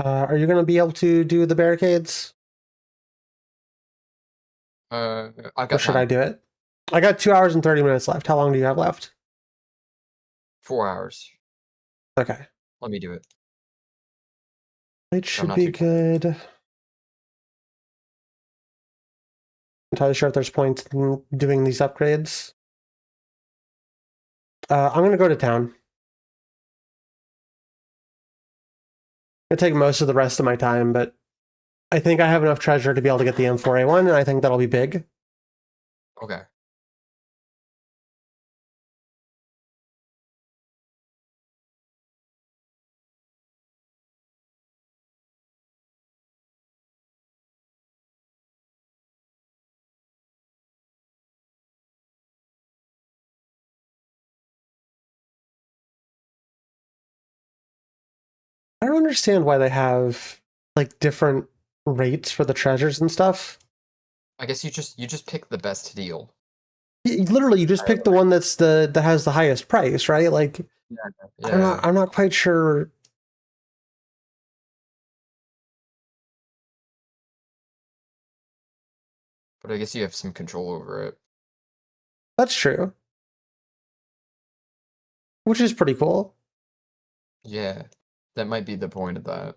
Are you gonna be able to do the barricades? I got Or should I do it? I got 2 hours and 30 minutes left. How long do you have left? 4 hours. Okay. Let me do it. It should be good. I'm entirely sure if there's points in doing these upgrades. I'm gonna go to town. It'll take most of the rest of my time, but I think I have enough treasure to be able to get the M4A1, and I think that'll be big. Okay. I don't understand why they have like different rates for the treasures and stuff. I guess you just pick the best deal. Literally, you just pick the one that has the highest price, right? Like, Yeah. I'm not quite sure. But I guess you have some control over it. That's true. Which is pretty cool. Yeah. That might be the point of that.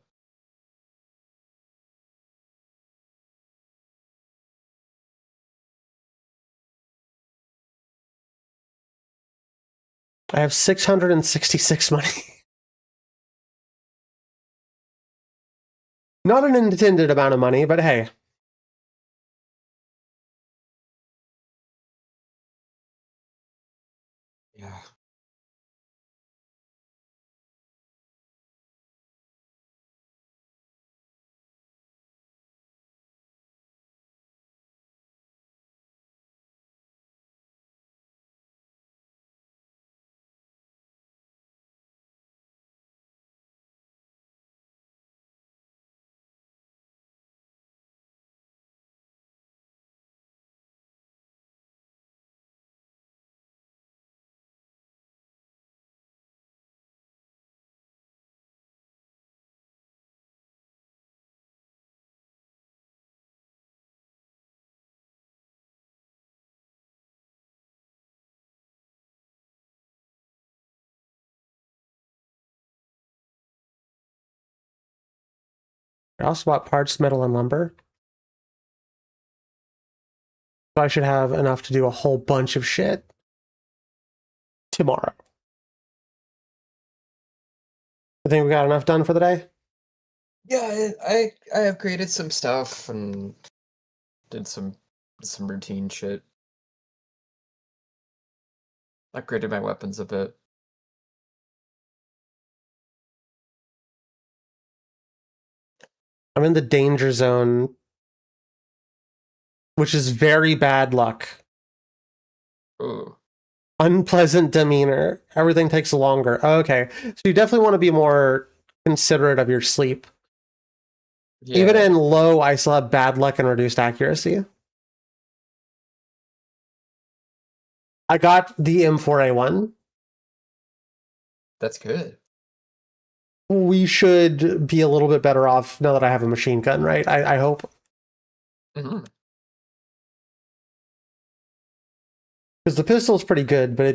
I have 666 money. Not an intended amount of money, but hey. Yeah. I also bought parts, metal, and lumber. So I should have enough to do a whole bunch of shit tomorrow. I think we got enough done for the day. Yeah, I upgraded some stuff and did some routine shit. Upgraded my weapons a bit. I'm in the danger zone, which is very bad luck. Ooh. Unpleasant demeanor. Everything takes longer. Okay. So you definitely want to be more considerate of your sleep. Yeah. Even in low, I still have bad luck and reduced accuracy. I got the M4A1. That's good. We should be a little bit better off now that I have a machine gun, right? I hope. Mhm. Because the pistol's pretty good, but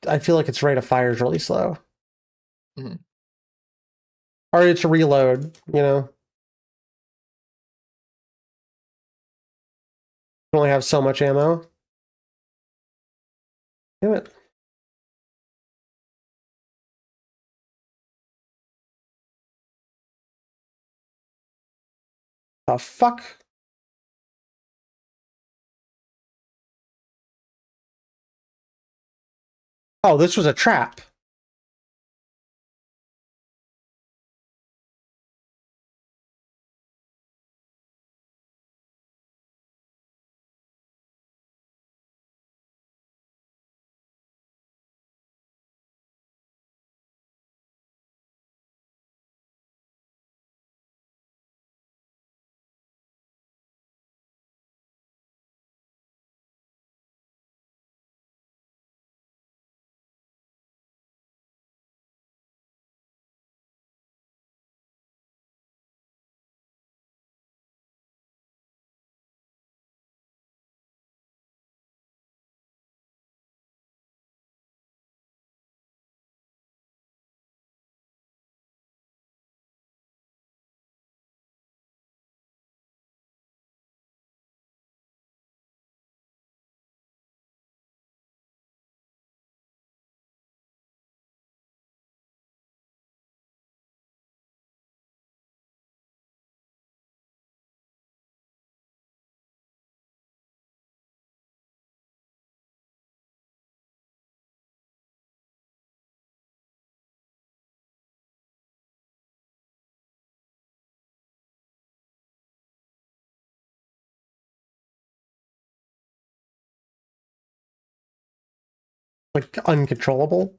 I feel like its rate of fire is really slow. Mhm. Or it's reload, you know? You only have so much ammo. Damn it. The fuck? Oh, this was a trap. Like, uncontrollable.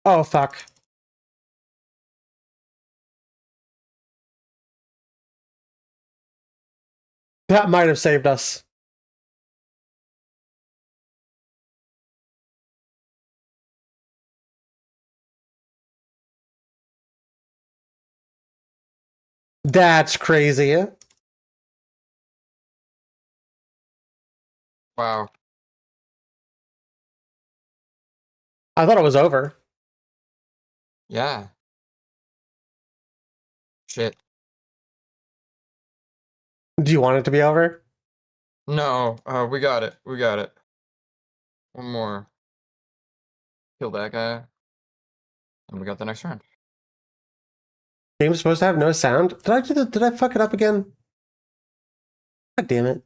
Oh, fuck. That might have saved us. That's crazy. Wow. I thought it was over. Yeah. Shit. Do you want it to be over? No, we got it. We got it. One more. Kill that guy. And we got the next round. Game's supposed to have no sound? Did I fuck it up again? God damn it.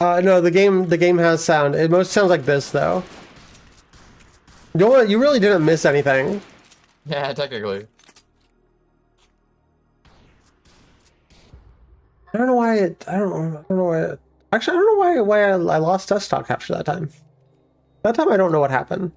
No, the game has sound. It most sounds like this though. You really didn't miss anything. Yeah, technically. I don't know why I don't know why actually I don't know why I lost desktop capture that time. That time I don't know what happened.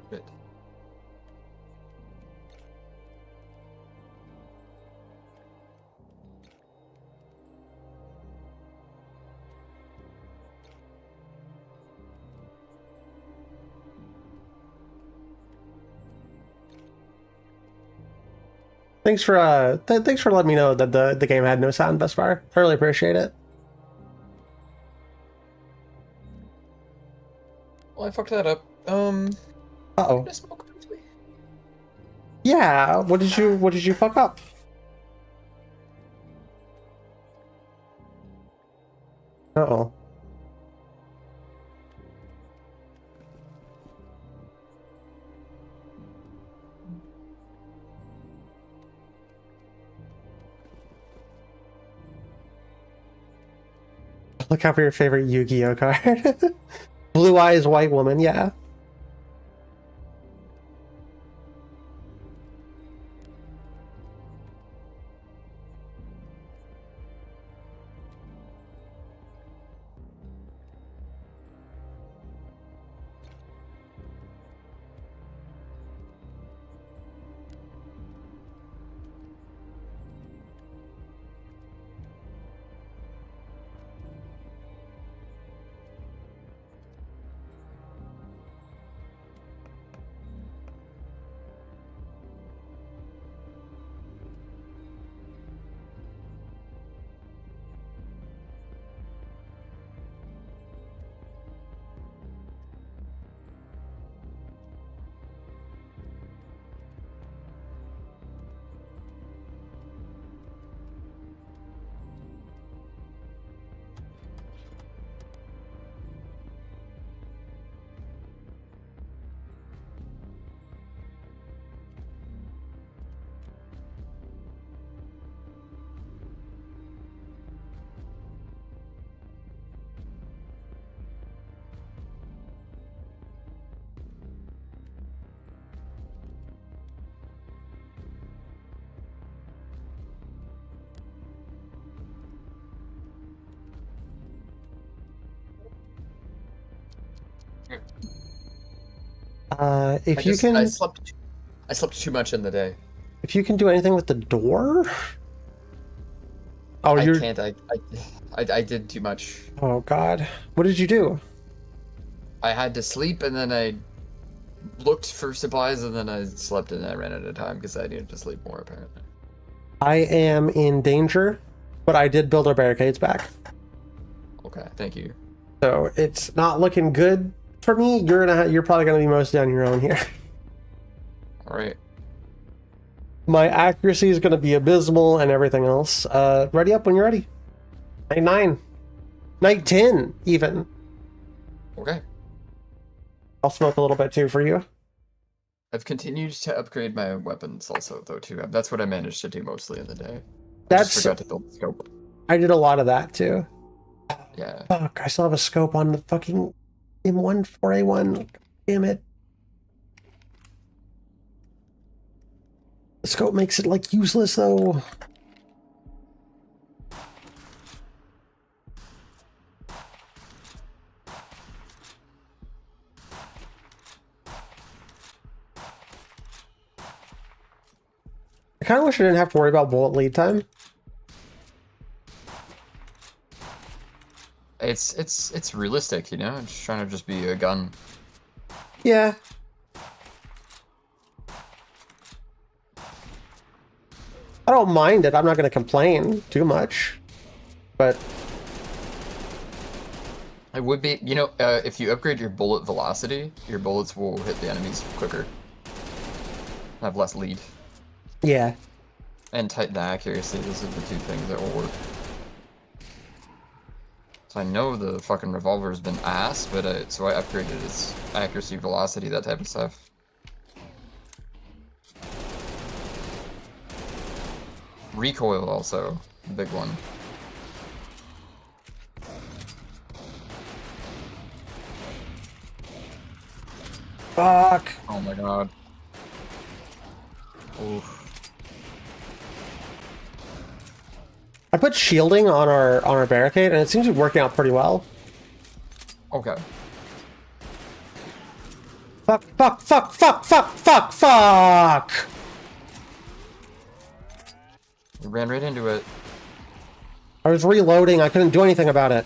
Good. Thanks for thanks for letting me know that the game had no sound thus far. I really appreciate it. Well, I fucked that up. Uh-oh. Did I smoke briefly? Yeah, what did you fuck up? Uh-oh. Look out for your favorite Yu-Gi-Oh card. Blue Eyes White Woman, yeah. If you can, I slept too much in the day. if you can do anything with the door. Oh, I can't. I did too much. Oh God, what did you do? I had to sleep, and then I looked for supplies, and then I slept, and I ran out of time because I needed to sleep more. Apparently. I am in danger, but I did build our barricades back. Okay, thank you. So it's not looking good for me. You're probably gonna be mostly on your own here. All right. My accuracy is gonna be abysmal and everything else. Ready up when you're ready. Night 9. Night 10 even. Okay. I'll smoke a little bit too for you. I've continued to upgrade my weapons also, though, too. That's what I managed to do mostly in the day. I just forgot to build the scope. I did a lot of that too. Yeah. Fuck, I still have a scope on the fucking M1 4A1. Damn it. The scope makes it like useless though. I kind of wish I didn't have to worry about bullet lead time. It's realistic, you know? I'm just trying to just be a gun. Yeah. I don't mind it. I'm not going to complain too much. But It would be, you know, if you upgrade your bullet velocity, your bullets will hit the enemies quicker. Have less lead. yeah. And tighten the accuracy. Those are the two things that will work. So I know the fucking revolver's been ass, but so I upgraded its accuracy, velocity, that type of stuff. Recoil also, a big one. Fuck. Oh my god. Oof. I put shielding on our barricade and it seems to be working out pretty well. Okay. Fuck, fuck, fuck, fuck, fuck, fuck, fuck! We ran right into it. I was reloading, I couldn't do anything about it.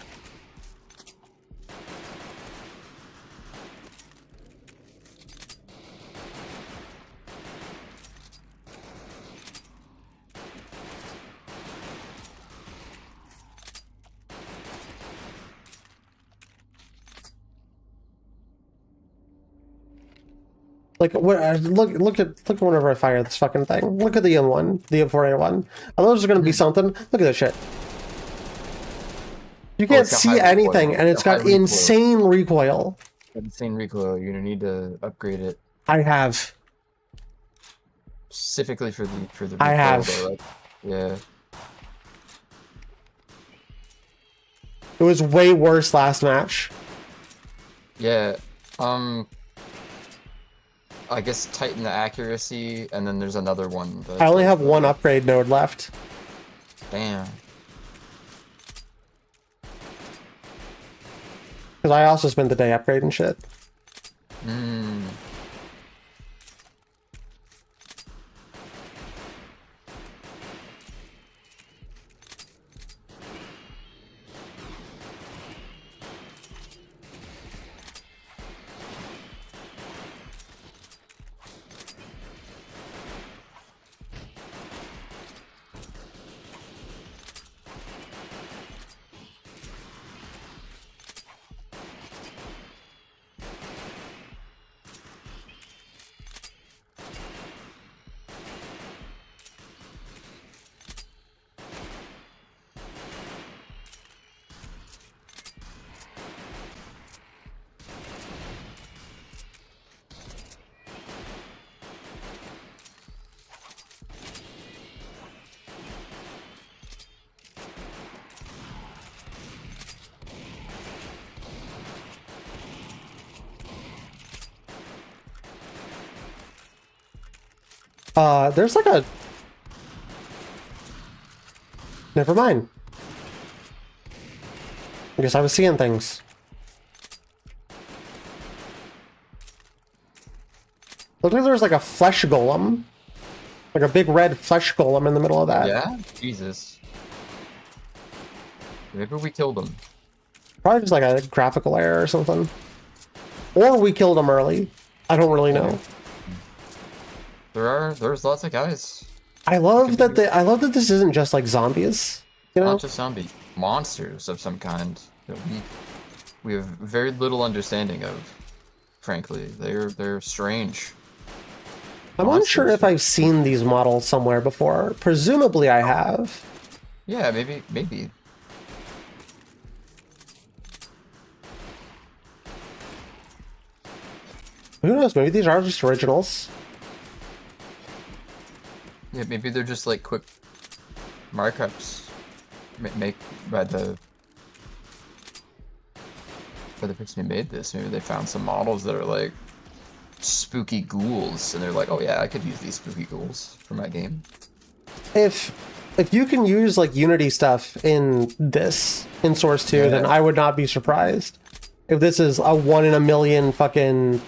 Like what? Look at whenever I fire this fucking thing. Look at the M1, the M4A1. I thought it was gonna be something. Look at this shit. You can't see anything, and it's got insane recoil. Insane recoil. You're gonna need to upgrade it I have. specifically for the. I recoil, have. though, right? Yeah. It was way worse last match. Yeah. I guess tighten the accuracy, and then there's another one. I only have one upgrade node left. Damn. Because I also spent the day upgrading shit. Hmm. There's like a... Never mind. I guess I was seeing things. Looked like there's like a flesh golem. Like a big red flesh golem in the middle of that. Yeah? Jesus. Maybe we killed him. Probably just like a graphical error or something. Or we killed him early. I don't really know. There's lots of guys. I love that this isn't just like zombies. You know? Not just zombie monsters of some kind that we have very little understanding of. Frankly, they're strange. I'm unsure if I've seen these models somewhere before. Presumably I have. Yeah, maybe. Who knows? Maybe these are just originals. Yeah, maybe they're just like quick markups make by the person who made this. Maybe they found some models that are like spooky ghouls, and they're like, oh yeah, I could use these spooky ghouls for my game. If you can use like Unity stuff in this in Source 2, then I would not be surprised if this is a 1 in a million fucking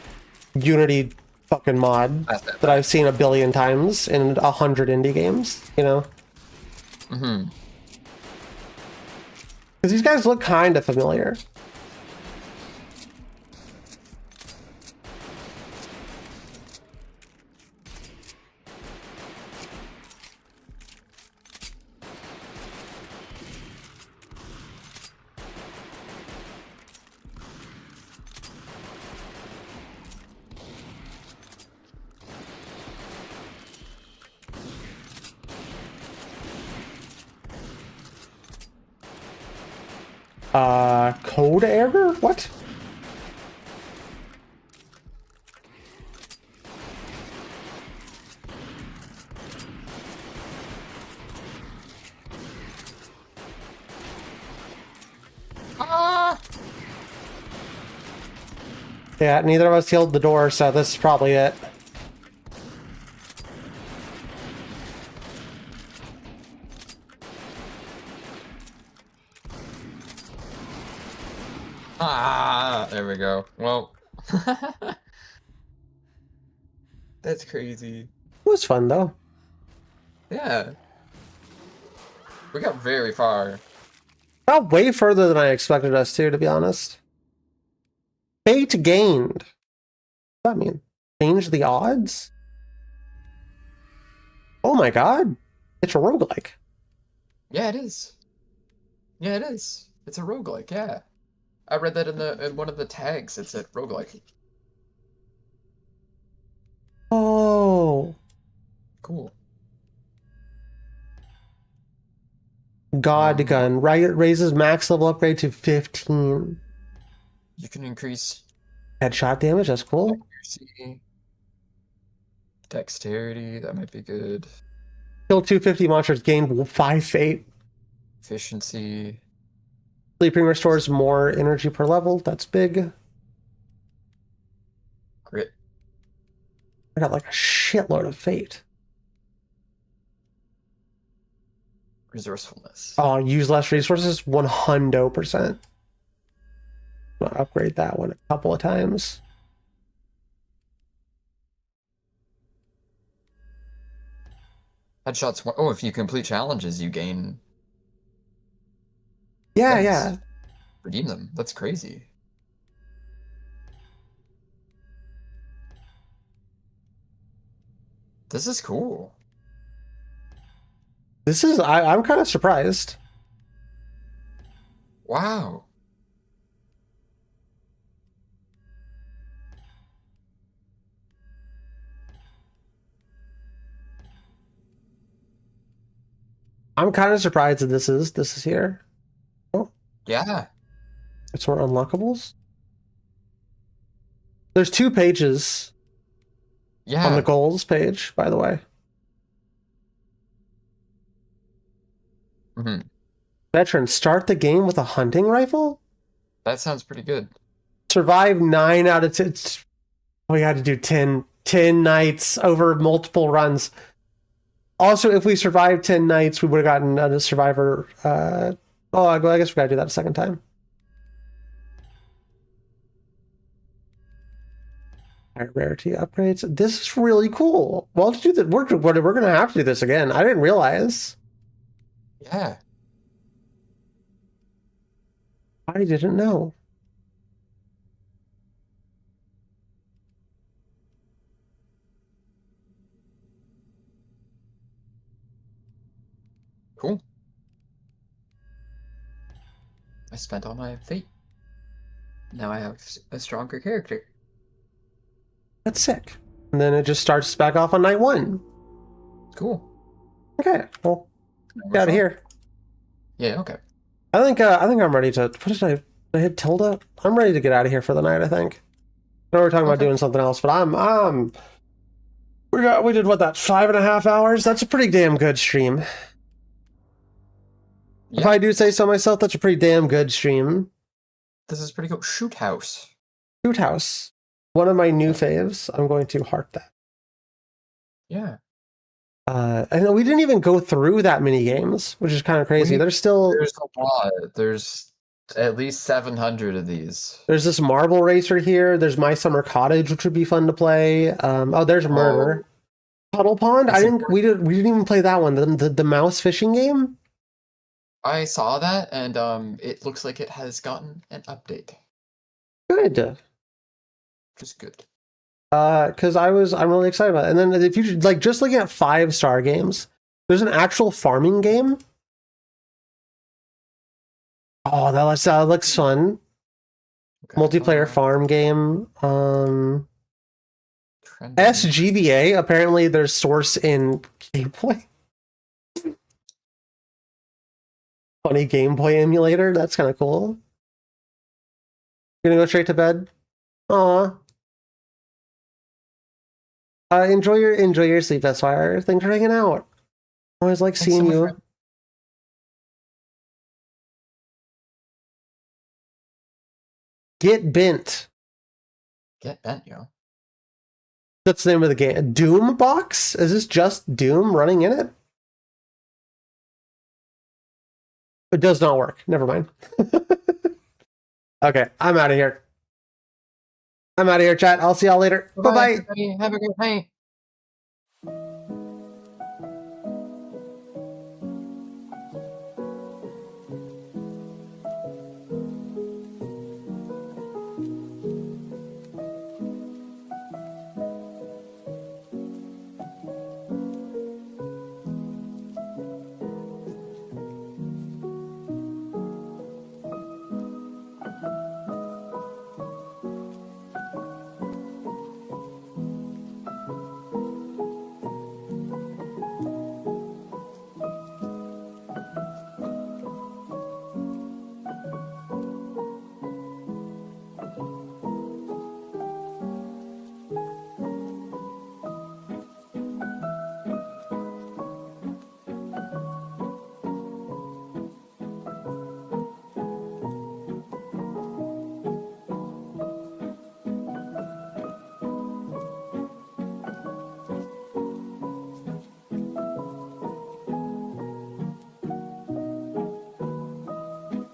Unity fucking mod that I've seen a billion times in 100 indie games, you know? Mm-hmm. Because these guys look kind of familiar. Code error? What? Yeah, neither of us healed the door, so this is probably it. There we go. Well, that's crazy. It was fun though. Yeah. We got very far. Got way further than I expected us to be honest. Fate gained. What does that mean? Change the odds? Oh my god. It's a roguelike. Yeah, it is. Yeah, it is. It's a roguelike, yeah. I read that in one of the tags. It said roguelike. Oh. Cool. God gun. Raises max level upgrade to 15. You can increase Headshot damage, that's cool. accuracy, dexterity, that might be good. Kill 250 monsters, gain 5 fate. Efficiency. Sleeping restores more energy per level, that's big. Grit. I got like a shitload of fate. Resourcefulness. Oh, use less resources, 100%. I'll upgrade that one a couple of times. Headshots. Oh, if you complete challenges, you gain. Yeah, things. yeah. Redeem them. That's crazy. This is cool. This is, I'm kind of surprised. Wow. I'm kind of surprised that this is here. Oh, Yeah. it's more unlockables. There's 2 pages Yeah. on the goals page, by the way. Hmm. Veteran, start the game with a hunting rifle? That sounds pretty good. Survive 9 out of 10. We had to do 10 nights over multiple runs. Also, if we survived 10 nights, we would have gotten a survivor. I guess we gotta do that a second time. All right, rarity upgrades. This is really cool. Well, to do that, we're gonna have to do this again. I didn't realize. Yeah. I didn't know. Cool. I spent all my fate. Now I have a stronger character. That's sick. And then it just starts back off on night 1. Cool. Okay, well, get out of here. Yeah, okay. I think I'm ready to. What did I hit tilde? I'm ready to get out of here for the night, I think. No, we're talking about Okay. doing something else, but we did what, that 5.5 hours? That's a pretty damn good stream. If Yeah, I do say so myself, that's a pretty damn good stream. this is pretty cool. Shoot House. Shoot House. One of my new faves. I'm going to heart that. Yeah. I know we didn't even go through that many games, which is kind of crazy. There's There's a lot. There's at least 700 of these. there's this Marble Racer here. There's My Summer Cottage, which would be fun to play. There's Murder. Puddle Pond. We didn't even play that one. The mouse fishing game. I saw that, and it looks like it has gotten an update, Good. which is good. Because I'm really excited about it. And then if you like just looking at 5-star games, there's an actual farming game. Oh, that looks fun. Okay, Multiplayer farm game. SGBA. Apparently, there's source in gameplay. Funny gameplay emulator. That's kind of cool. You're gonna go straight to bed. Aw. Enjoy your sleep, Esquire. Thanks for hanging out. Always like Thanks seeing so much, you. man. Get bent. Get bent, yo. That's the name of the game. Doom box? Is this just Doom running in it? It does not work. Never mind. Okay, I'm out of here. I'm out of here, chat. I'll see y'all later. Bye bye. Everybody. Have a good night.